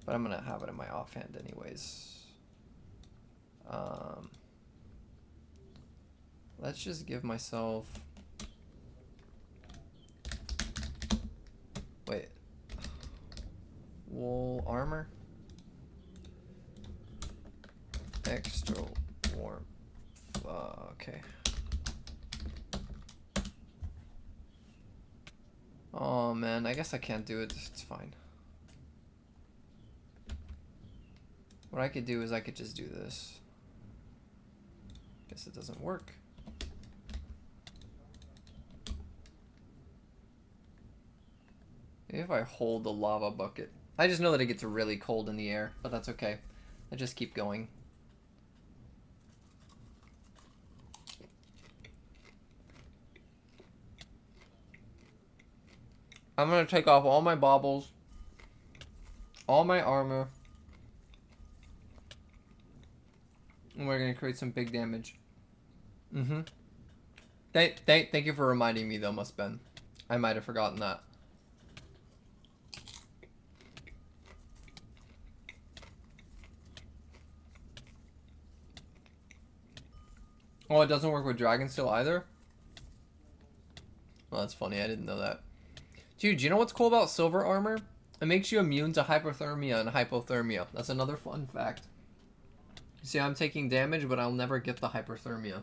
But I'm gonna have it in my offhand anyways. Let's just give myself. Wait. Wool armor. Extra warmth. Okay. Oh man, I guess I can't do it. It's fine. What I could do is I could just do this. Guess it doesn't work. Maybe if I hold the lava bucket. I just know that it gets really cold in the air, but that's okay. I just keep going. I'm gonna take off all my baubles, all my armor, and we're gonna create some big damage. Thank you for reminding me though, Mustben. I might have forgotten that. Oh, it doesn't work with Dragon Steel either? Well, that's funny. I didn't know that. Dude, do you know what's cool about silver armor? It makes you immune to hypothermia and hypothermia. That's another fun fact. You see, I'm taking damage, but I'll never get the hypothermia.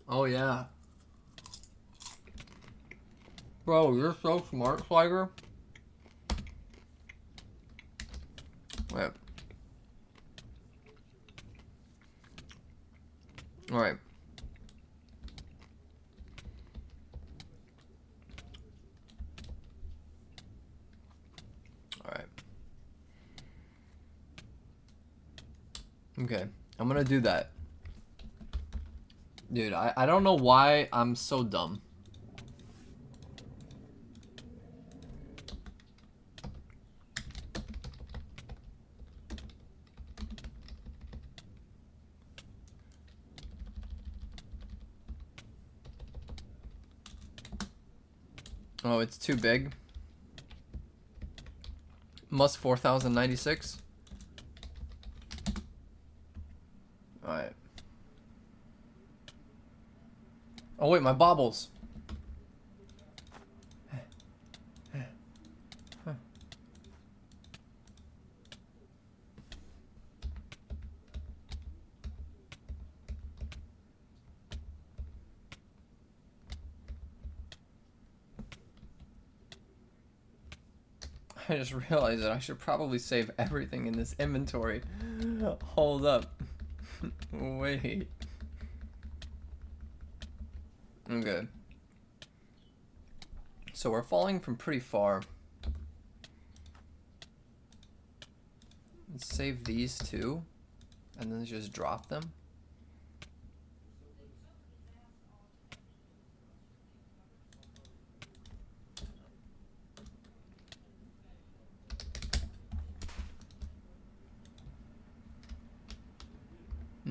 Oh, yeah. Bro, you're so smart, Sliger. Wait. Alright. Alright. Okay. I'm gonna do that. Dude, I don't know why I'm so dumb. Oh, it's too big. Must 4096. Alright. Oh wait, my baubles. I just realized that I should probably save everything in this inventory. Hold up. Wait. Okay. So we're falling from pretty far. Let's save these two, and then just drop them.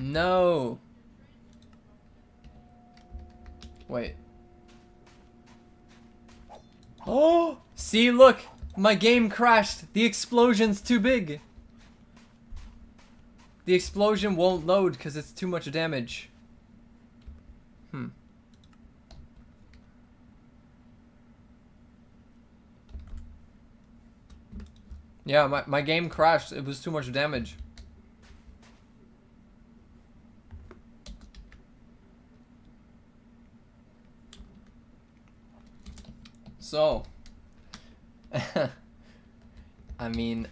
No. Wait. Oh! See, look! My game crashed! The explosion's too big! The explosion won't load because it's too much damage. Yeah, my game crashed. It was too much damage. So, I mean,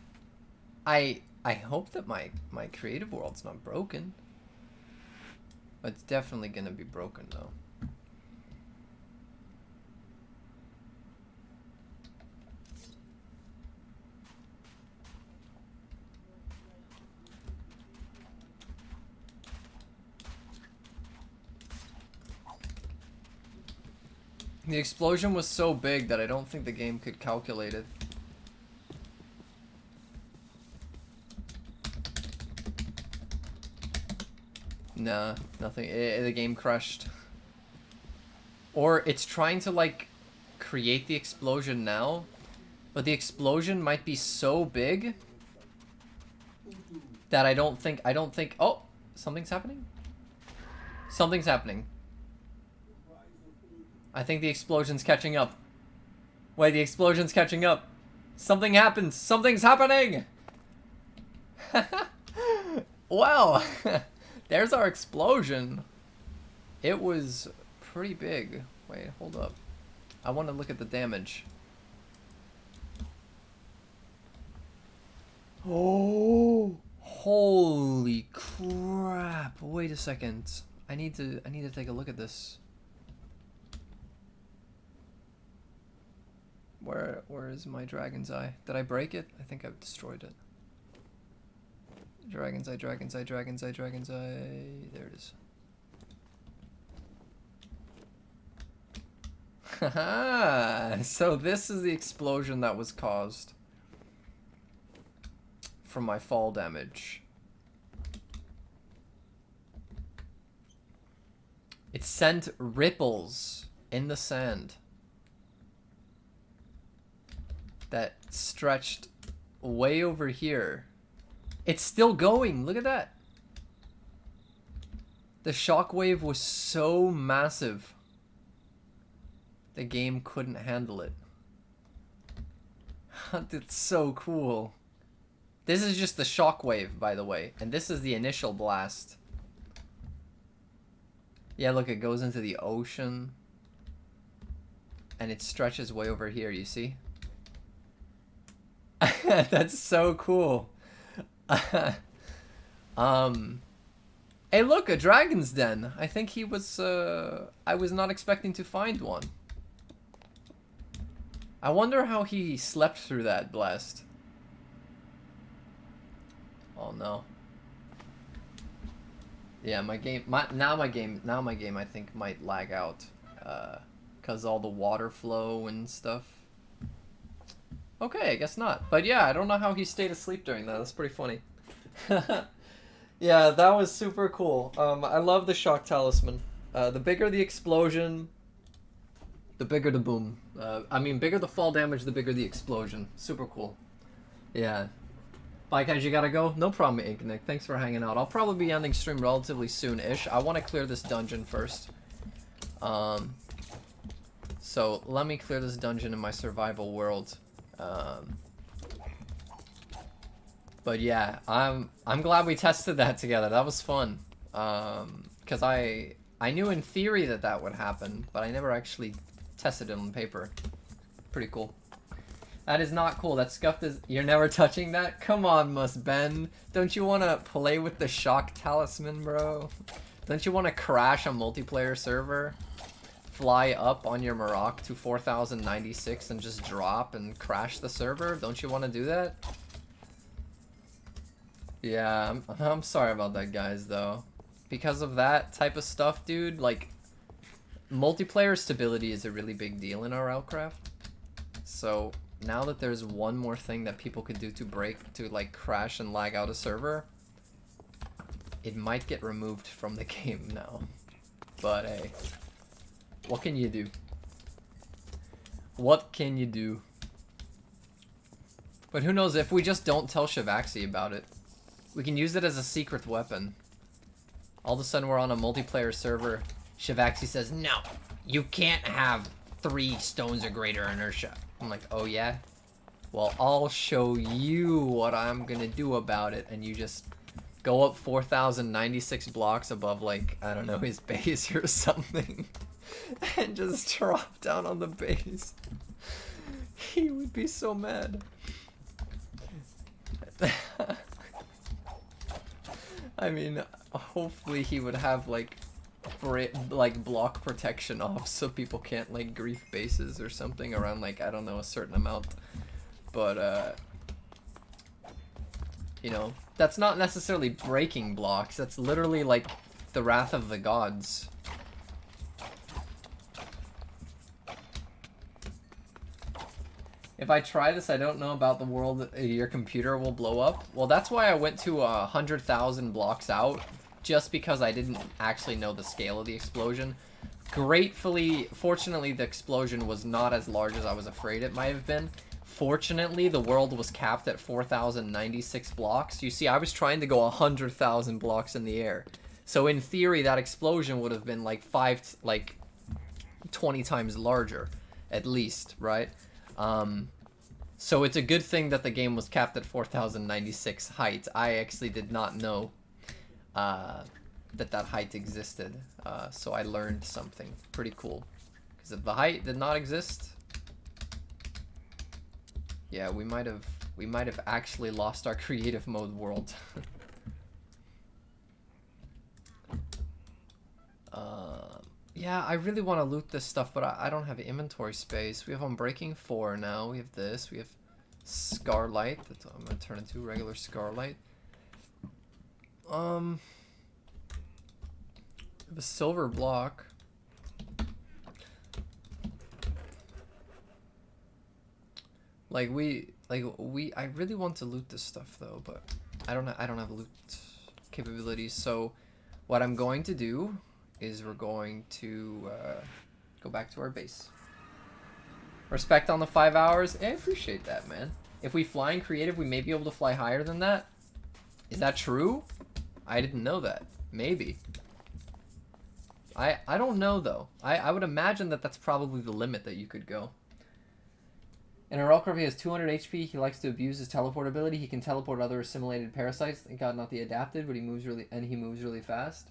I hope that my creative world's not broken. It's definitely gonna be broken though. The explosion was so big that I don't think the game could calculate it. Nah, nothing. The game crashed. Or it's trying to like create the explosion now, but the explosion might be so big that I don't think. Oh, something's happening. Something's happening. I think the explosion's catching up. Wait, the explosion's catching up. Something happens. Something's happening. Well, there's our explosion. It was pretty big. Wait, hold up. I want to look at the damage. Oh, holy crap. Wait a second. I need to take a look at this. Where is my dragon's eye? Did I break it? I think I've destroyed it. Dragon's eye, dragon's eye, dragon's eye, dragon's eye. There it is. Haha! So this is the explosion that was caused from my fall damage. It sent ripples in the sand that stretched way over here. It's still going. Look at that. The shockwave was so massive. The game couldn't handle it. It's so cool. This is just the shockwave, by the way. And this is the initial blast. Yeah, look, it goes into the ocean. And it stretches way over here, you see? That's so cool. Hey, look, a dragon's den. I think he was, I was not expecting to find one. I wonder how he slept through that blast. Oh no. Yeah, my game I think might lag out, cause all the water flow and stuff. Okay, I guess not. But yeah, I don't know how he stayed asleep during that. That's pretty funny. Yeah, that was super cool. I love the shock talisman. The bigger the explosion, The bigger the boom. I mean, bigger the fall damage, the bigger the explosion. Super cool. Yeah. Bye, guys, you gotta go? No problem, Inknick. Thanks for hanging out. I'll probably be ending stream relatively soon-ish. I want to clear this dungeon first. So let me clear this dungeon in my survival world. But yeah, I'm glad we tested that together. That was fun. Because I knew in theory that would happen, but I never actually tested it on paper. Pretty cool. That is not cool. That scuffed is... You're never touching that? Come on, Must Ben. Don't you want to play with the shock talisman, bro? Don't you want to crash a multiplayer server? Fly up on your Maroc to 4096 and just drop and crash the server? Don't you want to do that? Yeah, I'm sorry about that, guys, though. Because of that type of stuff, dude, like... Multiplayer stability is a really big deal in RLCraft. So... Now that there's one more thing that people could do to like crash and lag out a server, it might get removed from the game now. But hey, what can you do? What can you do? But who knows, if we just don't tell Shivaxi about it, we can use it as a secret weapon. All of a sudden we're on a multiplayer server, Shivaxi says, no, you can't have 3 stones or greater inertia. I'm like, oh yeah? Well, I'll show you what I'm gonna do about it, and you just go up 4096 blocks above, like, I don't know, his base or something, and just drop down on the base. He would be so mad. I mean, hopefully he would have, like block protection off so people can't like grief bases or something around like, I don't know, a certain amount. But you know, that's not necessarily breaking blocks, that's literally like the wrath of the gods. If I try this, I don't know about the world, your computer will blow up. Well, that's why I went to 100,000 blocks out. Just because I didn't actually know the scale of the explosion. Fortunately, the explosion was not as large as I was afraid it might have been. Fortunately, the world was capped at 4096 blocks. You see, I was trying to go 100,000 blocks in the air. So in theory, that explosion would have been like 20 times larger, at least, right? So it's a good thing that the game was capped at 4096 height. I actually did not know that height existed, so I learned something pretty cool. Because if the height did not exist, yeah, we might have actually lost our creative mode world. Yeah, I really want to loot this stuff, but I don't have inventory space. We have Unbreaking 4 now. We have this. We have Scarlight. That's what I'm gonna turn into regular Scarlight. The silver block. I really want to loot this stuff though, but I don't have loot capabilities. So what I'm going to do is we're going to go back to our base. Respect on the 5 hours. I appreciate that, man. If we fly in creative, we may be able to fly higher than that. Is that true? I didn't know that. Maybe. I don't know though. I would imagine that that's probably the limit that you could go. In RLCraft, he has 200 HP. He likes to abuse his teleport ability. He can teleport other assimilated parasites. Thank God, not the adapted, but he moves really fast.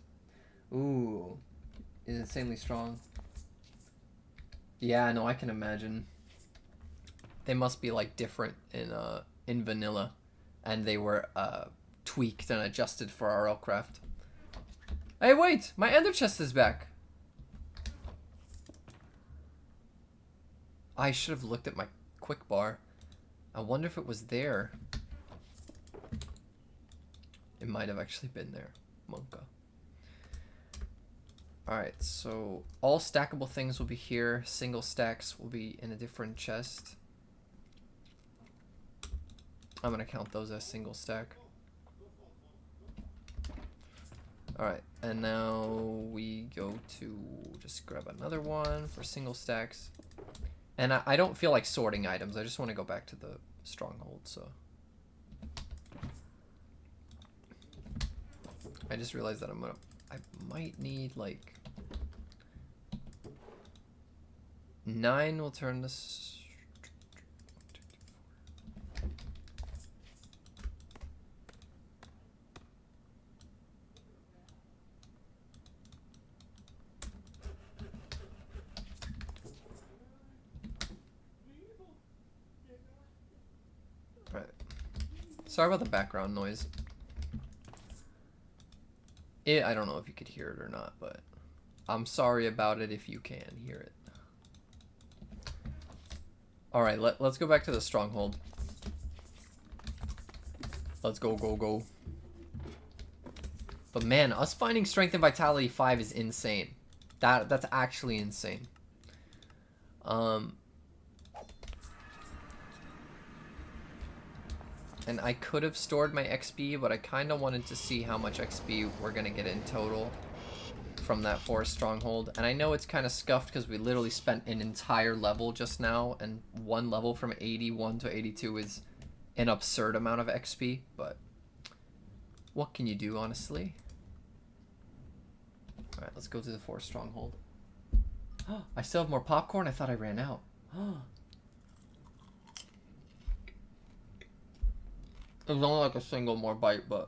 Ooh, is insanely strong. Yeah, no, I can imagine. They must be like different in vanilla, and they were tweaked and adjusted for RLCraft. Hey, wait! My ender chest is back! I should have looked at my quick bar. I wonder if it was there. It might have actually been there. Monka. Alright, so all stackable things will be here. Single stacks will be in a different chest. I'm gonna count those as single stack. Alright, and now we go to just grab another one for single stacks. And I don't feel like sorting items. I just want to go back to the Stronghold, so. I just realized that I might need like 9 will turn this. Right. Sorry about the background noise. I don't know if you could hear it or not, but I'm sorry about it if you can hear it. Alright, let's go back to the Stronghold. Let's go, go, go. But man, us finding Strength and Vitality 5 is insane. That's actually insane. And I could have stored my XP, but I kind of wanted to see how much XP we're going to get in total from that forest stronghold. And I know it's kind of scuffed because we literally spent an entire level just now, and one level from 81 to 82 is an absurd amount of XP, but what can you do, honestly? Alright, let's go to the forest stronghold. I still have more popcorn? I thought I ran out. It was only like a single more bite, but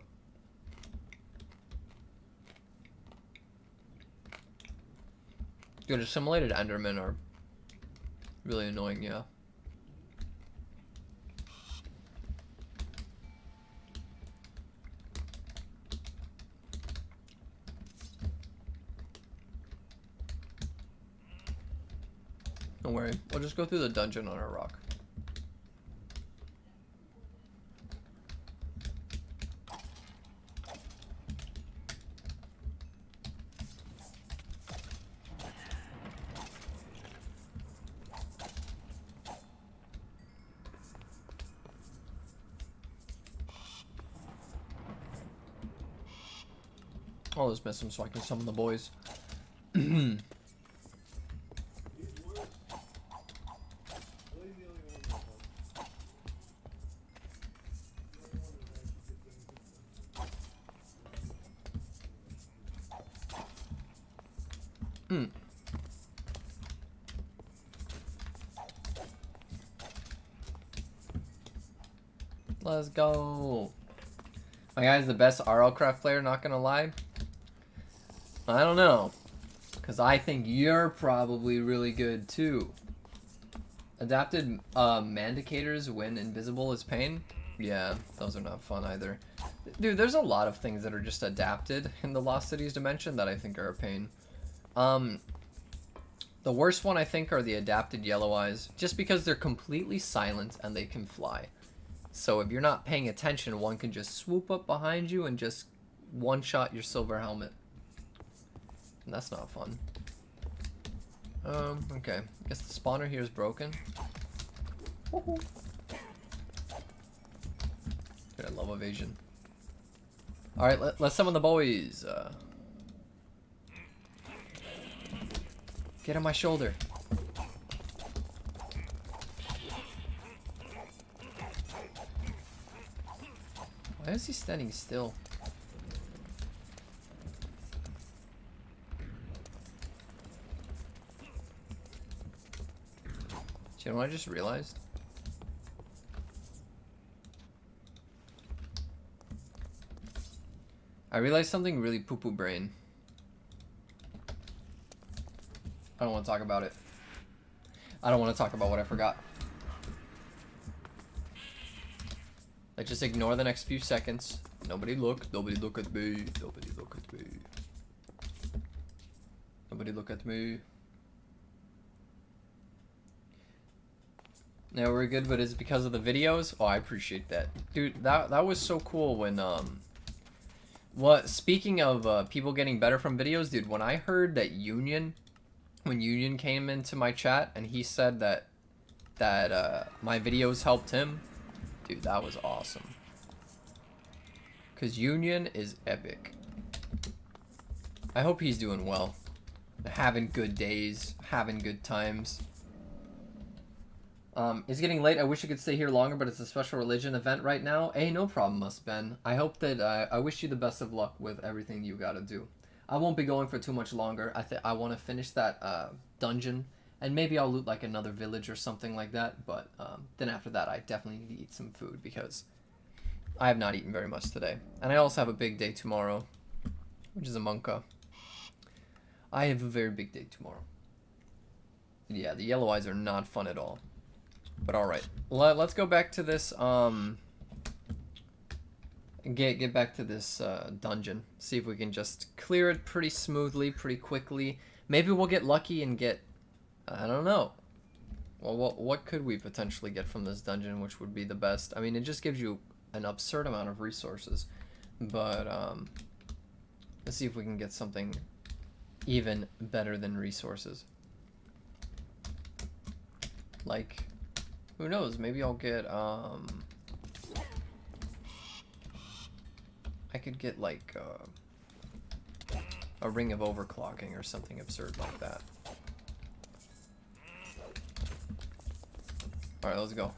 dude, assimilated Endermen are really annoying, yeah. Don't worry, we'll just go through the dungeon on our rock. I'll just miss him so I can summon the boys. Let's go. My guy's the best RLCraft player, not gonna lie. I don't know, because I think you're probably really good too. Adapted mandicators when invisible is pain? Yeah, those are not fun either. Dude, there's a lot of things that are just adapted in the Lost Cities dimension that I think are a pain. The worst one I think are the adapted yellow eyes, just because they're completely silent and they can fly. So if you're not paying attention, one can just swoop up behind you and just one-shot your silver helmet. And that's not fun. Okay. I guess the spawner here is broken. Dude, I love evasion. Alright, let's summon the boys. Get on my shoulder. Why is he standing still? Do you know what I just realized? I realized something really poo-poo brain. I don't want to talk about it. I don't want to talk about what I forgot. Like, just ignore the next few seconds. Nobody look. Nobody look at me. Nobody look at me. Nobody look at me. No, we're good, but it's because of the videos? Oh, I appreciate that. Dude, that was so cool when, speaking of, people getting better from videos, dude, when I heard that when Union came into my chat and he said that my videos helped him, dude, that was awesome. 'Cause Union is epic. I hope he's doing well. Having good days, having good times. It's getting late. I wish I could stay here longer, but it's a special religion event right now. Hey, no problem, Must Ben. I hope that I wish you the best of luck with everything you gotta do. I won't be going for too much longer. I want to finish that dungeon, and maybe I'll loot like another village or something like that. But then after that, I definitely need to eat some food because I have not eaten very much today, and I also have a big day tomorrow, which is a Monka. I have a very big day tomorrow. Yeah, the yellow eyes are not fun at all. But alright, let's go back to this, get back to this dungeon. See if we can just clear it pretty smoothly, pretty quickly. Maybe we'll get lucky and get, I don't know. Well, what could we potentially get from this dungeon, which would be the best? I mean, it just gives you an absurd amount of resources. But, let's see if we can get something even better than resources. Like... who knows? Maybe I'll get, I could get, like, a ring of overclocking or something absurd like that. Alright, let's go.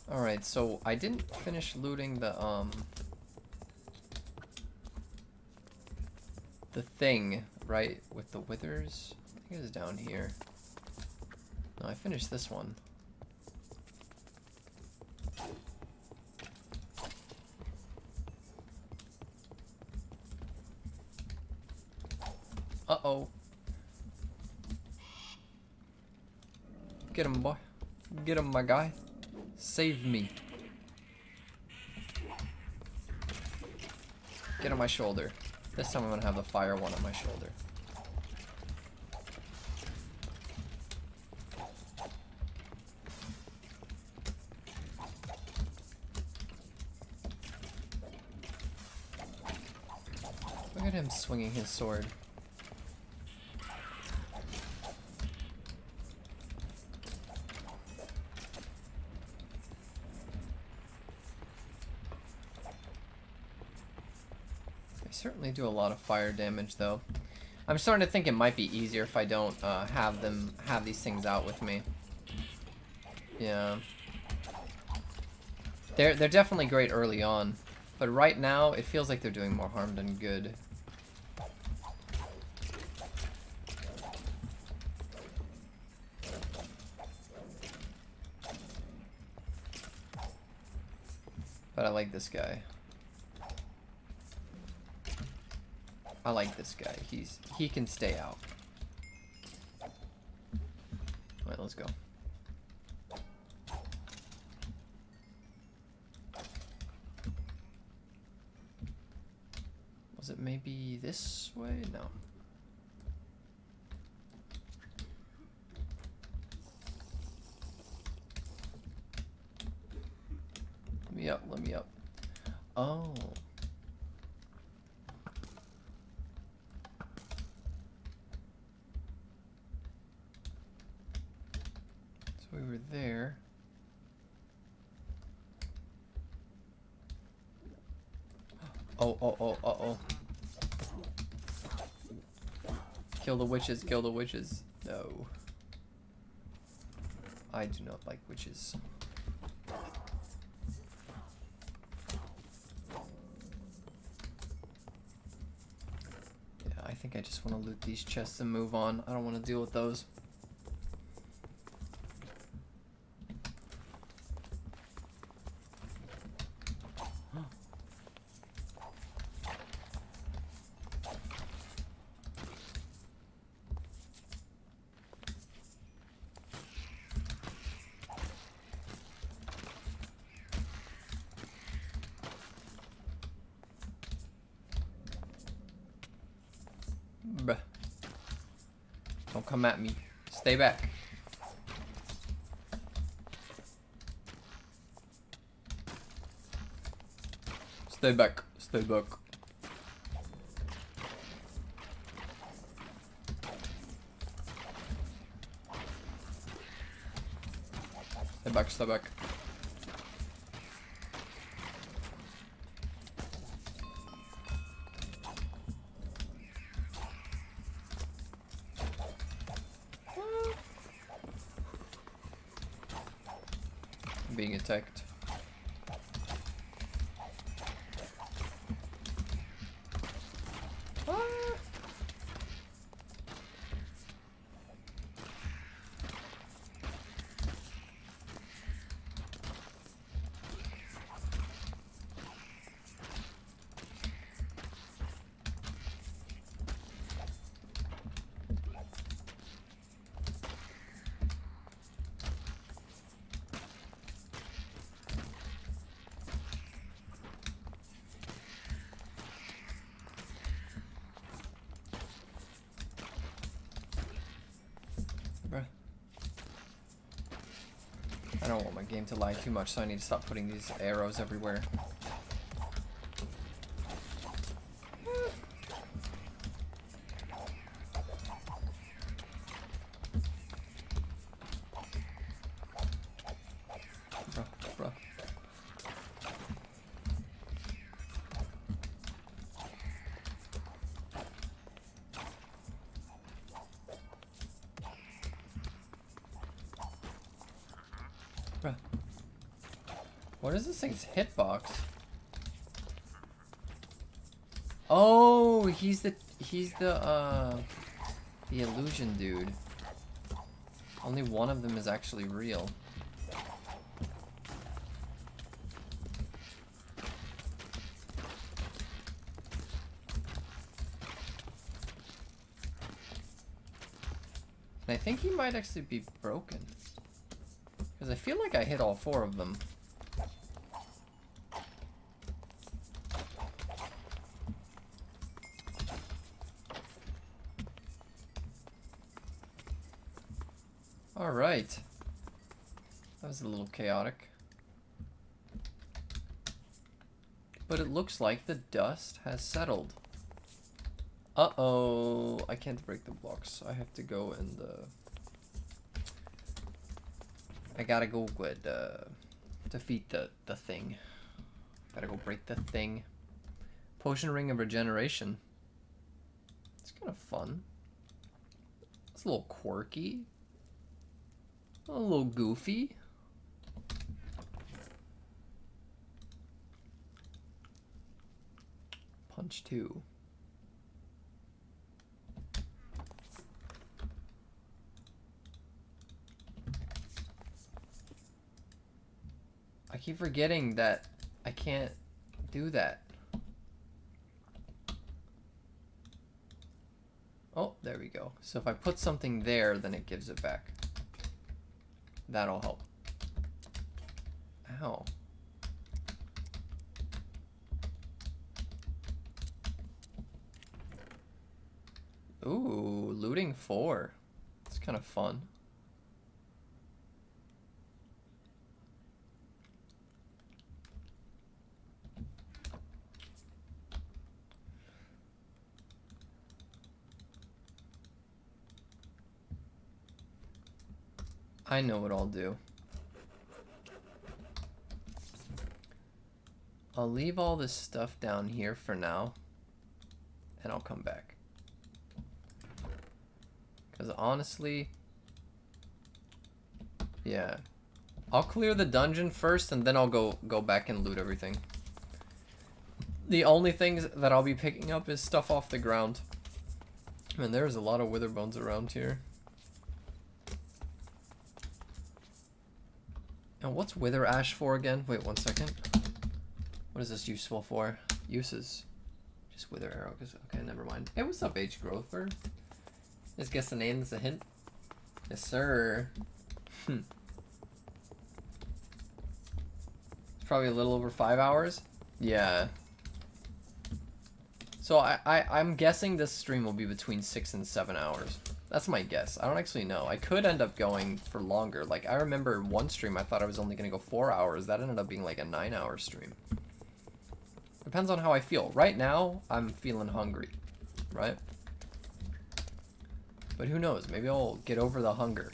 Alright, so I didn't finish looting the thing, right, with the withers. I think it was down here. No, I finished this one. Uh-oh. Get him, boy. Get him, my guy. Save me. Get on my shoulder. This time I'm gonna have the fire one on my shoulder. Look at him swinging his sword. Certainly do a lot of fire damage though. I'm starting to think it might be easier if I don't have these things out with me. Yeah. They're definitely great early on, but right now it feels like they're doing more harm than good. But I like this guy. I like this guy. He can stay out. Alright, let's go. Was it maybe this way? No. Let me up, let me up. Oh. We were there. Oh, oh, oh, uh-oh. Kill the witches, kill the witches. No. I do not like witches. Yeah, I think I just want to loot these chests and move on. I don't want to deal with those. Bruh. Don't come at me. Stay back. Stay back. Stay back. Stay back, stay back. I'm being attacked. I don't want my game to lag too much, so I need to stop putting these arrows everywhere. Bruh. What is this thing's hitbox? Oh, he's the illusion dude. Only one of them is actually real. And I think he might actually be broken. Because I feel like I hit all 4 of them. Alright. That was a little chaotic. But it looks like the dust has settled. Uh-oh. I can't break the blocks. I have to go and, I gotta go with, defeat the thing. Gotta go break the thing. Potion Ring of Regeneration. It's kind of fun. It's a little quirky. A little goofy. Punch 2. I keep forgetting that I can't do that. Oh, there we go. So if I put something there, then it gives it back. That'll help. Ow. Ooh, looting 4. It's kind of fun. I know what I'll do. I'll leave all this stuff down here for now, and I'll come back. Because honestly, yeah. I'll clear the dungeon first, and then I'll go back and loot everything. The only things that I'll be picking up is stuff off the ground. Man, there's a lot of wither bones around here. And what's wither ash for again? Wait 1 second. What is this useful for? Uses. Just wither arrow. Okay, never mind. Hey, what's up, H Growther? Just guess the name is a hint. Yes, sir. It's probably a little over 5 hours. Yeah. So I'm guessing this stream will be between 6 and 7 hours. That's my guess. I don't actually know. I could end up going for longer. Like, I remember one stream I thought I was only going to go 4 hours. That ended up being like a 9-hour stream. Depends on how I feel. Right now, I'm feeling hungry. Right? But who knows? Maybe I'll get over the hunger.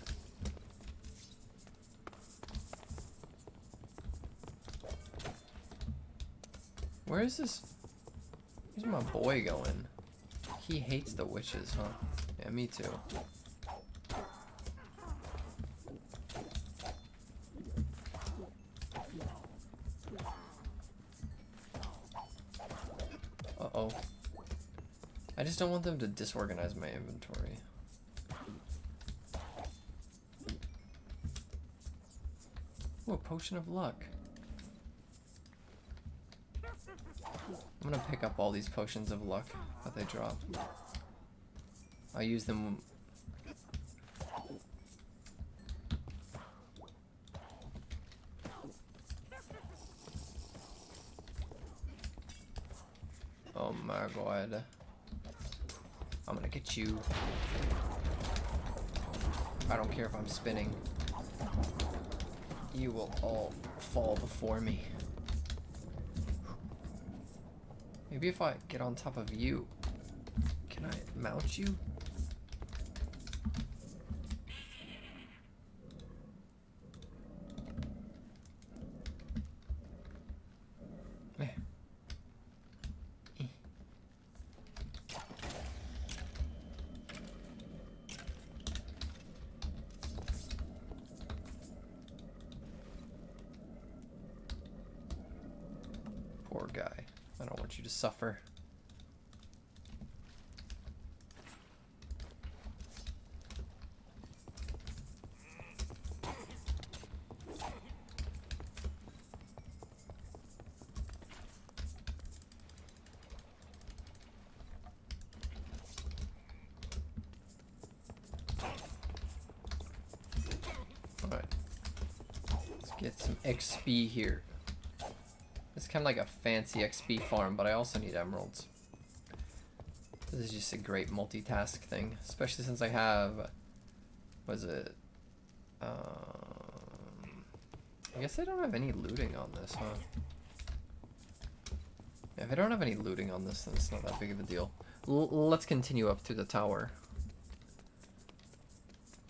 Where is this? Where's my boy going? He hates the witches, huh? Yeah, me too. Uh-oh. I just don't want them to disorganize my inventory. Ooh, a potion of luck. I'm gonna pick up all these potions of luck that they drop. I'll use them. Oh my god. I'm gonna get you. I don't care if I'm spinning. You will all fall before me. Maybe if I get on top of you, can I mount you? Poor guy. I don't want you to suffer. Alright. Let's get some XP here. It's kind of like a fancy XP farm, but I also need emeralds. This is just a great multitask thing, especially since I have, what is it? I guess I don't have any looting on this, huh? Yeah, if I don't have any looting on this, then it's not that big of a deal. Let's continue up to the tower.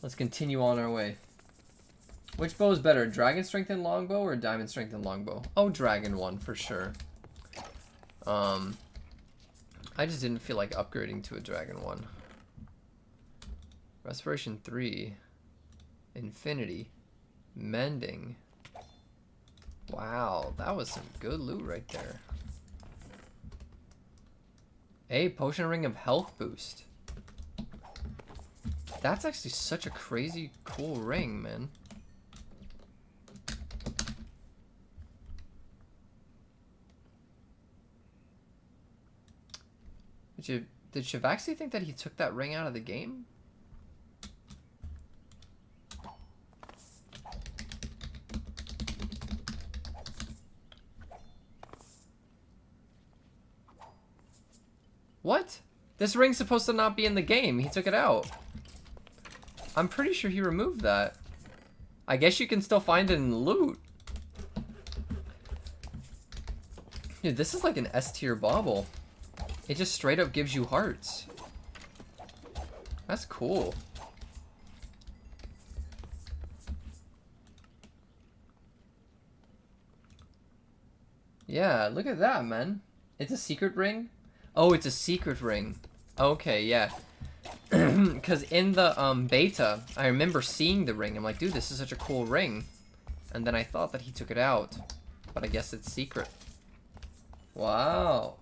Let's continue on our way. Which bow is better, dragon strengthened longbow or diamond strengthened longbow? Oh, dragon one for sure. I just didn't feel like upgrading to a dragon one. Respiration 3, infinity, mending. Wow, that was some good loot right there. A potion ring of health boost. That's actually such a crazy cool ring, man. Did Shivaxi think that he took that ring out of the game? What? This ring's supposed to not be in the game. He took it out. I'm pretty sure he removed that. I guess you can still find it in loot. Dude, this is like an S tier bauble. It just straight up gives you hearts. That's cool. Yeah, look at that, man. It's a secret ring? Oh, it's a secret ring. Okay, yeah. Because in the beta, I remember seeing the ring. I'm like, dude, this is such a cool ring. And then I thought that he took it out. But I guess it's secret. Wow.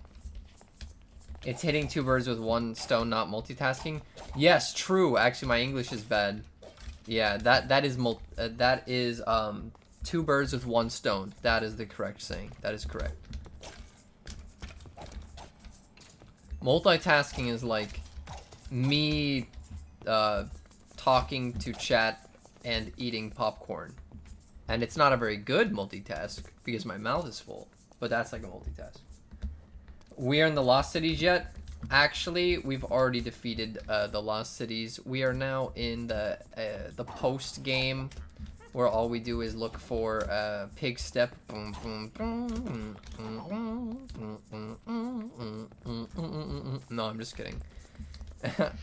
It's hitting two birds with one stone, not multitasking. Yes, true. Actually, my English is bad. Yeah, that is two birds with one stone. That is the correct saying. That is correct. Multitasking is like me talking to chat and eating popcorn. And it's not a very good multitask because my mouth is full. But that's like a multitask. We are in the Lost Cities yet? Actually, we've already defeated the Lost Cities. We are now in the post game, where all we do is look for pig step. No, I'm just kidding.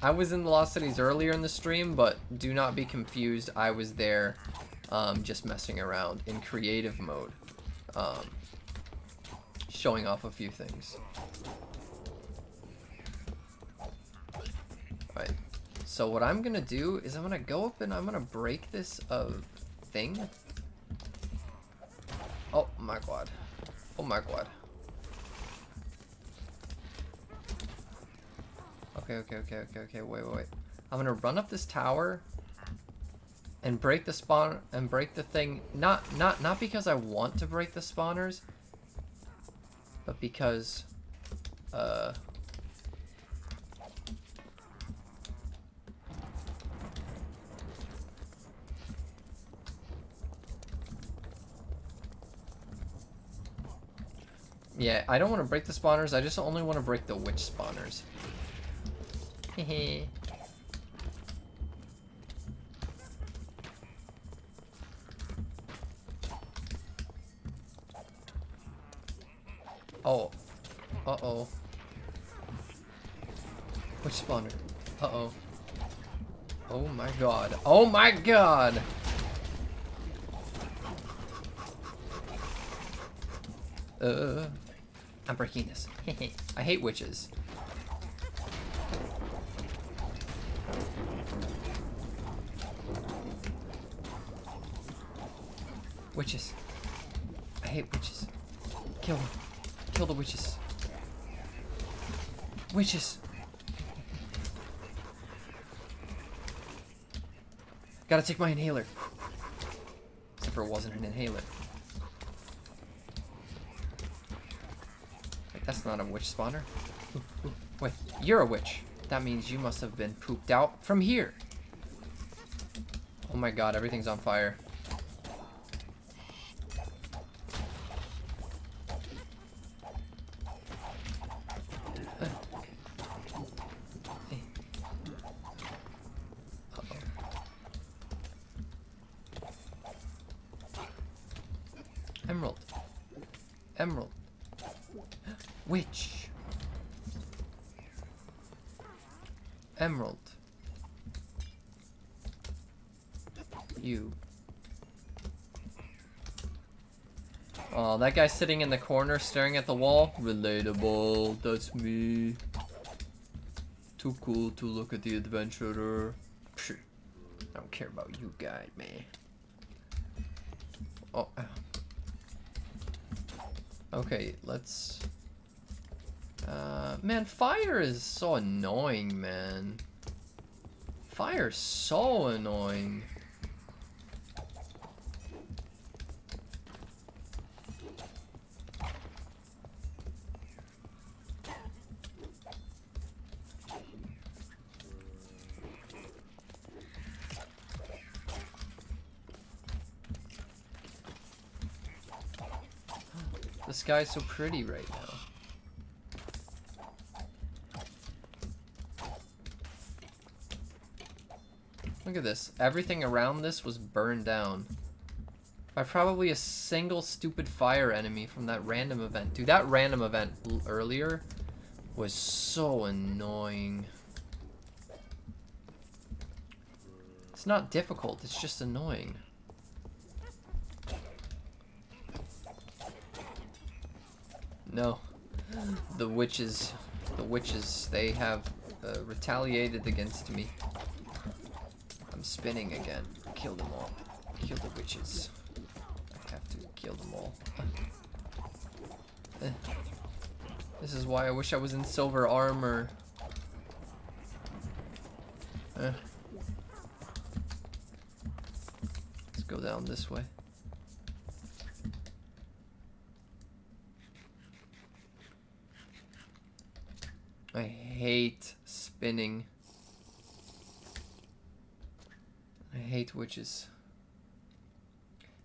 I was in the Lost Cities earlier in the stream, but do not be confused. I was there just messing around in creative mode. showing off a few things. Alright. So what I'm gonna do is I'm gonna go up and I'm gonna break this thing. Oh my god. Oh my god. Okay, wait. I'm gonna run up this tower and break the spawn and break the thing. Not because I want to break the spawners, but because yeah, I don't want to break the spawners, I just only want to break the witch spawners. Hehe. Oh. Uh-oh. Which spawner? Uh-oh. Oh my god. Oh my god! I'm breaking this. I hate witches. Witches. I hate witches. Kill them. Kill the witches. Witches. Gotta take my inhaler. Except for it wasn't an inhaler. Wait, that's not a witch spawner. Ooh. Wait, you're a witch. That means you must have been pooped out from here. Oh my god, everything's on fire. Emerald. Emerald. Witch. Emerald. You. Oh, that guy sitting in the corner staring at the wall. Relatable. That's me. Too cool to look at the adventurer. Psh, I don't care about you guys, man. Oh. Okay, let's... man, fire is so annoying, man. Fire's so annoying. The sky's so pretty right now. Look at this. Everything around this was burned down by probably a single stupid fire enemy from that random event. Dude, that random event earlier was so annoying. It's not difficult, it's just annoying. No. The witches, they have retaliated against me. I'm spinning again. Kill them all. Kill the witches. I have to kill them all. This is why I wish I was in silver armor. Let's go down this way. I hate spinning. I hate witches.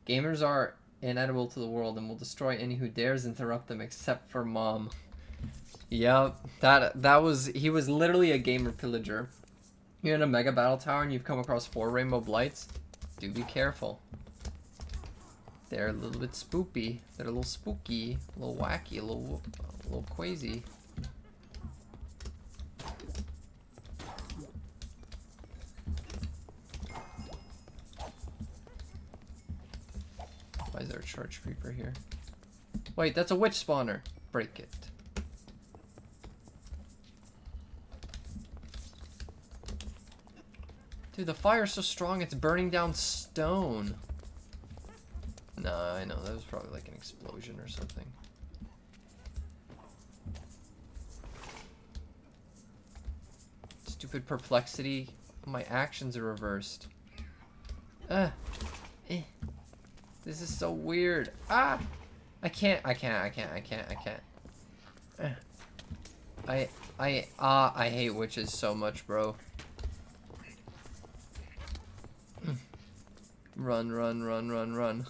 Gamers are inedible to the world and will destroy any who dares interrupt them except for Mom. Yep, he was literally a gamer pillager. You're in a mega battle tower and you've come across 4 rainbow blights. Do be careful. They're a little bit spoopy. They're a little spooky, a little wacky, a little crazy. Why is there a charge creeper here? Wait, that's a witch spawner. break it. Dude, the fire's so strong it's burning down stone. Nah, I know, that was probably like an explosion or something. Stupid perplexity. My actions are reversed. This is so weird. Ah! I can't. I hate witches so much, bro. Run.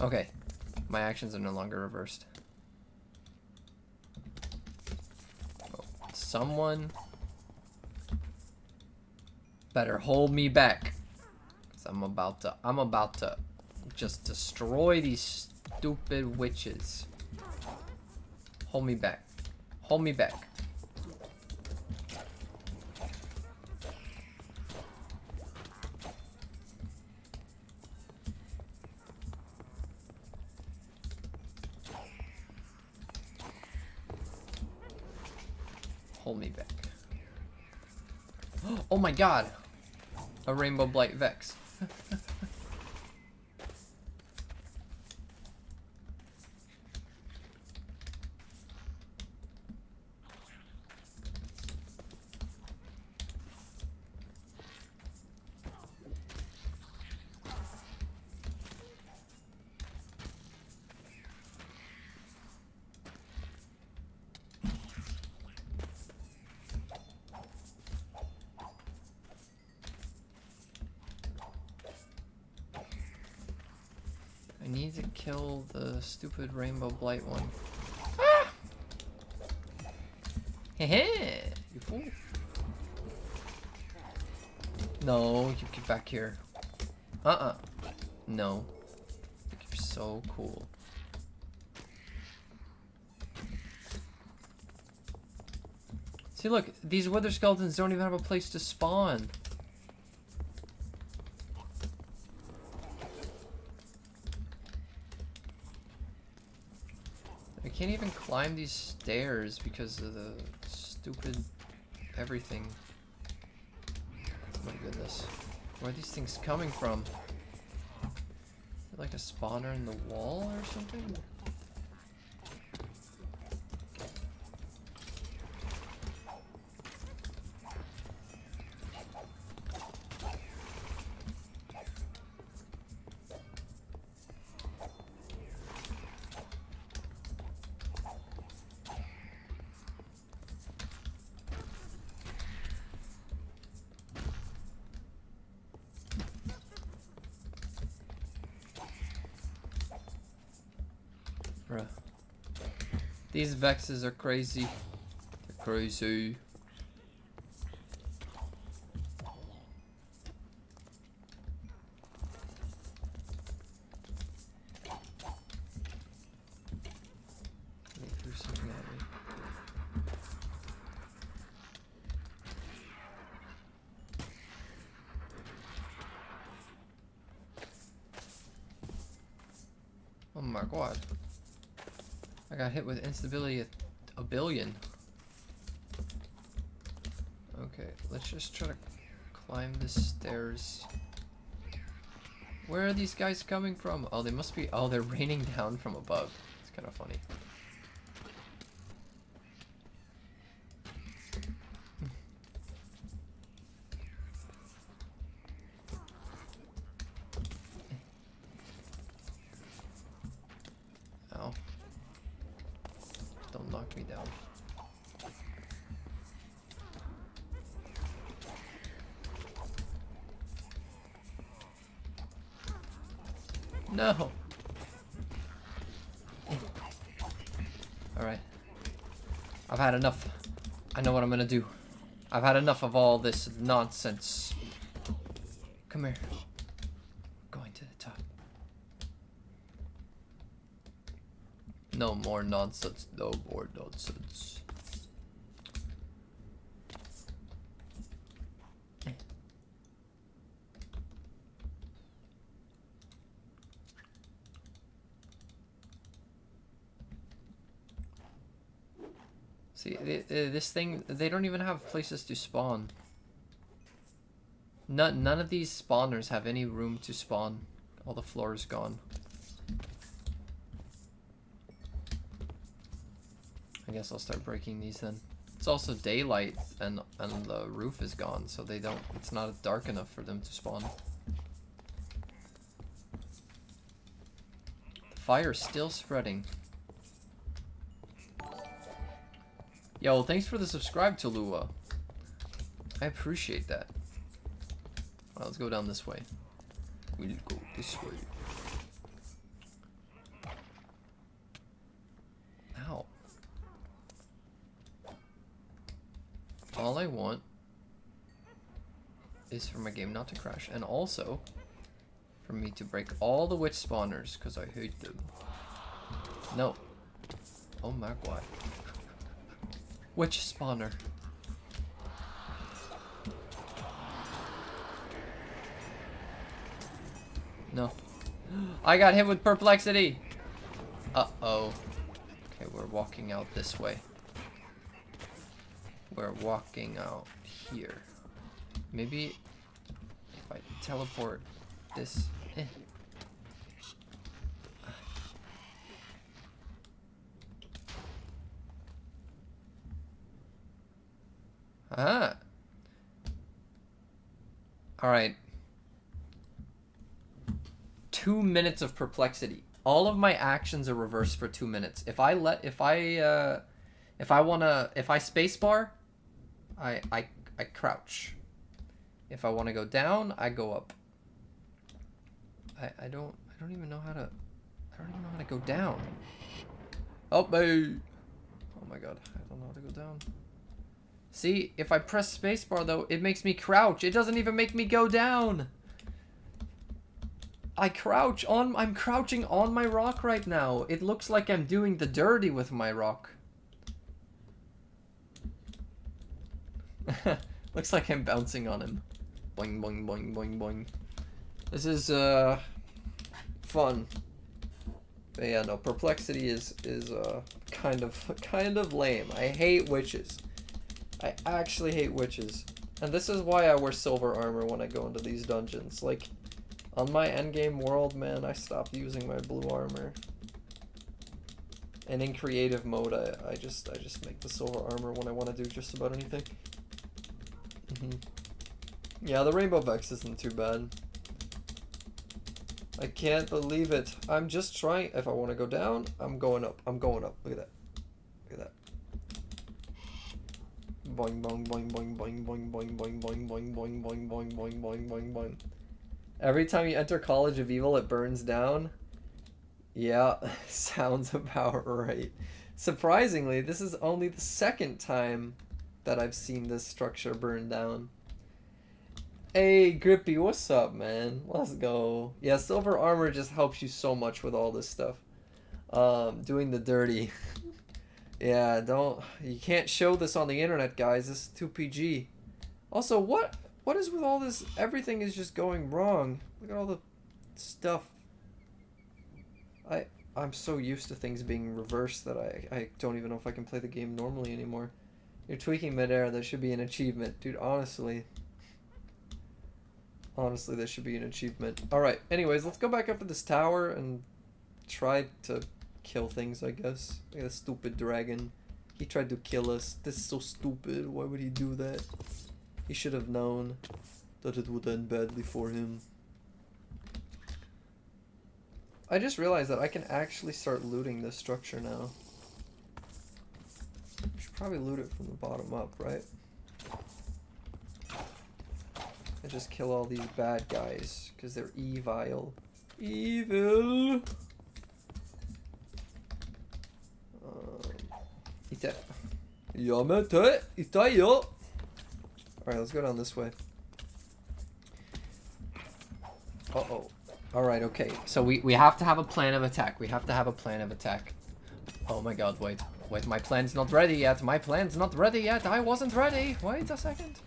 Okay. My actions are no longer reversed. Oh, someone better hold me back. 'Cause I'm about to just destroy these stupid witches. Hold me back. Hold me back. Hold me back. Oh my god! A rainbow blight vex. I need to kill the stupid rainbow blight one. Ah! Heh, you fool. No, you get back here. No. You're so cool. See, look, these wither skeletons don't even have a place to spawn. I can't even climb these stairs because of the stupid everything. Oh my goodness. Where are these things coming from? Like a spawner in the wall or something? Bruh. These vexes are crazy. They're crazy. They threw something at me. Oh my god. I got hit with instability at a billion. Okay, let's just try to climb the stairs. Where are these guys coming from? Oh, they must be. Oh, they're raining down from above. It's kind of funny. Ow. Don't knock me down. No! Alright. I've had enough. I know what I'm gonna do. I've had enough of all this nonsense. Come here. Going to the top. No more nonsense. No more nonsense. See, this thing, they don't even have places to spawn. None of these spawners have any room to spawn. All the floor is gone. I guess I'll start breaking these then. It's also daylight and the roof is gone, so they don't, it's not dark enough for them to spawn. The fire's still spreading. Yo, thanks for the subscribe, Tallulah. I appreciate that. Well, let's go down this way. We'll go this way. Ow. All I want is for my game not to crash, and also for me to break all the witch spawners, because I hate them. No. Oh my god. Witch spawner. No. I got hit with perplexity. Uh-oh. Okay, we're walking out this way. We're walking out here. Maybe if I teleport this. Ah. Alright. 2 minutes of perplexity. All of my actions are reversed for 2 minutes. If I spacebar, I crouch. If I want to go down, I go up. I don't even know how to go down. Oh, babe. Oh my god, I don't know how to go down. See, if I press spacebar though, it makes me crouch. It doesn't even make me go down. I'm crouching on my rock right now. It looks like I'm doing the dirty with my rock. Looks like I'm bouncing on him. Boing, boing, boing, boing, boing. This is, fun. But yeah, no, perplexity is kind of lame. I hate witches. I actually hate witches. And this is why I wear silver armor when I go into these dungeons. Like, on my endgame world, man, I stopped using my blue armor. And in creative mode, I just make the silver armor when I want to do just about anything. Yeah, the rainbow vex isn't too bad. I can't believe it. I'm just trying. If I want to go down, I'm going up. I'm going up. Look at that. Look at that. Boing, boing, boing, boing, boing, boing, boing, boing, boing, boing, boing, boing, boing, boing, boing, boing, boing. Every time you enter College of Evil, it burns down. Yeah, sounds about right. Surprisingly, this is only the second time that I've seen this structure burn down. Hey, Grippy, what's up, man? Let's go. Yeah, silver armor just helps you so much with all this stuff. Doing the dirty. Yeah, you can't show this on the internet, guys. This is too PG. Also, what is with all this? Everything is just going wrong. Look at all the stuff. I'm so used to things being reversed that I don't even know if I can play the game normally anymore. You're tweaking midair. That should be an achievement. Dude, honestly. Honestly, that should be an achievement. Alright, anyways, let's go back up to this tower and try to kill things, I guess. Look at this stupid dragon. He tried to kill us. This is so stupid. Why would he do that? He should have known that it would end badly for him. I just realized that I can actually start looting this structure now. I should probably loot it from the bottom up, right? And just kill all these bad guys, because they're evil. Evil! Alright, let's go down this way. Uh-oh. Alright, okay. So we have to have a plan of attack. We have to have a plan of attack. Oh my god, wait. Wait, my plan's not ready yet. My plan's not ready yet. I wasn't ready. Wait a second.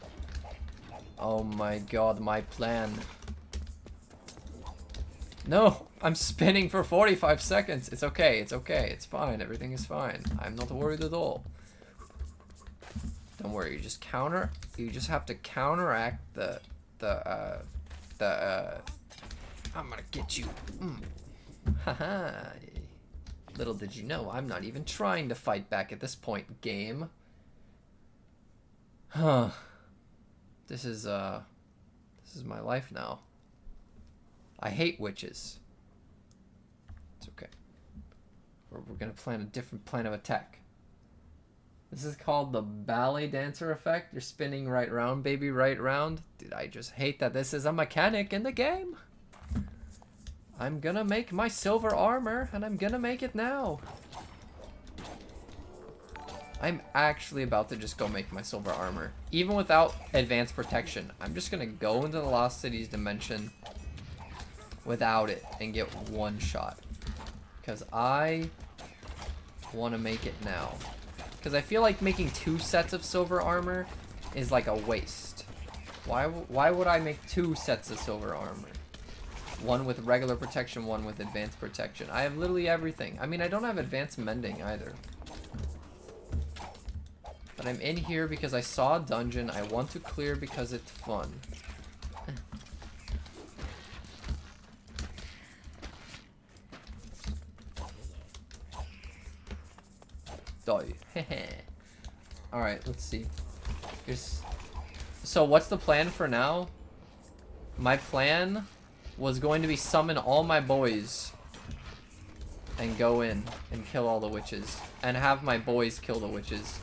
Oh my god, my plan. No, I'm spinning for 45 seconds. It's okay, it's okay, it's fine. Everything is fine. I'm not worried at all. Don't worry, you just have to counteract the I'm gonna get you. Haha. Little did you know, I'm not even trying to fight back at this point, game. Huh. This is my life now. I hate witches. It's okay. We're gonna plan a different plan of attack. This is called the ballet dancer effect. You're spinning right round, baby, right round. Dude, I just hate that this is a mechanic in the game. I'm gonna make my silver armor, and I'm gonna make it now. I'm actually about to just go make my silver armor. Even without advanced protection. I'm just gonna go into the Lost Cities dimension without it and get one shot. Because I want to make it now. Because I feel like making 2 sets of silver armor is like a waste. Why would I make 2 sets of silver armor? One with regular protection, one with advanced protection. I have literally everything. I mean, I don't have advanced mending either. But I'm in here because I saw a dungeon I want to clear because it's fun. Die. Alright, let's see. So what's the plan for now? My plan was going to be summon all my boys and go in and kill all the witches. And have my boys kill the witches.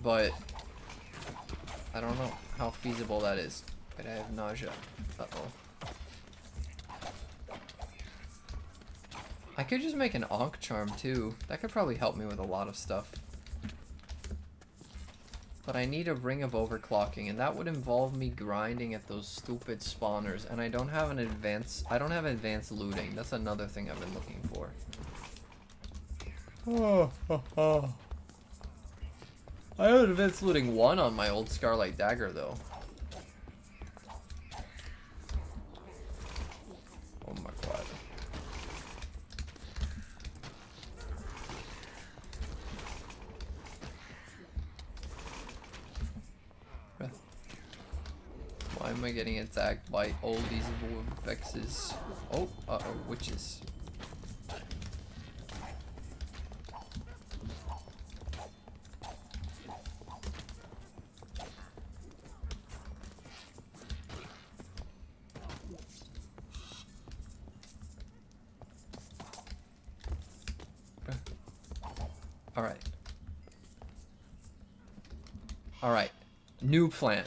But I don't know how feasible that is. But I have nausea. Uh-oh. I could just make an Ankh charm too. That could probably help me with a lot of stuff. But I need a ring of overclocking, and that would involve me grinding at those stupid spawners. And I don't have advanced looting. That's another thing I've been looking for. I have advanced looting 1 on my old Scarlet Dagger though. Oh my god. Why am I getting attacked by all these vortexes? Oh, uh-oh, witches. Alright. Alright. New plan.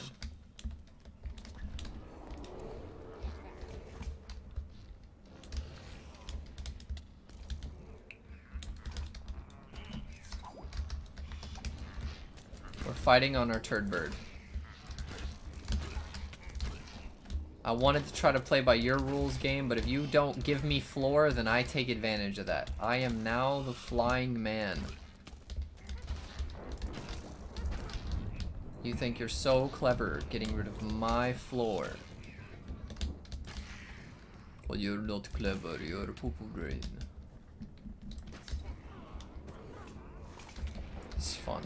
We're fighting on our turd bird. I wanted to try to play by your rules, game, but if you don't give me floor, then I take advantage of that. I am now the flying man. You think you're so clever getting rid of my floor. Well, you're not clever, you're a poo-poo brain. It's fun.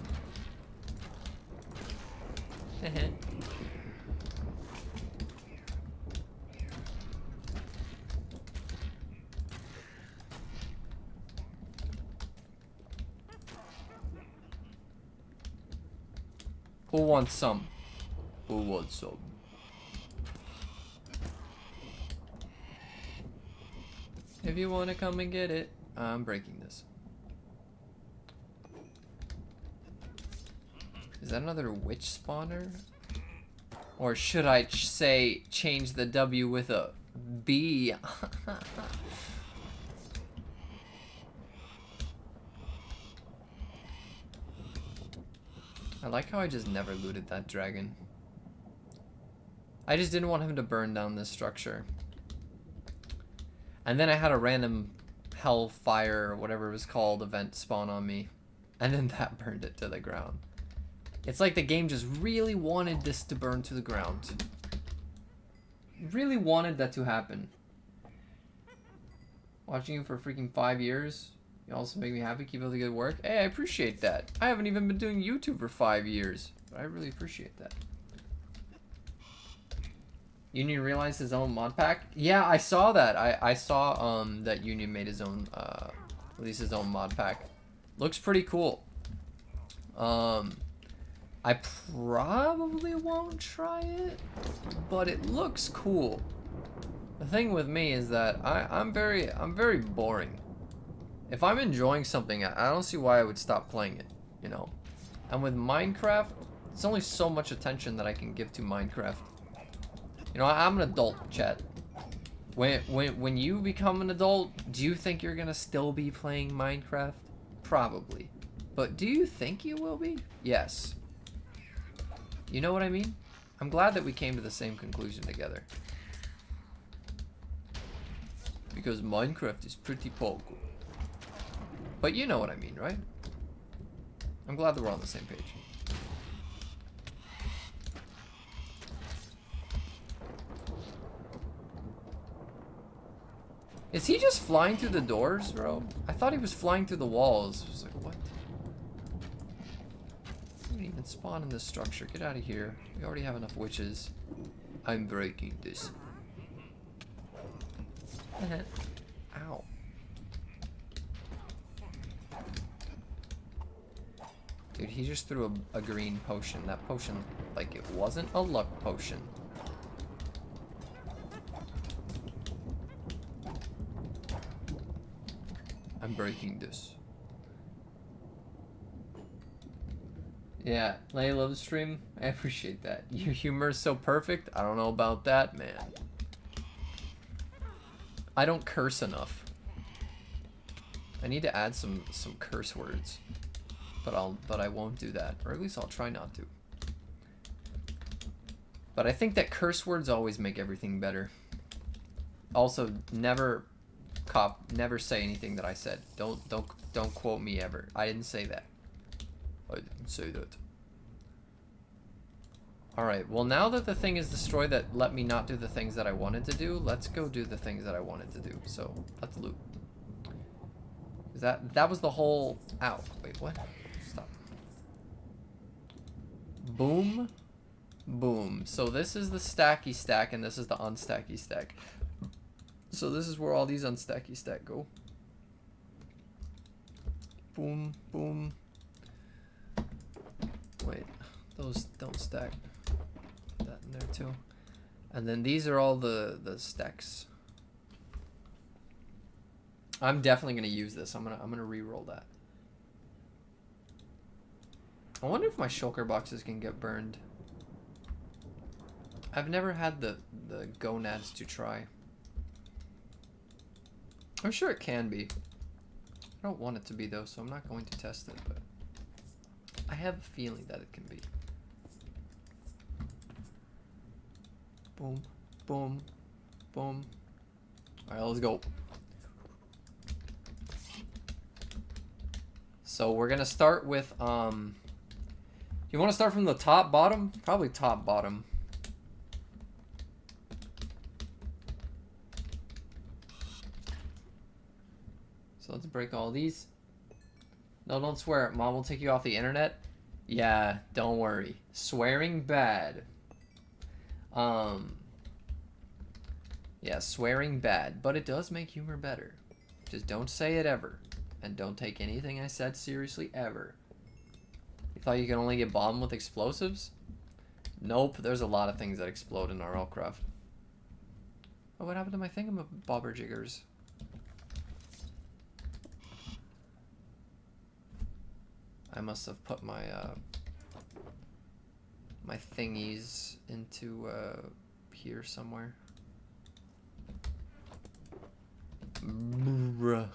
Who wants some? Who wants some? If you want to come and get it, I'm breaking this. Is that another witch spawner? Or should I say change the W with a B? I like how I just never looted that dragon. I just didn't want him to burn down this structure. And then I had a random hellfire or whatever it was called event spawn on me. And then that burned it to the ground. It's like the game just really wanted this to burn to the ground. Really wanted that to happen. Watching you for freaking 5 years? You also make me happy. Keep up the good work. Hey, I appreciate that. I haven't even been doing YouTube for 5 years, but I really appreciate that. Union realized his own mod pack? Yeah, I saw that. I saw that Union made his own released his own mod pack. Looks pretty cool. I probably won't try it, but it looks cool. The thing with me is that I'm very boring. If I'm enjoying something, I don't see why I would stop playing it, you know. And with Minecraft, there's only so much attention that I can give to Minecraft. You know, I'm an adult, chat. When you become an adult, do you think you're gonna still be playing Minecraft? Probably. But do you think you will be? Yes. You know what I mean? I'm glad that we came to the same conclusion together. Because Minecraft is pretty poco. But you know what I mean, right? I'm glad that we're on the same page. Is he just flying through the doors, bro? I thought he was flying through the walls. I was like, what? He didn't even spawn in this structure. Get out of here. We already have enough witches. I'm breaking this. Ow. Dude, he just threw a green potion. That potion, like, it wasn't a luck potion. I'm breaking this. Yeah, Layla love the stream. I appreciate that. Your humor is so perfect. I don't know about that, man. I don't curse enough. I need to add some curse words. But I won't do that. Or at least I'll try not to. But I think that curse words always make everything better. Also, never say anything that I said. Don't quote me ever. I didn't say that. I didn't say that. Alright, well now that the thing is destroyed that let me not do the things that I wanted to do, let's go do the things that I wanted to do. So, let's loot. That was the whole... Ow. Wait, what? Stop. Boom. Boom. So this is the stacky stack and this is the unstacky stack. So this is where all these unstacky stack go. Boom, boom. Wait, those don't stack. Put that in there too. And then these are all the stacks. I'm definitely gonna use this. I'm gonna re-roll that. I wonder if my shulker boxes can get burned. I've never had the gonads to try. I'm sure it can be. I don't want it to be though, so I'm not going to test it, but I have a feeling that it can be. Boom, boom, boom. Alright, let's go. So we're gonna start with, you wanna start from the top, bottom? Probably top, bottom. So let's break all these. No, don't swear. Mom will take you off the internet. Yeah, don't worry. Swearing bad. Yeah, swearing bad. But it does make humor better. Just don't say it ever. And don't take anything I said seriously ever. You thought you could only get bombed with explosives? Nope, there's a lot of things that explode in RLCraft. Oh, what happened to my thingamabobberjiggers? I must have put my my thingies into here somewhere. Bruh.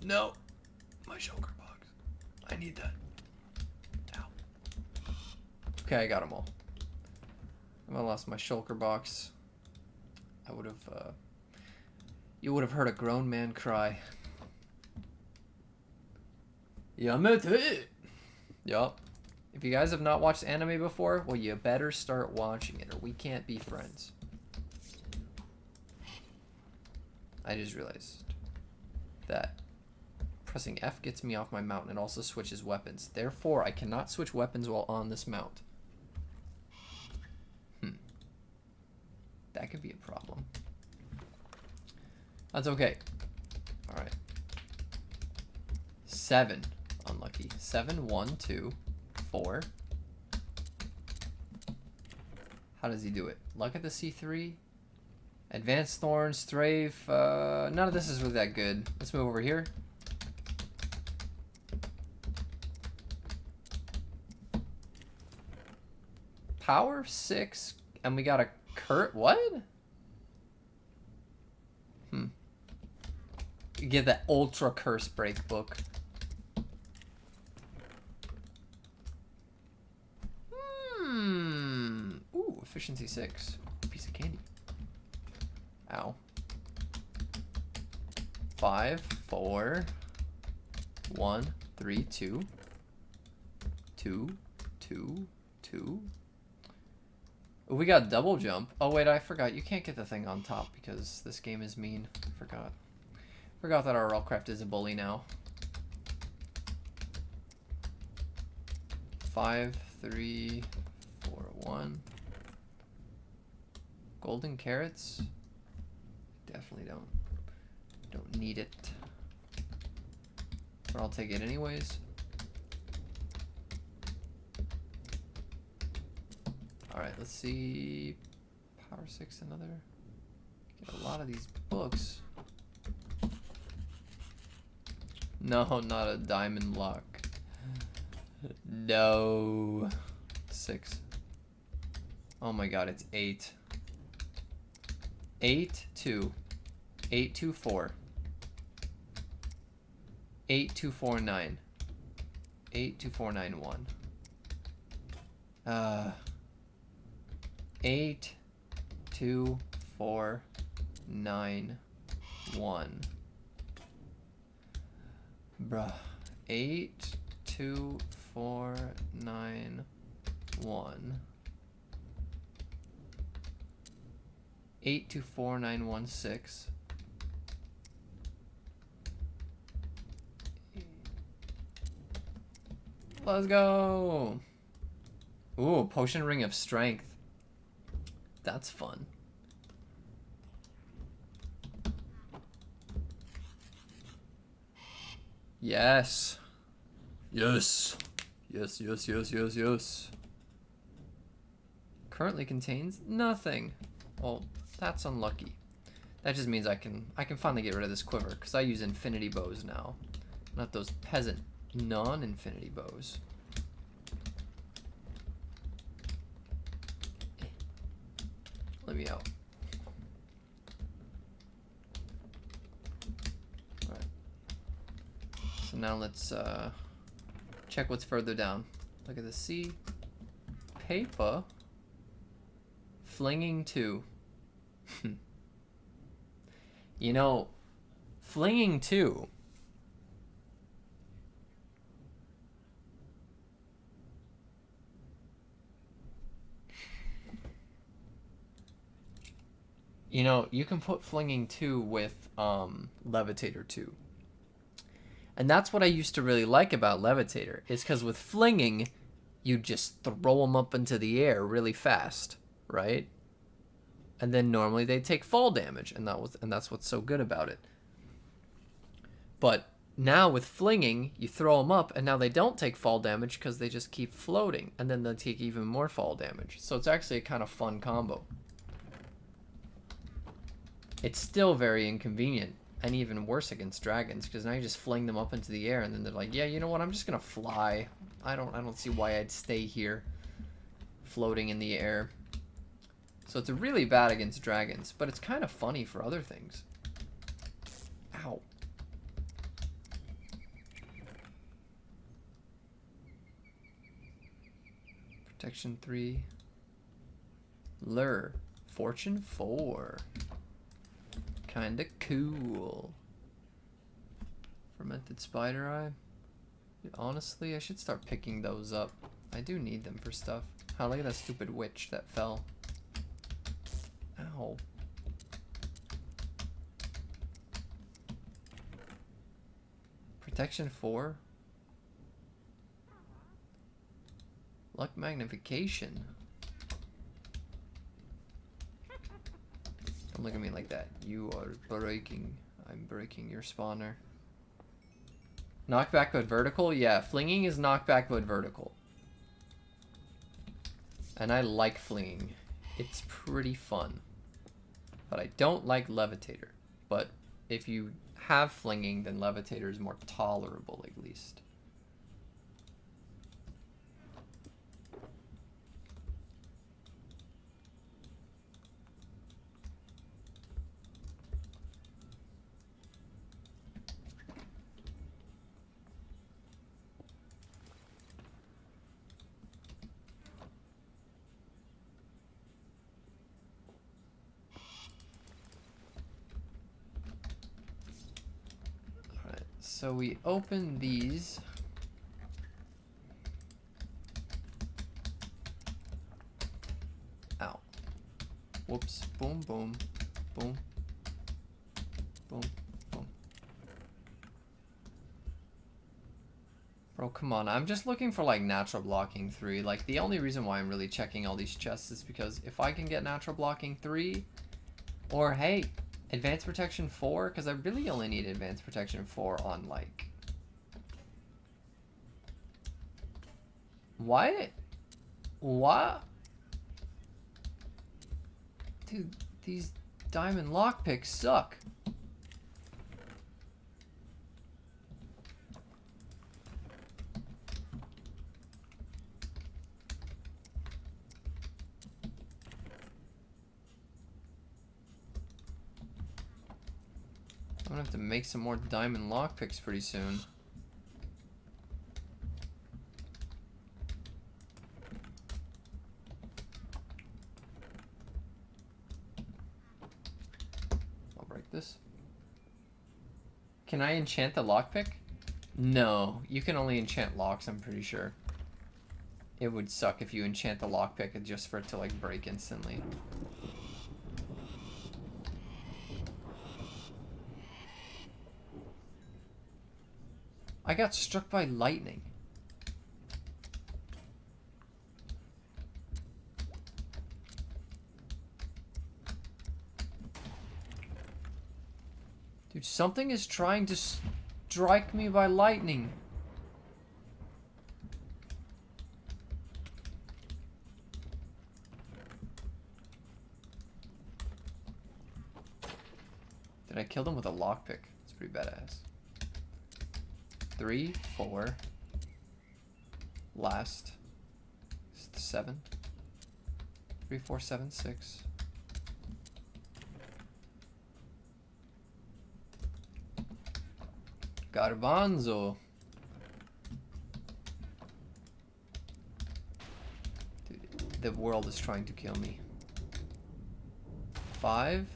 No, my shulker box. I need that. Okay, I got them all. If I lost my shulker box, I would have, you would have heard a grown man cry. Yamete. Yup. If you guys have not watched anime before, well, you better start watching it or we can't be friends. I just realized that pressing F gets me off my mount and also switches weapons. Therefore, I cannot switch weapons while on this mount. That could be a problem. That's okay. Alright. 7. Unlucky. 7, 1, 2, 4. How does he do it? Luck at the C3. Advanced Thorns, Strafe. None of this is really that good. Let's move over here. Power 6. And we got a Curt. What? You get that Ultra Curse Break book. Ooh, efficiency 6. Piece of candy. Ow. 5, 4, 1, 3, 2. 2, 2, 2. Ooh, we got double jump. Oh wait, I forgot. You can't get the thing on top because this game is mean. Forgot. Forgot that RLCraft is a bully now. 5, 3, 4, 1. Golden carrots? Definitely don't need it. But I'll take it anyways. Alright, let's see. Power 6, another. Get a lot of these books. No, not a diamond luck. No. 6. Oh my god, it's 8. 8, 2. 8, 2, 4. 8, 2, 4, 9. 8, 2, 4, 9, 1. 8, 2, 4, 9, 1. Bruh. 8, 2, 4, 9, 1. 8, 2, 4, 9, 1, 6. Let's go. Ooh, potion ring of strength. That's fun. Yes. Yes. Yes, yes, yes, yes, yes. Currently contains nothing. Well, that's unlucky. That just means I can finally get rid of this quiver because I use infinity bows now. Not those peasant non-infinity bows. Let me out. Alright. So now let's check what's further down. Look at the C. Paper. Flinging 2. You know, flinging 2. You know, you can put flinging 2 with levitator 2. And that's what I used to really like about levitator, is because with flinging, you just throw them up into the air really fast, right? And then normally they take fall damage, and that's what's so good about it. But now with flinging, you throw them up, and now they don't take fall damage because they just keep floating, and then they take even more fall damage. So it's actually a kind of fun combo. It's still very inconvenient, and even worse against dragons, because now you just fling them up into the air, and then they're like, yeah, you know what, I'm just gonna fly. I don't see why I'd stay here floating in the air. So it's really bad against dragons, but it's kind of funny for other things. Ow. Protection 3. Lure. Fortune 4. Kinda cool. Fermented spider eye. Honestly, I should start picking those up. I do need them for stuff. Oh, look at that stupid witch that fell. Ow. Protection 4? Luck magnification. Don't look at me like that. You are breaking. I'm breaking your spawner. Knockback but vertical? Yeah, flinging is knockback but vertical. And I like flinging. It's pretty fun. But I don't like levitator. But if you have flinging, then levitator is more tolerable at least. So we open these. Ow. Whoops. Boom, boom, boom, boom, boom. Bro, come on. I'm just looking for like natural blocking 3. Like the only reason why I'm really checking all these chests is because if I can get natural blocking 3, or hey, advanced protection 4, because I really only need advanced protection 4 on like... What? What? Dude, these diamond lockpicks suck. I'm gonna have to make some more diamond lockpicks pretty soon. I'll break this. Can I enchant the lockpick? No, you can only enchant locks, I'm pretty sure. It would suck if you enchant the lockpick just for it to like break instantly. I got struck by lightning. Dude, something is trying to strike me by lightning. Did I kill them with a lockpick? It's pretty badass. 3, 4. Last. 7. 3, 4, 7, 6. Garbanzo. Dude, the world is trying to kill me. 5.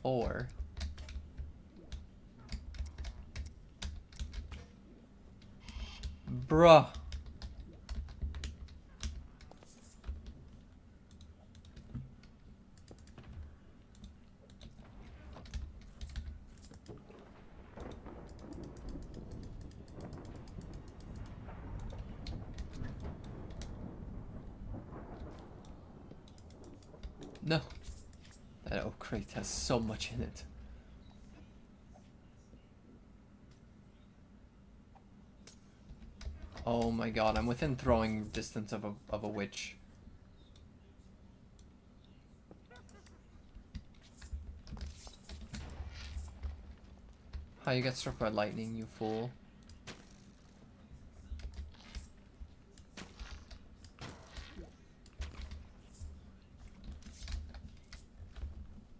4. Bruh. No. That oak crate has so much in it. Oh my god, I'm within throwing distance of a witch. How you got struck by lightning, you fool?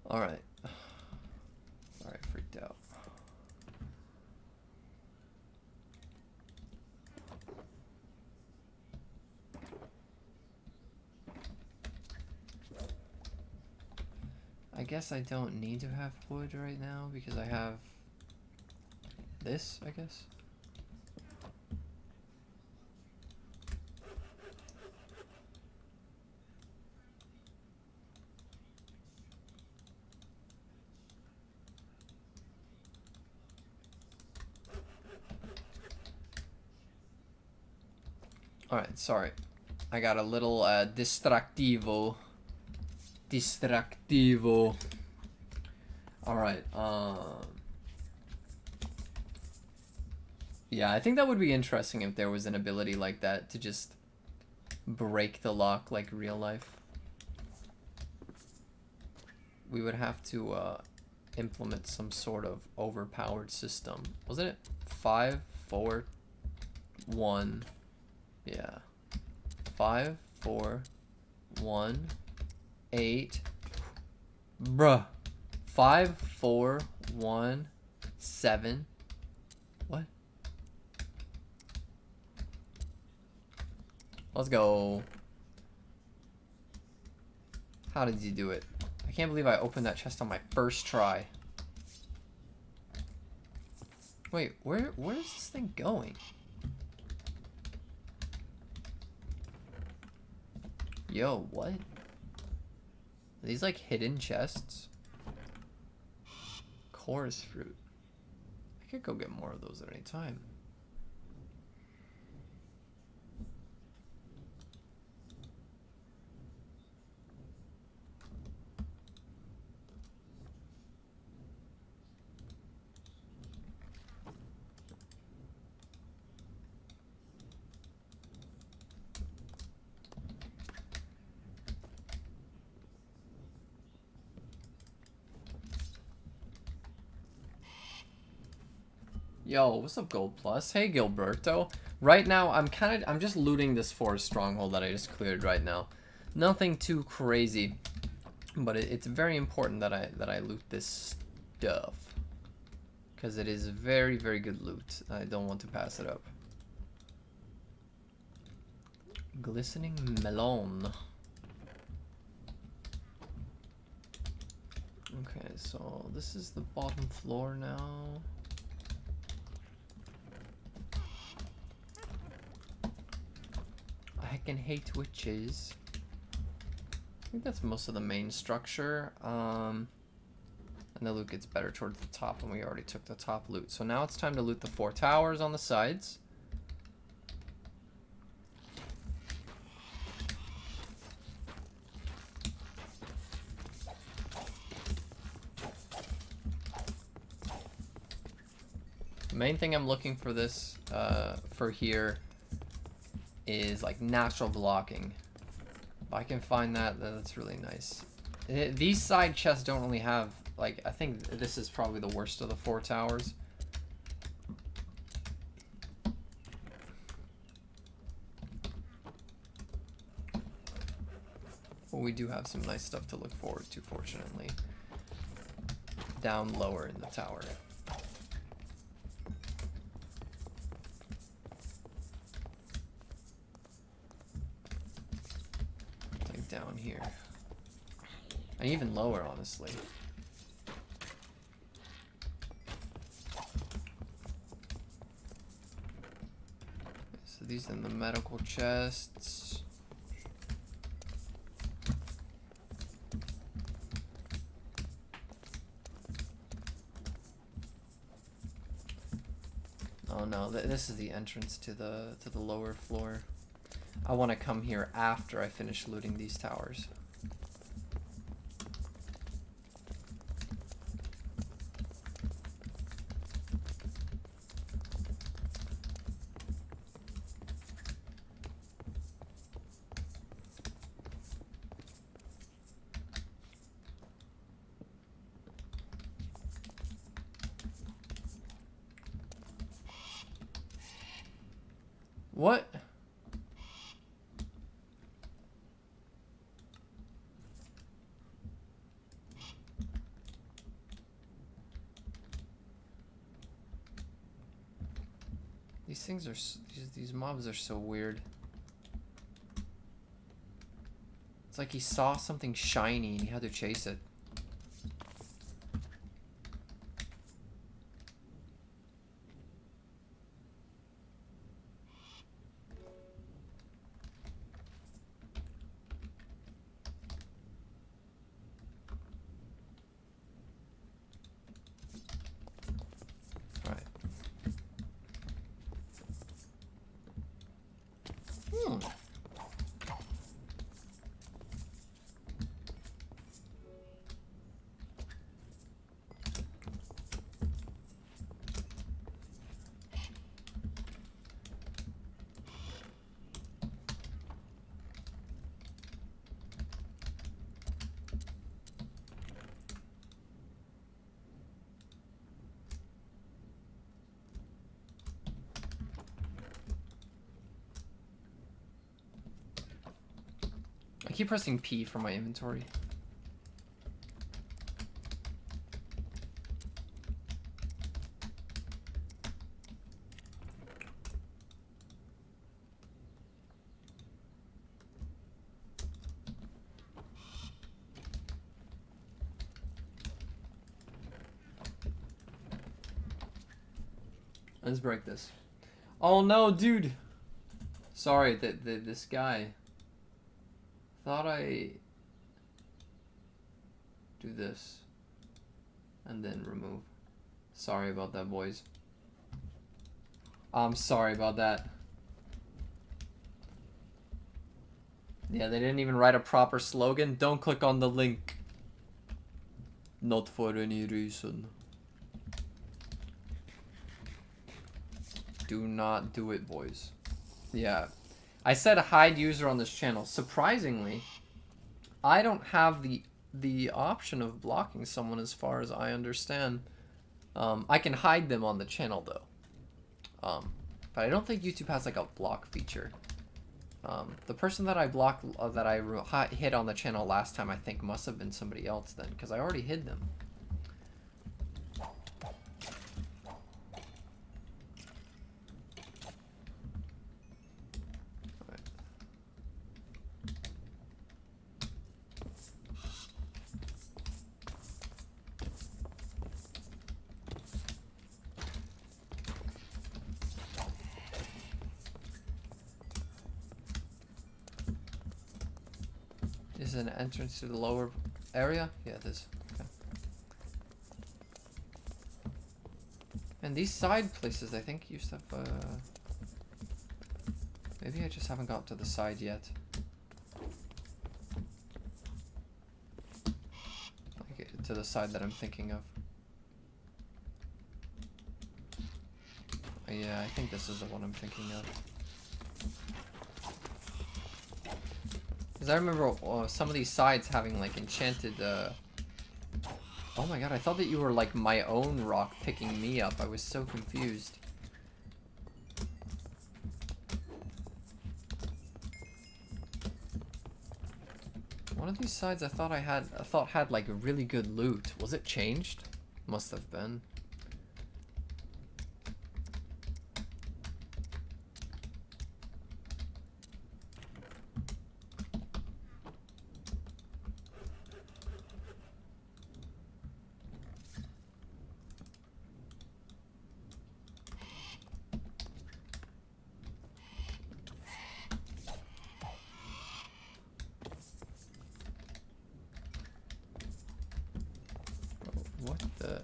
Alright. Alright, freaked out. I guess I don't need to have wood right now because I have this, I guess. Alright, sorry. I got a little distractivo. Distractivo. Alright, yeah, I think that would be interesting if there was an ability like that to just break the lock like real life. We would have to implement some sort of overpowered system. Wasn't it 5, 4, 1? Yeah. 5, 4, 1, 8. Bruh. 5, 4, 1, 7. What? Let's go. How did you do it? I can't believe I opened that chest on my first try. Wait, where is this thing going? Yo, what? Are these like hidden chests? Chorus fruit. I could go get more of those at any time. Yo, what's up, Gold Plus? Hey, Gilberto. Right now, I'm just looting this forest stronghold that I just cleared right now. Nothing too crazy, but it's very important that I loot this stuff, because it is very, very good loot. I don't want to pass it up. Glistening melon. Okay, so this is the bottom floor now. I heckin' hate witches. I think that's most of the main structure. And the loot gets better towards the top, and we already took the top loot. So now it's time to loot the 4 towers on the sides. The main thing I'm looking for this, for here, is like natural blocking. If I can find that, that's really nice. These side chests don't really have, like, I think this is probably the worst of the 4 towers. Well, we do have some nice stuff to look forward to, fortunately. Down lower in the tower. Down here, and even lower, honestly. So these in the medical chests. Oh no, this is the entrance to the lower floor. I want to come here after I finish looting these towers. What? These things are, these mobs are so weird. It's like he saw something shiny and he had to chase it. keep pressing P for my inventory. Let's break this. Oh no, dude. Sorry, this guy. Thought I do this and then remove. Sorry about that, boys. I'm sorry about that. Yeah, they didn't even write a proper slogan. Don't click on the link. Not for any reason. Do not do it, boys. Yeah. I said hide user on this channel. Surprisingly, I don't have the option of blocking someone as far as I understand. I can hide them on the channel though. But I don't think YouTube has like a block feature. The person that I blocked, that I hid on the channel last time, I think must have been somebody else then, because I already hid them. Is an entrance to the lower area? Yeah, it is. Okay. And these side places, I think, used to have, maybe I just haven't got to the side yet. Like, to the side that I'm thinking of. Yeah, I think this is the one I'm thinking of. Because I remember some of these sides having like enchanted, oh my god, I thought that you were like my own rock picking me up. I was so confused. One of these sides I thought had like really good loot. Was it changed? Must have been. What the?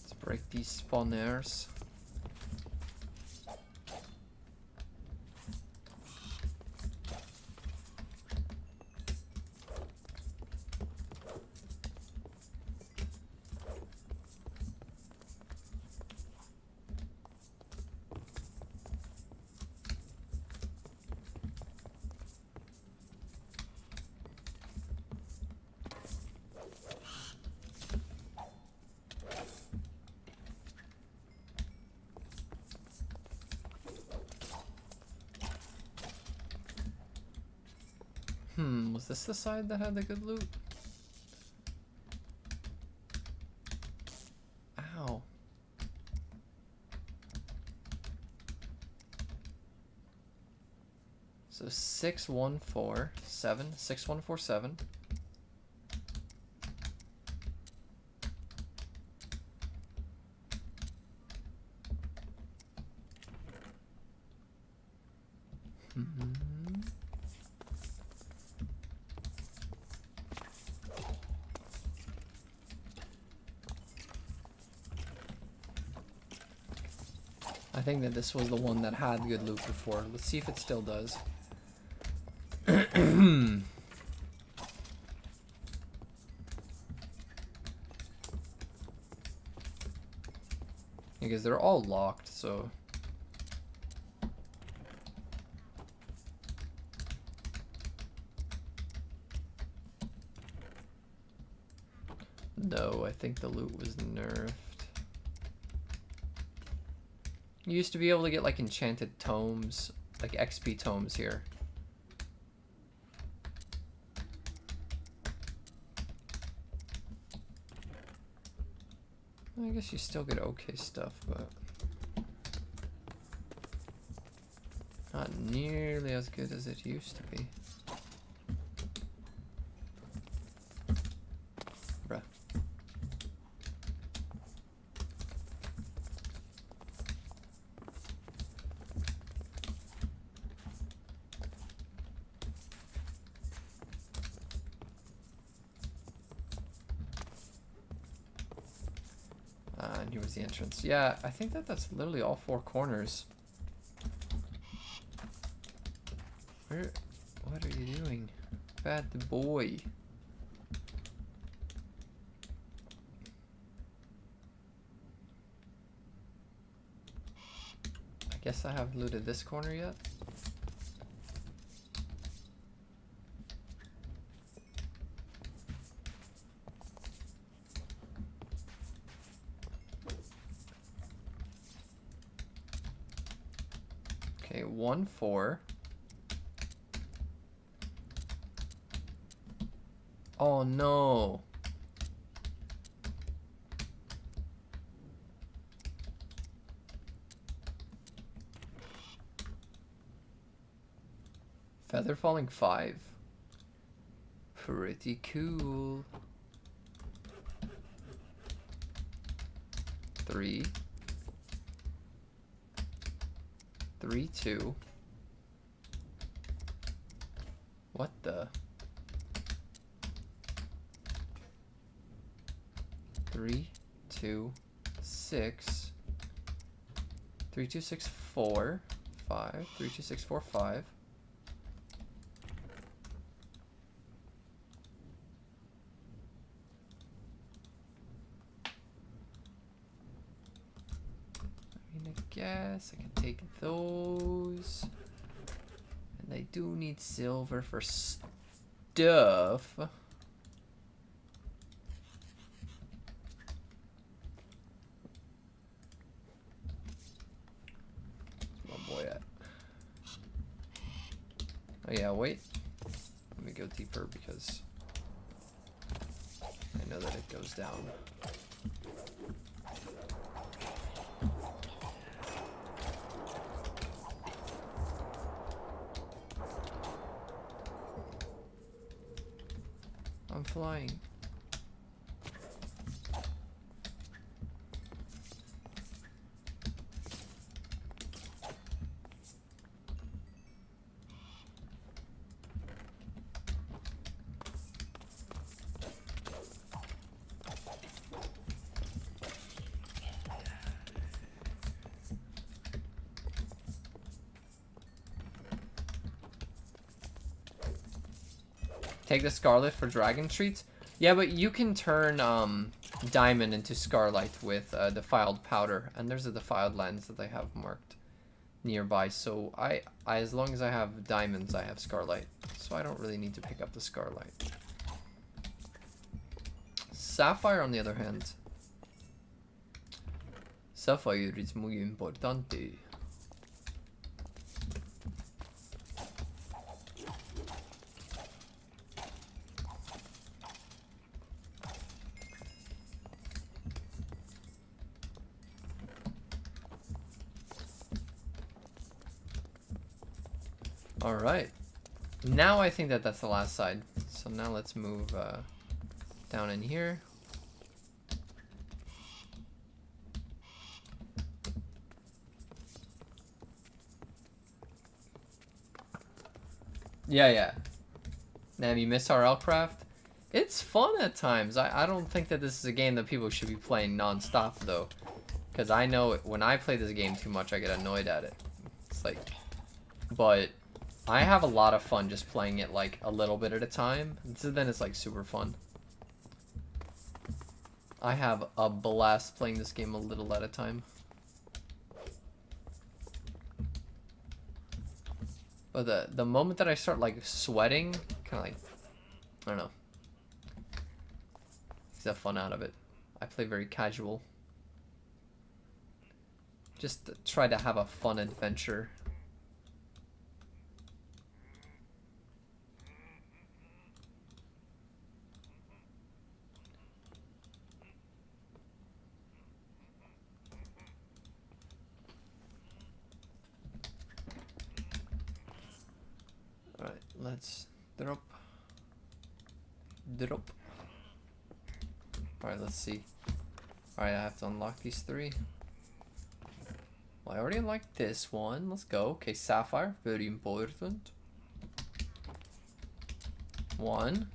Let's break these spawners. Was this the side that had the good loot? Ow. So 6147, 6147. I think that this was the one that had good loot before. Let's see if it still does. Because they're all locked, so... think the loot was nerfed. You used to be able to get like enchanted tomes, like XP tomes here. I guess you still get okay stuff, but not nearly as good as it used to be. Bruh. And here was the entrance. Yeah, I think that's literally all 4 corners. What are you doing? Bad boy. I guess I haven't looted this corner yet. Okay, 1, 4. Oh no. Feather falling 5. Pretty cool. 3. 3, 2. What the? 3, 2, 6. 3, 2, 6, 4, 5. 3, 2, 6, 4, 5. I mean, I guess I can take those. And I do need silver for stuff. Oh yeah, wait. Let me go deeper because I know that it goes down. I'm flying. Take the Scarlet for dragon treats? Yeah, but you can turn diamond into Scarlet with defiled powder, and there's a defiled lens that they have marked nearby. So I as long as I have diamonds, I have Scarlet. So I don't really need to pick up the Scarlet. Sapphire, on the other hand. Sapphire is muy importante. Alright, now I think that that's the last side. So now let's move down in here. Yeah. Now, you miss RLCraft? It's fun at times. I don't think that this is a game that people should be playing non-stop though. Because I know when I play this game too much, I get annoyed at it. It's like, but I have a lot of fun just playing it like a little bit at a time. So then it's like super fun. I have a blast playing this game a little at a time. But the moment that I start like sweating, kind of like, I don't know, takes that fun out of it. I play very casual. Just to try to have a fun adventure. Alright, let's drop. Drop. Alright, let's see. Alright, I have to unlock these 3. Well, I already unlocked this one. Let's go. Okay, sapphire. Very important. 1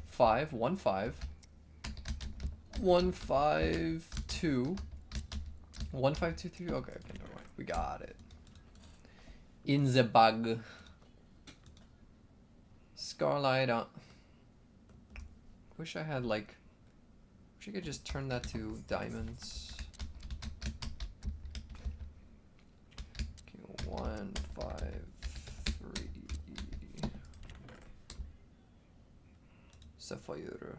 5 1 5 1 5 2 1 5 2 3. Okay, never mind. We got it. In the bag. Scarlight on. Wish I had like. Wish I could just turn that to diamonds. Okay, 1 5 3 sapphire.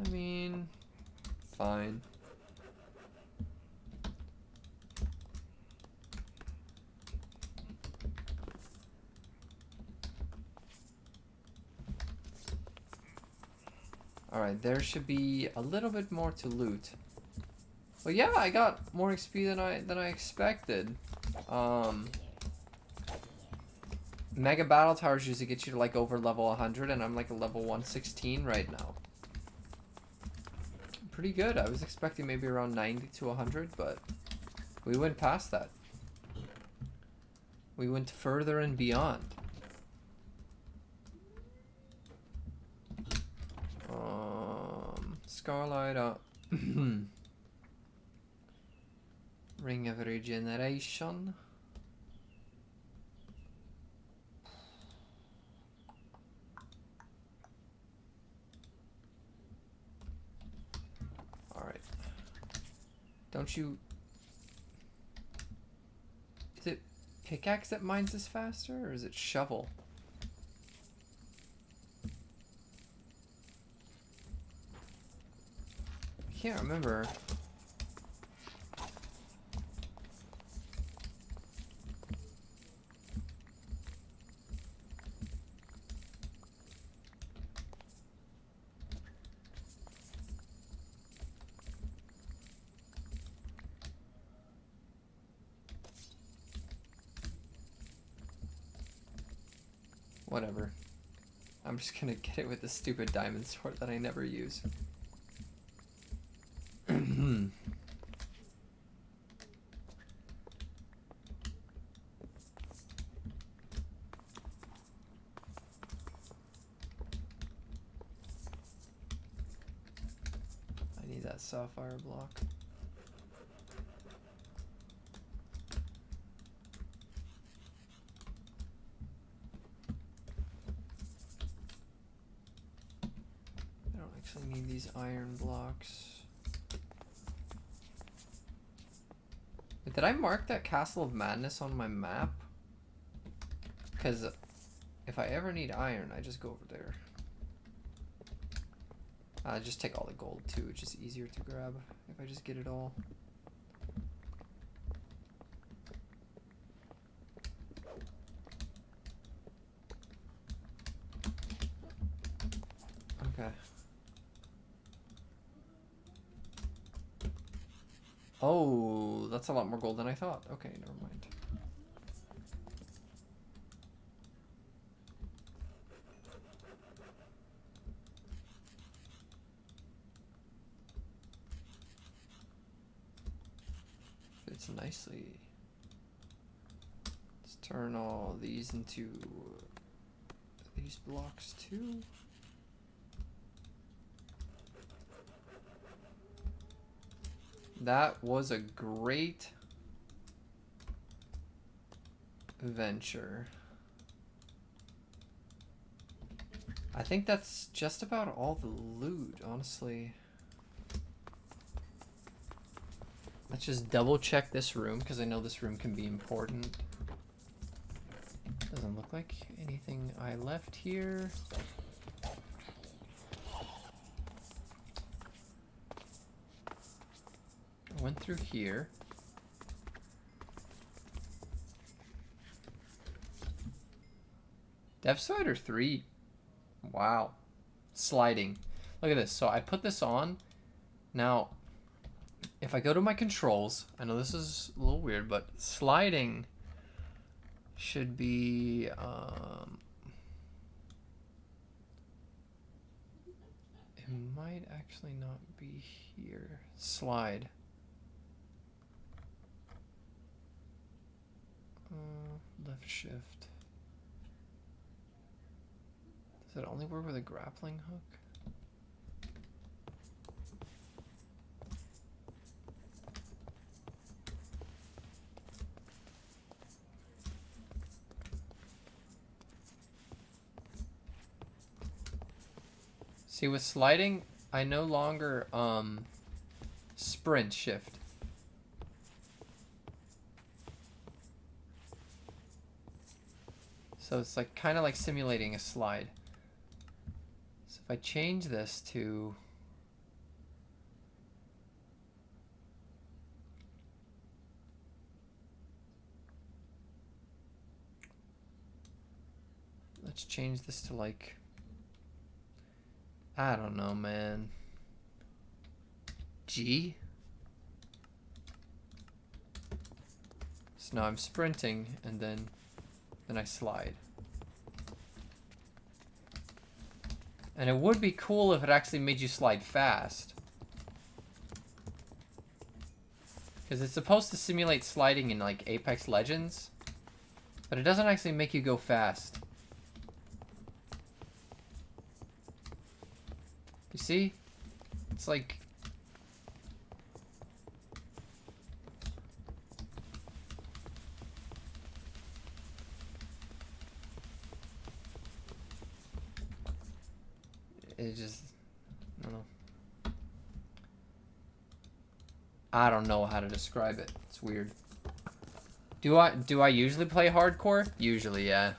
I mean, fine. Alright, there should be a little bit more to loot. Well, yeah, I got more XP than I expected. Mega Battle Towers usually get you to like over level 100, and I'm like a level 116 right now. Pretty good. I was expecting maybe around 90 to 100, but we went past that. We went further and beyond. Scarlight Ring of Regeneration. Alright. Don't you... Is it pickaxe that mines this faster, or is it shovel? I can't remember. Whatever. I'm just gonna get it with the stupid diamond sword that I never use. I need that sapphire block. I don't actually need these iron blocks. Did I mark that Castle of Madness on my map? Because if I ever need iron, I just go over there. I just take all the gold too, it's just easier to grab if I just get it all. Okay. Oh, that's a lot more gold than I thought. Okay, never mind. Fits nicely. Let's turn all these into these blocks too. That was a great venture. I think that's just about all the loot, honestly. Let's just double check this room, because I know this room can be important. like anything I left here. I went through here. Dev Spider 3. Wow. Sliding. Look at this. So I put this on. Now, if I go to my controls, I know this is a little weird, but sliding should be... it might actually not be here. Slide. Left shift. Does it only work with a grappling hook? See, with sliding, I no longer sprint shift. So it's like kind of like simulating a slide. So if I change this to let's change this to like, I don't know, man. G? So now I'm sprinting and then I slide. And it would be cool if it actually made you slide fast. Because it's supposed to simulate sliding in like Apex Legends. But it doesn't actually make you go fast. You see? It's like... It just... I don't know. I don't know how to describe it. It's weird. Do I usually play hardcore? Usually, yeah.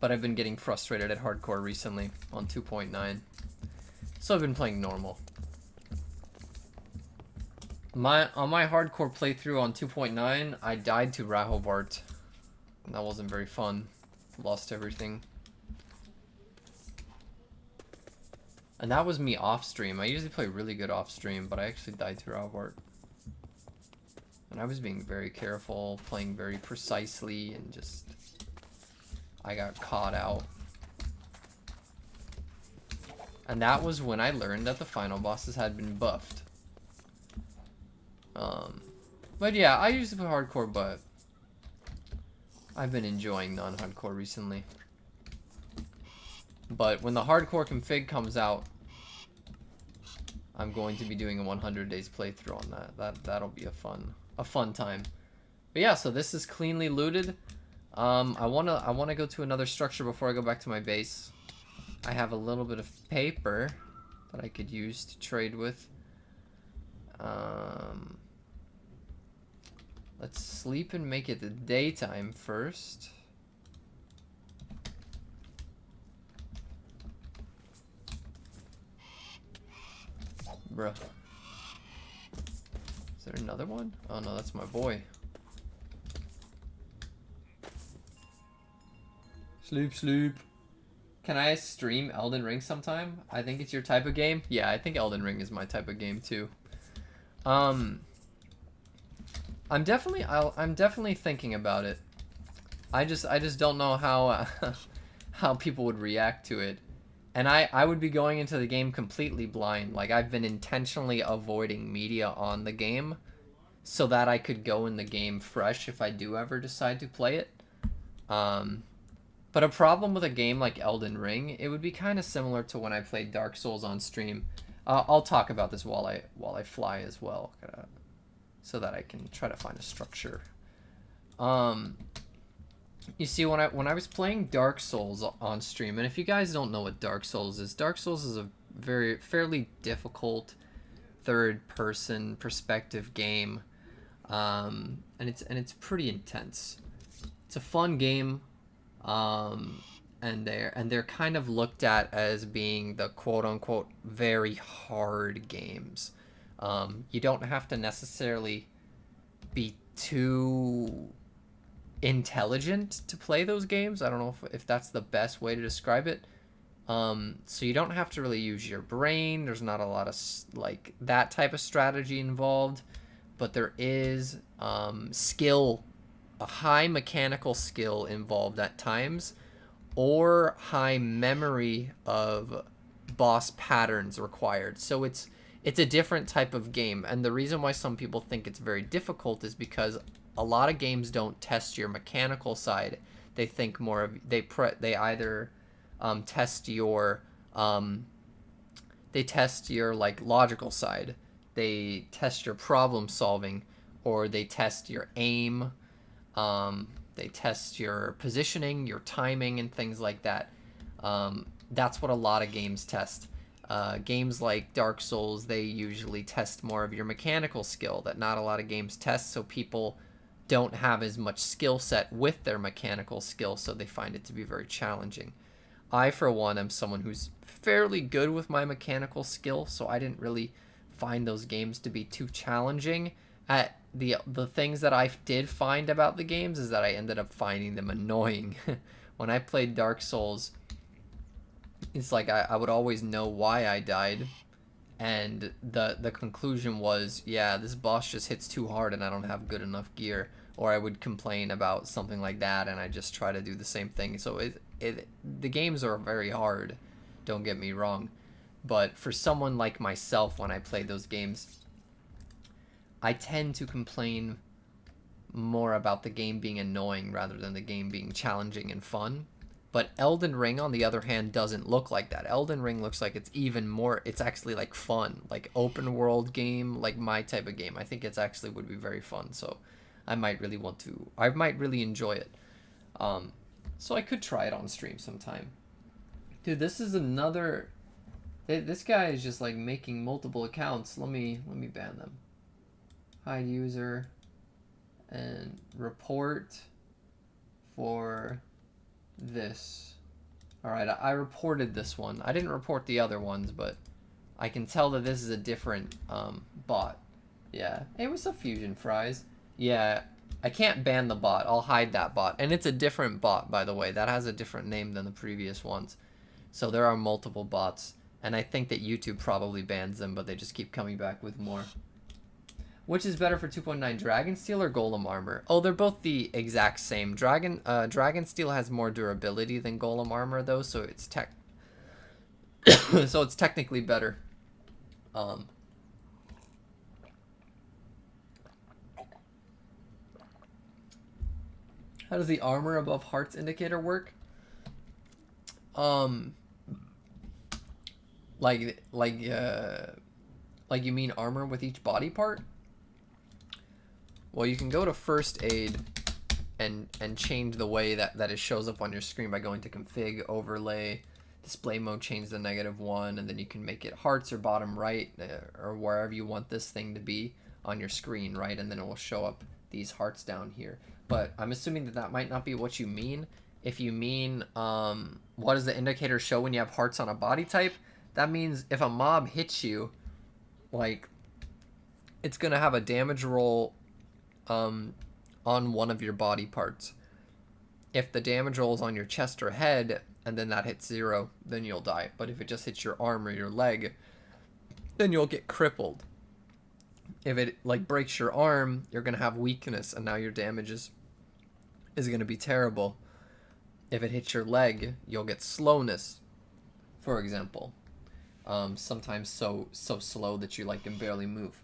But I've been getting frustrated at hardcore recently on 2.9. So I've been playing normal. On my hardcore playthrough on 2.9, I died to Rahovart. And that wasn't very fun. Lost everything. And that was me off stream. I usually play really good off stream, but I actually died to Rahovart. And I was being very careful, playing very precisely, and just... I got caught out. And that was when I learned that the final bosses had been buffed. But yeah, I usually play hardcore, but I've been enjoying non-hardcore recently. But when the hardcore config comes out, I'm going to be doing a 100 days playthrough on that. That'll be a fun time. But yeah, so this is cleanly looted. I wanna go to another structure before I go back to my base. I have a little bit of paper that I could use to trade with. Let's sleep and make it the daytime first. Bruh. Is there another one? Oh no, that's my boy. Sleep, sleep. Can I stream Elden Ring sometime? I think it's your type of game. Yeah, I think Elden Ring is my type of game too. I'm definitely thinking about it. I just don't know how how people would react to it. And I would be going into the game completely blind. Like, I've been intentionally avoiding media on the game so that I could go in the game fresh if I do ever decide to play it. But a problem with a game like Elden Ring, it would be kind of similar to when I played Dark Souls on stream. I'll talk about this while I fly as well, so that I can try to find a structure. You see, when I was playing Dark Souls on stream, and if you guys don't know what Dark Souls is a fairly difficult third-person perspective game, and it's pretty intense. It's a fun game. And they're kind of looked at as being the quote unquote very hard games. You don't have to necessarily be too intelligent to play those games. I don't know if that's the best way to describe it. So you don't have to really use your brain. There's not a lot of like that type of strategy involved, but there is skill, a high mechanical skill involved at times, or high memory of boss patterns required. So it's a different type of game, and the reason why some people think it's very difficult is because a lot of games don't test your mechanical side. They think more of they either test your they test your like logical side, they test your problem solving, or they test your aim, they test your positioning, your timing, and things like that. That's what a lot of games test. Games like Dark Souls, they usually test more of your mechanical skill that not a lot of games test, so people don't have as much skill set with their mechanical skill, so they find it to be very challenging. I, for one, am someone who's fairly good with my mechanical skill, so I didn't really find those games to be too challenging. At the things that I did find about the games is that I ended up finding them annoying. When I played Dark Souls, it's like I would always know why I died, and the conclusion was, yeah, this boss just hits too hard and I don't have good enough gear, or I would complain about something like that and I just try to do the same thing. So the games are very hard, don't get me wrong, but for someone like myself, when I play those games, I tend to complain more about the game being annoying rather than the game being challenging and fun. But Elden Ring, on the other hand, doesn't look like that. Elden Ring looks like it's even more, it's actually like fun, like open world game, like my type of game. I think it's actually would be very fun, so I might really enjoy it. So I could try it on stream sometime. Dude, this is another, this guy is just like making multiple accounts. Let me ban them. Hide user and report for this. Alright, I reported this one. I didn't report the other ones, but I can tell that this is a different bot. Yeah. Hey, what's up, Fusion Fries? Yeah, I can't ban the bot. I'll hide that bot. And it's a different bot, by the way. That has a different name than the previous ones. So there are multiple bots. And I think that YouTube probably bans them, but they just keep coming back with more. Which is better for 2.9, Dragonsteel or Golem Armor? Oh, they're both the exact same. Dragonsteel has more durability than Golem Armor, though, so it's so it's technically better. How does the armor above hearts indicator work? Like you mean armor with each body part? Well, you can go to first aid and change the way that it shows up on your screen by going to config, overlay, display mode, change the -1, and then you can make it hearts or bottom right, or wherever you want this thing to be on your screen, right? And then it will show up these hearts down here. But I'm assuming that might not be what you mean. If you mean, what does the indicator show when you have hearts on a body type? That means if a mob hits you, like, it's gonna have a damage roll on one of your body parts. If the damage roll is on your chest or head, and then that hits 0, then you'll die. But if it just hits your arm or your leg, then you'll get crippled. If it like breaks your arm, you're gonna have weakness, and now your damage is gonna be terrible. If it hits your leg, you'll get slowness, for example. Sometimes so slow that you like can barely move.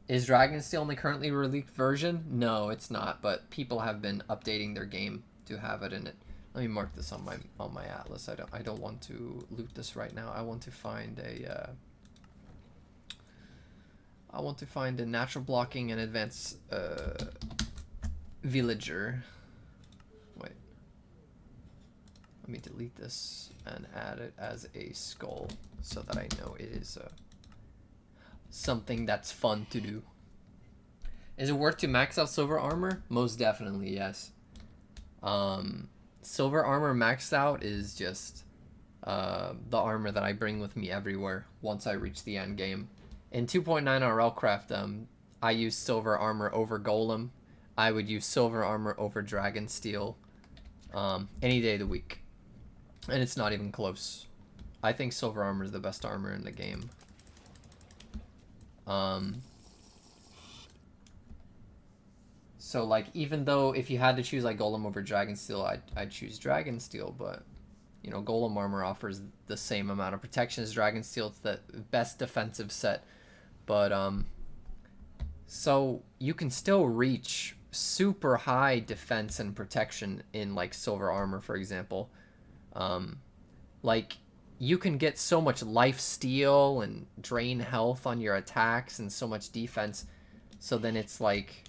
Is Dragonsteel in the currently released version? No, it's not, but people have been updating their game to have it in it. Let me mark this on my atlas. I don't want to loot this right now. I want to find a natural blocking and advanced villager. Wait. Let me delete this and add it as a skull so that I know it is something that's fun to do. Is it worth to max out silver armor? Most definitely, yes. Silver armor maxed out is just the armor that I bring with me everywhere once I reach the end game. In 2.9 RLCraft, I use silver armor over golem. I would use silver armor over dragon steel any day of the week. And it's not even close. I think silver armor is the best armor in the game. So like, even though if you had to choose like golem over dragon steel, I'd choose dragon steel, but you know, golem armor offers the same amount of protection as dragon steel. It's the best defensive set, but so you can still reach super high defense and protection in like silver armor, for example. Like, you can get so much life steal and drain health on your attacks and so much defense. So then it's like,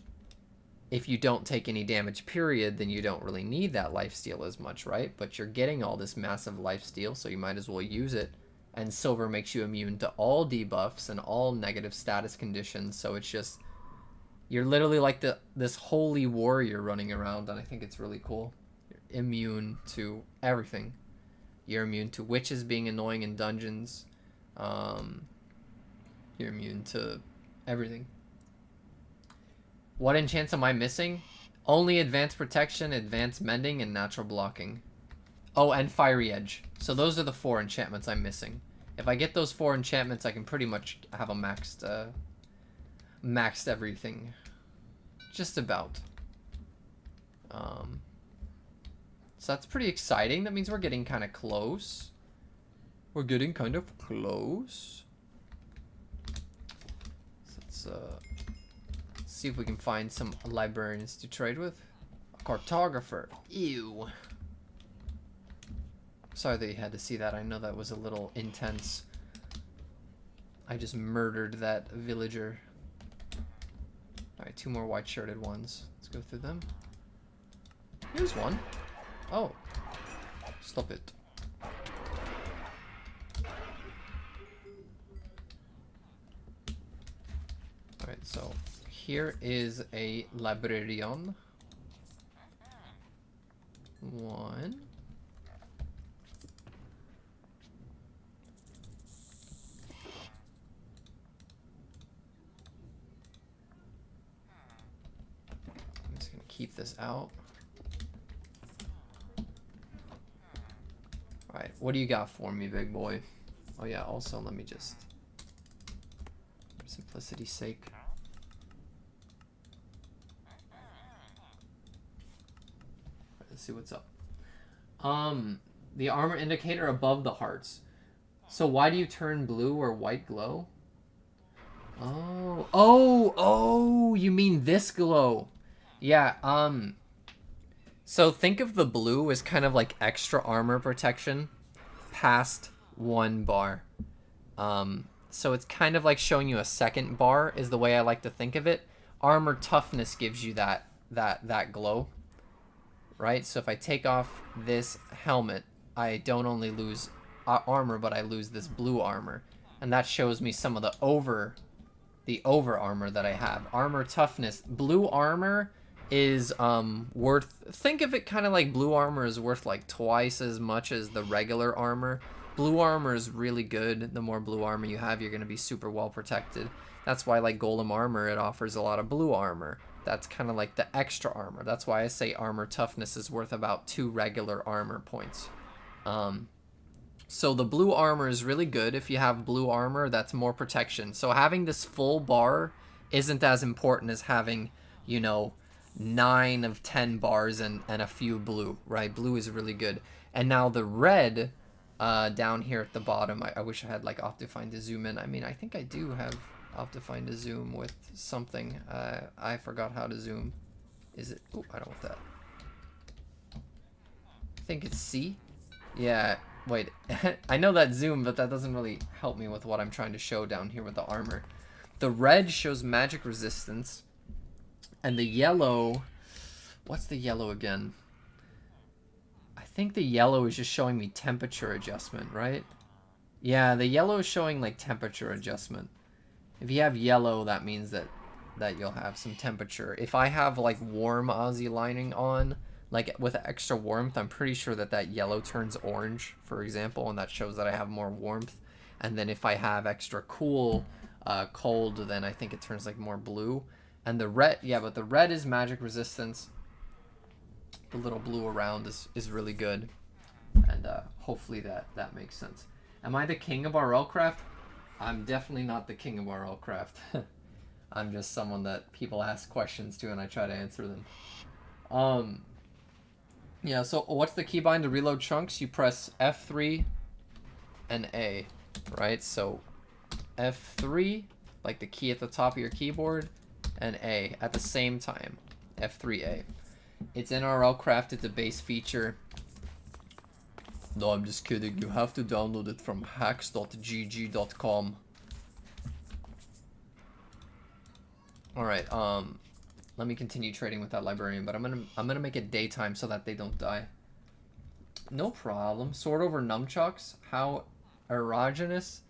if you don't take any damage, period, then you don't really need that life steal as much, right? But you're getting all this massive life steal, so you might as well use it. And silver makes you immune to all debuffs and all negative status conditions. So it's just, you're literally like this holy warrior running around, and I think it's really cool. You're immune to everything. You're immune to witches being annoying in dungeons. You're immune to everything. What enchants am I missing? Only advanced protection, advanced mending, and natural blocking. Oh, and fiery edge. So those are the 4 enchantments I'm missing. If I get those 4 enchantments, I can pretty much have a maxed everything. Just about. So that's pretty exciting. That means we're getting kind of close. We're getting kind of close. So let's see if we can find some librarians to trade with. A cartographer. Ew. Sorry that you had to see that. I know that was a little intense. I just murdered that villager. Alright, 2 more white-shirted ones. Let's go through them. Here's one. Oh. Stop it. Alright, so here is a librarian. 1. I'm just gonna keep this out. Alright, what do you got for me, big boy? Oh yeah, also let me just, for simplicity's sake. Let's see what's up. The armor indicator above the hearts. So why do you turn blue or white glow? Oh, you mean this glow. Yeah, so think of the blue as kind of like extra armor protection past 1 bar. So it's kind of like showing you a second bar is the way I like to think of it. Armor toughness gives you that glow. Right? So if I take off this helmet, I don't only lose armor, but I lose this blue armor. And that shows me some of the over armor that I have. Armor toughness. Blue armor is worth, think of it kind of like blue armor is worth like twice as much as the regular armor. Blue armor is really good. The more blue armor you have, you're going to be super well protected. That's why like golem armor, it offers a lot of blue armor. That's kind of like the extra armor. That's why I say armor toughness is worth about 2 regular armor points. So the blue armor is really good. If you have blue armor, that's more protection. So having this full bar isn't as important as having, you know, 9 of 10 bars and a few blue, right? Blue is really good. And now the red down here at the bottom, I wish I had like Optifine to zoom in. I mean, I think I do have Optifine to zoom with something. I forgot how to zoom. Is it? Oh, I don't want that. I think it's C. Yeah, wait. I know that zoom, but that doesn't really help me with what I'm trying to show down here with the armor. The red shows magic resistance. And the yellow... What's the yellow again? I think the yellow is just showing me temperature adjustment, right? Yeah, the yellow is showing like temperature adjustment. If you have yellow, that means that you'll have some temperature. If I have like warm Aussie lining on, Like with extra warmth, I'm pretty sure that that yellow turns orange, for example, and that shows that I have more warmth. And then if I have extra cool, cold, then I think it turns like more blue. And the red, yeah, but the red is magic resistance. The little blue around is really good. And hopefully that makes sense. Am I the king of RLCraft? I'm definitely not the king of RLCraft. I'm just someone that people ask questions to and I try to answer them. Yeah, so what's the keybind to reload chunks? You press F3 and A, right? So F3, like the key at the top of your keyboard, and A at the same time. F3A. It's in RLCraft, it's a base feature. No, I'm just kidding. You have to download it from hacks.gg.com. Alright, let me continue trading with that librarian, but I'm gonna make it daytime so that they don't die. No problem. Sword over nunchucks? How erogenous?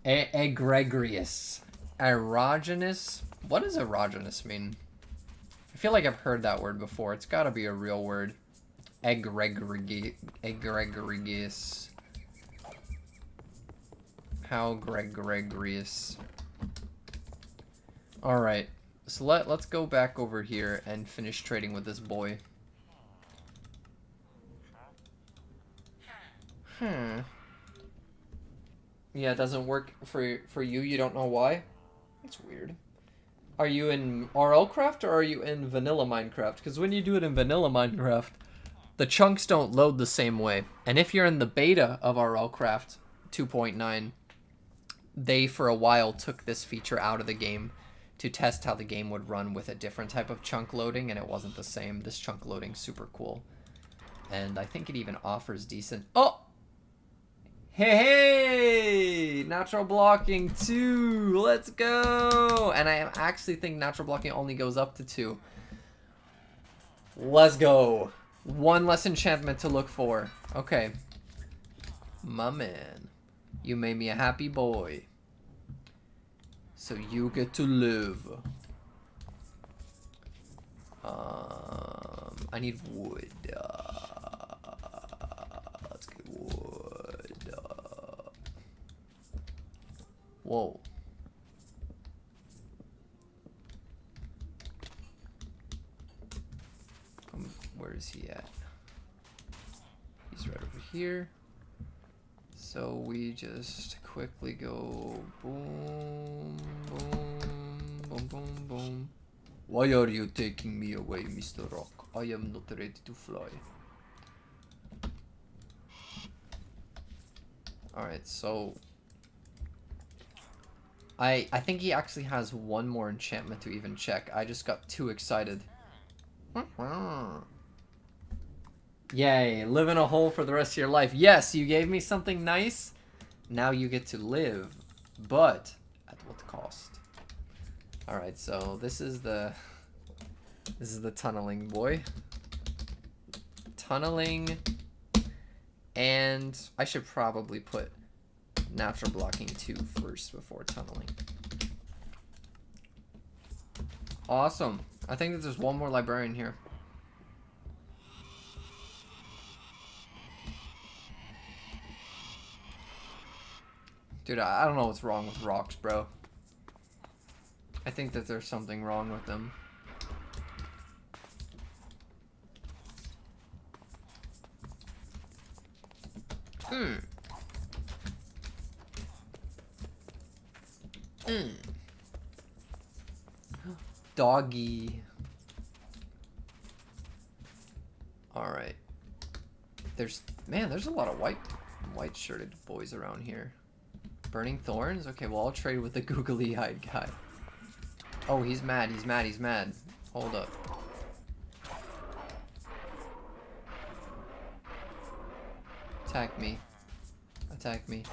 Egregious. Erogenous? What does erogenous mean? I feel like I've heard that word before. It's gotta be a real word. Egregious. How gregarious. Alright. So let's go back over here and finish trading with this boy. Yeah, it doesn't work for you. You don't know why? That's weird. Are you in RLCraft or are you in vanilla Minecraft? Because when you do it in vanilla Minecraft, the chunks don't load the same way. And if you're in the beta of RLCraft 2.9, they for a while took this feature out of the game to test how the game would run with a different type of chunk loading, and it wasn't the same. This chunk loading's super cool. And I think it even offers decent... Oh! Hey! Natural blocking 2! Let's go! And I actually think natural blocking only goes up to 2. Let's go! One less enchantment to look for. Okay. My man. You made me a happy boy. So you get to live. I need wood. Let's get wood. Whoa. Where is he at? He's right over here. So we just quickly go boom, boom, boom, boom, boom. Why are you taking me away, Mr. Rock? I am not ready to fly. Alright, so... I think he actually has one more enchantment to even check. I just got too excited. Yay, live in a hole for the rest of your life. Yes, you gave me something nice. Now you get to live, but at what cost? Alright, so this is the tunneling boy. Tunneling, and I should probably put natural blocking 2 first before tunneling. Awesome. I think that there's one more librarian here. Dude, I don't know what's wrong with rocks, bro. I think that there's something wrong with them. Doggy. Alright. There's a lot of white shirted boys around here. Burning thorns? Okay, well I'll trade with the googly eyed guy. Oh, he's mad, he's mad, he's mad. Hold up. Attack me. Attack me.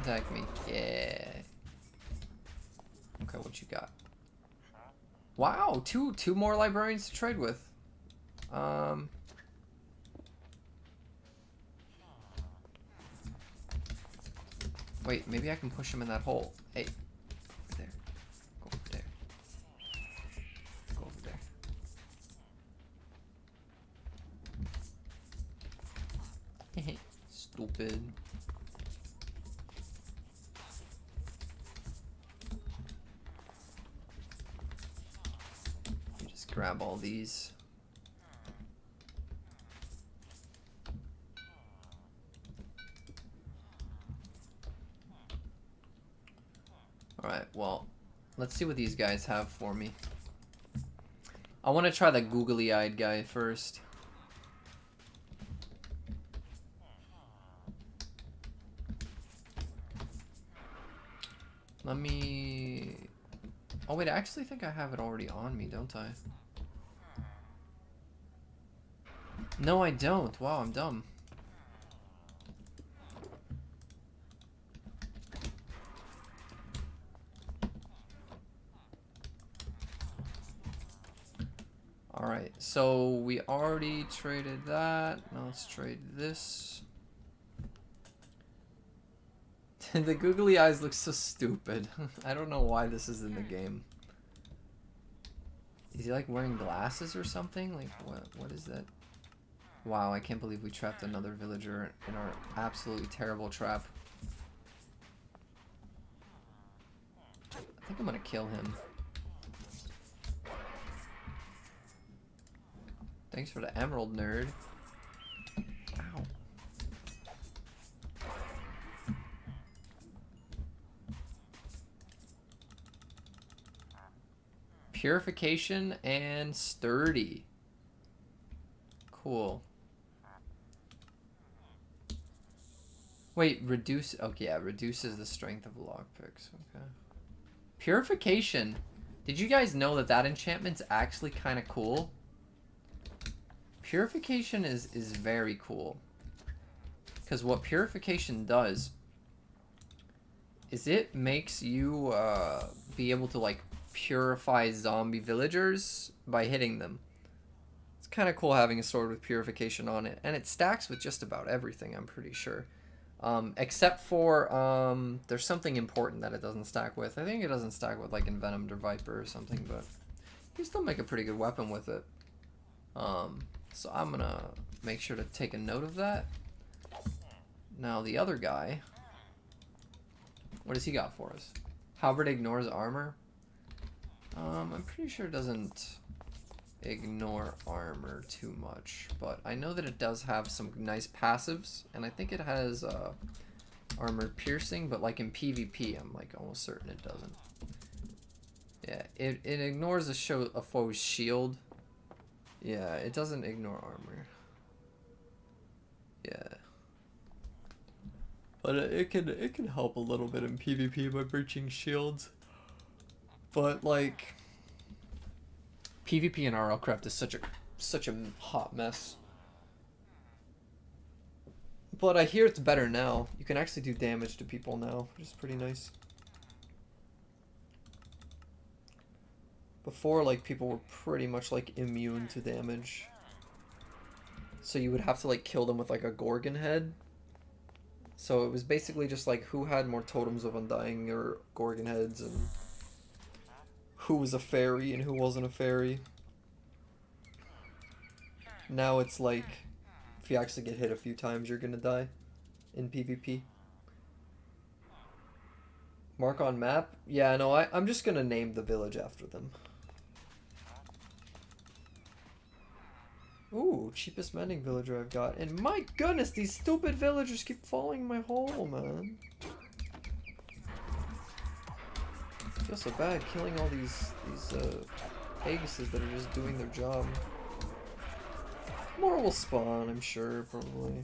Attack me. Yeah. Okay, what you got? Wow, two more librarians to trade with. Wait, maybe I can push him in that hole. Hey, over there. Go over there. stupid. Just grab all these. Alright, well, let's see what these guys have for me. I want to try the googly-eyed guy first. Let me... Oh wait, I actually think I have it already on me, don't I? No, I don't. Wow, I'm dumb. Alright, so we already traded that. Now let's trade this. The googly eyes look so stupid. I don't know why this is in the game. Is he like wearing glasses or something? Like what is that? Wow, I can't believe we trapped another villager in our absolutely terrible trap. I think I'm gonna kill him. Thanks for the emerald, nerd. Ow. Purification and sturdy. Cool. Wait, reduce. Okay, yeah, reduces the strength of lockpicks. Okay. Purification. Did you guys know that that enchantment's actually kind of cool? Purification is very cool. Because what purification does is it makes you be able to like purify zombie villagers by hitting them. It's kind of cool having a sword with purification on it, and it stacks with just about everything, I'm pretty sure. Except for there's something important that it doesn't stack with. I think it doesn't stack with like Envenomed or Viper or something, but you still make a pretty good weapon with it. So I'm gonna make sure to take a note of that. Now the other guy, what does he got for us? Halberd ignores armor. I'm pretty sure it doesn't ignore armor too much, but I know that it does have some nice passives, and I think it has armor piercing, but like in PvP, I'm like almost certain it doesn't. Yeah, it ignores a foe's shield. Yeah, it doesn't ignore armor. Yeah. But it can help a little bit in PvP by breaching shields. But like PvP in RLCraft is such a hot mess. But I hear it's better now. You can actually do damage to people now, which is pretty nice. Before, like, people were pretty much like immune to damage. So you would have to like kill them with like a Gorgon head. So it was basically just like who had more totems of undying or Gorgon heads, and who was a fairy and who wasn't a fairy. Now it's like if you actually get hit a few times, you're gonna die in PvP. Mark on map? Yeah, no, I'm just gonna name the village after them. Ooh, cheapest mending villager I've got. And my goodness, these stupid villagers keep falling in my hole, man. I feel so bad killing all these Pegasus that are just doing their job. More will spawn, I'm sure, probably.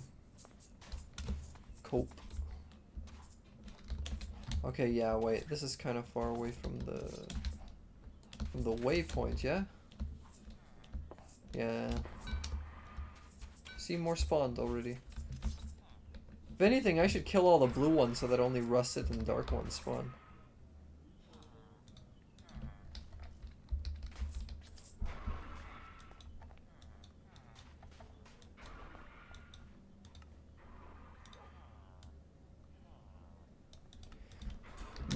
Cope. Okay, yeah, wait, this is kind of far away from the waypoint, yeah? Yeah. See, more spawned already. If anything, I should kill all the blue ones so that only rusted and dark ones spawn.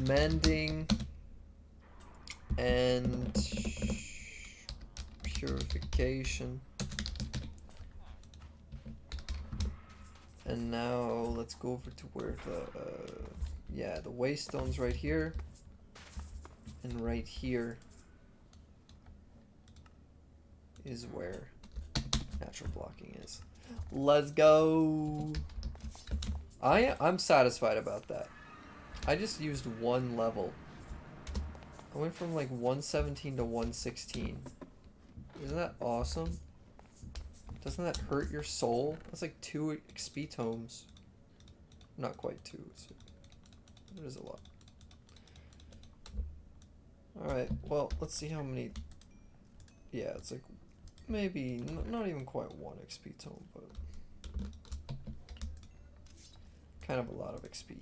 Mending and purification. And now let's go over to where the yeah, the waystone's right here. And right here is where natural blocking is. Let's go. I'm satisfied about that. I just used one level. I went from like 117 to 116. Isn't that awesome? Doesn't that hurt your soul? That's like 2 XP tomes. Not quite 2. It is a lot. Alright, well, let's see how many... Yeah, it's like maybe not even quite 1 XP tome, but kind of a lot of XP.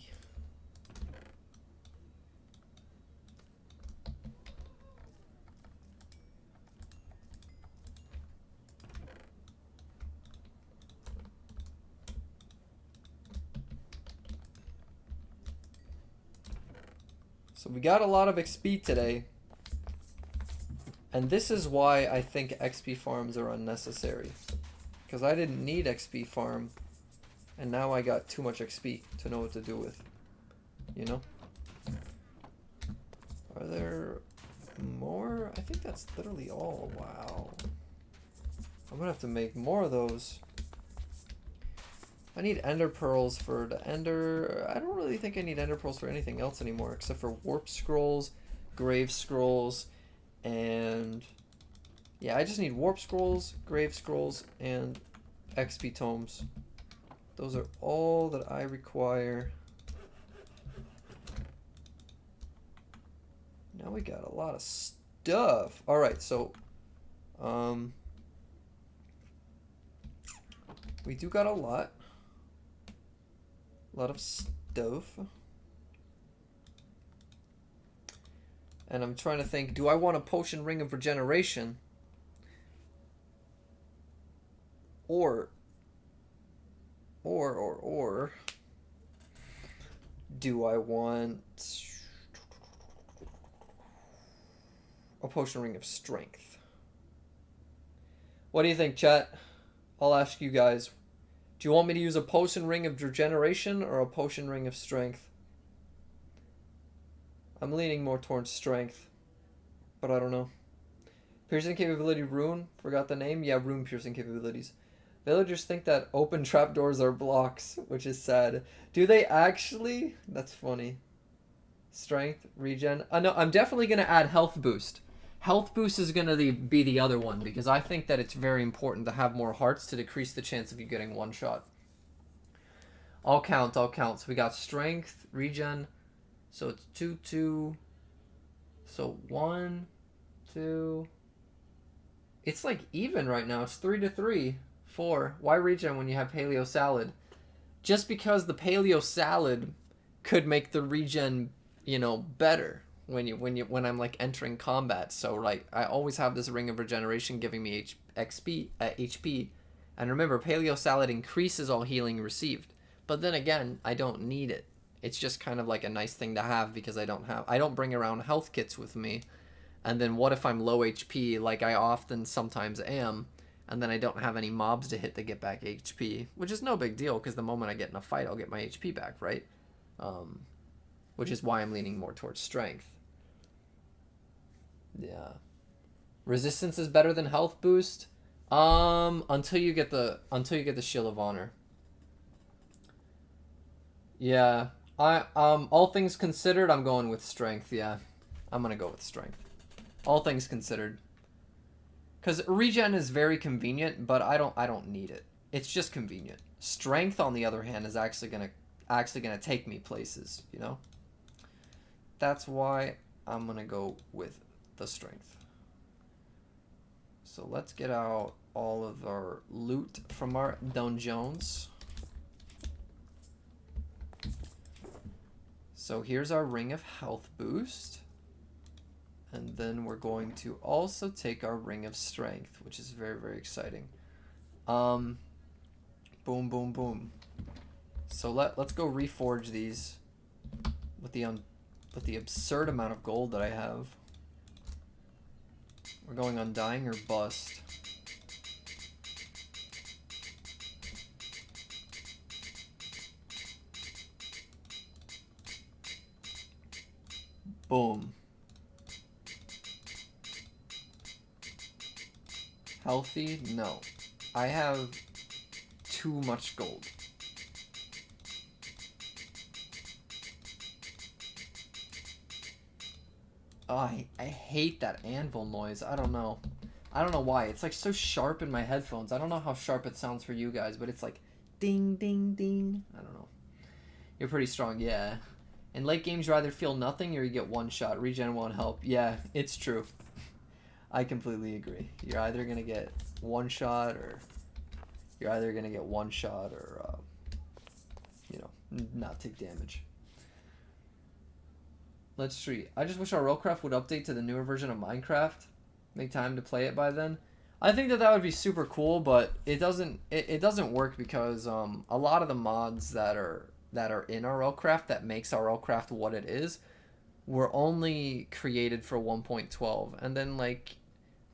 So we got a lot of XP today. And this is why I think XP farms are unnecessary. Because I didn't need XP farm. And now I got too much XP to know what to do with. You know? Are there more? I think that's literally all. Wow. I'm gonna have to make more of those. I need ender pearls for the ender. I don't really think I need ender pearls for anything else anymore except for warp scrolls, grave scrolls, and yeah, I just need warp scrolls, grave scrolls, and XP tomes. Those are all that I require. Now we got a lot of stuff. All right, so we do got a lot. A lot of stuff. And I'm trying to think, do I want a potion ring of regeneration? Or do I want a potion ring of strength? What do you think, chat? I'll ask you guys. Do you want me to use a potion ring of regeneration or a potion ring of strength? I'm leaning more towards strength, but I don't know. Piercing capability rune, forgot the name. Yeah, rune piercing capabilities. Villagers think that open trapdoors are blocks, which is sad. Do they actually? That's funny. Strength, regen. No, I'm definitely going to add health boost. Health boost is going to be the other one, because I think that it's very important to have more hearts to decrease the chance of you getting one shot. I'll count. So we got strength, regen. So it's 2, 2. So 1, 2. It's like even right now. It's 3 to 3. 4. Why regen when you have paleo salad? Just because the paleo salad could make the regen, you know, better when I'm like entering combat. So like I always have this ring of regeneration giving me HP, and remember paleo salad increases all healing received. But then again, I don't need it. It's just kind of like a nice thing to have because I don't bring around health kits with me. And then what if I'm low HP, like I often sometimes am, and then I don't have any mobs to hit to get back HP, which is no big deal because the moment I get in a fight, I'll get my HP back, right? Which is why I'm leaning more towards strength. Yeah. Resistance is better than health boost. Until you get the Shield of Honor. Yeah. All things considered, I'm going with strength. Yeah. I'm gonna go with strength. All things considered. Because regen is very convenient, but I don't need it. It's just convenient. Strength, on the other hand, is actually gonna take me places, you know? That's why I'm gonna go with the strength. So let's get out all of our loot from our dungeons. So here's our ring of health boost. And then we're going to also take our ring of strength, which is very, very exciting. Boom, boom, boom. So let's go reforge these with the absurd amount of gold that I have. We're going Undying or Bust. Boom. Healthy? No. I have too much gold. Oh, I hate that anvil noise. I don't know. I don't know why. It's like so sharp in my headphones. I don't know how sharp it sounds for you guys, but it's like ding, ding, ding. I don't know. You're pretty strong, yeah. In late games, you either feel nothing or you get one shot. Regen won't help. Yeah, it's true. I completely agree. You're either going to get one shot or... you know, not take damage. Let's see. I just wish RLCraft would update to the newer version of Minecraft. Make time to play it by then. I think that would be super cool, but it doesn't work because a lot of the mods that are in RLCraft that makes RLCraft what it is were only created for 1.12, and then like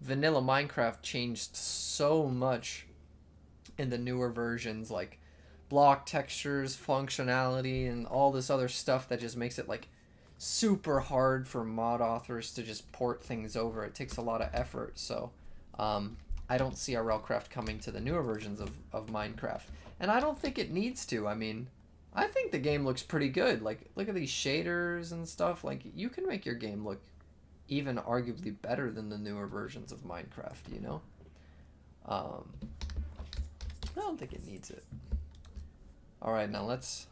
vanilla Minecraft changed so much in the newer versions, like block textures, functionality, and all this other stuff that just makes it like super hard for mod authors to just port things over. It takes a lot of effort, so I don't see RLCraft coming to the newer versions of Minecraft, and I don't think it needs to. I mean, I think the game looks pretty good. Like, look at these shaders and stuff. Like, you can make your game look even arguably better than the newer versions of Minecraft, you know? I don't think it needs it. Alright, now let's...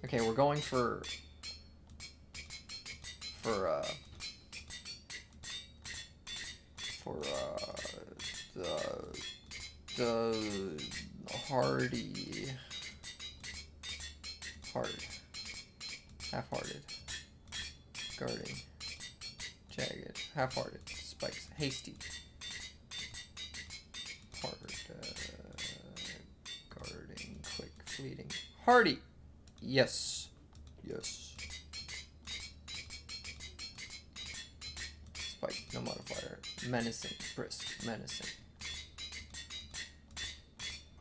okay, we're going for the hardy... hard. Half-hearted. Guarding. Jagged. Half-hearted. Spikes. Hasty. Hard. Guarding. Quick. Fleeting. Hardy! Yes. Yes. Spike. No modifier. Menacing. Brisk. Menacing.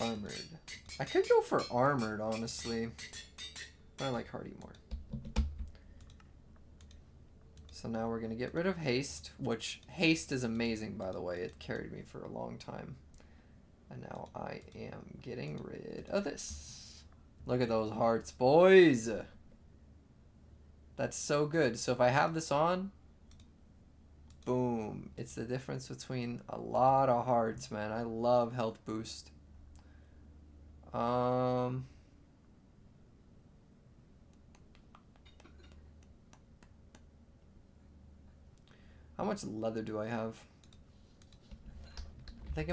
Armored. I could go for armored, honestly. But I like hardy more. So now we're going to get rid of haste, which haste is amazing, by the way. It carried me for a long time. And now I am getting rid of this. Look at those hearts, boys. That's so good. So if I have this on, boom. It's the difference between a lot of hearts, man. I love health boost. How much leather do I have? I think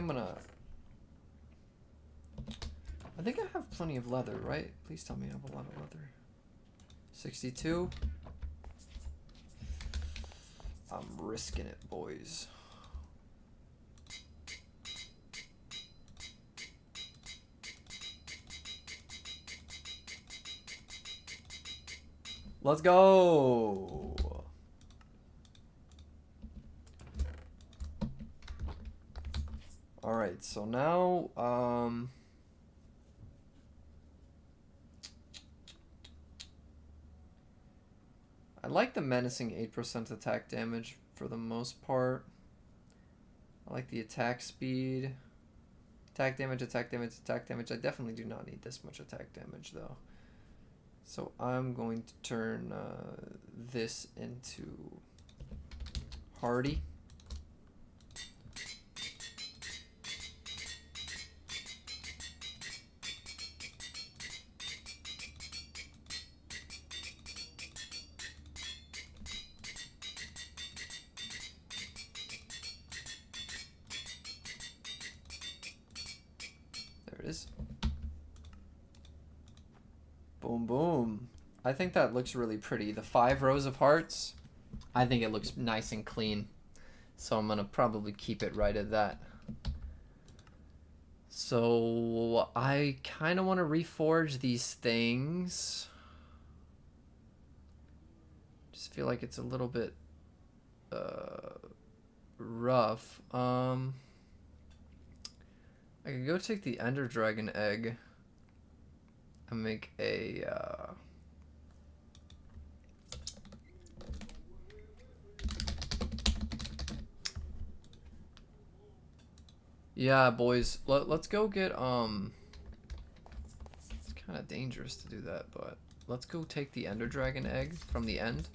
I have plenty of leather, right? Please tell me I have a lot of leather. 62. I'm risking it, boys. Let's go. All right, so now I like the menacing 8% attack damage for the most part. I like the attack speed. Attack damage, attack damage, attack damage. I definitely do not need this much attack damage though. So I'm going to turn this into hardy. Boom, boom. I think that looks really pretty. The 5 rows of hearts, I think it looks nice and clean. So I'm going to probably keep it right at that. So I kind of want to reforge these things. Just feel like it's a little bit rough. I could go take the Ender Dragon egg and make a Yeah, boys. Let's go get It's kind of dangerous to do that, but let's go take the Ender Dragon egg from the end,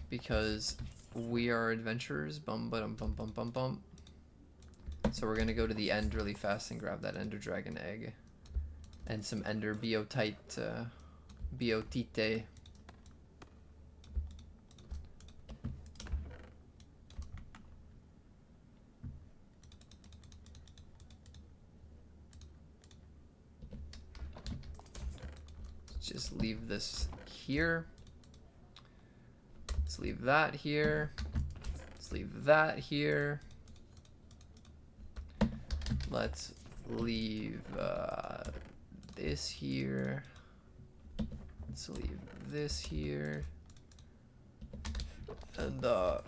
because we are adventurers. Bum bum bum bum bum bum. So we're gonna go to the end really fast and grab that Ender Dragon egg and some Ender Biotite. Biotite. Just leave this here. Let's leave that here. Let's leave that here. Let's leave this here. Let's leave this here. And oh,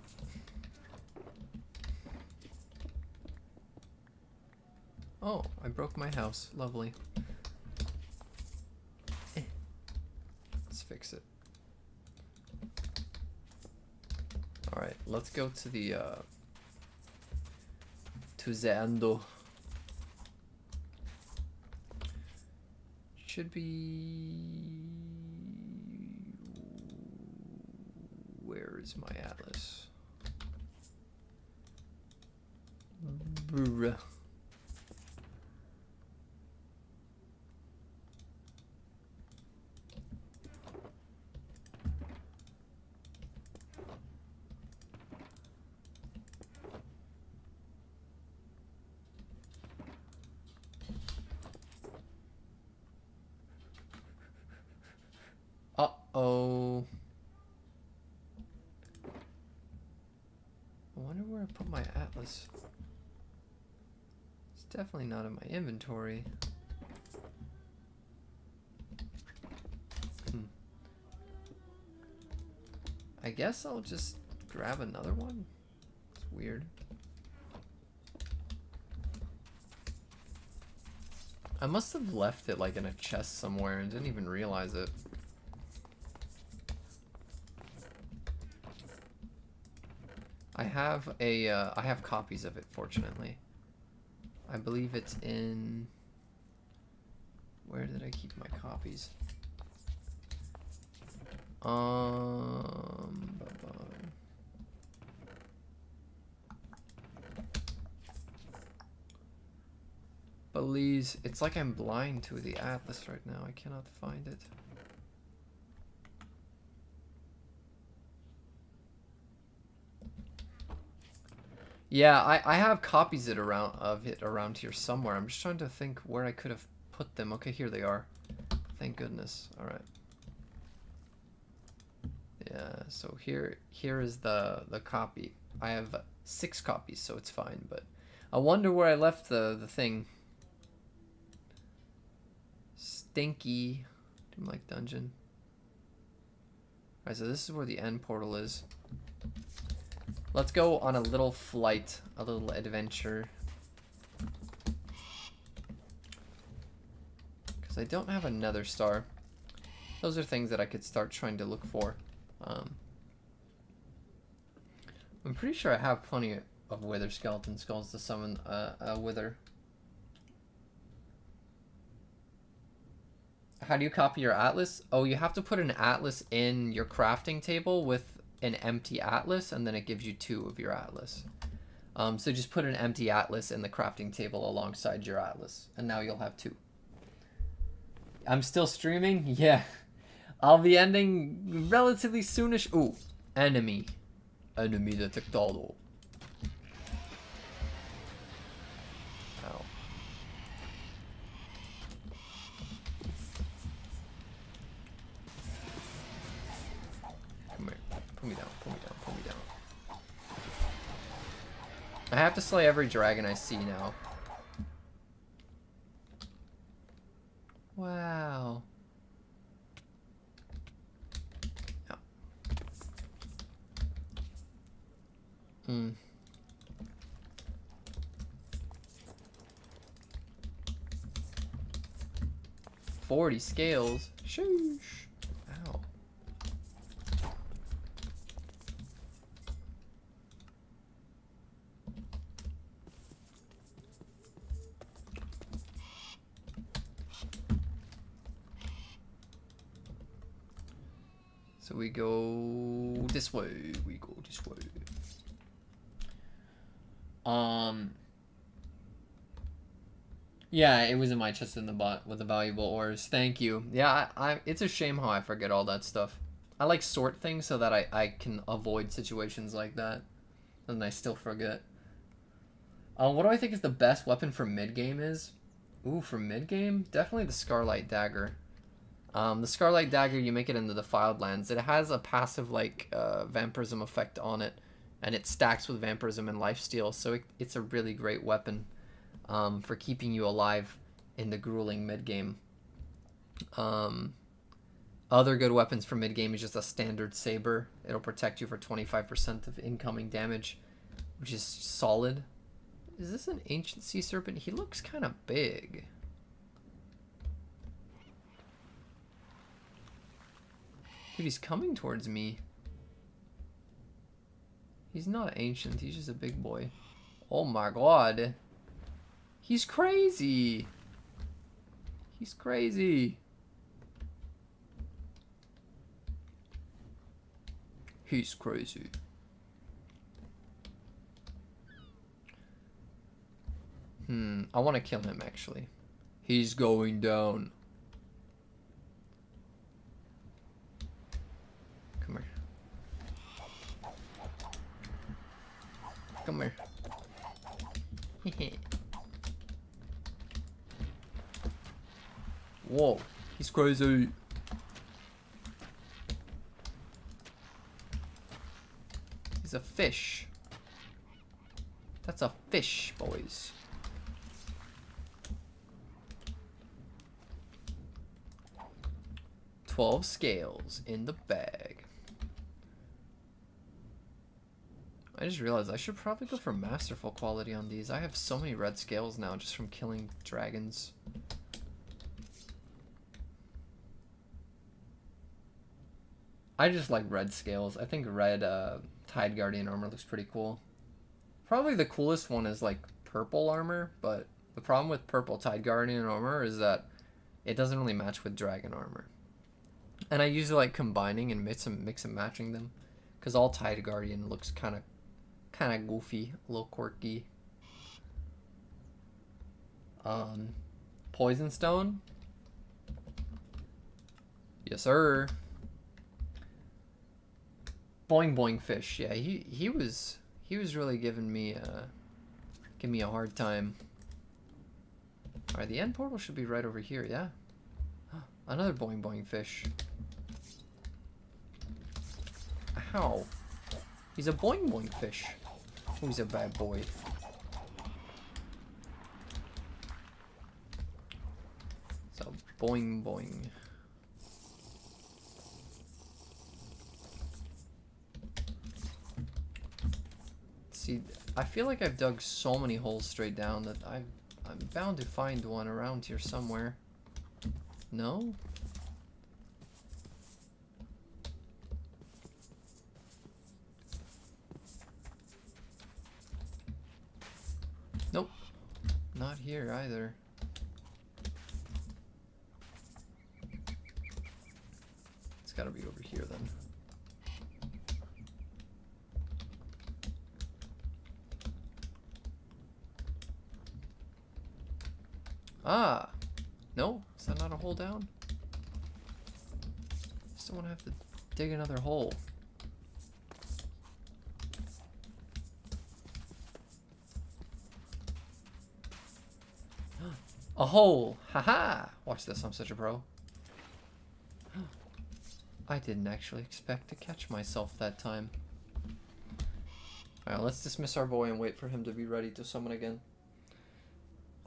I broke my house. Lovely. Let's fix it. All right, let's go to the Endo. Should be. Where is my atlas? Brr. Uh-oh. I wonder where I put my atlas. It's definitely not in my inventory. I guess I'll just grab another one. It's weird. I must have left it like in a chest somewhere and didn't even realize it. I have copies of it, fortunately. I believe it's in... Where did I keep my copies? Please, it's like I'm blind to the atlas right now. I cannot find it. Yeah, I have copies of it around here somewhere. I'm just trying to think where I could have put them. Okay, here they are. Thank goodness. All right. Yeah, so here is the copy. I have 6 copies, so it's fine, but I wonder where I left the thing. Stinky like dungeon. Alright, so this is where the end portal is. Let's go on a little flight, a little adventure. Because I don't have another star. Those are things that I could start trying to look for. I'm pretty sure I have plenty of wither skeleton skulls to summon a wither. How do you copy your atlas? Oh, you have to put an atlas in your crafting table with an empty atlas, and then it gives you 2 of your atlas. So just put an empty atlas in the crafting table alongside your atlas, and now you'll have 2. I'm still streaming? Yeah. I'll be ending relatively soonish. Ooh, enemy. Enemy detectado. Ow. Come here. Put me down, put me down, put me down. I have to slay every dragon I see now. Wow. Yeah. 40 scales. Sheesh. Ow. So we go this way. We go this way. Yeah, it was in my chest in the bot with the valuable ores. Thank you. Yeah, it's a shame how I forget all that stuff. I like sort things so that I can avoid situations like that. And I still forget. What do I think is the best weapon for mid-game is? Ooh, for mid-game? Definitely the Scarlight Dagger. The Scarlight Dagger, you make it in the Defiled Lands. It has a passive, like, vampirism effect on it. And it stacks with vampirism and lifesteal, so it's a really great weapon. For keeping you alive in the grueling mid-game. Other good weapons for mid-game is just a standard saber. It'll protect you for 25% of incoming damage, which is solid. Is this an ancient sea serpent? He looks kind of big. Dude, he's coming towards me. He's not ancient, he's just a big boy. Oh my god. He's crazy. He's crazy. He's crazy. I want to kill him actually. He's going down. Come here. Come here. Whoa, he's crazy. He's a fish. That's a fish, boys. $12 scales in the bag. I just realized I should probably go for masterful quality on these. I have so many red scales now just from killing dragons. I just like red scales. I think red Tide Guardian armor looks pretty cool. Probably the coolest one is like purple armor, but the problem with purple Tide Guardian armor is that it doesn't really match with dragon armor. And I usually like combining and mix and matching them, because all Tide Guardian looks kind of goofy, a little quirky. Poison Stone. Yes, sir. Boing Boing Fish. Yeah, he was really giving me a hard time. All right, the end portal should be right over here. Yeah. Another Boing Boing Fish. Ow. He's a Boing Boing Fish. Oh, he's a bad boy. So Boing Boing. See, I feel like I've dug so many holes straight down that I'm bound to find one around here somewhere. No? Nope. Not here either. It's gotta be over here then. Ah! No? Is that not a hole down? I still want to have to dig another hole. A hole! Haha! Watch this, I'm such a pro. I didn't actually expect to catch myself that time. Alright, let's dismiss our boy and wait for him to be ready to summon again.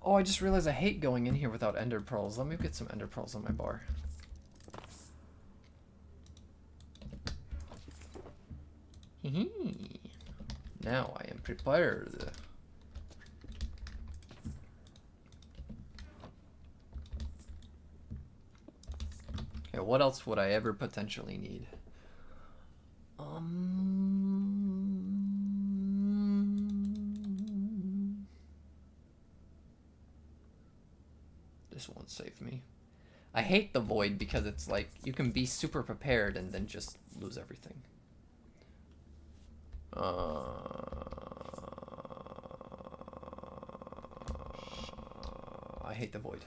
Oh, I just realized I hate going in here without ender pearls. Let me get some ender pearls on my bar. Now I am prepared. Okay, what else would I ever potentially need? This won't save me. I hate the void because it's like you can be super prepared and then just lose everything. I hate the void.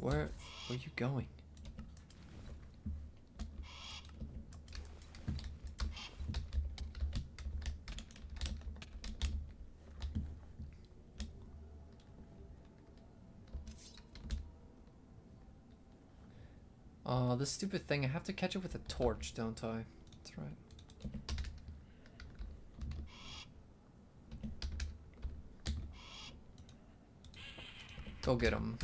Where are you going? Oh, this stupid thing. I have to catch it with a torch, don't I? That's right. Go get him.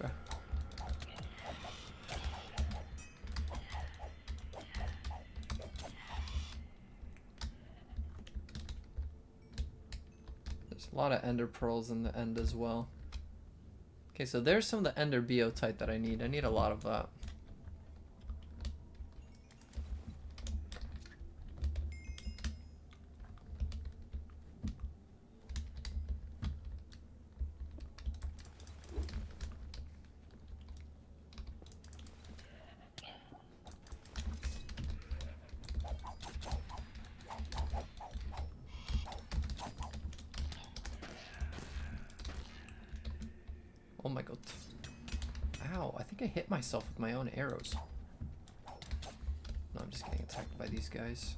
Okay. There's a lot of ender pearls in the end as well. Okay, so there's some of the ender biotite that I need. I need a lot of that. Oh my god. Ow, I think I hit myself with my own arrows. No, I'm just getting attacked by these guys.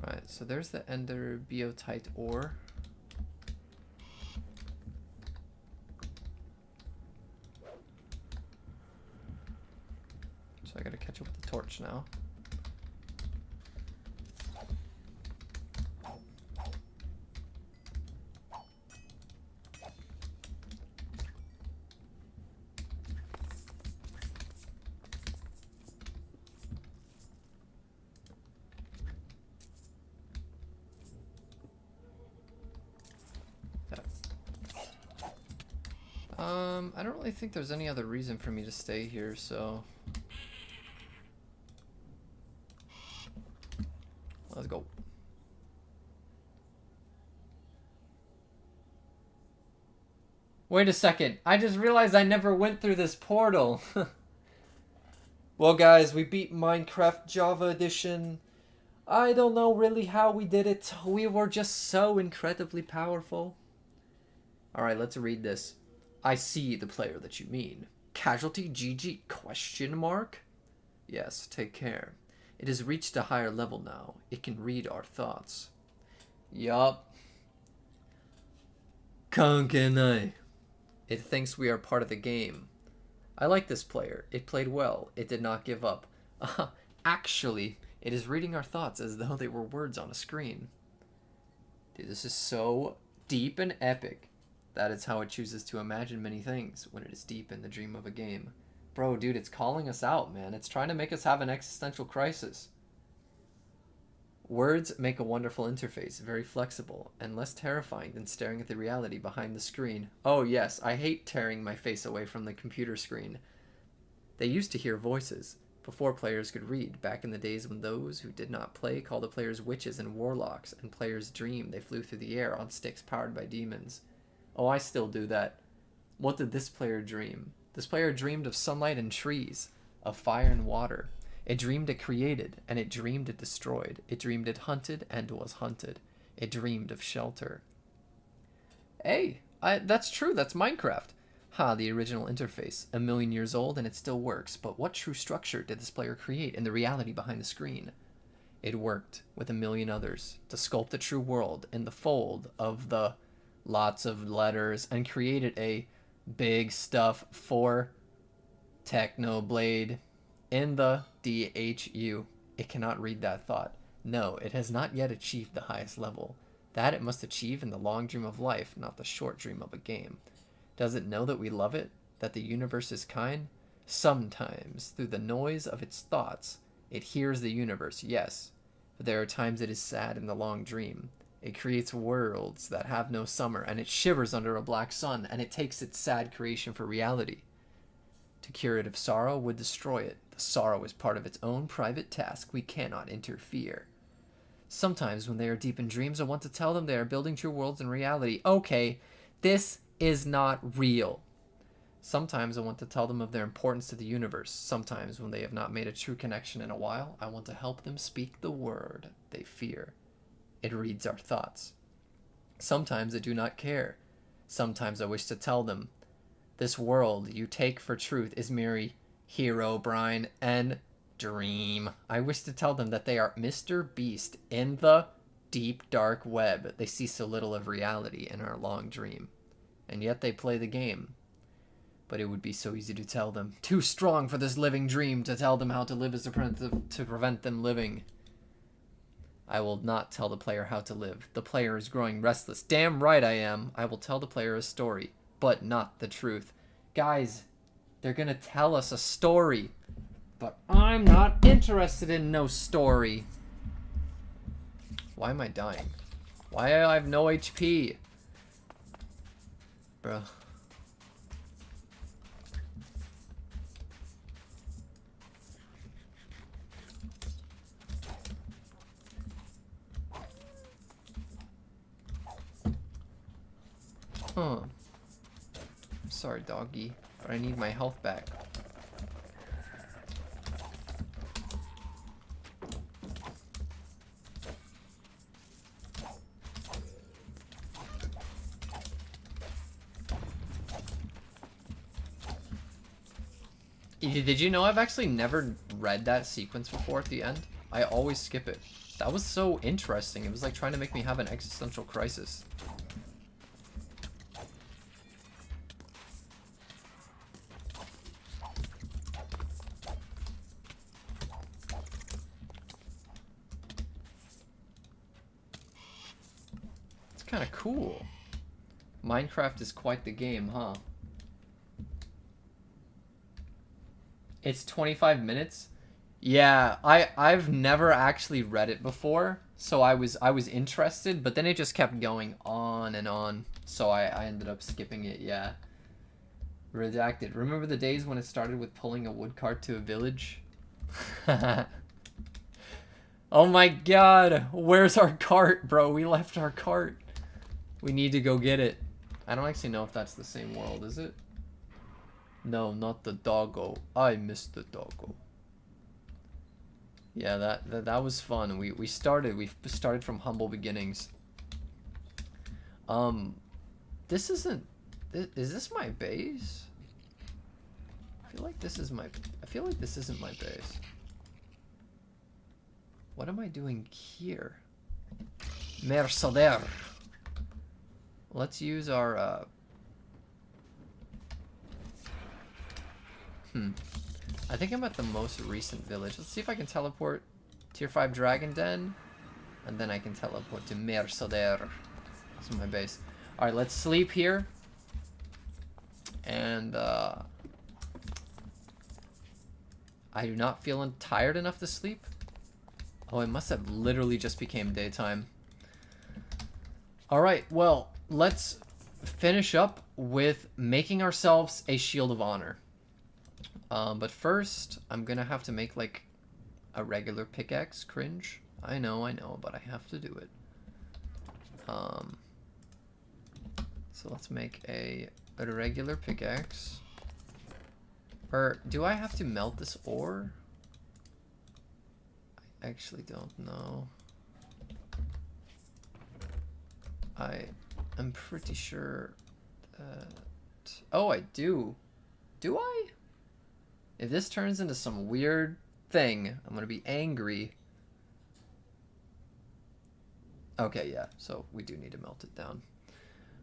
Alright, so there's the ender biotite ore. So I gotta catch up with the torch now. I don't really think there's any other reason for me to stay here, so let's go. Wait a second. I just realized I never went through this portal. Well, guys, we beat Minecraft Java Edition. I don't know really how we did it. We were just so incredibly powerful. Alright, let's read this. I see the player that you mean. Casualty GG question mark? Yes, take care. It has reached a higher level now. It can read our thoughts. Yup. Kankenai. It thinks we are part of the game. I like this player. It played well. It did not give up. Actually, it is reading our thoughts as though they were words on a screen. Dude, this is so deep and epic. That is how it chooses to imagine many things when it is deep in the dream of a game. Bro, dude, it's calling us out, man. It's trying to make us have an existential crisis. Words make a wonderful interface, very flexible, and less terrifying than staring at the reality behind the screen. Oh yes, I hate tearing my face away from the computer screen. They used to hear voices, before players could read, back in the days when those who did not play called the players witches and warlocks, and players dreamed they flew through the air on sticks powered by demons. Oh, I still do that. What did this player dream? This player dreamed of sunlight and trees, of fire and water. It dreamed it created, and it dreamed it destroyed. It dreamed it hunted and was hunted. It dreamed of shelter. Hey, that's true. That's Minecraft. Ha, the original interface. 1,000,000 years old and it still works. But what true structure did this player create in the reality behind the screen? It worked with 1,000,000 others to sculpt a true world in the fold of the lots of letters and created a big stuff for Technoblade in the DHU. It cannot read that thought. No, it has not yet achieved the highest level. That it must achieve in the long dream of life, not the short dream of a game. Does it know that we love it? That the universe is kind? Sometimes, through the noise of its thoughts, it hears the universe, yes. But there are times it is sad in the long dream. It creates worlds that have no summer, and it shivers under a black sun, and it takes its sad creation for reality. To cure it of sorrow would destroy it. The sorrow is part of its own private task. We cannot interfere. Sometimes when they are deep in dreams, I want to tell them they are building true worlds in reality. Okay, this is not real. Sometimes I want to tell them of their importance to the universe. Sometimes when they have not made a true connection in a while, I want to help them speak the word they fear. It reads our thoughts. Sometimes I do not care. Sometimes I wish to tell them, this world you take for truth is merely Herobrine and dream. I wish to tell them that they are Mr. Beast in the deep dark web. They see so little of reality in our long dream. And yet they play the game. But it would be so easy to tell them. Too strong for this living dream to tell them how to live is to prevent them living. I will not tell the player how to live. The player is growing restless. Damn right I am. I will tell the player a story, but not the truth. Guys, they're gonna tell us a story, but I'm not interested in no story. Why am I dying? Why do I have no HP? Bruh. Huh. I'm sorry, doggy, but I need my health back. Did you know I've actually never read that sequence before at the end? I always skip it. That was so interesting. It was like trying to make me have an existential crisis. It's kind of cool. Minecraft is quite the game, huh? It's 25 minutes. Yeah, I've never actually read it before, so I was interested, but then it just kept going on and on, so I ended up skipping it. Yeah. Redacted. Remember the days when it started with pulling a wood cart to a village? Oh my god, where's our cart, bro? We left our cart. We need to go get it. I don't actually know if that's the same world, is it? No, not the doggo. I missed the doggo. Yeah, that was fun. We started from humble beginnings. This isn't. Is this my base? I feel like this isn't my base. What am I doing here? Mercader. Let's use our I think I'm at the most recent village. Let's see if I can teleport Tier 5 Dragon Den, and then I can teleport to Mercader. This is my base. Alright, let's sleep here. And I do not feel tired enough to sleep. Oh, it must have literally just became daytime. Alright, well, let's finish up with making ourselves a Shield of Honor. But first, I'm gonna have to make, like, a regular pickaxe. Cringe. I know, but I have to do it. So let's make a regular pickaxe. Or, do I have to melt this ore? I actually don't know. I'm pretty sure that... Oh, I do. Do I? If this turns into some weird thing, I'm gonna be angry. Okay, yeah, so we do need to melt it down.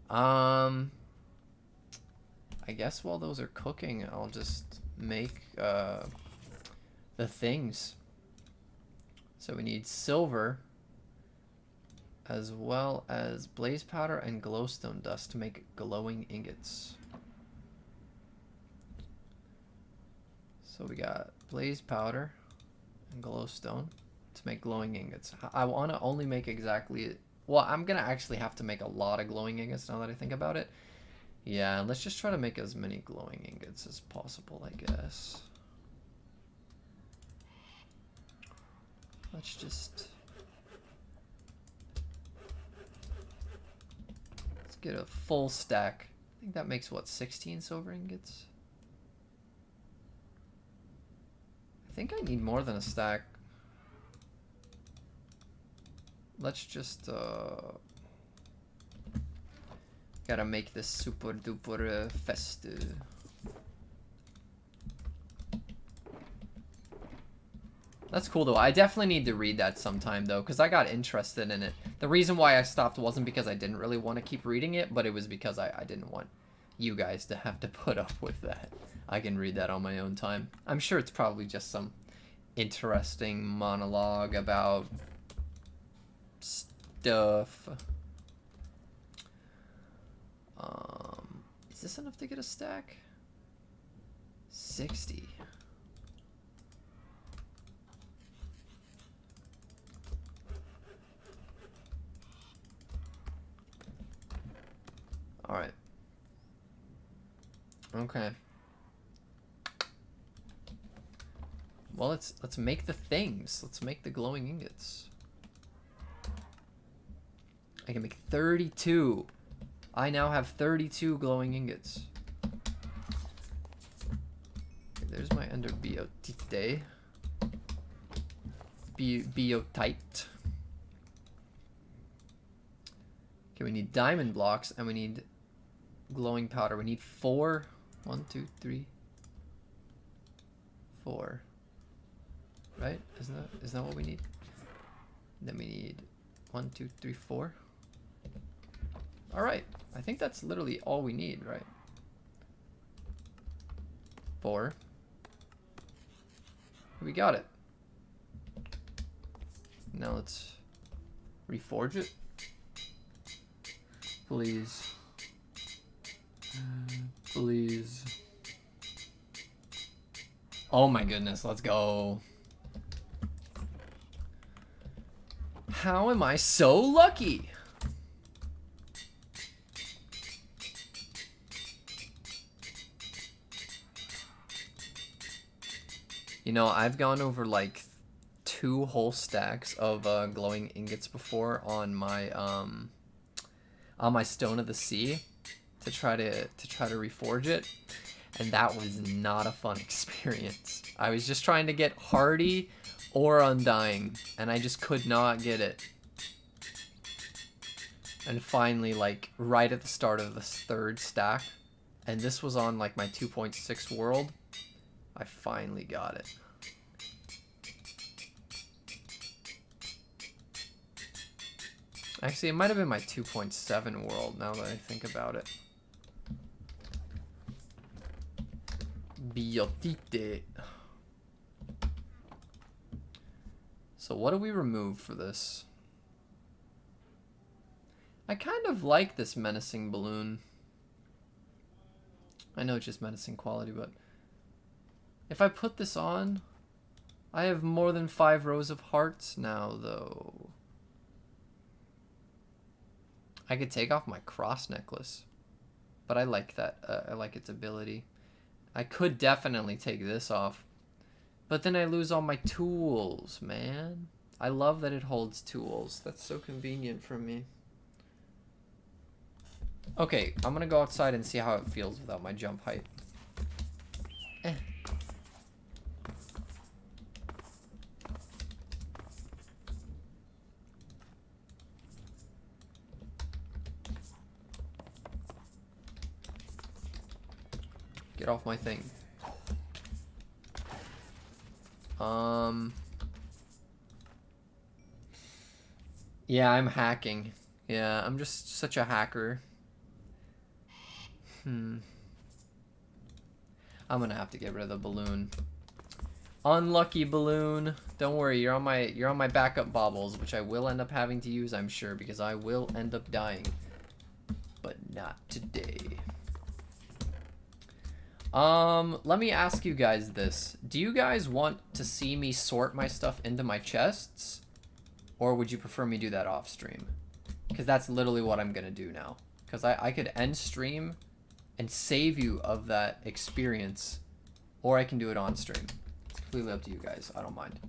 I guess while those are cooking, I'll just make the things. So we need silver, as well as blaze powder and glowstone dust to make glowing ingots. So we got blaze powder and glowstone to make glowing ingots. I want to only make exactly... Well, I'm going to actually have to make a lot of glowing ingots now that I think about it. Yeah, let's just try to make as many glowing ingots as possible, I guess. Let's just... Let's get a full stack. I think that makes, what, 16 silver ingots? I think I need more than a stack. Let's just, gotta make this super duper fest. That's cool though. I definitely need to read that sometime though, because I got interested in it. The reason why I stopped wasn't because I didn't really want to keep reading it, but it was because I didn't want you guys to have to put up with that. I can read that on my own time. I'm sure it's probably just some interesting monologue about stuff. Is this enough to get a stack? 60. All right. Okay. Well, let's make the things. Let's make the glowing ingots. I can make 32. I now have 32 glowing ingots. Okay, there's my ender biotite. Biotite. Okay, we need diamond blocks and we need glowing powder. We need 4. 1, 2, 3, 4. Right? Isn't that what we need? Then we need 1, 2, 3, 4. All right. I think that's literally all we need, right? 4. We got it. Now let's reforge it. Please. Please. Oh my goodness, let's go. How am I so lucky? You know, I've gone over like 2 whole stacks of glowing ingots before on my Stone of the Sea to try to reforge it, and that was not a fun experience. I was just trying to get hardy or undying, and I just could not get it. And finally, like right at the start of the 3rd stack, and this was on like my 2.6 world, I finally got it. Actually, it might have been my 2.7 world now that I think about it. Biotite. So what do we remove for this? I kind of like this menacing balloon. I know it's just menacing quality, but if I put this on, I have more than 5 rows of hearts now, though. I could take off my cross necklace, but I like that. I like its ability. I could definitely take this off, but then I lose all my tools, man. I love that it holds tools. That's so convenient for me. Okay, I'm gonna go outside and see how it feels without my jump height. Get off my thing. Yeah, I'm hacking. Yeah, I'm just such a hacker. I'm gonna have to get rid of the balloon. Unlucky balloon. Don't worry, you're on my backup baubles, which I will end up having to use, I'm sure, because I will end up dying. But not today. Let me ask you guys this. Do you guys want to see me sort my stuff into my chests? Or would you prefer me do that off stream? Because that's literally what I'm gonna do now. Because I could end stream and save you of that experience. Or I can do it on stream. It's completely up to you guys. I don't mind.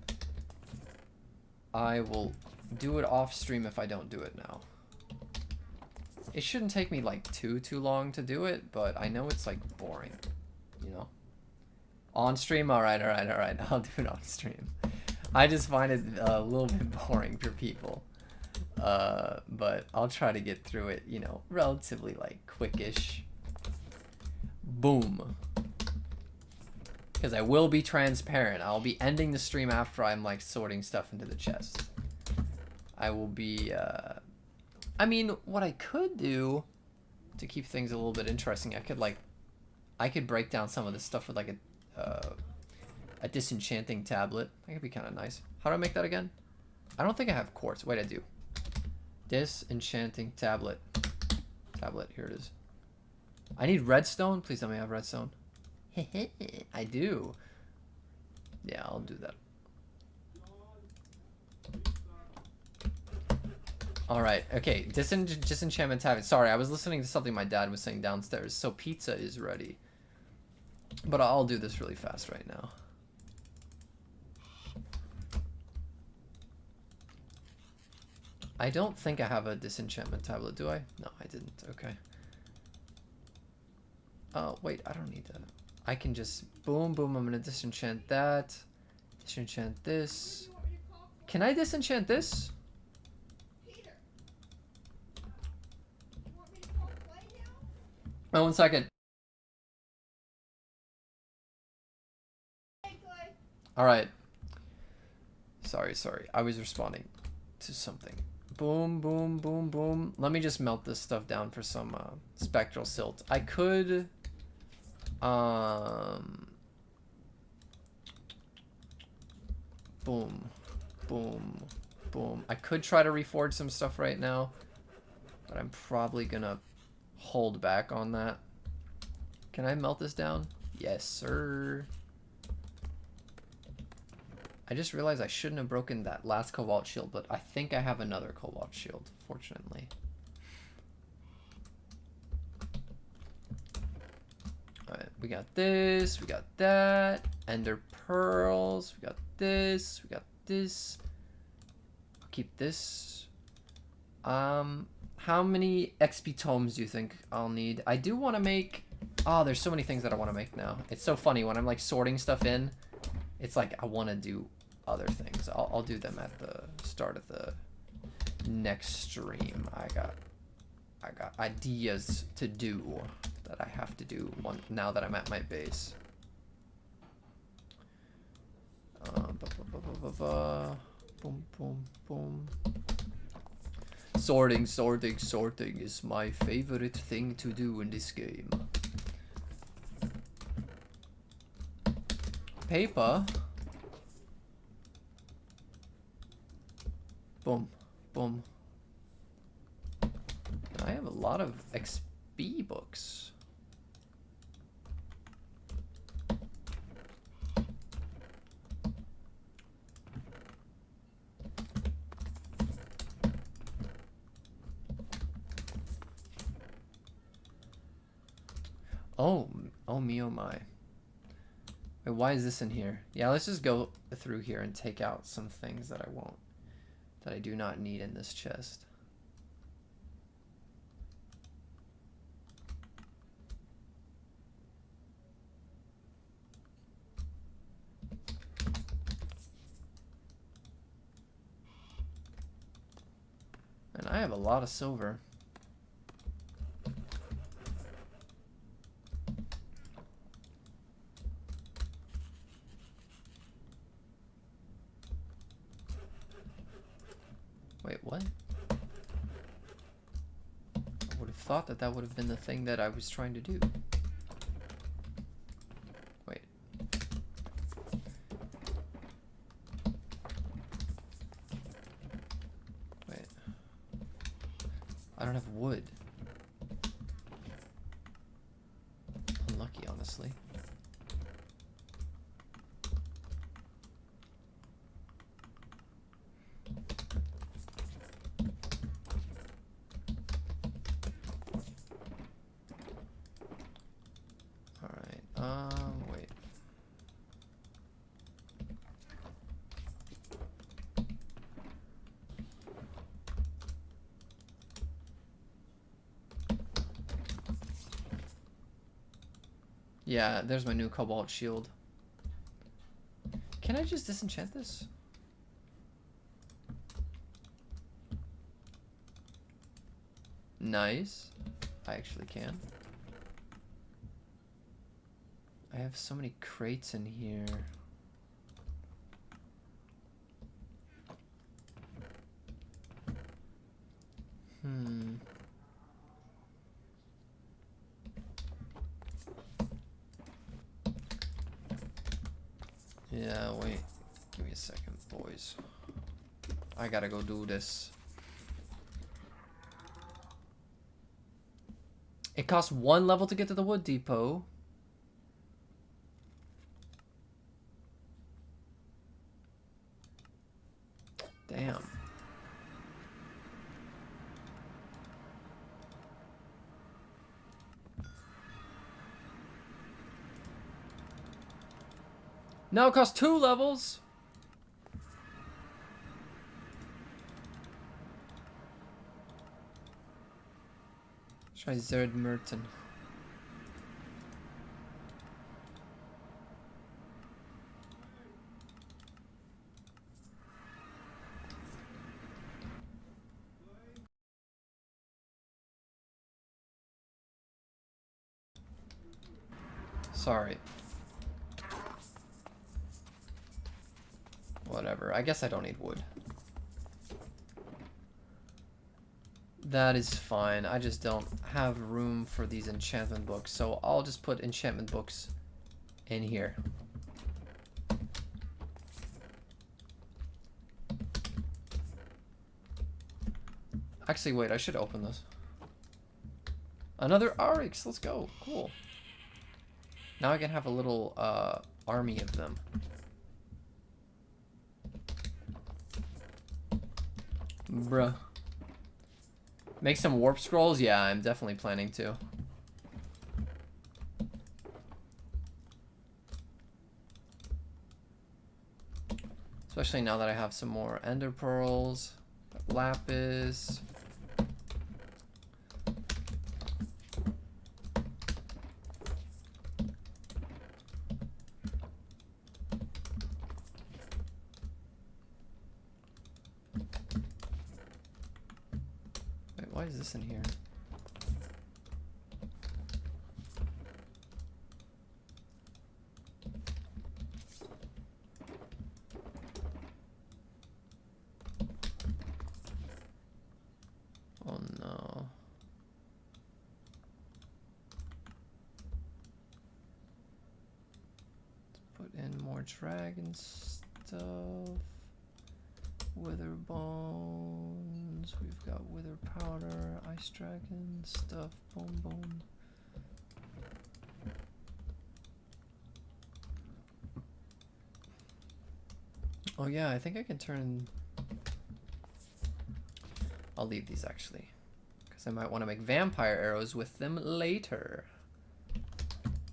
I will do it off stream if I don't do it now. It shouldn't take me like too long to do it, but I know it's like boring, you know? On stream? Alright. I'll do it on stream. I just find it a little bit boring for people. But I'll try to get through it, you know, relatively like quickish. Boom. Because I will be transparent. I'll be ending the stream after I'm like sorting stuff into the chest. I will be, I mean, what I could do to keep things a little bit interesting, I could break down some of this stuff with like a disenchanting tablet. That could be kind of nice. How do I make that again? I don't think I have quartz. Wait, I do. Disenchanting tablet. Here it is. I need redstone. Please tell me I have redstone. I do. Yeah, I'll do that. Alright, okay. Disenchantment tablet. Sorry, I was listening to something my dad was saying downstairs. So pizza is ready. But I'll do this really fast right now. I don't think I have a disenchantment tablet, do I? No, I didn't. Okay. Oh, wait, I don't need that. I can just boom. I'm gonna disenchant that. Disenchant this. Can I disenchant this? Oh, 1 second. Alright. Sorry. I was responding to something. Boom. Let me just melt this stuff down for some spectral silt. I could... Boom. I could try to reforge some stuff right now, but I'm probably gonna hold back on that. Can I melt this down? Yes, sir. I just realized I shouldn't have broken that last cobalt shield, but I think I have another cobalt shield, fortunately. Alright, we got this, we got that, ender pearls, we got this, we got this. I'll keep this. How many XP tomes do you think I'll need? I do want to make... Oh, there's so many things that I want to make now. It's so funny when I'm like sorting stuff in. It's like I want to do other things. I'll do them at the start of the next stream. I got ideas to do that I have to do now that I'm at my base. Boom. Sorting is my favorite thing to do in this game. Paper. Boom. I have a lot of XP books. Oh me, oh my. Wait, why is this in here? Yeah, let's just go through here and take out some things that I do not need in this chest. And I have a lot of silver. Wait, what? I would have thought that would have been the thing that I was trying to do. Wait. I don't have wood. Unlucky on honestly. Wait. Yeah, there's my new cobalt shield. Can I just disenchant this? Nice. I actually can. I have so many crates in here. Yeah, wait. Give me a second, boys. I gotta go do this. It costs 1 level to get to the wood depot. Damn. Now it costs 2 levels. Try Zerd Merton. Sorry. Whatever. I guess I don't need wood. That is fine. I just don't have room for these enchantment books, so I'll just put enchantment books in here. Actually, wait, I should open this. Another Arix, let's go. Cool. Now I can have a little army of them. Bruh. Make some warp scrolls? Yeah, I'm definitely planning to. Especially now that I have some more ender pearls, lapis. Why is this in here? Oh no. Let's put in more dragon stuff. Wither bones, we've got wither powder, ice dragon stuff, bone. Oh yeah, I think I can turn. I'll leave these actually, because I might want to make vampire arrows with them later.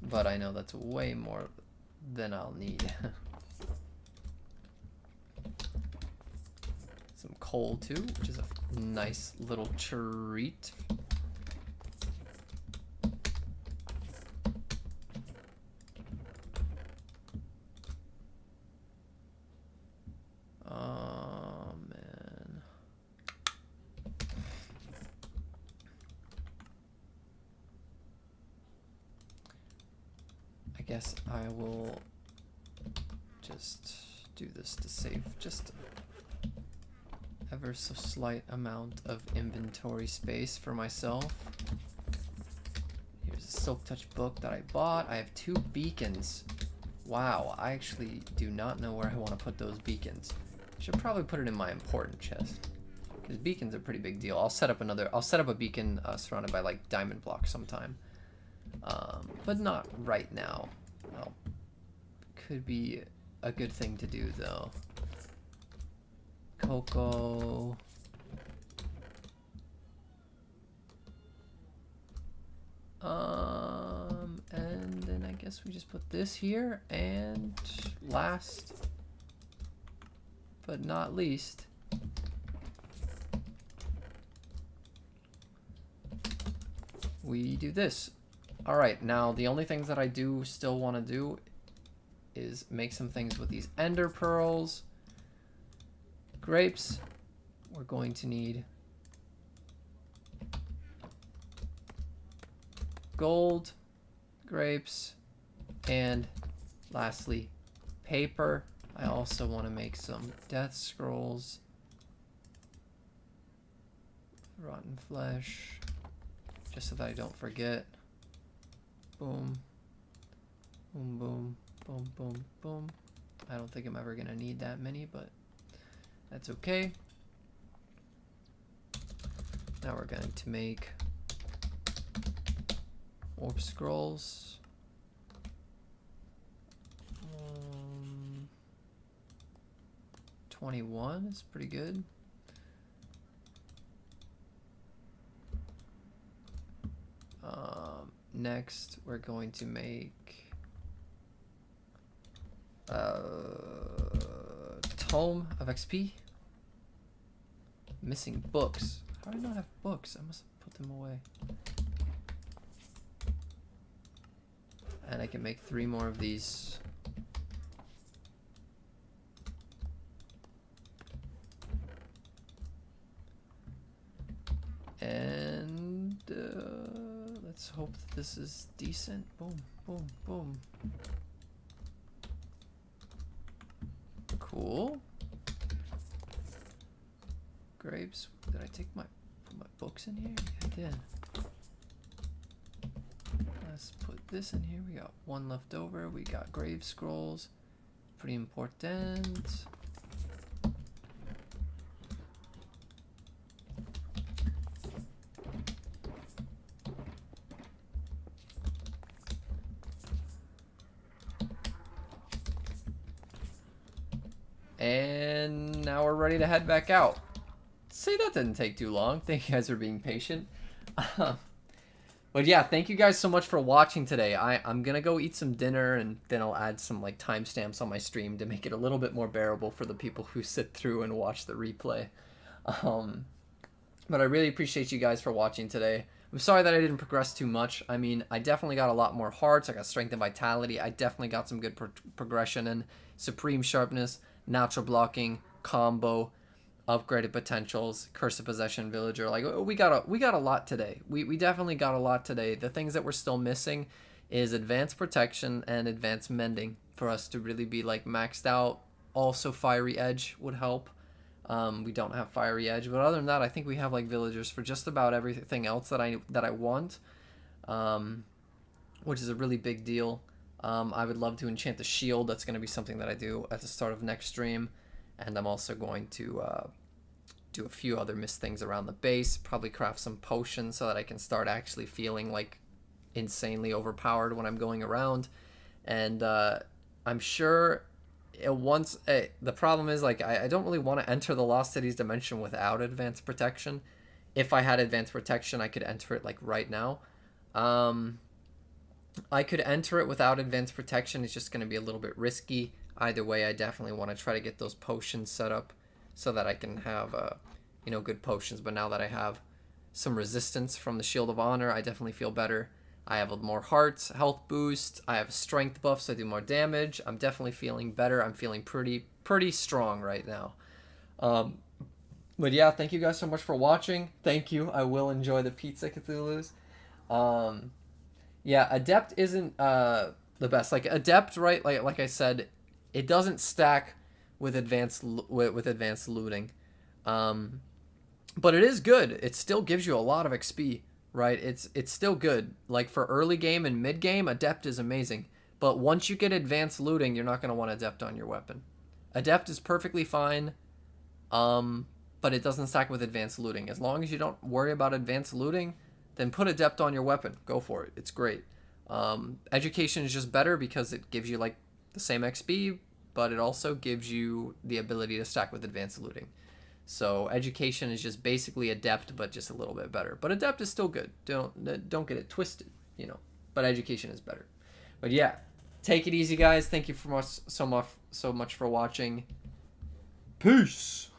But I know that's way more than I'll need. Some coal too, which is a nice little treat. Oh man. I guess I will just do this to save just ever so slight amount of inventory space for myself. Here's a Silk Touch book that I bought. I have 2 beacons. Wow, I actually do not know where I want to put those beacons. I should probably put it in my important chest, because beacons are a pretty big deal. I'll set up a beacon surrounded by like diamond blocks sometime. But not right now. Oh, could be a good thing to do though. Cocoa. And then I guess we just put this here, and last but not least, we do this. All right, now the only things that I do still want to do is make some things with these ender pearls. Grapes, we're going to need gold, grapes, and lastly, paper. I also want to make some death scrolls, rotten flesh, just so that I don't forget. Boom, boom, boom, boom, boom, boom. I don't think I'm ever gonna need that many, but that's okay. Now we're going to make warp scrolls. 21 is pretty good. Next, we're going to make Tome of XP. Missing books. How do I not have books? I must have put them away. And I can make 3 more of these. And let's hope that this is decent. Boom, boom, boom. Cool. Grapes. Did I take put my books in here? I did. Let's put this in here. We got 1 left over. We got grave scrolls. Pretty important. And now we're ready to head back out. See, that didn't take too long. Thank you guys for being patient. But yeah, thank you guys so much for watching today. I'm gonna go eat some dinner, and then I'll add some like timestamps on my stream to make it a little bit more bearable for the people who sit through and watch the replay. But I really appreciate you guys for watching today. I'm sorry that I didn't progress too much. I mean, I definitely got a lot more hearts. I got strength and vitality. I definitely got some good progression in supreme sharpness, natural blocking, combo, upgraded potentials, curse of possession, villager. Like we got a lot today. We definitely got a lot today. The things that we're still missing is advanced protection and advanced mending for us to really be like maxed out. Also fiery edge would help. We don't have fiery edge, but other than that, I think we have like villagers for just about everything else that I want, which is a really big deal. I would love to enchant the shield. That's going to be something that I do at the start of next stream. And I'm also going to do a few other missed things around the base. Probably craft some potions so that I can start actually feeling like insanely overpowered when I'm going around. And I'm sure the problem is like I don't really want to enter the Lost Cities dimension without advanced protection. If I had advanced protection, I could enter it like right now. I could enter it without advanced protection. It's just going to be a little bit risky. Either way, I definitely want to try to get those potions set up so that I can have, good potions. But now that I have some resistance from the Shield of Honor, I definitely feel better. I have more hearts, health boost. I have strength buff, so I do more damage. I'm definitely feeling better. I'm feeling pretty strong right now. But yeah, thank you guys so much for watching. Thank you. I will enjoy the pizza, Cthulhu's. Yeah, Adept isn't the best. Like Adept, right? Like I said, it doesn't stack with advanced looting, but it is good. It still gives you a lot of XP, right? It's still good. Like for early game and mid game, Adept is amazing. But once you get advanced looting, you're not gonna want Adept on your weapon. Adept is perfectly fine, but it doesn't stack with advanced looting. As long as you don't worry about advanced looting, then put Adept on your weapon. Go for it. It's great. Education is just better because it gives you like the same XP, but it also gives you the ability to stack with advanced looting. So education is just basically adept, but just a little bit better. But adept is still good. Don't get it twisted, you know. But education is better. But yeah, take it easy, guys. Thank you so much for watching. Peace.